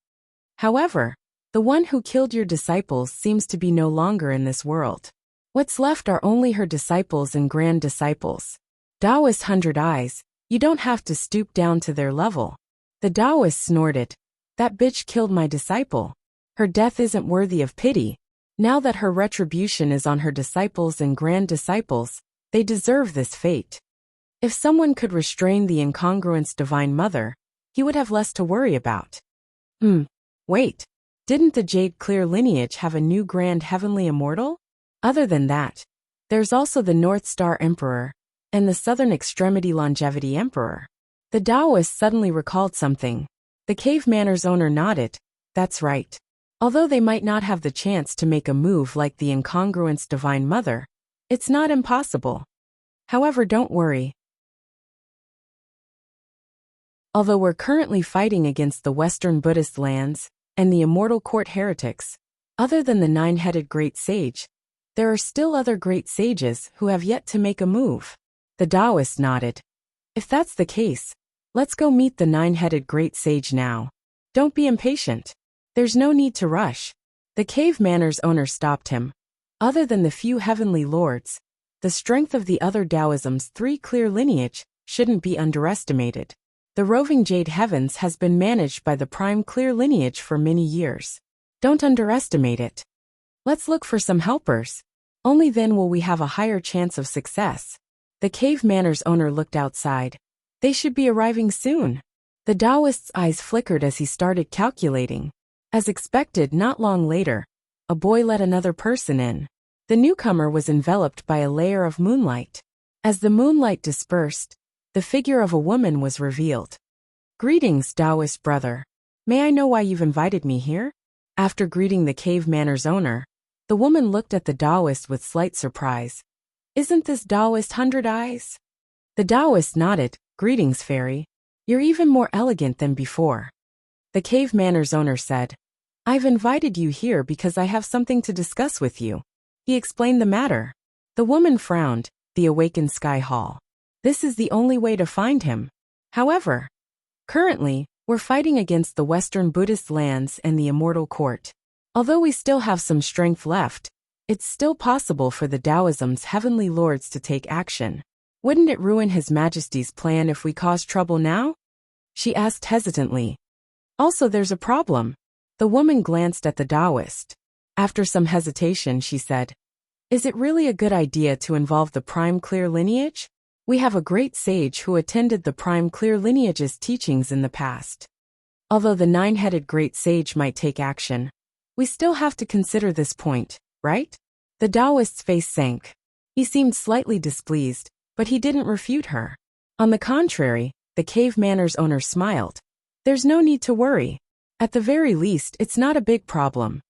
However, the one who killed your disciples seems to be no longer in this world. What's left are only her disciples and grand disciples. Taoist 100 Eyes, you don't have to stoop down to their level. The Taoist snorted. That bitch killed my disciple. Her death isn't worthy of pity. Now that her retribution is on her disciples and grand disciples, they deserve this fate. If someone could restrain the incongruence Divine Mother, he would have less to worry about. Wait. Didn't the Jade Clear lineage have a new grand heavenly immortal? Other than that, there's also the North Star Emperor and the Southern Extremity Longevity Emperor. The Taoist suddenly recalled something. The cave manor's owner nodded. That's right. Although they might not have the chance to make a move like the incongruence Divine Mother, it's not impossible. However, don't worry. Although we're currently fighting against the Western Buddhist lands and the Immortal Court heretics, other than the nine-headed great sage, there are still other great sages who have yet to make a move. The Taoist nodded. If that's the case, let's go meet the nine-headed great sage now. Don't be impatient. There's no need to rush. The cave manor's owner stopped him. Other than the few heavenly lords, the strength of the other Taoism's three clear lineage shouldn't be underestimated. The roving Jade Heavens has been managed by the prime clear lineage for many years. Don't underestimate it. Let's look for some helpers. Only then will we have a higher chance of success. The cave manor's owner looked outside. They should be arriving soon. The Taoist's eyes flickered as he started calculating. As expected, not long later, a boy let another person in. The newcomer was enveloped by a layer of moonlight. As the moonlight dispersed, the figure of a woman was revealed. Greetings, Taoist brother. May I know why you've invited me here? After greeting the cave manor's owner, the woman looked at the Taoist with slight surprise. Isn't this Taoist 100 Eyes? The Taoist nodded. Greetings, fairy. You're even more elegant than before. The cave manor's owner said, I've invited you here because I have something to discuss with you. He explained the matter. The woman frowned. The awakened Sky Hall. This is the only way to find him. However, currently, we're fighting against the Western Buddhist lands and the Immortal Court. Although we still have some strength left, it's still possible for the Taoism's heavenly lords to take action. Wouldn't it ruin His Majesty's plan if we cause trouble now? She asked hesitantly. Also, there's a problem. The woman glanced at the Taoist. After some hesitation, she said, Is it really a good idea to involve the Prime Clear lineage? We have a great sage who attended the Prime Clear lineage's teachings in the past. Although the nine-headed great sage might take action, we still have to consider this point, right? The Taoist's face sank. He seemed slightly displeased, but he didn't refute her. On the contrary, the cave manor's owner smiled. There's no need to worry. At the very least, it's not a big problem.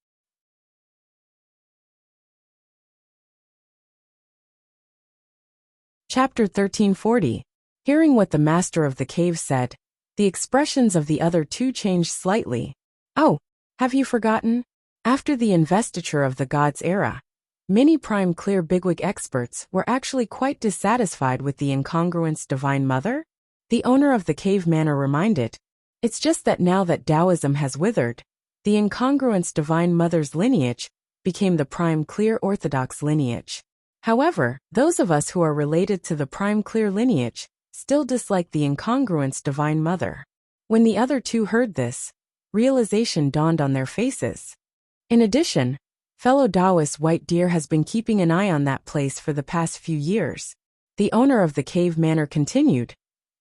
Chapter 1340. Hearing what the master of the cave said, the expressions of the other two changed slightly. Oh, have you forgotten? After the investiture of the God's era, many Prime Clear bigwig experts were actually quite dissatisfied with the incongruence Divine Mother? The owner of the cave manor reminded. It's just that now that Taoism has withered, the incongruence Divine Mother's lineage became the Prime Clear Orthodox lineage. However, those of us who are related to the Prime Clear lineage still dislike the incongruence Divine Mother. When the other two heard this, realization dawned on their faces. In addition, fellow Taoist White Deer has been keeping an eye on that place for the past few years. The owner of the cave manor continued.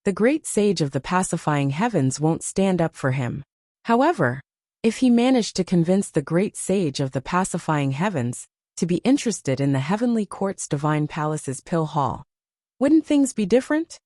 The great sage of the pacifying heavens won't stand up for him. However, if he managed to convince the great sage of the pacifying heavens to be interested in the heavenly court's divine palace's pill hall, wouldn't things be different?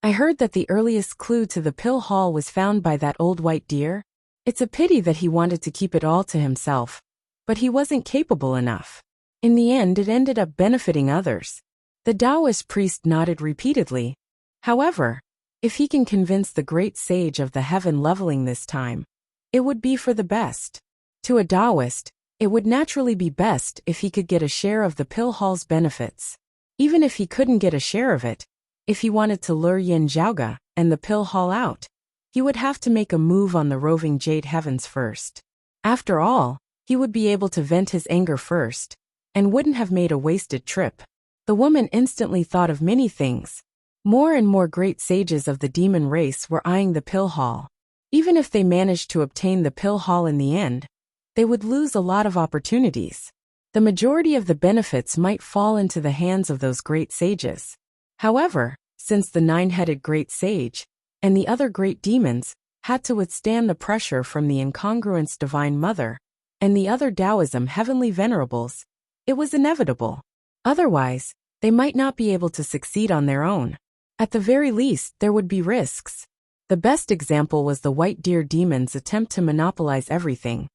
I heard that the earliest clue to the pill hall was found by that old white deer. It's a pity that he wanted to keep it all to himself, but he wasn't capable enough. In the end, it ended up benefiting others. The Taoist priest nodded repeatedly. However, if he can convince the great sage of the heaven leveling this time, it would be for the best. To a Taoist, it would naturally be best if he could get a share of the pill hall's benefits. Even if he couldn't get a share of it, if he wanted to lure Yin Zhaoge and the pill hall out, he would have to make a move on the roving jade heavens first. After all, he would be able to vent his anger first, and wouldn't have made a wasted trip. The woman instantly thought of many things. More and more great sages of the demon race were eyeing the pill hall. Even if they managed to obtain the pill hall in the end, they would lose a lot of opportunities. The majority of the benefits might fall into the hands of those great sages. However, since the nine-headed great sage and the other great demons had to withstand the pressure from the incongruence Divine Mother and the other Taoism heavenly venerables, it was inevitable. Otherwise, they might not be able to succeed on their own. At the very least, there would be risks. The best example was the White Deer demon's attempt to monopolize everything,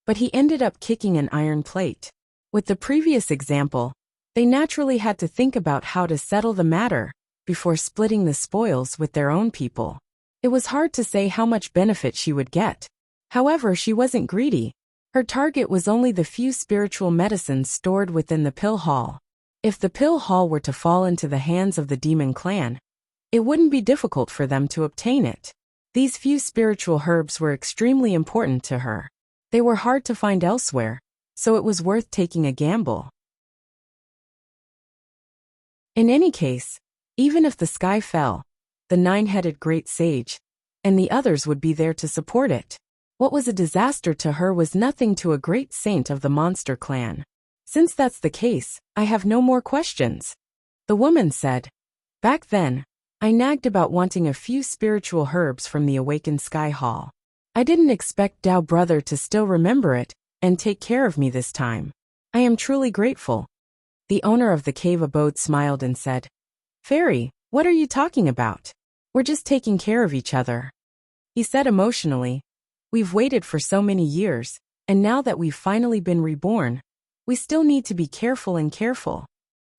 but he ended up kicking an iron plate. With the previous example, they naturally had to think about how to settle the matter before splitting the spoils with their own people. It was hard to say how much benefit she would get. However, she wasn't greedy. Her target was only the few spiritual medicines stored within the pill hall. If the pill hall were to fall into the hands of the demon clan, it wouldn't be difficult for them to obtain it. These few spiritual herbs were extremely important to her. They were hard to find elsewhere, so it was worth taking a gamble. In any case, even if the sky fell, the nine-headed great sage and the others would be there to support it. What was a disaster to her was nothing to a great saint of the monster clan. Since that's the case, I have no more questions. The woman said. Back then, I nagged about wanting a few spiritual herbs from the awakened sky hall. I didn't expect Dao brother to still remember it and take care of me this time. I am truly grateful. The owner of the cave abode smiled and said, Fairy, what are you talking about? We're just taking care of each other. He said emotionally, We've waited for so many years, and now that we've finally been reborn, we still need to be careful and careful.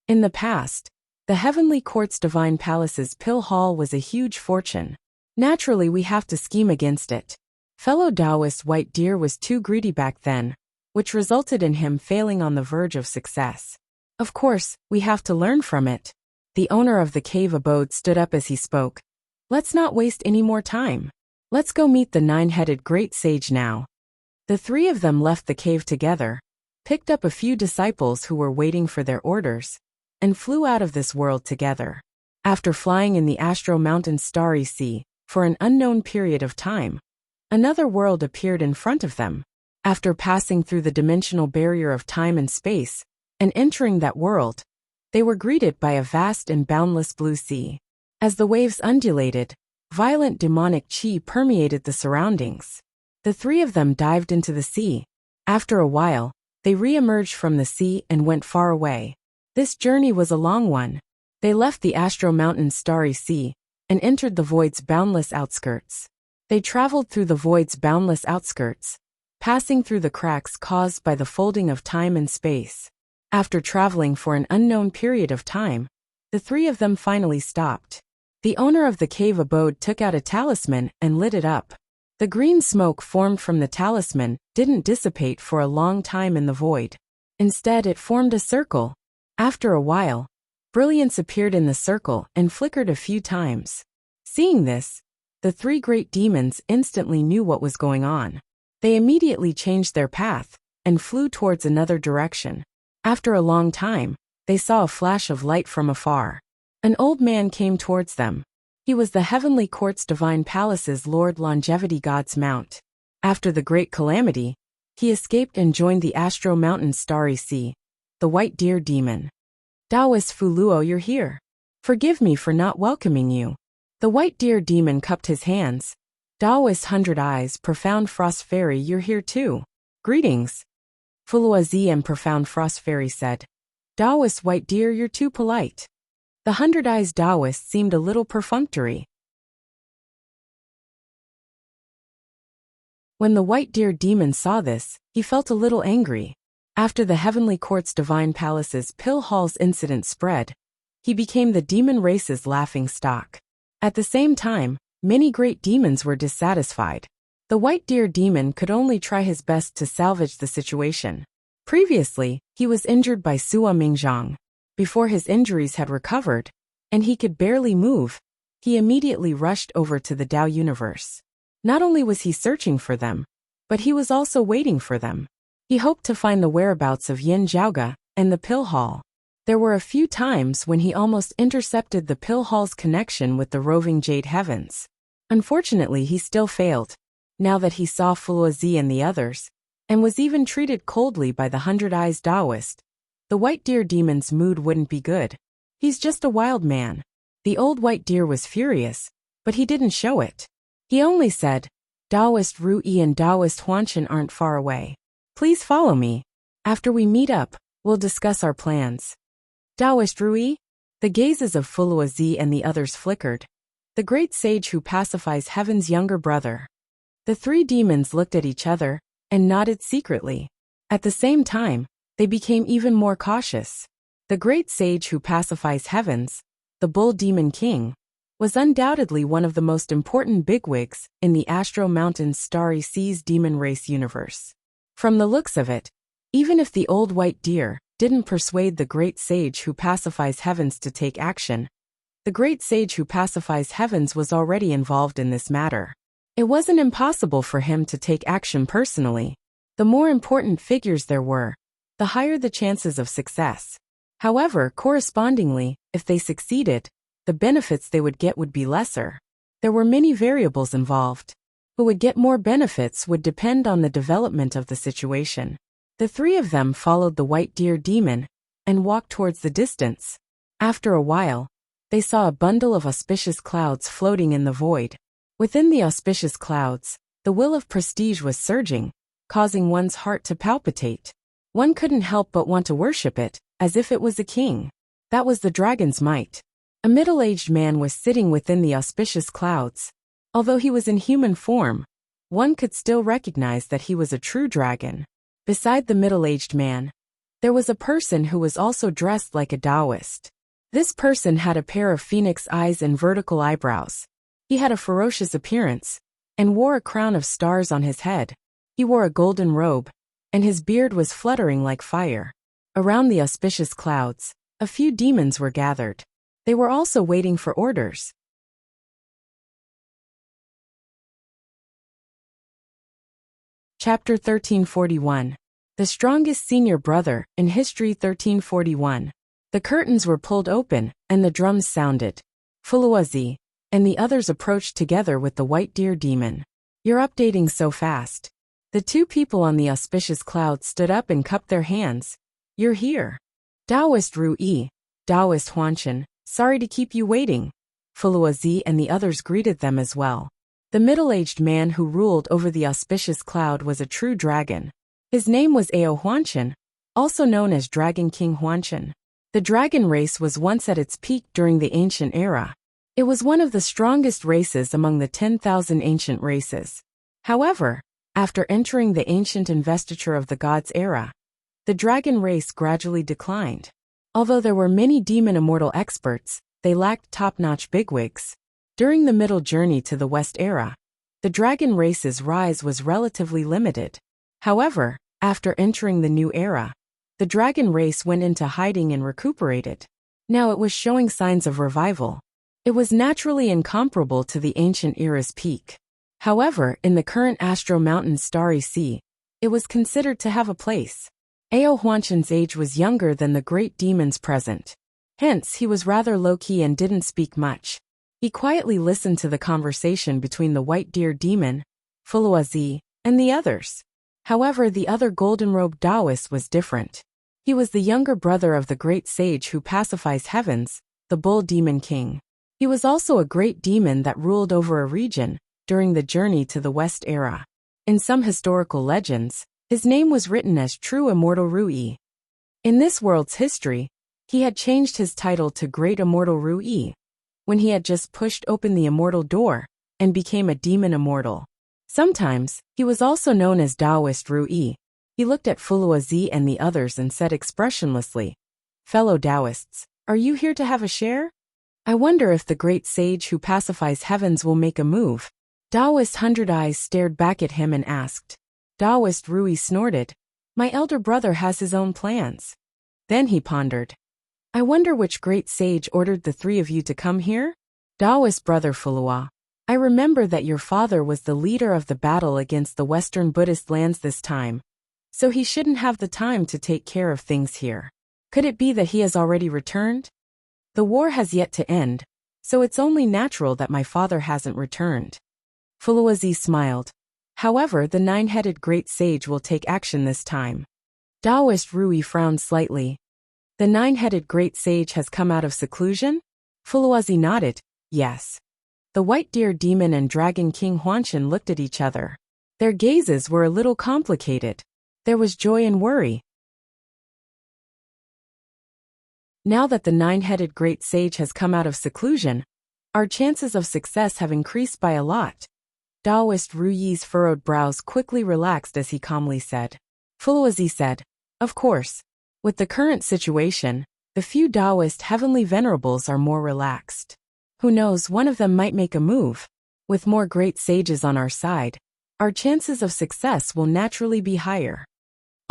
In the past, the Heavenly Court's Divine Palace's pill hall was a huge fortune. Naturally, we have to scheme against it. Fellow Taoist White Deer was too greedy back then, which resulted in him failing on the verge of success. Of course, we have to learn from it. The owner of the cave abode stood up as he spoke. Let's not waste any more time. Let's go meet the nine-headed great sage now. The three of them left the cave together, picked up a few disciples who were waiting for their orders, and flew out of this world together. After flying in the Astro Mountain's starry sea for an unknown period of time, another world appeared in front of them. After passing through the dimensional barrier of time and space and entering that world, they were greeted by a vast and boundless blue sea. As the waves undulated, violent demonic chi permeated the surroundings. The three of them dived into the sea. After a while, they re-emerged from the sea and went far away. This journey was a long one. They left the Astro Mountain's starry sea and entered the void's boundless outskirts. They traveled through the void's boundless outskirts, passing through the cracks caused by the folding of time and space. After traveling for an unknown period of time, the three of them finally stopped. The owner of the cave abode took out a talisman and lit it up. The green smoke formed from the talisman didn't dissipate for a long time in the void. Instead, it formed a circle. After a while, brilliance appeared in the circle and flickered a few times. Seeing this, the three great demons instantly knew what was going on. They immediately changed their path and flew towards another direction. After a long time, they saw a flash of light from afar. An old man came towards them. He was the Heavenly Court's Divine Palace's Lord Longevity God's Mount. After the Great Calamity, he escaped and joined the Astro Mountain's starry sea, the White Deer Demon. Taoist Fu Luo, you're here. Forgive me for not welcoming you. The White Deer Demon cupped his hands. Taoist Hundred Eyes, Profound Frost Fairy, you're here too. Greetings. Fuluazi and Profound Frost Fairy said. Taoist White Deer, you're too polite. The Hundred Eyes Taoist seemed a little perfunctory. When the White Deer Demon saw this, he felt a little angry. After the Heavenly Court's Divine Palace's Pill Hall's incident spread, he became the demon race's laughing stock. At the same time, many great demons were dissatisfied. The White Deer Demon could only try his best to salvage the situation. Previously, he was injured by Sua Mingzhang. Before his injuries had recovered, and he could barely move, he immediately rushed over to the Tao universe. Not only was he searching for them, but he was also waiting for them. He hoped to find the whereabouts of Yin Zhaoge and the Pill Hall. There were a few times when he almost intercepted the Pill Hall's connection with the roving Jade Heavens. Unfortunately, he still failed, now that he saw Fuluazi and the others, and was even treated coldly by the Hundred Eyes Taoist. The White Deer Demon's mood wouldn't be good. He's just a wild man. The old White Deer was furious, but he didn't show it. He only said, Taoist Rui and Taoist Huanshan aren't far away. Please follow me. After we meet up, we'll discuss our plans. Taoist Rui? The gazes of Fuluazi and the others flickered. The great sage who pacifies heaven's younger brother. The three demons looked at each other and nodded secretly. At the same time, they became even more cautious. The great sage who pacifies heavens, the Bull Demon King, was undoubtedly one of the most important bigwigs in the Astro Mountain's starry seas demon race universe. From the looks of it, even if the old White Deer didn't persuade the great sage who pacifies heavens to take action, the great sage who pacifies heavens was already involved in this matter. It wasn't impossible for him to take action personally. The more important figures there were, the higher the chances of success. However, correspondingly, if they succeeded, the benefits they would get would be lesser. There were many variables involved. Who would get more benefits would depend on the development of the situation. The three of them followed the white deer demon and walked towards the distance. After a while, they saw a bundle of auspicious clouds floating in the void. Within the auspicious clouds, the will of prestige was surging, causing one's heart to palpitate. One couldn't help but want to worship it, as if it was a king. That was the dragon's might. A middle-aged man was sitting within the auspicious clouds. Although he was in human form, one could still recognize that he was a true dragon. Beside the middle-aged man, there was a person who was also dressed like a Taoist. This person had a pair of phoenix eyes and vertical eyebrows. He had a ferocious appearance, and wore a crown of stars on his head. He wore a golden robe, and his beard was fluttering like fire. Around the auspicious clouds, a few demons were gathered. They were also waiting for orders. Chapter 1341. The Strongest Senior Brother, in History 1341. The curtains were pulled open, and the drums sounded. Fuluazi and the others approached together with the white deer demon. You're updating so fast. The two people on the auspicious cloud stood up and cupped their hands. You're here. Taoist Ru-yi, Taoist Huanshan, sorry to keep you waiting. Fuluazi and the others greeted them as well. The middle-aged man who ruled over the auspicious cloud was a true dragon. His name was Ao Huanshan, also known as Dragon King Huanshan. The dragon race was once at its peak during the ancient era. It was one of the strongest races among the 10,000 ancient races. However, after entering the ancient investiture of the gods era, the dragon race gradually declined. Although there were many demon immortal experts, they lacked top-notch bigwigs. During the middle journey to the West era, the dragon race's rise was relatively limited. However, after entering the new era, the dragon race went into hiding and recuperated. Now it was showing signs of revival. It was naturally incomparable to the ancient era's peak. However, in the current Astro Mountain's starry sea, it was considered to have a place. Ao Huanshan's age was younger than the great demons present. Hence, he was rather low-key and didn't speak much. He quietly listened to the conversation between the white deer demon, Fuluazi, and the others. However, the other golden-robed Taoist was different. He was the younger brother of the great sage who pacifies heavens, the bull demon king. He was also a great demon that ruled over a region during the journey to the West era. In some historical legends, his name was written as True Immortal Ru-yi. In this world's history, he had changed his title to Great Immortal Ru-yi when he had just pushed open the immortal door and became a demon immortal. Sometimes, he was also known as Taoist Ru-yi. He looked at Fuluazi and the others and said expressionlessly, "Fellow Taoists, are you here to have a share? I wonder if the great sage who pacifies heavens will make a move." Taoist Hundred Eyes stared back at him and asked. Taoist Ru-yi snorted, "My elder brother has his own plans." Then he pondered. "I wonder which great sage ordered the three of you to come here?" Taoist brother Fulua, "I remember that your father was the leader of the battle against the Western Buddhist lands this time, so he shouldn't have the time to take care of things here. Could it be that he has already returned? The war has yet to end, so it's only natural that my father hasn't returned." Fuluazi smiled. "However, the nine-headed great sage will take action this time." Taoist Ru-yi frowned slightly. "The nine-headed great sage has come out of seclusion?" Fuluazi nodded, "Yes." The white deer demon and dragon king Huanshan looked at each other. Their gazes were a little complicated. There was joy and worry. "Now that the nine-headed great sage has come out of seclusion, our chances of success have increased by a lot." Taoist Ru-yi's furrowed brows quickly relaxed as he calmly said. Fuluazi said, "Of course. With the current situation, the few Taoist heavenly venerables are more relaxed. Who knows, one of them might make a move. With more great sages on our side, our chances of success will naturally be higher.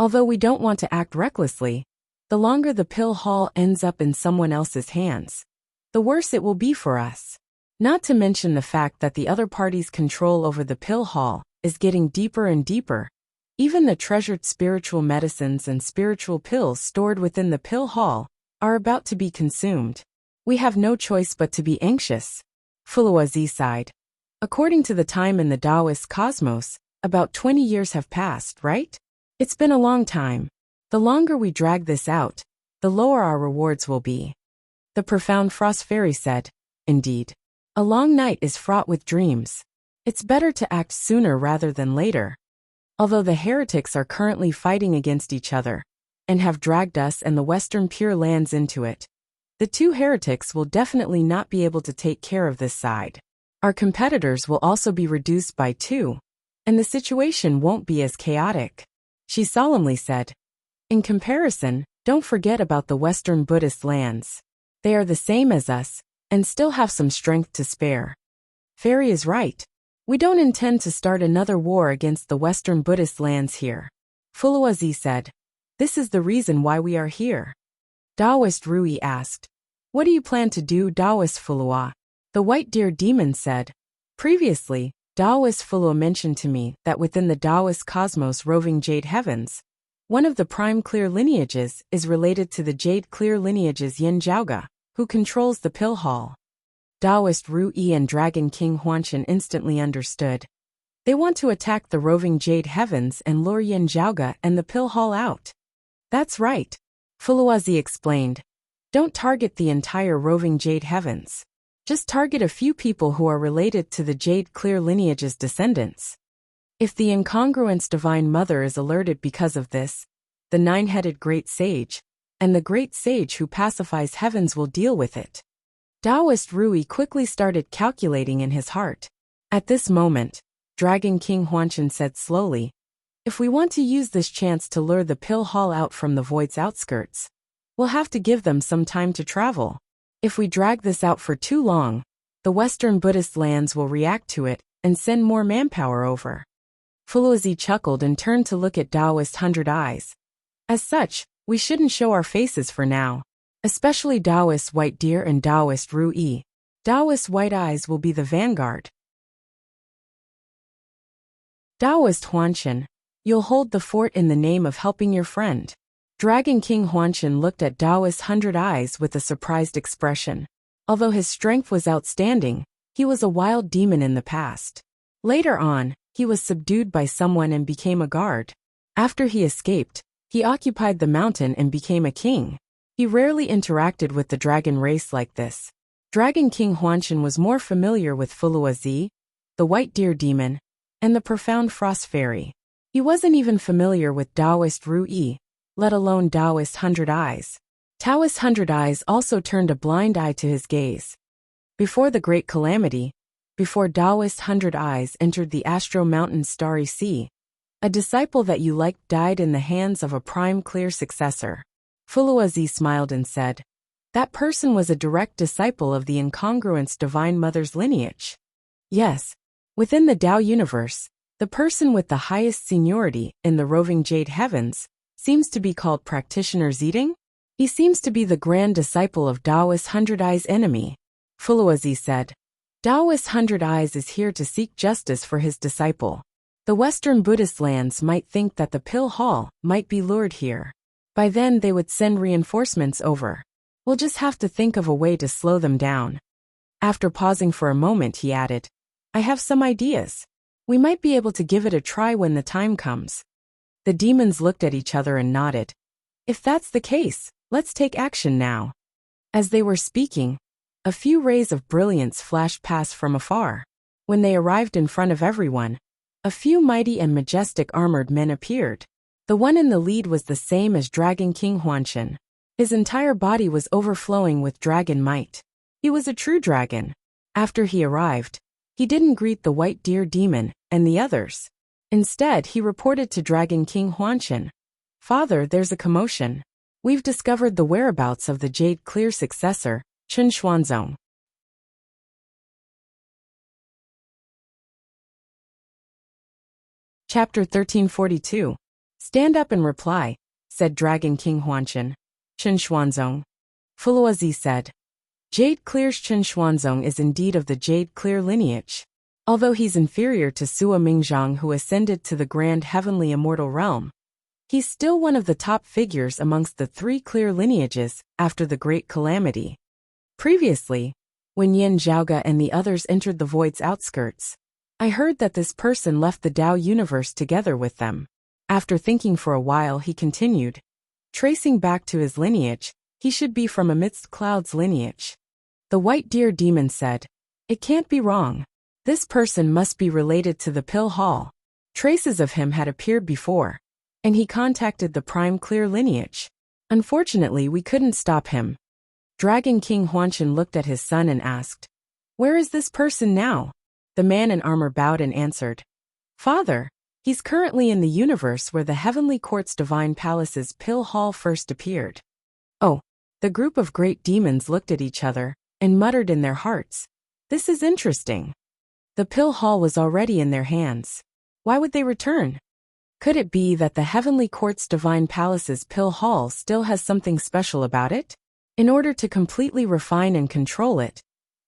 Although we don't want to act recklessly, the longer the pill haul ends up in someone else's hands, the worse it will be for us. Not to mention the fact that the other party's control over the pill haul is getting deeper and deeper. Even the treasured spiritual medicines and spiritual pills stored within the pill haul are about to be consumed. We have no choice but to be anxious." Fuluazi sighed. "According to the time in the Taoist cosmos, about 20 years have passed, right?" It's been a long time. The longer we drag this out, the lower our rewards will be. The profound frost fairy said, Indeed. A long night is fraught with dreams. It's better to act sooner rather than later. Although the heretics are currently fighting against each other, and have dragged us and the Western Pure Lands into it, the two heretics will definitely not be able to take care of this side. Our competitors will also be reduced by 2, and the situation won't be as chaotic. She solemnly said, In comparison, don't forget about the Western Buddhist lands. They are the same as us, and still have some strength to spare. Fairy is right. We don't intend to start another war against the Western Buddhist lands here. Fuluazi said, This is the reason why we are here. Taoist Rui asked, What do you plan to do, Taoist Fulua? The white deer demon said, Previously, Taoist Fulua mentioned to me that within the Taoist cosmos roving jade heavens, one of the prime clear lineages is related to the jade clear lineage's Yin Zhaoga, who controls the Pill Hall. Taoist Rui and Dragon King Huanshan instantly understood. They want to attack the roving jade heavens and lure Yin Zhaoga and the Pill Hall out. That's right. Fuluazi explained. Don't target the entire roving jade heavens. Just target a few people who are related to the jade clear lineage's descendants. If the incongruence Divine Mother is alerted because of this, the nine-headed Great Sage, and the Great Sage who pacifies heavens will deal with it. Taoist Rui quickly started calculating in his heart. At this moment, Dragon King Huanshan said slowly, If we want to use this chance to lure the Pill Hall out from the void's outskirts, we'll have to give them some time to travel. If we drag this out for too long, the Western Buddhist lands will react to it and send more manpower over. Fuluazi chuckled and turned to look at Taoist Hundred Eyes. As such, we shouldn't show our faces for now. Especially Taoist White Deer and Taoist Rui. Taoist White Eyes will be the vanguard. Taoist Huanshan, you'll hold the fort in the name of helping your friend. Dragon King Huanshan looked at Taoist Hundred Eyes with a surprised expression. Although his strength was outstanding, he was a wild demon in the past. Later on, he was subdued by someone and became a guard. After he escaped, he occupied the mountain and became a king. He rarely interacted with the dragon race like this. Dragon King Huanshan was more familiar with Fuluazi, the white deer demon, and the profound frost fairy. He wasn't even familiar with Taoist Rui, let alone Taoist Hundred Eyes. Taoist Hundred Eyes also turned a blind eye to his gaze. Before the Great Calamity, before Taoist Hundred Eyes entered the Astro Mountain's starry sea, a disciple that you liked died in the hands of a prime clear successor. Fuluazi smiled and said, That person was a direct disciple of the incongruence Divine Mother's lineage. Yes, within the Tao universe, the person with the highest seniority in the roving jade heavens seems to be called Practitioner Zeding. He seems to be the grand disciple of Taoist Hundred Eyes' enemy. Fuluazi said, Taoist Hundred Eyes is here to seek justice for his disciple. The Western Buddhist lands might think that the Pill Hall might be lured here. By then they would send reinforcements over. We'll just have to think of a way to slow them down. After pausing for a moment, he added, I have some ideas. We might be able to give it a try when the time comes. The demons looked at each other and nodded. If that's the case, let's take action now. As they were speaking, a few rays of brilliance flashed past from afar. When they arrived in front of everyone, a few mighty and majestic armored men appeared. The one in the lead was the same as Dragon King Huanshan. His entire body was overflowing with dragon might. He was a true dragon. After he arrived, he didn't greet the white deer demon and the others. Instead, he reported to Dragon King Huanshan, Father, there's a commotion. We've discovered the whereabouts of the Jade Clear successor, Chen Xuanzong. Chapter 1342. Stand up and reply, said Dragon King Huanshan. Chen Xuanzong. Fuluazi said, Jade Clear's Chen Xuanzong is indeed of the Jade Clear lineage. Although he's inferior to Sua Mingzhang who ascended to the grand heavenly immortal realm, he's still one of the top figures amongst the 3 clear lineages after the Great Calamity. Previously, when Yin Zhaoga and the others entered the void's outskirts, I heard that this person left the Tao universe together with them. After thinking for a while, he continued. Tracing back to his lineage, he should be from amidst clouds lineage. The white deer demon said, It can't be wrong. This person must be related to the Pill Hall. Traces of him had appeared before, and he contacted the prime clear lineage. Unfortunately, we couldn't stop him. Dragon King Huanshan looked at his son and asked, Where is this person now? The man in armor bowed and answered, Father, he's currently in the universe where the Heavenly Court's Divine Palace's Pill Hall first appeared. Oh, the group of great demons looked at each other and muttered in their hearts, This is interesting. The Pill Hall was already in their hands. Why would they return? Could it be that the Heavenly Court's Divine Palace's Pill Hall still has something special about it? In order to completely refine and control it,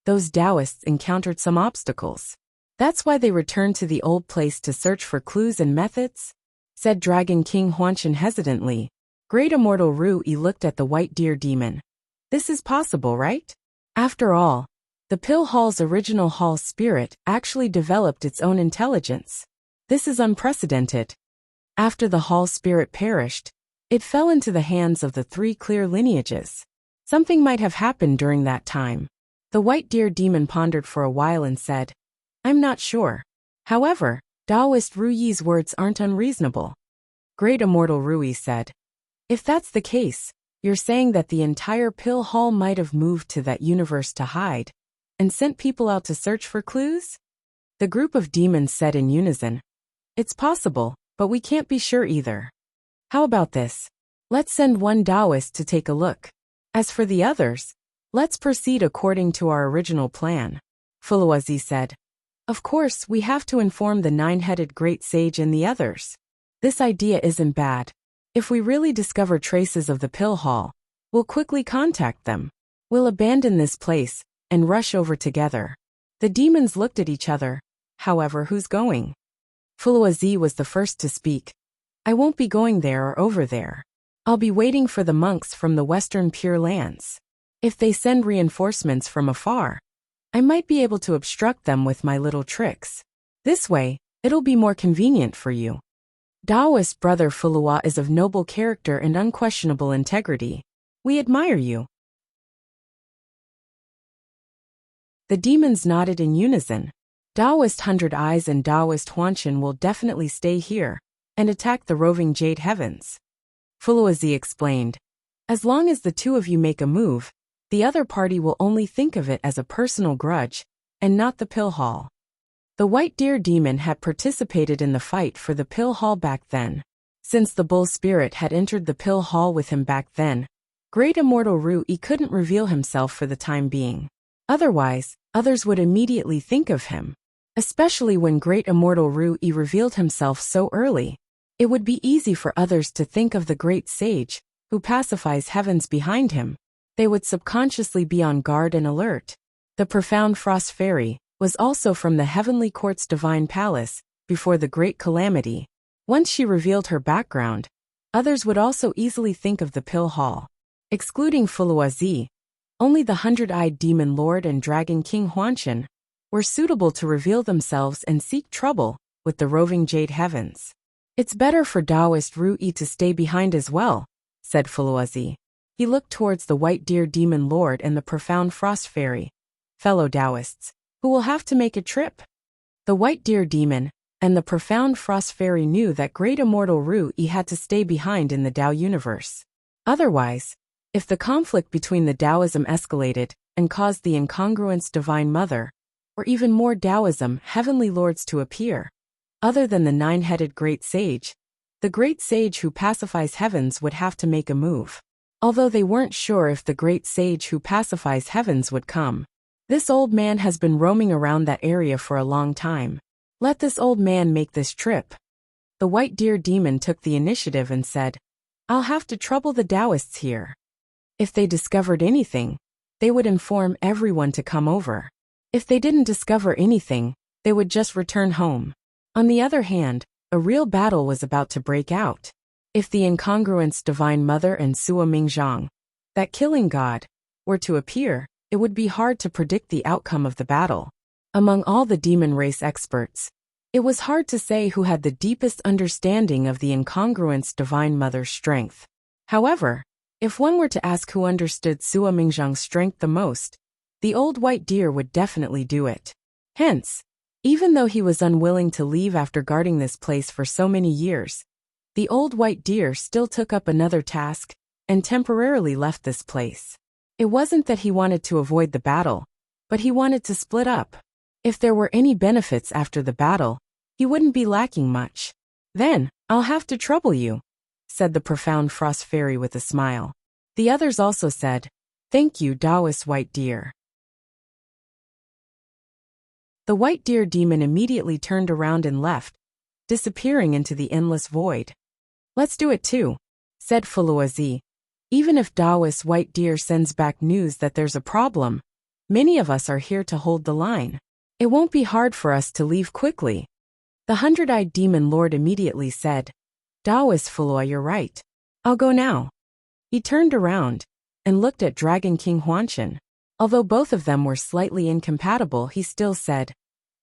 those Taoists encountered some obstacles. That's why they returned to the old place to search for clues and methods, said Dragon King Huanshan hesitantly. Great Immortal Ru Yi looked at the white deer demon. This is possible, right? After all, the Pill Hall's original Hall spirit actually developed its own intelligence. This is unprecedented. After the Hall spirit perished, it fell into the hands of the three clear lineages. Something might have happened during that time. The white deer demon pondered for a while and said, I'm not sure. However, Taoist Ru Yi's words aren't unreasonable. Great Immortal Ru Yi said, If that's the case, you're saying that the entire Pill Hall might have moved to that universe to hide, and sent people out to search for clues? The group of demons said in unison, It's possible, but we can't be sure either. How about this? Let's send one Taoist to take a look. As for the others, let's proceed according to our original plan. Fuluazi said, Of course, we have to inform the nine-headed great sage and the others. This idea isn't bad. If we really discover traces of the Pill Hall, we'll quickly contact them. We'll abandon this place and rush over together. The demons looked at each other. However, who's going? Fuluazi was the first to speak. I won't be going there or over there. I'll be waiting for the monks from the Western Pure Lands. If they send reinforcements from afar, I might be able to obstruct them with my little tricks. This way, it'll be more convenient for you. Taoist brother Fulua is of noble character and unquestionable integrity. We admire you. The demons nodded in unison. Taoist Hundred Eyes and Taoist Huanshan will definitely stay here and attack the roving Jade Heavens. Fuluazi explained, As long as the two of you make a move, the other party will only think of it as a personal grudge, and not the Pill Hall. The white deer demon had participated in the fight for the Pill Hall back then. Since the bull spirit had entered the Pill Hall with him back then, Great Immortal Ru Yi couldn't reveal himself for the time being. Otherwise, others would immediately think of him. Especially when Great Immortal Ru Yi revealed himself so early. It would be easy for others to think of the great sage, who pacifies heavens behind him. They would subconsciously be on guard and alert. The profound Frost Fairy was also from the Heavenly Court's Divine Palace, before the Great Calamity. Once she revealed her background, others would also easily think of the Pill Hall. Excluding Fuluazi, only the Hundred-Eyed Demon Lord and Dragon King Huanshan were suitable to reveal themselves and seek trouble with the roving Jade Heavens. It's better for Taoist Ru Yi to stay behind as well, said Fuluazi. He looked towards the White Deer Demon Lord and the Profound Frost Fairy. Fellow Taoists, who will have to make a trip? The White Deer Demon and the Profound Frost Fairy knew that Great Immortal Ru Yi had to stay behind in the Tao universe. Otherwise, if the conflict between the Taoism escalated and caused the incongruence Divine Mother, or even more Taoism Heavenly Lords to appear, other than the nine-headed Great Sage, the Great Sage who pacifies heavens would have to make a move. Although they weren't sure if the Great Sage who pacifies heavens would come. This old man has been roaming around that area for a long time. Let this old man make this trip. The White Deer Demon took the initiative and said, I'll have to trouble the Taoists here. If they discovered anything, they would inform everyone to come over. If they didn't discover anything, they would just return home. On the other hand, a real battle was about to break out. If the incongruence Divine Mother and Sua Mingzhang, that killing god, were to appear, it would be hard to predict the outcome of the battle. Among all the demon race experts, It was hard to say who had the deepest understanding of the incongruence Divine Mother's strength. However, if one were to ask who understood Sua Mingzhang's strength the most, the old white deer would definitely do it. Hence, even though he was unwilling to leave after guarding this place for so many years, the old white deer still took up another task and temporarily left this place. It wasn't that he wanted to avoid the battle, but he wanted to split up. If there were any benefits after the battle, he wouldn't be lacking much. Then, I'll have to trouble you, said the profound frost fairy with a smile. The others also said, thank you, Taoist white deer. The white deer demon immediately turned around and left, disappearing into the endless void. Let's do it too, said Fuluazi. Even if Taoist white deer sends back news that there's a problem, many of us are here to hold the line. It won't be hard for us to leave quickly. The hundred-eyed demon lord immediately said, Taoist Fulua, you're right. I'll go now. He turned around and looked at Dragon King Huanshan. Although both of them were slightly incompatible, he still said,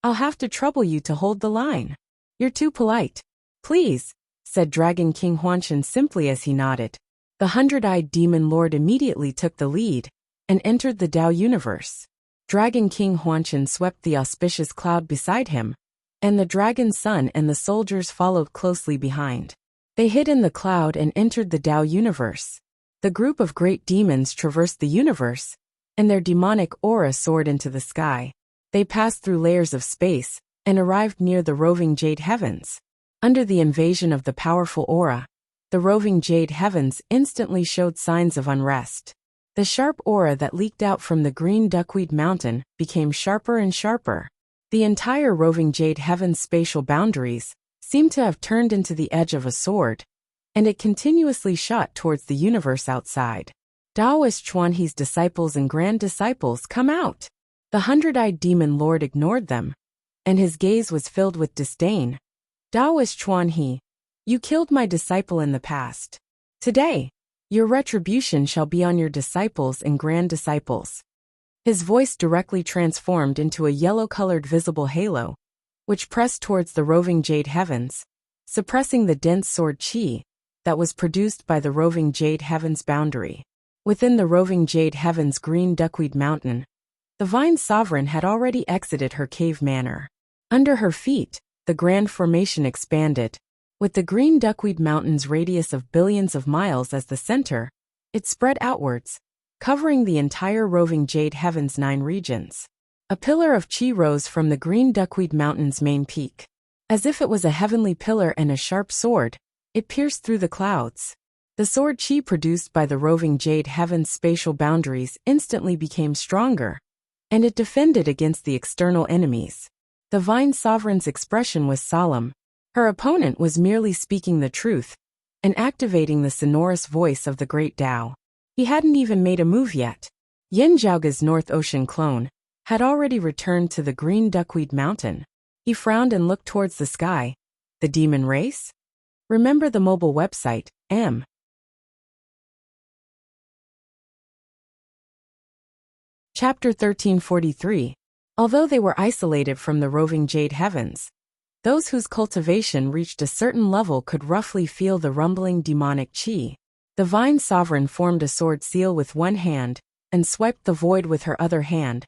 I'll have to trouble you to hold the line. You're too polite. Please, said Dragon King Huanshan simply as he nodded. The hundred-eyed demon lord immediately took the lead and entered the Tao universe. Dragon King Huanshan swept the auspicious cloud beside him, and the dragon son and the soldiers followed closely behind. They hid in the cloud and entered the Tao universe. The group of great demons traversed the universe, and their demonic aura soared into the sky. They passed through layers of space and arrived near the roving jade heavens. Under the invasion of the powerful aura, the roving jade heavens instantly showed signs of unrest. The sharp aura that leaked out from the green duckweed mountain became sharper and sharper. The entire roving jade heavens' spatial boundaries seemed to have turned into the edge of a sword, and it continuously shot towards the universe outside. Taoist Chuanhe's disciples and grand disciples, come out! The hundred-eyed demon lord ignored them, and his gaze was filled with disdain. Taoist Chuanhe, you killed my disciple in the past. Today, your retribution shall be on your disciples and grand disciples. His voice directly transformed into a yellow-colored visible halo, which pressed towards the roving jade heavens, suppressing the dense sword chi that was produced by the roving jade heavens boundary. Within the roving jade heavens green duckweed mountain, the vine sovereign had already exited her cave manor. Under her feet, the grand formation expanded. With the green duckweed mountain's radius of billions of miles as the center, it spread outwards, covering the entire roving jade heavens' 9 regions. A pillar of chi rose from the green duckweed mountain's main peak. As if it was a heavenly pillar and a sharp sword, it pierced through the clouds. The sword chi produced by the roving jade heavens' spatial boundaries instantly became stronger, and it defended against the external enemies. The vine sovereign's expression was solemn. Her opponent was merely speaking the truth and activating the sonorous voice of the great Tao. He hadn't even made a move yet. Yin Zhaoge's North Ocean clone had already returned to the green duckweed mountain. He frowned and looked towards the sky. The demon race? Remember the mobile website, M. Chapter 1343. Although they were isolated from the roving jade heavens, those whose cultivation reached a certain level could roughly feel the rumbling demonic chi. The vine sovereign formed a sword seal with one hand and swiped the void with her other hand,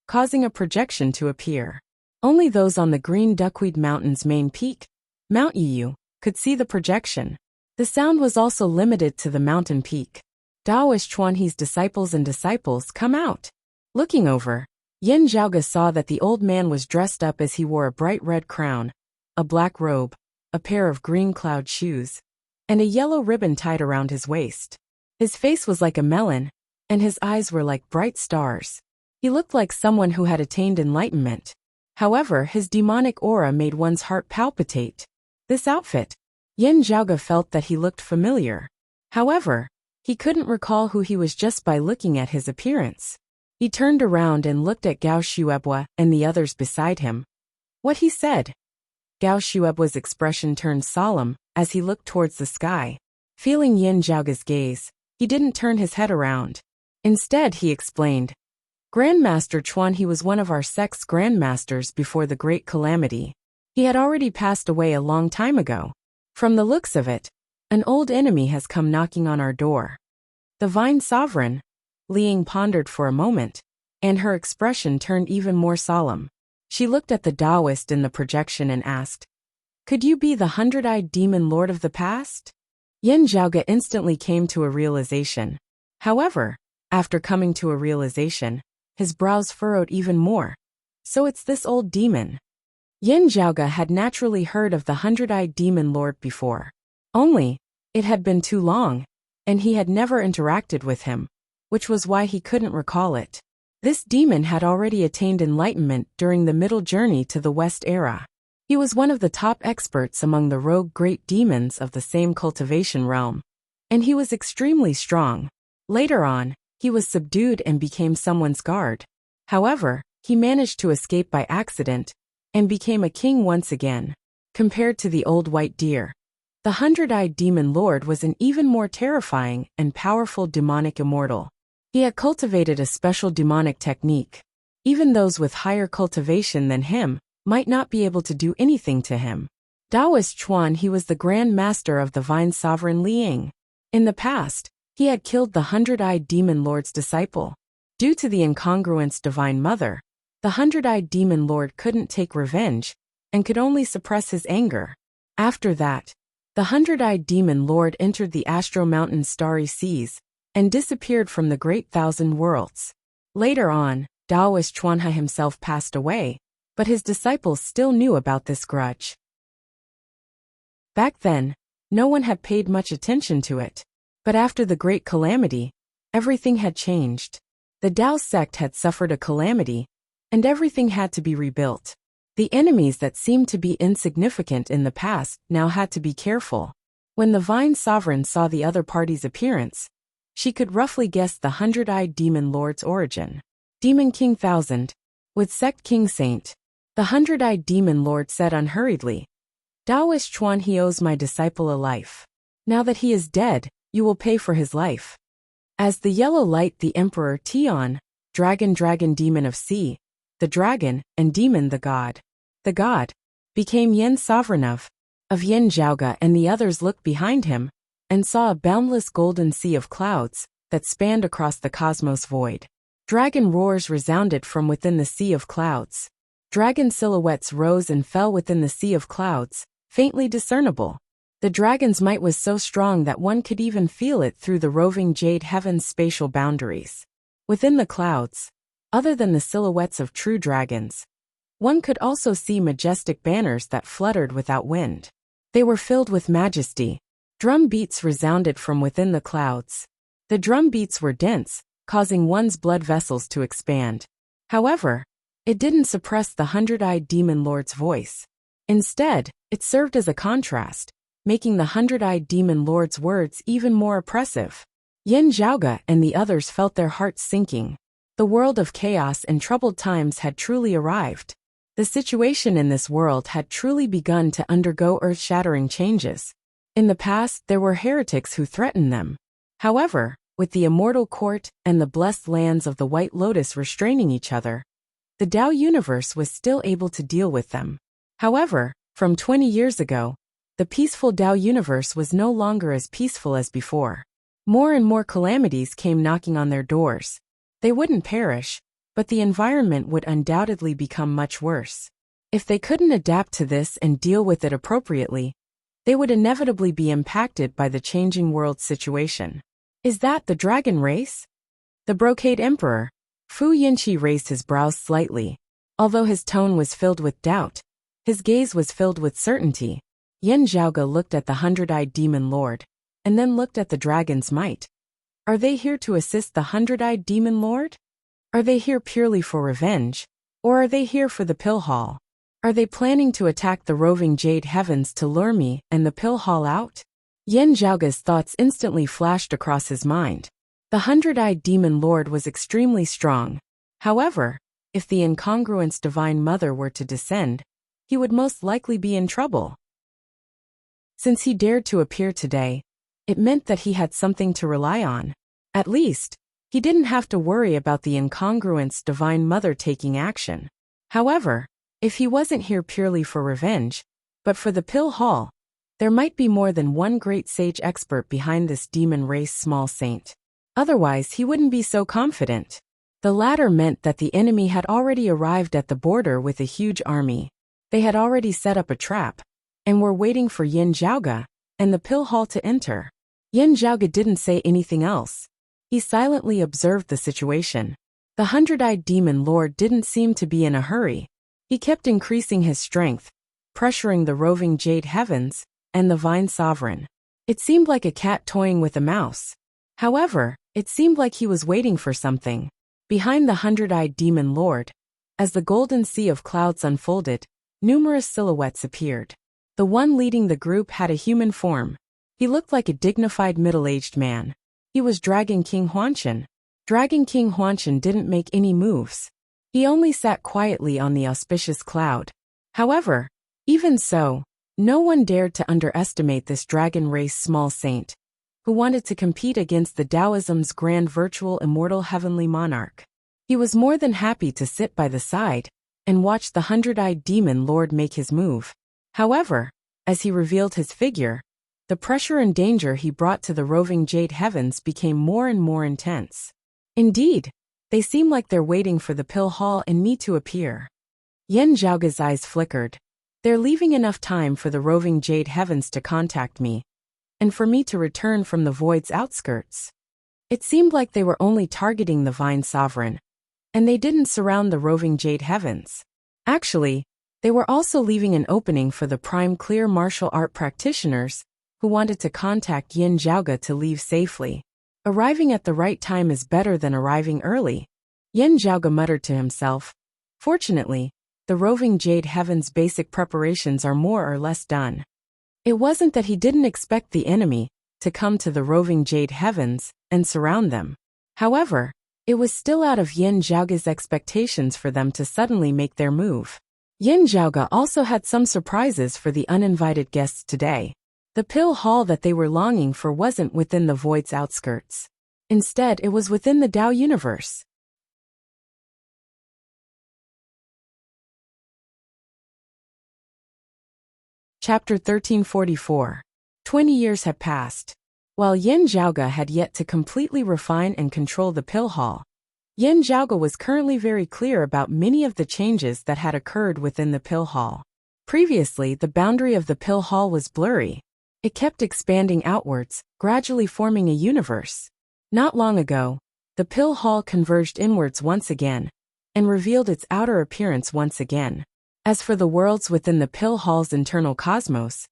causing a projection to appear. Only those on the green duckweed mountain's main peak, Mount Yiyu, could see the projection. The sound was also limited to the mountain peak. Taoist Chuanhe's disciples and disciples, come out. Looking over, Yin Zhaoge saw that the old man was dressed up as he wore a bright red crown, a black robe, a pair of green cloud shoes, and a yellow ribbon tied around his waist. His face was like a melon, and his eyes were like bright stars. He looked like someone who had attained enlightenment. However, his demonic aura made one's heart palpitate. This outfit, Yin Zhaoge felt that he looked familiar. However, he couldn't recall who he was just by looking at his appearance. He turned around and looked at Gao Shuebua and the others beside him. What he said? Gao Shuebua's expression turned solemn as he looked towards the sky. Feeling Yin Zhaoge's gaze, he didn't turn his head around. Instead, he explained, Grandmaster Chuan, he was one of our sect's grandmasters before the Great Calamity. He had already passed away a long time ago. From the looks of it, an old enemy has come knocking on our door. The Vine Sovereign? Liang pondered for a moment, and her expression turned even more solemn. She looked at the Taoist in the projection and asked, "Could you be the 100-eyed demon lord of the past?" Yin Zhaoge instantly came to a realization. However, after coming to a realization, his brows furrowed even more. So it's this old demon. Yin Zhaoge had naturally heard of the 100-eyed demon lord before. Only, it had been too long, and he had never interacted with him, which was why he couldn't recall it. This demon had already attained enlightenment during the middle journey to the West era. He was one of the top experts among the rogue great demons of the same cultivation realm, and he was extremely strong. Later on, he was subdued and became someone's guard. However, he managed to escape by accident and became a king once again. Compared to the old white deer, the 100-eyed demon lord was an even more terrifying and powerful demonic immortal. He had cultivated a special demonic technique. Even those with higher cultivation than him might not be able to do anything to him. Taoist Chuan, he was the Grand Master of the Vine Sovereign Liang. In the past, he had killed the 100-eyed demon lord's disciple. Due to the incongruence Divine Mother, the 100-eyed demon lord couldn't take revenge and could only suppress his anger. After that, the 100-eyed demon lord entered the Astro Mountain's starry seas and disappeared from the Great Thousand Worlds. Later on, Taoist Chuanhe himself passed away, but his disciples still knew about this grudge. Back then, no one had paid much attention to it. But after the Great Calamity, everything had changed. The Tao sect had suffered a calamity, and everything had to be rebuilt. The enemies that seemed to be insignificant in the past now had to be careful. When the Vine Sovereign saw the other party's appearance, she could roughly guess the 100-eyed demon lord's origin. Demon King 1000, with Sect King Saint. The 100-eyed demon lord said unhurriedly, "Taoist Chuan, he owes my disciple a life. Now that he is dead, you will pay for his life." As the yellow light, the Emperor Tian, dragon demon of sea, the dragon, and demon the god, became Yin Sovereign of Yin Zhaoge, and the others looked behind him and saw a boundless golden sea of clouds that spanned across the cosmos void. Dragon roars resounded from within the sea of clouds. Dragon silhouettes rose and fell within the sea of clouds, faintly discernible. The dragon's might was so strong that one could even feel it through the roving jade heaven's spatial boundaries. Within the clouds, other than the silhouettes of true dragons, one could also see majestic banners that fluttered without wind. They were filled with majesty. Drum beats resounded from within the clouds. The drum beats were dense, causing one's blood vessels to expand. However, it didn't suppress the 100-eyed demon lord's voice. Instead, it served as a contrast, making the 100-eyed demon lord's words even more oppressive. Yin Zhaoge and the others felt their hearts sinking. The world of chaos and troubled times had truly arrived. The situation in this world had truly begun to undergo earth-shattering changes. In the past, there were heretics who threatened them. However, with the immortal court and the blessed lands of the White Lotus restraining each other, the Tao universe was still able to deal with them. However, from 20 years ago, the peaceful Tao universe was no longer as peaceful as before. More and more calamities came knocking on their doors. They wouldn't perish, but the environment would undoubtedly become much worse. If they couldn't adapt to this and deal with it appropriately, they would inevitably be impacted by the changing world situation. Is that the dragon race? The Brocade Emperor, Fu Yinqi, raised his brows slightly. Although his tone was filled with doubt, his gaze was filled with certainty. Yin Zhaoge looked at the 100-eyed demon lord, and then looked at the dragon's might. Are they here to assist the 100-eyed demon lord? Are they here purely for revenge, or are they here for the pill hall? Are they planning to attack the roving jade heavens to lure me and the pill hall out? Yin Zhaoge's thoughts instantly flashed across his mind. The 100-eyed demon lord was extremely strong. However, if the incongruence Divine Mother were to descend, he would most likely be in trouble. Since he dared to appear today, it meant that he had something to rely on. At least, he didn't have to worry about the incongruence Divine Mother taking action. However, If he wasn't here purely for revenge, but for the pill haul, there might be more than one great sage expert behind this demon race small saint. Otherwise, he wouldn't be so confident. The latter meant that the enemy had already arrived at the border with a huge army. They had already set up a trap, and were waiting for Yin Zhaoge and the pill hall to enter. Yin Zhaoge didn't say anything else. He silently observed the situation. The 100-eyed demon lord didn't seem to be in a hurry. He kept increasing his strength, pressuring the roving jade heavens and the vine sovereign. It seemed like a cat toying with a mouse. However, it seemed like he was waiting for something. Behind the 100-eyed demon lord, as the golden sea of clouds unfolded, numerous silhouettes appeared. The one leading the group had a human form. He looked like a dignified middle-aged man. He was Dragon King Huanshan. Dragon King Huanshan didn't make any moves. He only sat quietly on the auspicious cloud. However, even so, no one dared to underestimate this dragon race small saint, who wanted to compete against the Taoism's grand virtual immortal heavenly monarch. He was more than happy to sit by the side and watch the 100-eyed demon lord make his move. However, as he revealed his figure, the pressure and danger he brought to the roving jade heavens became more and more intense. Indeed, they seem like they're waiting for the pill hall and me to appear. Yin Zhaoge's eyes flickered. They're leaving enough time for the roving jade heavens to contact me, and for me to return from the void's outskirts. It seemed like they were only targeting the vine sovereign, and they didn't surround the roving jade heavens. Actually, they were also leaving an opening for the prime clear martial art practitioners who wanted to contact Yin Zhaoge to leave safely. Arriving at the right time is better than arriving early, Yin Zhaoge muttered to himself. Fortunately, the roving jade heavens' basic preparations are more or less done. It wasn't that he didn't expect the enemy to come to the roving jade heavens and surround them. However, it was still out of Yin Zhaoge's expectations for them to suddenly make their move. Yin Zhaoge also had some surprises for the uninvited guests today. The pill hall that they were longing for wasn't within the void's outskirts. Instead, it was within the Tao universe. Chapter 1344. 20 years had passed. While Yin Zhaoge had yet to completely refine and control the pill hall, Yin Zhaoge was currently very clear about many of the changes that had occurred within the pill hall. Previously, the boundary of the pill hall was blurry. It kept expanding outwards, gradually forming a universe. Not long ago, the pill hall converged inwards once again, and revealed its outer appearance once again. As for the worlds within the pill hall's internal cosmos,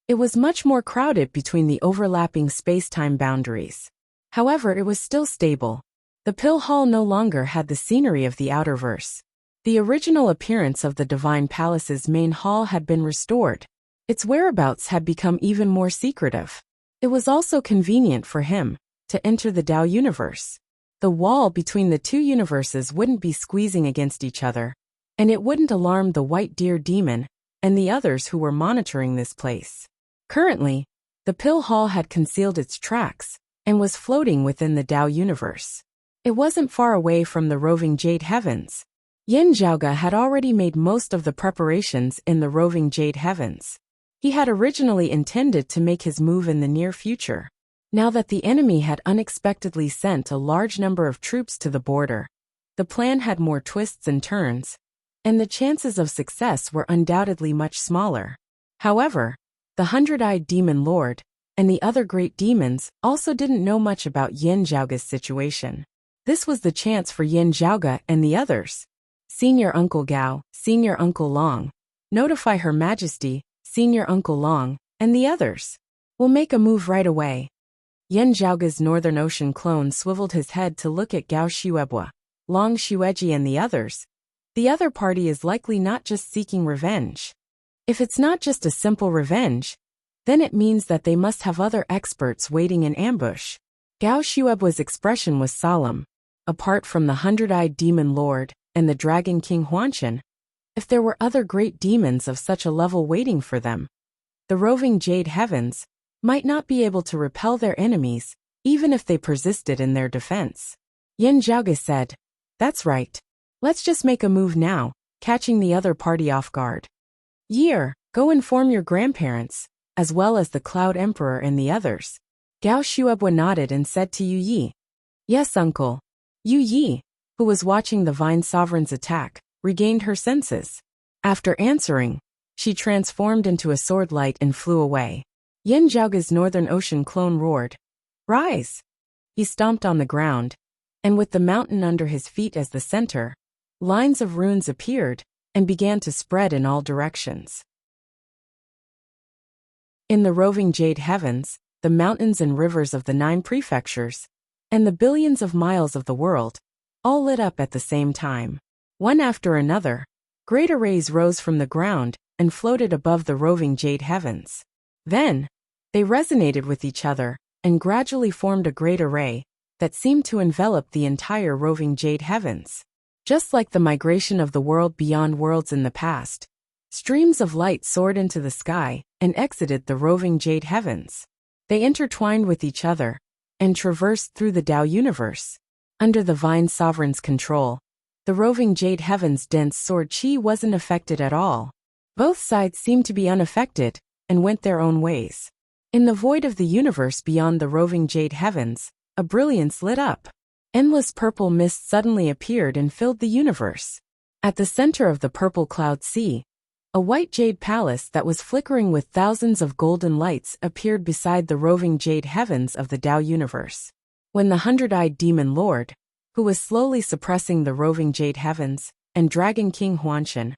it was much more crowded between the overlapping space-time boundaries. However, it was still stable. The pill hall no longer had the scenery of the outerverse. The original appearance of the Divine Palace's main hall had been restored. Its whereabouts had become even more secretive. It was also convenient for him to enter the Tao universe. The wall between the two universes wouldn't be squeezing against each other, and it wouldn't alarm the white deer demon and the others who were monitoring this place. Currently, the pill hall had concealed its tracks and was floating within the Tao universe. It wasn't far away from the roving jade heavens. Yin Zhaoge had already made most of the preparations in the roving jade heavens. He had originally intended to make his move in the near future. Now that the enemy had unexpectedly sent a large number of troops to the border, the plan had more twists and turns, and the chances of success were undoubtedly much smaller. However, the 100-eyed demon lord and the other great demons also didn't know much about Yin Zhaoge's situation. This was the chance for Yin Zhaoge and the others. Senior Uncle Gao, Senior Uncle Long, notify Her Majesty, Senior Uncle Long, and the others. We'll make a move right away. Yin Zhaoge's Northern Ocean clone swiveled his head to look at Gao Xuebua, Long Xueji and the others. The other party is likely not just seeking revenge. If it's not just a simple revenge, then it means that they must have other experts waiting in ambush. Gao Xuebua's expression was solemn. Apart from the 100-eyed demon lord and the Dragon King Huanshan, if there were other great demons of such a level waiting for them, the roving jade heavens might not be able to repel their enemies, even if they persisted in their defense. Yin Zhaoge said, "That's right. Let's just make a move now, catching the other party off guard. Year, go inform your grandparents, as well as the Cloud Emperor and the others. Gao Shuebua nodded and said to Yu Yi. Yes, uncle. Yu Yi, who was watching the Vine Sovereign's attack, regained her senses. After answering, she transformed into a sword light and flew away. Yin Zhaoge's Northern Ocean clone roared. Rise! He stomped on the ground, and with the mountain under his feet as the center, lines of runes appeared and began to spread in all directions. In the roving jade heavens, the mountains and rivers of the 9 prefectures, and the billions of miles of the world, all lit up at the same time. One after another, great arrays rose from the ground and floated above the roving jade heavens. Then, they resonated with each other and gradually formed a great array that seemed to envelop the entire roving jade heavens. Just like the migration of the world beyond worlds in the past, streams of light soared into the sky and exited the roving jade heavens. They intertwined with each other and traversed through the Tao universe. Under the Vine Sovereign's control, the roving jade heavens' dense sword chi wasn't affected at all. Both sides seemed to be unaffected and went their own ways. In the void of the universe beyond the roving jade heavens, a brilliance lit up. Endless purple mist suddenly appeared and filled the universe. At the center of the purple cloud sea, a white jade palace that was flickering with thousands of golden lights appeared beside the roving jade heavens of the Tao universe. When the 100-eyed demon lord, who was slowly suppressing the roving jade heavens, and Dragon King Huanshan,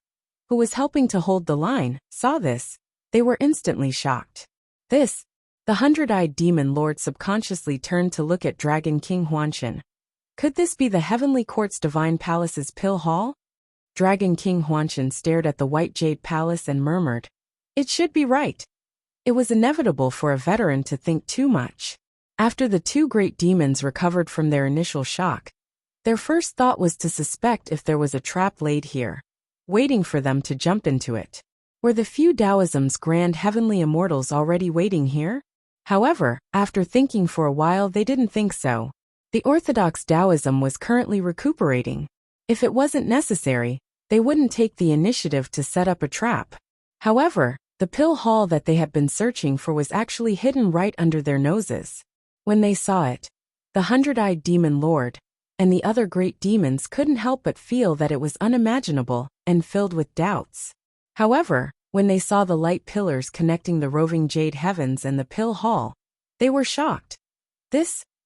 who was helping to hold the line, saw this, they were instantly shocked. The 100-eyed demon lord subconsciously turned to look at Dragon King Huanshan. Could this be the Heavenly Court's Divine Palace's Pill Hall? Dragon King Huanshan stared at the white jade palace and murmured, It should be right. It was inevitable for a veteran to think too much. After the 2 great demons recovered from their initial shock, their first thought was to suspect if there was a trap laid here, waiting for them to jump into it. Were the few Taoism's grand heavenly immortals already waiting here? However, after thinking for a while, they didn't think so. The orthodox Taoism was currently recuperating. If it wasn't necessary, they wouldn't take the initiative to set up a trap. However, the pill hall that they had been searching for was actually hidden right under their noses. When they saw it, the 100-eyed demon lord and the other great demons couldn't help but feel that it was unimaginable and filled with doubts. However, when they saw the light pillars connecting the roving jade heavens and the pill hall, they were shocked.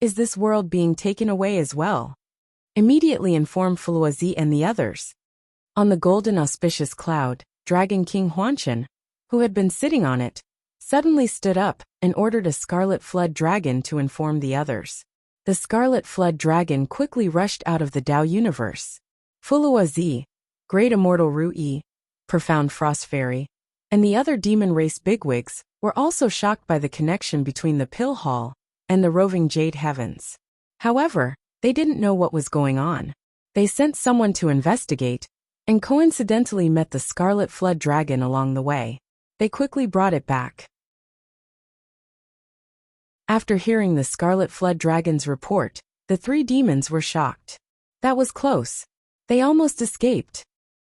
Is this world being taken away as well? Immediately informed Fuluazi and the others. On the golden auspicious cloud, Dragon King Huanshan, who had been sitting on it, suddenly stood up and ordered a scarlet flood dragon to inform the others. The scarlet flood dragon quickly rushed out of the Tao universe. Fuluazi, Great Immortal Ru-Yi, Profound Frost Fairy, and the other demon race bigwigs were also shocked by the connection between the pill hall and the roving jade heavens. However, they didn't know what was going on. They sent someone to investigate, and coincidentally met the scarlet flood dragon along the way. They quickly brought it back. After hearing the scarlet flood dragon's report, the 3 demons were shocked. That was close. They almost escaped.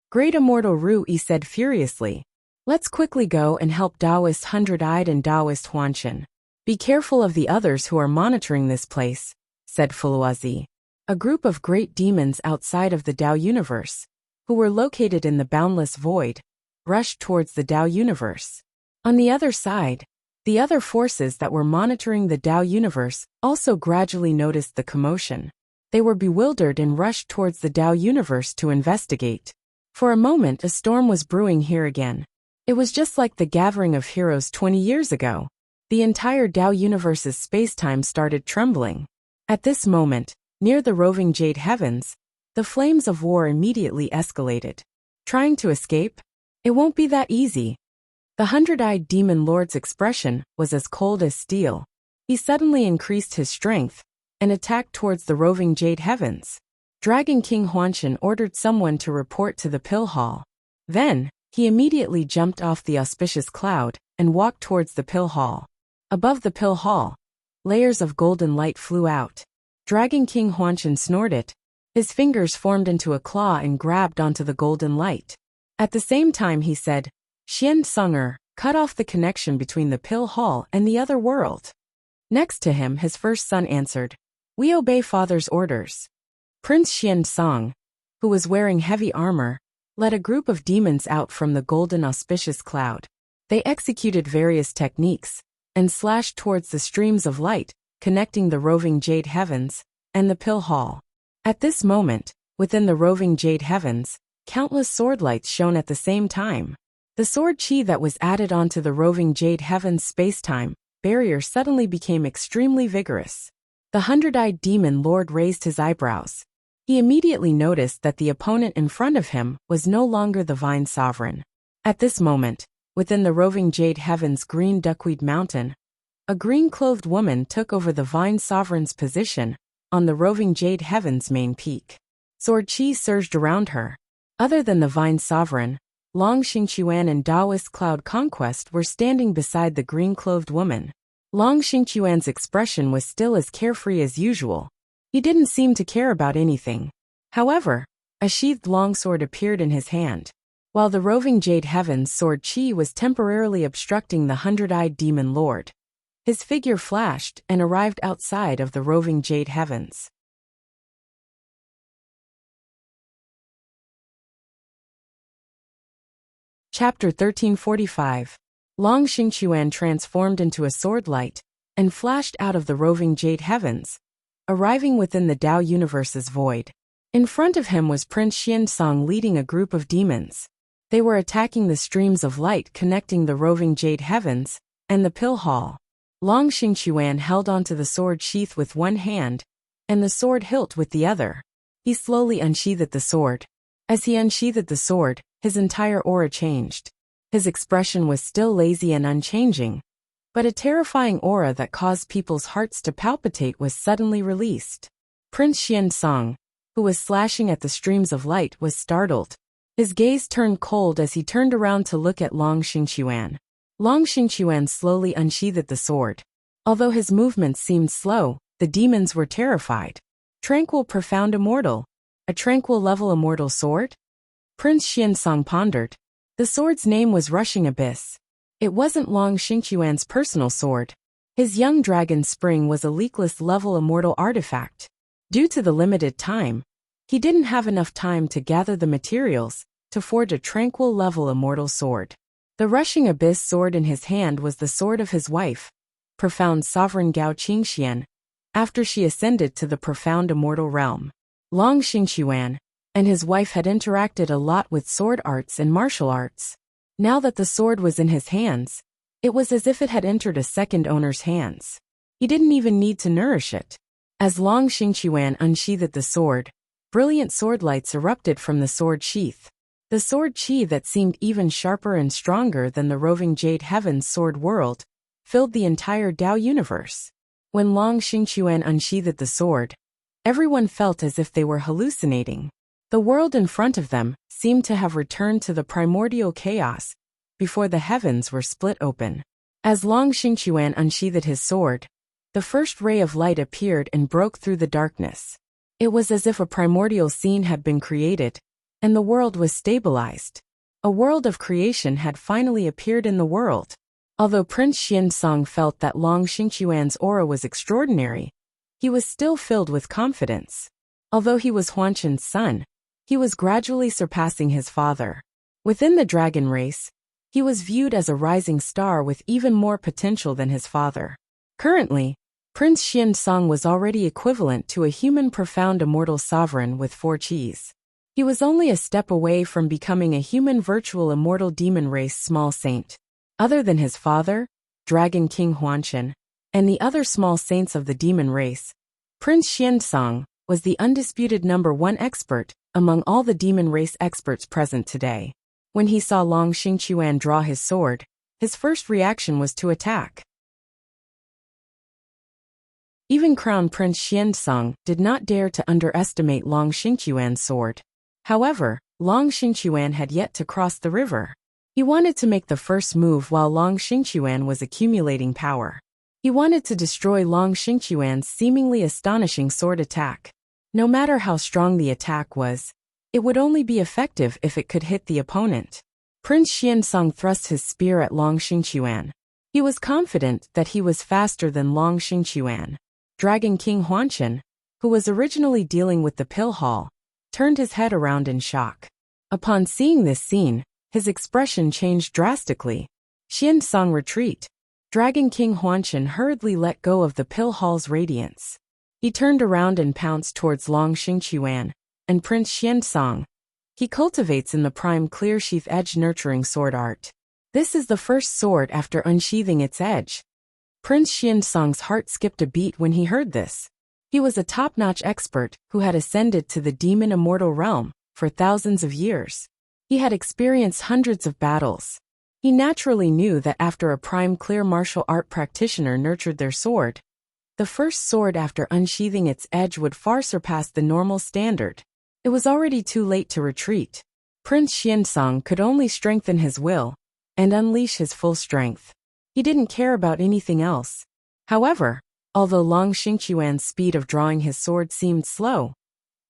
Great Immortal Ru-Yi said furiously, Let's quickly go and help Taoist 100-eyed and Taoist Huanshan. Be careful of the others who are monitoring this place, said Fuluazi. A group of great demons outside of the Tao universe, who were located in the boundless void, rushed towards the Tao universe. On the other side, the other forces that were monitoring the Tao universe also gradually noticed the commotion. They were bewildered and rushed towards the Tao universe to investigate. For a moment, a storm was brewing here again. It was just like the gathering of heroes 20 years ago. The entire Tao universe's spacetime started trembling. At this moment, near the roving jade heavens, the flames of war immediately escalated. Trying to escape? It won't be that easy. The 100-eyed demon lord's expression was as cold as steel. He suddenly increased his strength and attacked towards the roving jade heavens. Dragon King Huanshan ordered someone to report to the pill hall. Then, he immediately jumped off the auspicious cloud and walked towards the pill hall. Above the pill hall, layers of golden light flew out. Dragon King Huanshan snorted His fingers formed into a claw and grabbed onto the golden light. At the same time he said, "Xian Sunger, cut off the connection between the pill hall and the other world." Next to him his first son answered, "We obey father's orders." Prince Xian Song, who was wearing heavy armor, led a group of demons out from the golden auspicious cloud. They executed various techniques and slashed towards the streams of light, connecting the roving jade heavens and the pill hall. At this moment, within the roving jade heavens, countless sword lights shone at the same time. The sword chi that was added onto the roving jade heavens space-time barrier suddenly became extremely vigorous. The hundred-eyed demon lord raised his eyebrows. He immediately noticed that the opponent in front of him was no longer the Vine Sovereign. At this moment, within the roving jade heavens green duckweed mountain, a green-clothed woman took over the Vine Sovereign's position on the roving jade heavens main peak. Sword chi surged around her. Other than the Vine Sovereign, Long Xingquan and Taoist Cloud Conquest were standing beside the green-clothed woman. Long Xingquan's expression was still as carefree as usual. He didn't seem to care about anything. However, a sheathed longsword appeared in his hand. While the roving jade heavens sword chi was temporarily obstructing the hundred-eyed demon lord, his figure flashed and arrived outside of the roving jade heavens. Chapter 1345. Long Xingquan transformed into a sword light and flashed out of the roving jade heavens, arriving within the Tao universe's void. In front of him was Prince Xian Song leading a group of demons. They were attacking the streams of light connecting the roving jade heavens and the pill hall. Long Xingquan held onto the sword sheath with one hand and the sword hilt with the other. He slowly unsheathed the sword. As he unsheathed the sword, his entire aura changed. His expression was still lazy and unchanging, but a terrifying aura that caused people's hearts to palpitate was suddenly released. Prince Xian Song, who was slashing at the streams of light, was startled. His gaze turned cold as he turned around to look at Long Xingquan. Long Xingquan slowly unsheathed the sword. Although his movements seemed slow, the demons were terrified. Tranquil profound immortal. A tranquil level immortal sword? Prince Xian Song pondered. The sword's name was Rushing Abyss. It wasn't Long Xingquan's personal sword. His young dragon spring was a leakless level immortal artifact. Due to the limited time, he didn't have enough time to gather the materials to forge a tranquil level immortal sword. The Rushing Abyss sword in his hand was the sword of his wife, Profound Sovereign Gao Qingxian, after she ascended to the profound immortal realm. Long Xingquan and his wife had interacted a lot with sword arts and martial arts. Now that the sword was in his hands, it was as if it had entered a second owner's hands. He didn't even need to nourish it. As Long Xingquan unsheathed the sword, brilliant sword lights erupted from the sword sheath. The sword chi that seemed even sharper and stronger than the roving jade heavens sword world filled the entire Tao universe. When Long Xingquan unsheathed the sword, everyone felt as if they were hallucinating. The world in front of them seemed to have returned to the primordial chaos before the heavens were split open. As Long Xingquan unsheathed his sword, the first ray of light appeared and broke through the darkness. It was as if a primordial scene had been created, and the world was stabilized. A world of creation had finally appeared in the world. Although Prince Xian Song felt that Long Xingquan's aura was extraordinary, he was still filled with confidence. Although he was Huanchen's son, he was gradually surpassing his father. Within the dragon race, he was viewed as a rising star with even more potential than his father. Currently, Prince Xian Song was already equivalent to a human profound immortal sovereign with 4 chis. He was only a step away from becoming a human virtual immortal demon race small saint. Other than his father, Dragon King Huanchen, and the other small saints of the demon race, Prince Xian Song was the undisputed #1 expert among all the demon race experts present today. When he saw Long Xingquan draw his sword, his first reaction was to attack. Even Crown Prince Xian Song did not dare to underestimate Long Xingquan's sword. However, Long Xingquan had yet to cross the river. He wanted to make the first move while Long Xingquan was accumulating power. He wanted to destroy Long Xingquan's seemingly astonishing sword attack. No matter how strong the attack was, it would only be effective if it could hit the opponent. Prince Xiansong thrust his spear at Long Xingqiuan. He was confident that he was faster than Long Xingqiuan. Dragon King Huanchen, who was originally dealing with the pill hall, turned his head around in shock. Upon seeing this scene, his expression changed drastically. Xiansong retreat. Dragon King Huanchen hurriedly let go of the pill hall's radiance. He turned around and pounced towards Long Xingqiuan and Prince Xiansong. He cultivates in the prime clear sheath edge nurturing sword art. This is the first sword after unsheathing its edge. Prince Xiansong's heart skipped a beat when he heard this. He was a top-notch expert who had ascended to the demon immortal realm for thousands of years. He had experienced hundreds of battles. He naturally knew that after a prime clear martial art practitioner nurtured their sword, the first sword after unsheathing its edge would far surpass the normal standard. It was already too late to retreat. Prince Xiansong could only strengthen his will and unleash his full strength. He didn't care about anything else. However, although Long Xingqiuan's speed of drawing his sword seemed slow,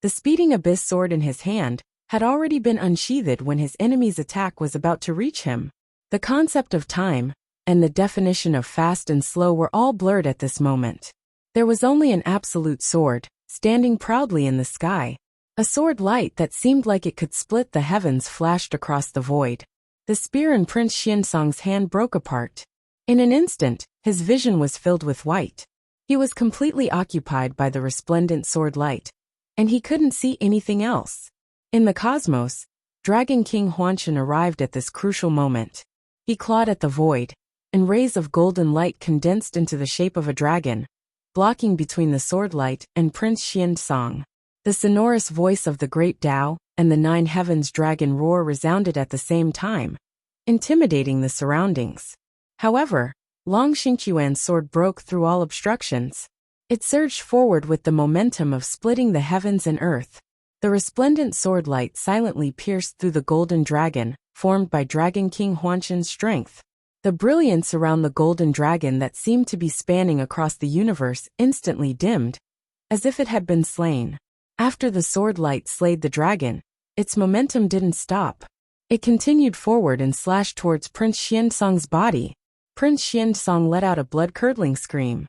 the speeding abyss sword in his hand had already been unsheathed when his enemy's attack was about to reach him. The concept of time and the definition of fast and slow were all blurred at this moment. There was only an absolute sword, standing proudly in the sky. A sword light that seemed like it could split the heavens flashed across the void. The spear in Prince Xiansong's hand broke apart. In an instant, his vision was filled with white. He was completely occupied by the resplendent sword light, and he couldn't see anything else. In the cosmos, Dragon King Huanchen arrived at this crucial moment. He clawed at the void, and rays of golden light condensed into the shape of a dragon, blocking between the sword light and Prince Xiansong. The sonorous voice of the great Tao and the nine heavens dragon roar resounded at the same time, intimidating the surroundings. However, Long Xingqiuan's sword broke through all obstructions. It surged forward with the momentum of splitting the heavens and earth. The resplendent sword light silently pierced through the golden dragon, formed by Dragon King Huanchen's strength. The brilliance around the golden dragon that seemed to be spanning across the universe instantly dimmed, as if it had been slain. After the sword light slayed the dragon, its momentum didn't stop. It continued forward and slashed towards Prince Xiansong's body. Prince Xiansong let out a blood-curdling scream.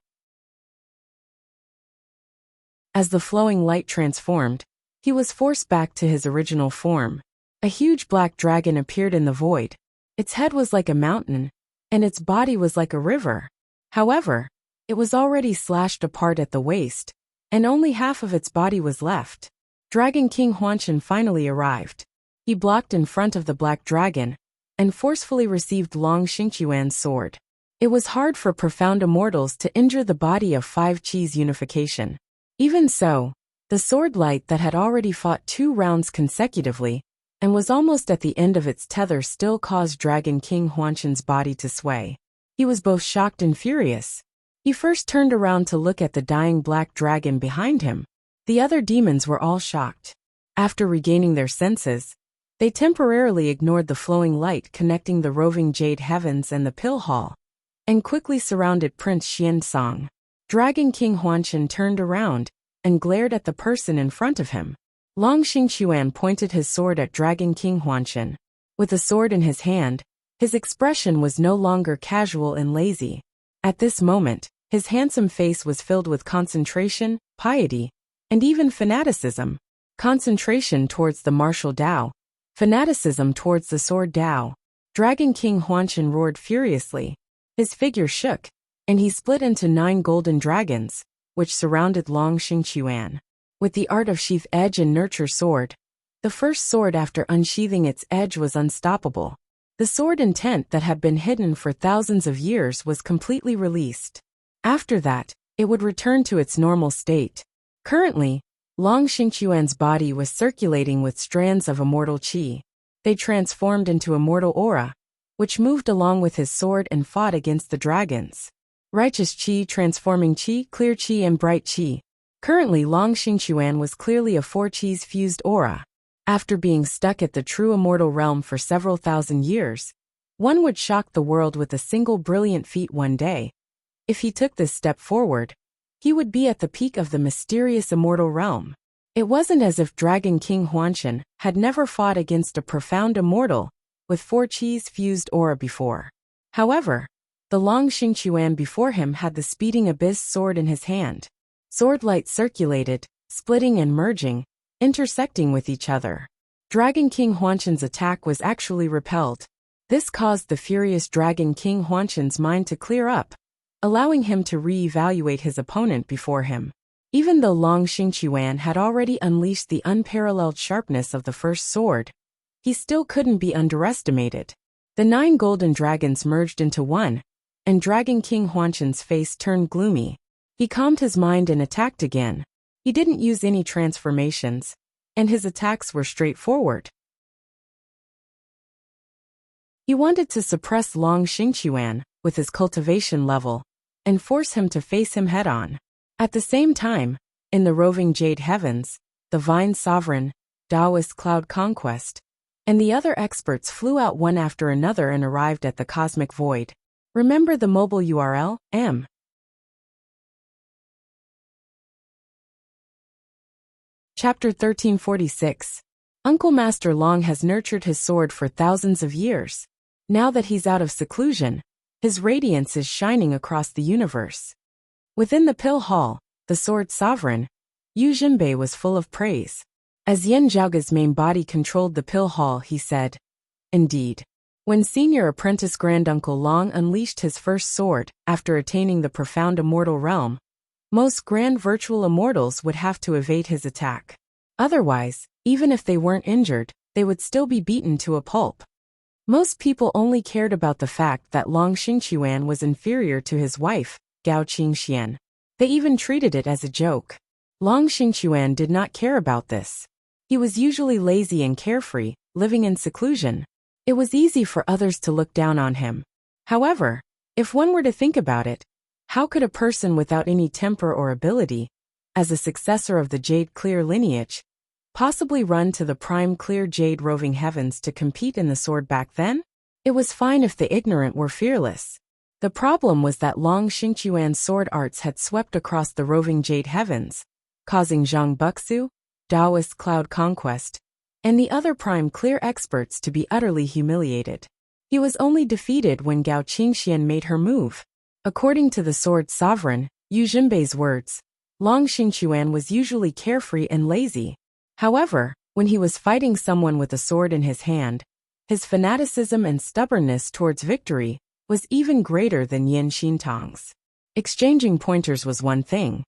As the flowing light transformed, he was forced back to his original form. A huge black dragon appeared in the void. Its head was like a mountain, and its body was like a river. However, it was already slashed apart at the waist, and only half of its body was left. Dragon King Huanchen finally arrived. He blocked in front of the black dragon, and forcefully received Long Xingqiuan's sword. It was hard for profound immortals to injure the body of 5 Chi's unification. Even so, the sword light that had already fought 2 rounds consecutively, and was almost at the end of its tether still caused Dragon King Huanchen's body to sway. He was both shocked and furious. He first turned around to look at the dying black dragon behind him. The other demons were all shocked. After regaining their senses, they temporarily ignored the flowing light connecting the roving jade heavens and the pill hall, and quickly surrounded Prince Xiansong. Dragon King Huanchen turned around and glared at the person in front of him. Long Xingqiuan pointed his sword at Dragon King Huanchen. With the sword in his hand, his expression was no longer casual and lazy. At this moment, his handsome face was filled with concentration, piety, and even fanaticism. Concentration towards the martial Tao, fanaticism towards the sword Tao. Dragon King Huanchen roared furiously. His figure shook, and he split into 9 golden dragons, which surrounded Long Xingqiuan. With the art of sheath edge and nurture sword, the first sword after unsheathing its edge was unstoppable. The sword intent that had been hidden for thousands of years was completely released. After that, it would return to its normal state. Currently, Long Xingqiuan's body was circulating with strands of immortal qi. They transformed into immortal aura, which moved along with his sword and fought against the dragons. Righteous qi, transforming qi, clear qi, and bright qi. Currently, Long Xingqiuan was clearly a 4 qi's fused aura. After being stuck at the true immortal realm for several thousand years, one would shock the world with a single brilliant feat one day. If he took this step forward, he would be at the peak of the mysterious immortal realm. It wasn't as if Dragon King Huanshan had never fought against a profound immortal with 4 Qis fused aura before. However, the Long Xingquan before him had the speeding abyss sword in his hand. Sword light circulated, splitting and merging, intersecting with each other. Dragon King Huanshan's attack was actually repelled. This caused the furious Dragon King Huanshan's mind to clear up, allowing him to re-evaluate his opponent before him. Even though Long Xingquan had already unleashed the unparalleled sharpness of the first sword, he still couldn't be underestimated. The 9 golden dragons merged into one, and Dragon King Huanshan's face turned gloomy. He calmed his mind and attacked again. He didn't use any transformations, and his attacks were straightforward. He wanted to suppress Long Xingquan with his cultivation level and force him to face him head-on. At the same time, in the roving Jade Heavens, the Vine Sovereign, Taoist Cloud Conquest, and the other experts flew out one after another and arrived at the cosmic void. Remember the mobile URL, m. Chapter 1346. Uncle Master Long has nurtured his sword for thousands of years. Now that he's out of seclusion, his radiance is shining across the universe. Within the Pill Hall, the Sword Sovereign, Yu Jinbei was full of praise. As Yin Zhaoge's main body controlled the Pill Hall, he said, "Indeed. When senior apprentice Granduncle Long unleashed his first sword after attaining the profound immortal realm, most grand virtual immortals would have to evade his attack. Otherwise, even if they weren't injured, they would still be beaten to a pulp. Most people only cared about the fact that Long Xingquan was inferior to his wife, Gao Qingxian. They even treated it as a joke. Long Xingquan did not care about this. He was usually lazy and carefree, living in seclusion. It was easy for others to look down on him. However, if one were to think about it, how could a person without any temper or ability, as a successor of the Jade Clear lineage, possibly run to the prime Clear Jade roving heavens to compete in the sword back then? It was fine if the ignorant were fearless. The problem was that Long Xingquan's sword arts had swept across the roving Jade Heavens, causing Zhang Buxu, Taoist Cloud Conquest, and the other prime Clear experts to be utterly humiliated. He was only defeated when Gao Qingxian made her move. According to the Sword Sovereign, Yu Jinbei's words, Long Xingquan was usually carefree and lazy. However, when he was fighting someone with a sword in his hand, his fanaticism and stubbornness towards victory was even greater than Yin Xintong's. Exchanging pointers was one thing,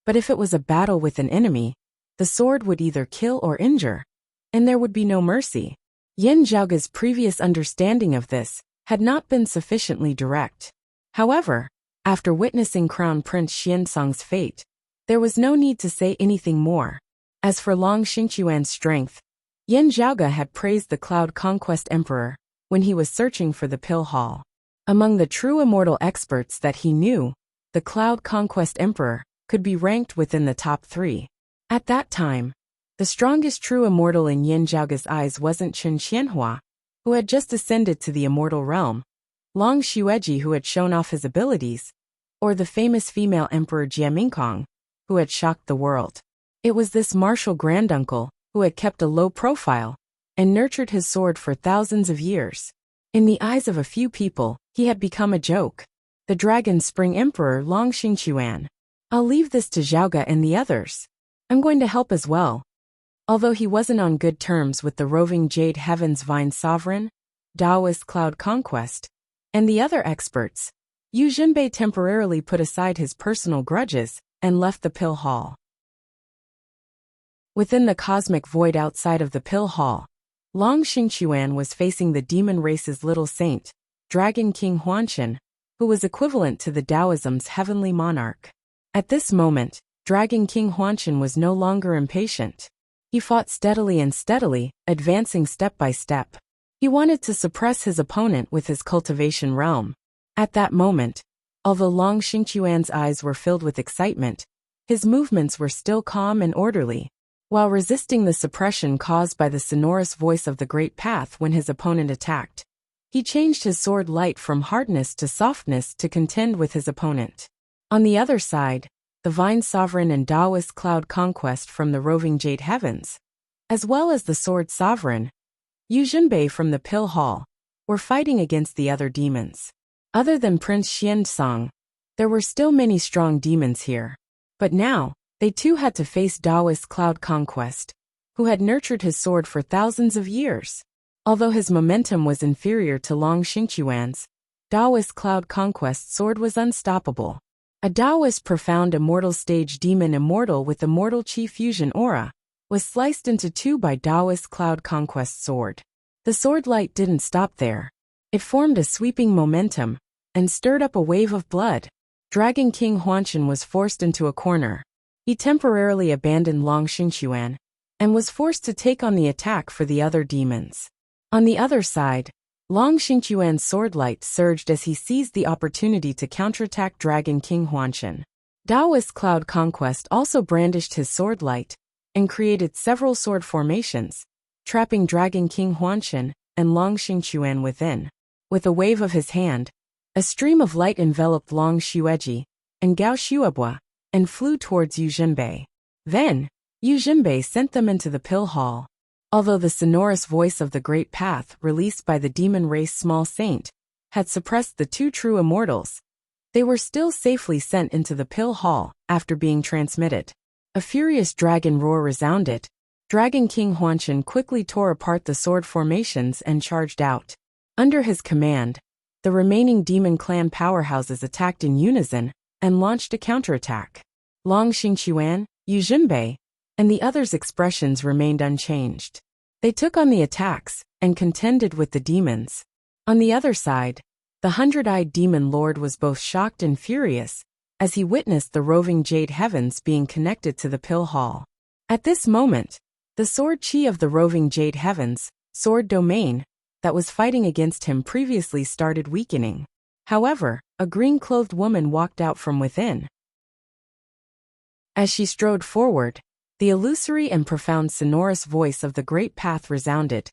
but if it was a battle with an enemy, the sword would either kill or injure, and there would be no mercy. Yin Zhaoge's previous understanding of this had not been sufficiently direct. However, after witnessing Crown Prince Xianzong's fate, there was no need to say anything more. As for Long Xingquan's strength, Yin Zhaoge had praised the Cloud Conquest Emperor when he was searching for the Pill Hall. Among the true immortal experts that he knew, the Cloud Conquest Emperor could be ranked within the top 3. At that time, the strongest true immortal in Yin Zhaoge's eyes wasn't Chen Qianhua, who had just ascended to the immortal realm, Long Xueji, who had shown off his abilities, or the famous female emperor Jiamingkong, who had shocked the world. It was this martial granduncle who had kept a low profile and nurtured his sword for thousands of years. In the eyes of a few people, he had become a joke. The Dragon Spring Emperor Long Xingquan. I'll leave this to Zhaoge and the others. I'm going to help as well. Although he wasn't on good terms with the roving Jade Heavens Vine Sovereign, Taoist Cloud Conquest, and the other experts, Yu Jinbei temporarily put aside his personal grudges and left the Pill Hall. Within the cosmic void outside of the Pill Hall, Long Xingquan was facing the demon race's little saint, Dragon King Huanshan, who was equivalent to the Taoism's heavenly monarch. At this moment, Dragon King Huanshan was no longer impatient. He fought steadily, advancing step by step. He wanted to suppress his opponent with his cultivation realm. At that moment, although Long Xingquan's eyes were filled with excitement, his movements were still calm and orderly. While resisting the suppression caused by the sonorous voice of the Great Path when his opponent attacked, he changed his sword light from hardness to softness to contend with his opponent. On the other side, the Vine Sovereign and Taoist Cloud Conquest from the roving Jade Heavens, as well as the Sword Sovereign, Yu Jinbei from the Pill Hall, were fighting against the other demons. Other than Prince Xianzong, there were still many strong demons here. But now, they too had to face Taoist Cloud Conquest, who had nurtured his sword for thousands of years. Although his momentum was inferior to Long Xingquan's, Taoist Cloud Conquest's sword was unstoppable. A Taoist Profound Immortal Stage demon immortal with Immortal Chi Fusion aura was sliced into two by Taoist Cloud Conquest's sword. The sword light didn't stop there. It formed a sweeping momentum and stirred up a wave of blood. Dragon King Huanshan was forced into a corner. He temporarily abandoned Long Xingquan and was forced to take on the attack for the other demons. On the other side, Long Xingquan's sword light surged as he seized the opportunity to counterattack Dragon King Huanshan. Taoist Cloud Conquest also brandished his sword light and created several sword formations, trapping Dragon King Huanshan and Long Xingquan within. With a wave of his hand, a stream of light enveloped Long Xueji and Gao Xuebua and flew towards Yu Jinbei. Then, Yu Jinbei sent them into the Pill Hall. Although the sonorous voice of the Great Path released by the demon race Small Saint had suppressed the two true immortals, they were still safely sent into the Pill Hall after being transmitted. A furious dragon roar resounded. Dragon King Huanshan quickly tore apart the sword formations and charged out. Under his command, the remaining demon clan powerhouses attacked in unison and launched a counterattack. Long Xingquan, Yu Jinbei, and the others' expressions remained unchanged. They took on the attacks and contended with the demons. On the other side, the hundred-eyed demon lord was both shocked and furious as he witnessed the roving Jade Heavens being connected to the Pill Hall. At this moment, the sword chi of the roving Jade Heavens, sword domain, that was fighting against him previously started weakening. However, a green-clothed woman walked out from within. As she strode forward, the illusory and profound sonorous voice of the Great Path resounded,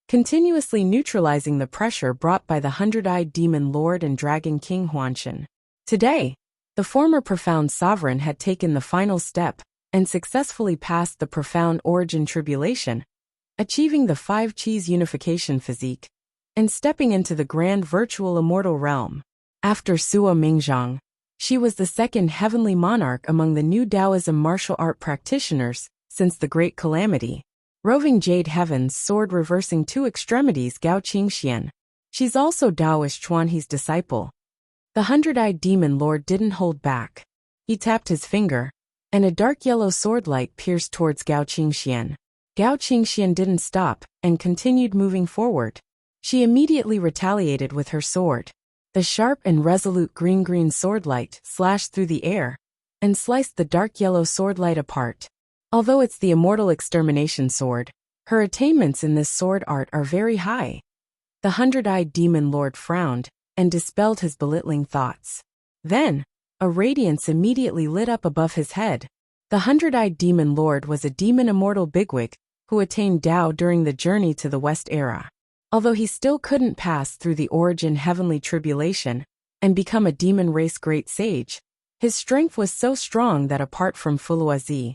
continuously neutralizing the pressure brought by the hundred-eyed demon lord and Dragon King Huanshan. Today, the former profound sovereign had taken the final step and successfully passed the profound origin tribulation, achieving the five Qis unification physique, and stepping into the grand virtual immortal realm. After Suo Mingzhang, she was the second heavenly monarch among the new Taoism martial art practitioners since the Great Calamity. Roving Jade Heavens sword reversing two extremities Gao Qingxian. She's also Taoist Chuanhe's disciple. The hundred-eyed demon lord didn't hold back. He tapped his finger, and a dark yellow sword light pierced towards Gao Qingxian. Gao Qingxian didn't stop and continued moving forward. She immediately retaliated with her sword. The sharp and resolute green-green sword light slashed through the air and sliced the dark yellow sword light apart. Although it's the immortal extermination sword, her attainments in this sword art are very high. The hundred-eyed demon lord frowned and dispelled his belittling thoughts. Then, a radiance immediately lit up above his head. The hundred-eyed demon lord was a demon immortal bigwig who attained Tao during the journey to the West era. Although he still couldn't pass through the origin heavenly tribulation and become a demon race great sage, his strength was so strong that apart from Fuluazi,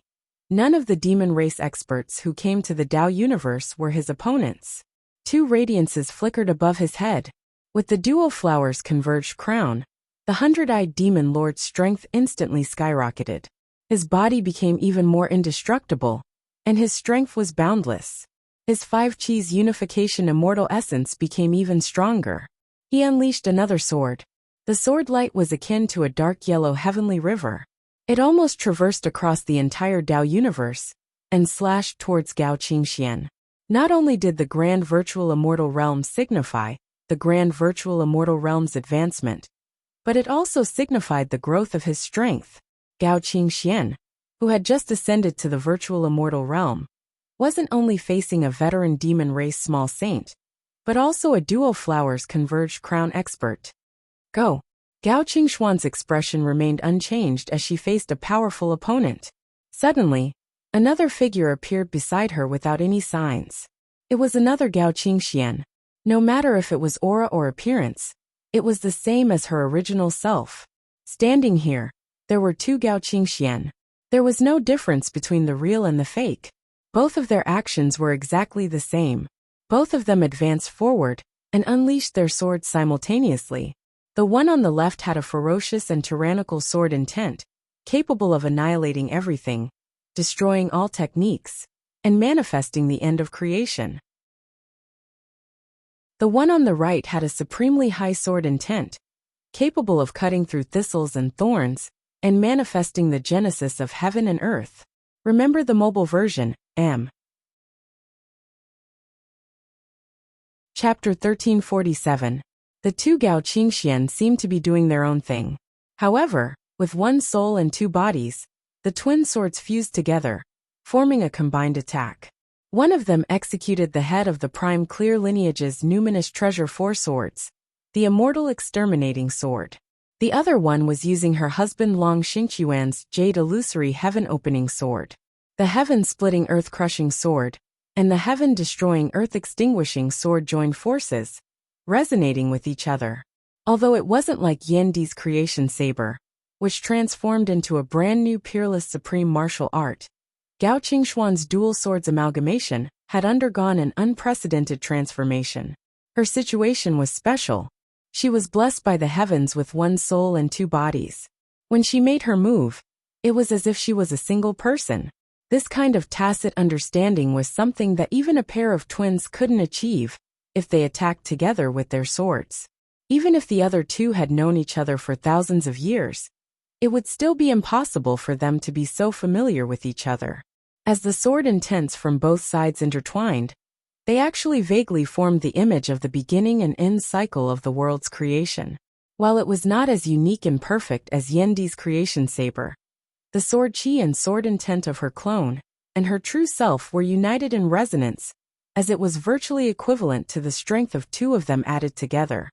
none of the demon race experts who came to the Tao universe were his opponents. Two radiances flickered above his head. With the dual flower's converged crown, the hundred-eyed demon lord's strength instantly skyrocketed. His body became even more indestructible, and his strength was boundless. His five Qis unification immortal essence became even stronger. He unleashed another sword. The sword light was akin to a dark yellow heavenly river. It almost traversed across the entire Tao universe and slashed towards Gao Qingxian. Not only did the grand virtual immortal realm signify the grand virtual immortal realm's advancement, but it also signified the growth of his strength. Gao Qingxian, who had just ascended to the virtual immortal realm, wasn't only facing a veteran demon race small saint, but also a dual flowers converged crown expert. Go! Gao Qingxuan's expression remained unchanged as she faced a powerful opponent. Suddenly, another figure appeared beside her without any signs. It was another Gao Qingxian. No matter if it was aura or appearance, it was the same as her original self. Standing here, there were two Gao Qingxian. There was no difference between the real and the fake. Both of their actions were exactly the same. Both of them advanced forward and unleashed their swords simultaneously. The one on the left had a ferocious and tyrannical sword intent, capable of annihilating everything, destroying all techniques, and manifesting the end of creation. The one on the right had a supremely high sword intent, capable of cutting through thistles and thorns, and manifesting the genesis of heaven and earth. Remember the mobile version, M. Chapter 1347. The two Gao Qingxian seemed to be doing their own thing. However, with one soul and two bodies, the twin swords fused together, forming a combined attack. One of them executed the head of the prime clear lineage's numinous treasure four swords, the immortal exterminating sword. The other one was using her husband Long Xingqiuan's jade illusory heaven-opening sword, the heaven-splitting earth-crushing sword, and the heaven-destroying earth-extinguishing sword joined forces, resonating with each other. Although it wasn't like Yandi's creation saber, which transformed into a brand new peerless supreme martial art, Gao Qingxuan's dual swords amalgamation had undergone an unprecedented transformation. Her situation was special. She was blessed by the heavens with one soul and two bodies. When she made her move, it was as if she was a single person. This kind of tacit understanding was something that even a pair of twins couldn't achieve if they attacked together with their swords. Even if the other two had known each other for thousands of years, it would still be impossible for them to be so familiar with each other. As the sword intents from both sides intertwined, they actually vaguely formed the image of the beginning and end cycle of the world's creation. While it was not as unique and perfect as Yandi's creation saber, the sword chi and sword intent of her clone and her true self were united in resonance, as it was virtually equivalent to the strength of two of them added together,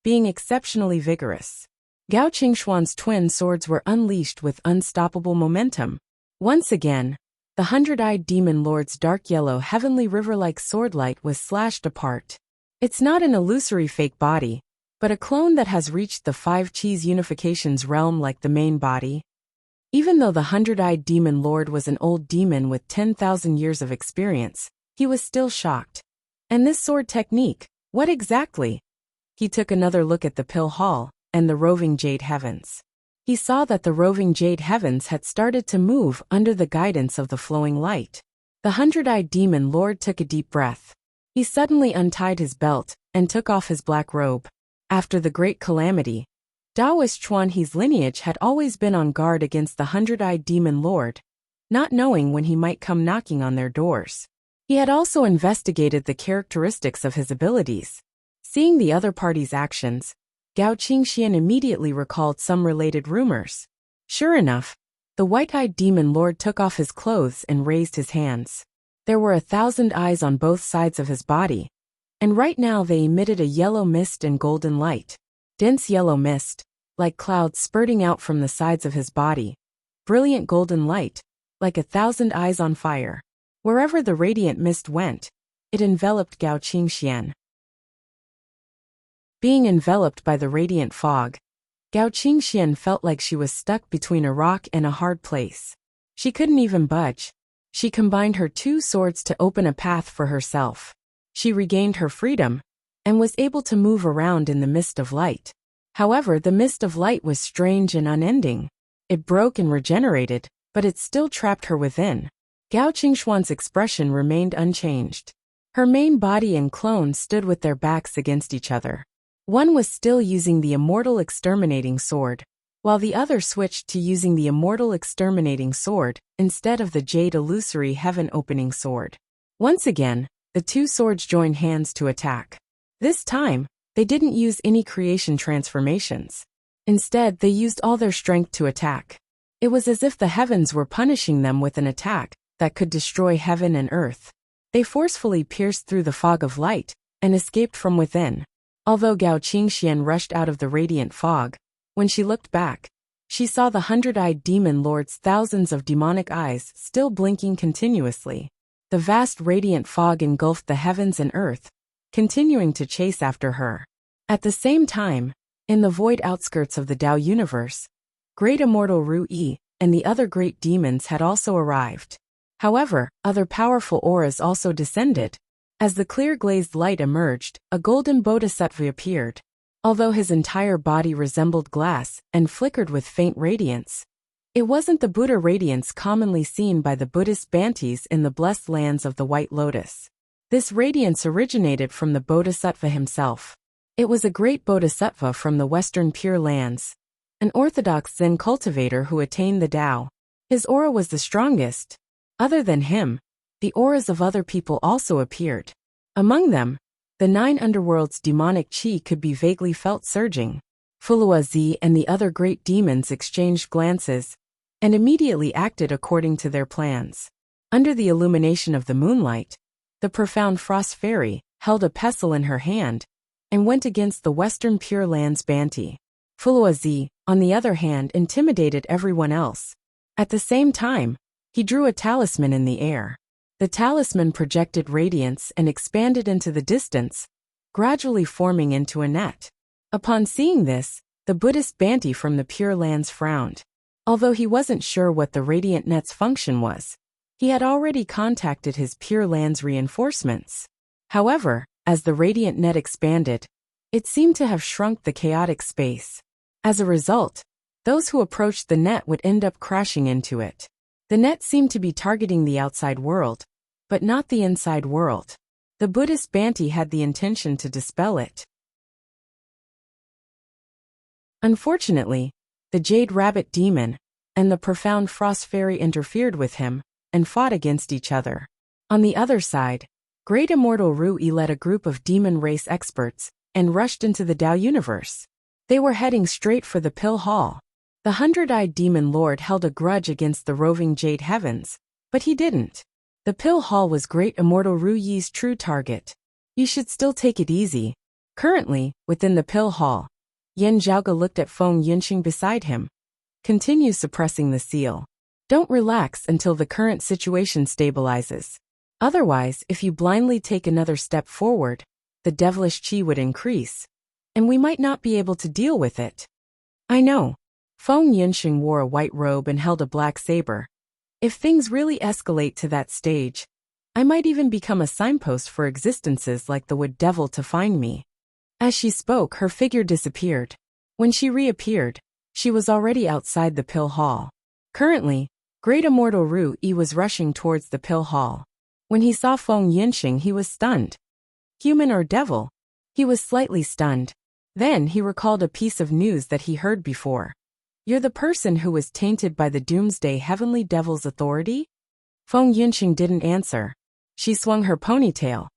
being exceptionally vigorous. Gao Qingxuan's twin swords were unleashed with unstoppable momentum. Once again, the hundred-eyed demon lord's dark yellow heavenly river-like swordlight was slashed apart. It's not an illusory fake body, but a clone that has reached the five Qis unification's realm like the main body. Even though the hundred-eyed demon lord was an old demon with 10,000 years of experience, he was still shocked. And this sword technique, what exactly? He took another look at the pill hall and the roving jade heavens. He saw that the roving jade heavens had started to move under the guidance of the flowing light. The hundred-eyed demon lord took a deep breath. He suddenly untied his belt and took off his black robe. After the great calamity, Taoist Chuan He's lineage had always been on guard against the hundred-eyed demon lord, not knowing when he might come knocking on their doors. He had also investigated the characteristics of his abilities. Seeing the other party's actions, Gao Qingxian immediately recalled some related rumors. Sure enough, the white-eyed demon lord took off his clothes and raised his hands. There were 1,000 eyes on both sides of his body, and right now they emitted a yellow mist and golden light. Dense yellow mist, like clouds spurting out from the sides of his body. Brilliant golden light, like 1,000 eyes on fire. Wherever the radiant mist went, it enveloped Gao Qingxian. Being enveloped by the radiant fog, Gao Qingxian felt like she was stuck between a rock and a hard place. She couldn't even budge. She combined her two swords to open a path for herself. She regained her freedom and was able to move around in the mist of light. However, the mist of light was strange and unending. It broke and regenerated, but it still trapped her within. Gao Qingxuan's expression remained unchanged. Her main body and clone stood with their backs against each other. One was still using the immortal exterminating sword, while the other switched to using the immortal exterminating sword instead of the jade illusory heaven-opening sword. Once again, the two swords joined hands to attack. This time, they didn't use any creation transformations. Instead, they used all their strength to attack. It was as if the heavens were punishing them with an attack that could destroy heaven and earth. They forcefully pierced through the fog of light and escaped from within. Although Gao Qingxian rushed out of the radiant fog, when she looked back, she saw the hundred-eyed demon lord's thousands of demonic eyes still blinking continuously. The vast radiant fog engulfed the heavens and earth, continuing to chase after her. At the same time, in the void outskirts of the Tao universe, Great Immortal Ru-Yi, and the other great demons had also arrived. However, other powerful auras also descended. As the clear glazed light emerged, a golden bodhisattva appeared. Although his entire body resembled glass and flickered with faint radiance, it wasn't the Buddha radiance commonly seen by the Buddhist Bhantis in the blessed lands of the White Lotus. This radiance originated from the bodhisattva himself. It was a great bodhisattva from the Western Pure Lands, an orthodox Zen cultivator who attained the Tao. His aura was the strongest. Other than him, the auras of other people also appeared. Among them, the 9 underworlds' demonic chi could be vaguely felt surging. Fuluazi and the other great demons exchanged glances and immediately acted according to their plans. Under the illumination of the moonlight, the profound Frost Fairy held a pestle in her hand and went against the Western Pure Lands Bhanti. Fuluazi, on the other hand, intimidated everyone else. At the same time, he drew a talisman in the air. The talisman projected radiance and expanded into the distance, gradually forming into a net. Upon seeing this, the Buddhist Bhanti from the Pure Lands frowned. Although he wasn't sure what the radiant net's function was, he had already contacted his Pure Lands reinforcements. However, as the radiant net expanded, it seemed to have shrunk the chaotic space. As a result, those who approached the net would end up crashing into it. The net seemed to be targeting the outside world, but not the inside world. The Buddhist Bhanti had the intention to dispel it. Unfortunately, the Jade Rabbit Demon and the profound Frost Fairy interfered with him and fought against each other. On the other side, Great Immortal Ru-Yi led a group of demon race experts and rushed into the Tao universe. They were heading straight for the Pill Hall. The 100-eyed demon lord held a grudge against the roving Jade Heavens, but he didn't. The Pill Hall was Great Immortal Ru-Yi's true target. You should still take it easy. Currently, within the Pill Hall, Yen Zhaoge looked at Feng Yunxing beside him. Continue suppressing the seal. Don't relax until the current situation stabilizes. Otherwise, if you blindly take another step forward, the devilish chi would increase, and we might not be able to deal with it. I know. Feng Yunxing wore a white robe and held a black saber. If things really escalate to that stage, I might even become a signpost for existences like the Wood Devil to find me. As she spoke, her figure disappeared. When she reappeared, she was already outside the Pill Hall. Currently, Great Immortal Ru-Yi was rushing towards the Pill Hall. When he saw Feng Yunxing, he was stunned. Human or devil? He was slightly stunned. Then he recalled a piece of news that he heard before. You're the person who was tainted by the Doomsday Heavenly Devil's authority? Feng Yunxing didn't answer. She swung her ponytail,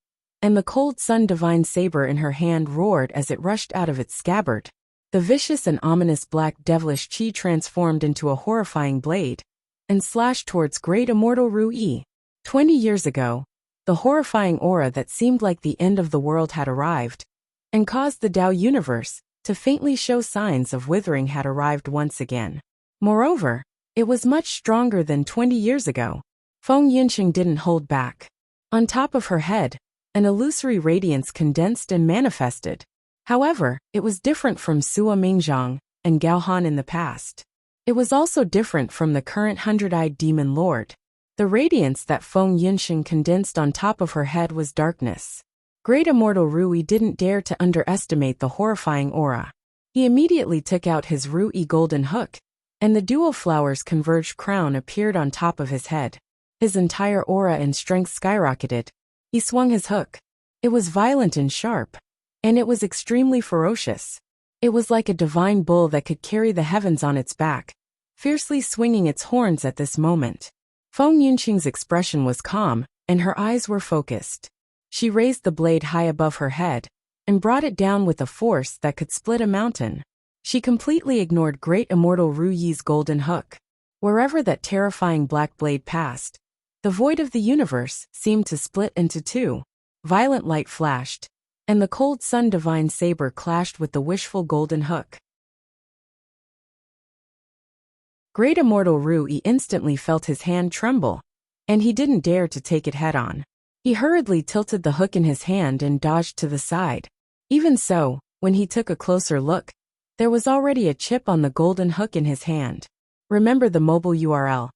and the cold sun divine saber in her hand roared as it rushed out of its scabbard. The vicious and ominous black devilish chi transformed into a horrifying blade and slashed towards Great Immortal Ru-Yi. 20 years ago, the horrifying aura that seemed like the end of the world had arrived and caused the Tao universe to faintly show signs of withering had arrived once again. Moreover, it was much stronger than 20 years ago. Feng Yunxing didn't hold back. On top of her head, an illusory radiance condensed and manifested. However, it was different from Sua Mingzhang and Gao Han in the past. It was also different from the current 100-eyed demon lord. The radiance that Feng Yunxing condensed on top of her head was darkness. Great Immortal Ru-Yi didn't dare to underestimate the horrifying aura. He immediately took out his Ru-Yi golden hook, and the dual flowers converged crown appeared on top of his head. His entire aura and strength skyrocketed. He swung his hook. It was violent and sharp, and it was extremely ferocious. It was like a divine bull that could carry the heavens on its back, fiercely swinging its horns at this moment. Feng Yunxing's expression was calm, and her eyes were focused. She raised the blade high above her head and brought it down with a force that could split a mountain. She completely ignored Great Immortal Ru-Yi's golden hook. Wherever that terrifying black blade passed, the void of the universe seemed to split into two. Violent light flashed, and the cold sun divine saber clashed with the wishful golden hook. Great Immortal Ru-Yi instantly felt his hand tremble, and he didn't dare to take it head-on. He hurriedly tilted the hook in his hand and dodged to the side. Even so, when he took a closer look, There was already a chip on the golden hook in his hand. Remember the mobile URL,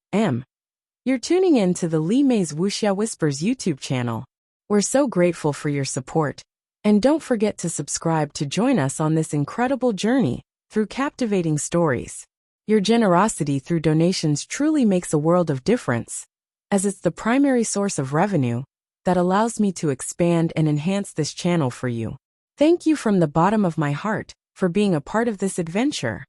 You're tuning in to the Li Mei's Wuxia Whispers YouTube channel. We're so grateful for your support. And don't forget to subscribe to join us on this incredible journey through captivating stories. Your generosity through donations truly makes a world of difference, as it's the primary source of revenue that allows me to expand and enhance this channel for you. Thank you from the bottom of my heart for being a part of this adventure.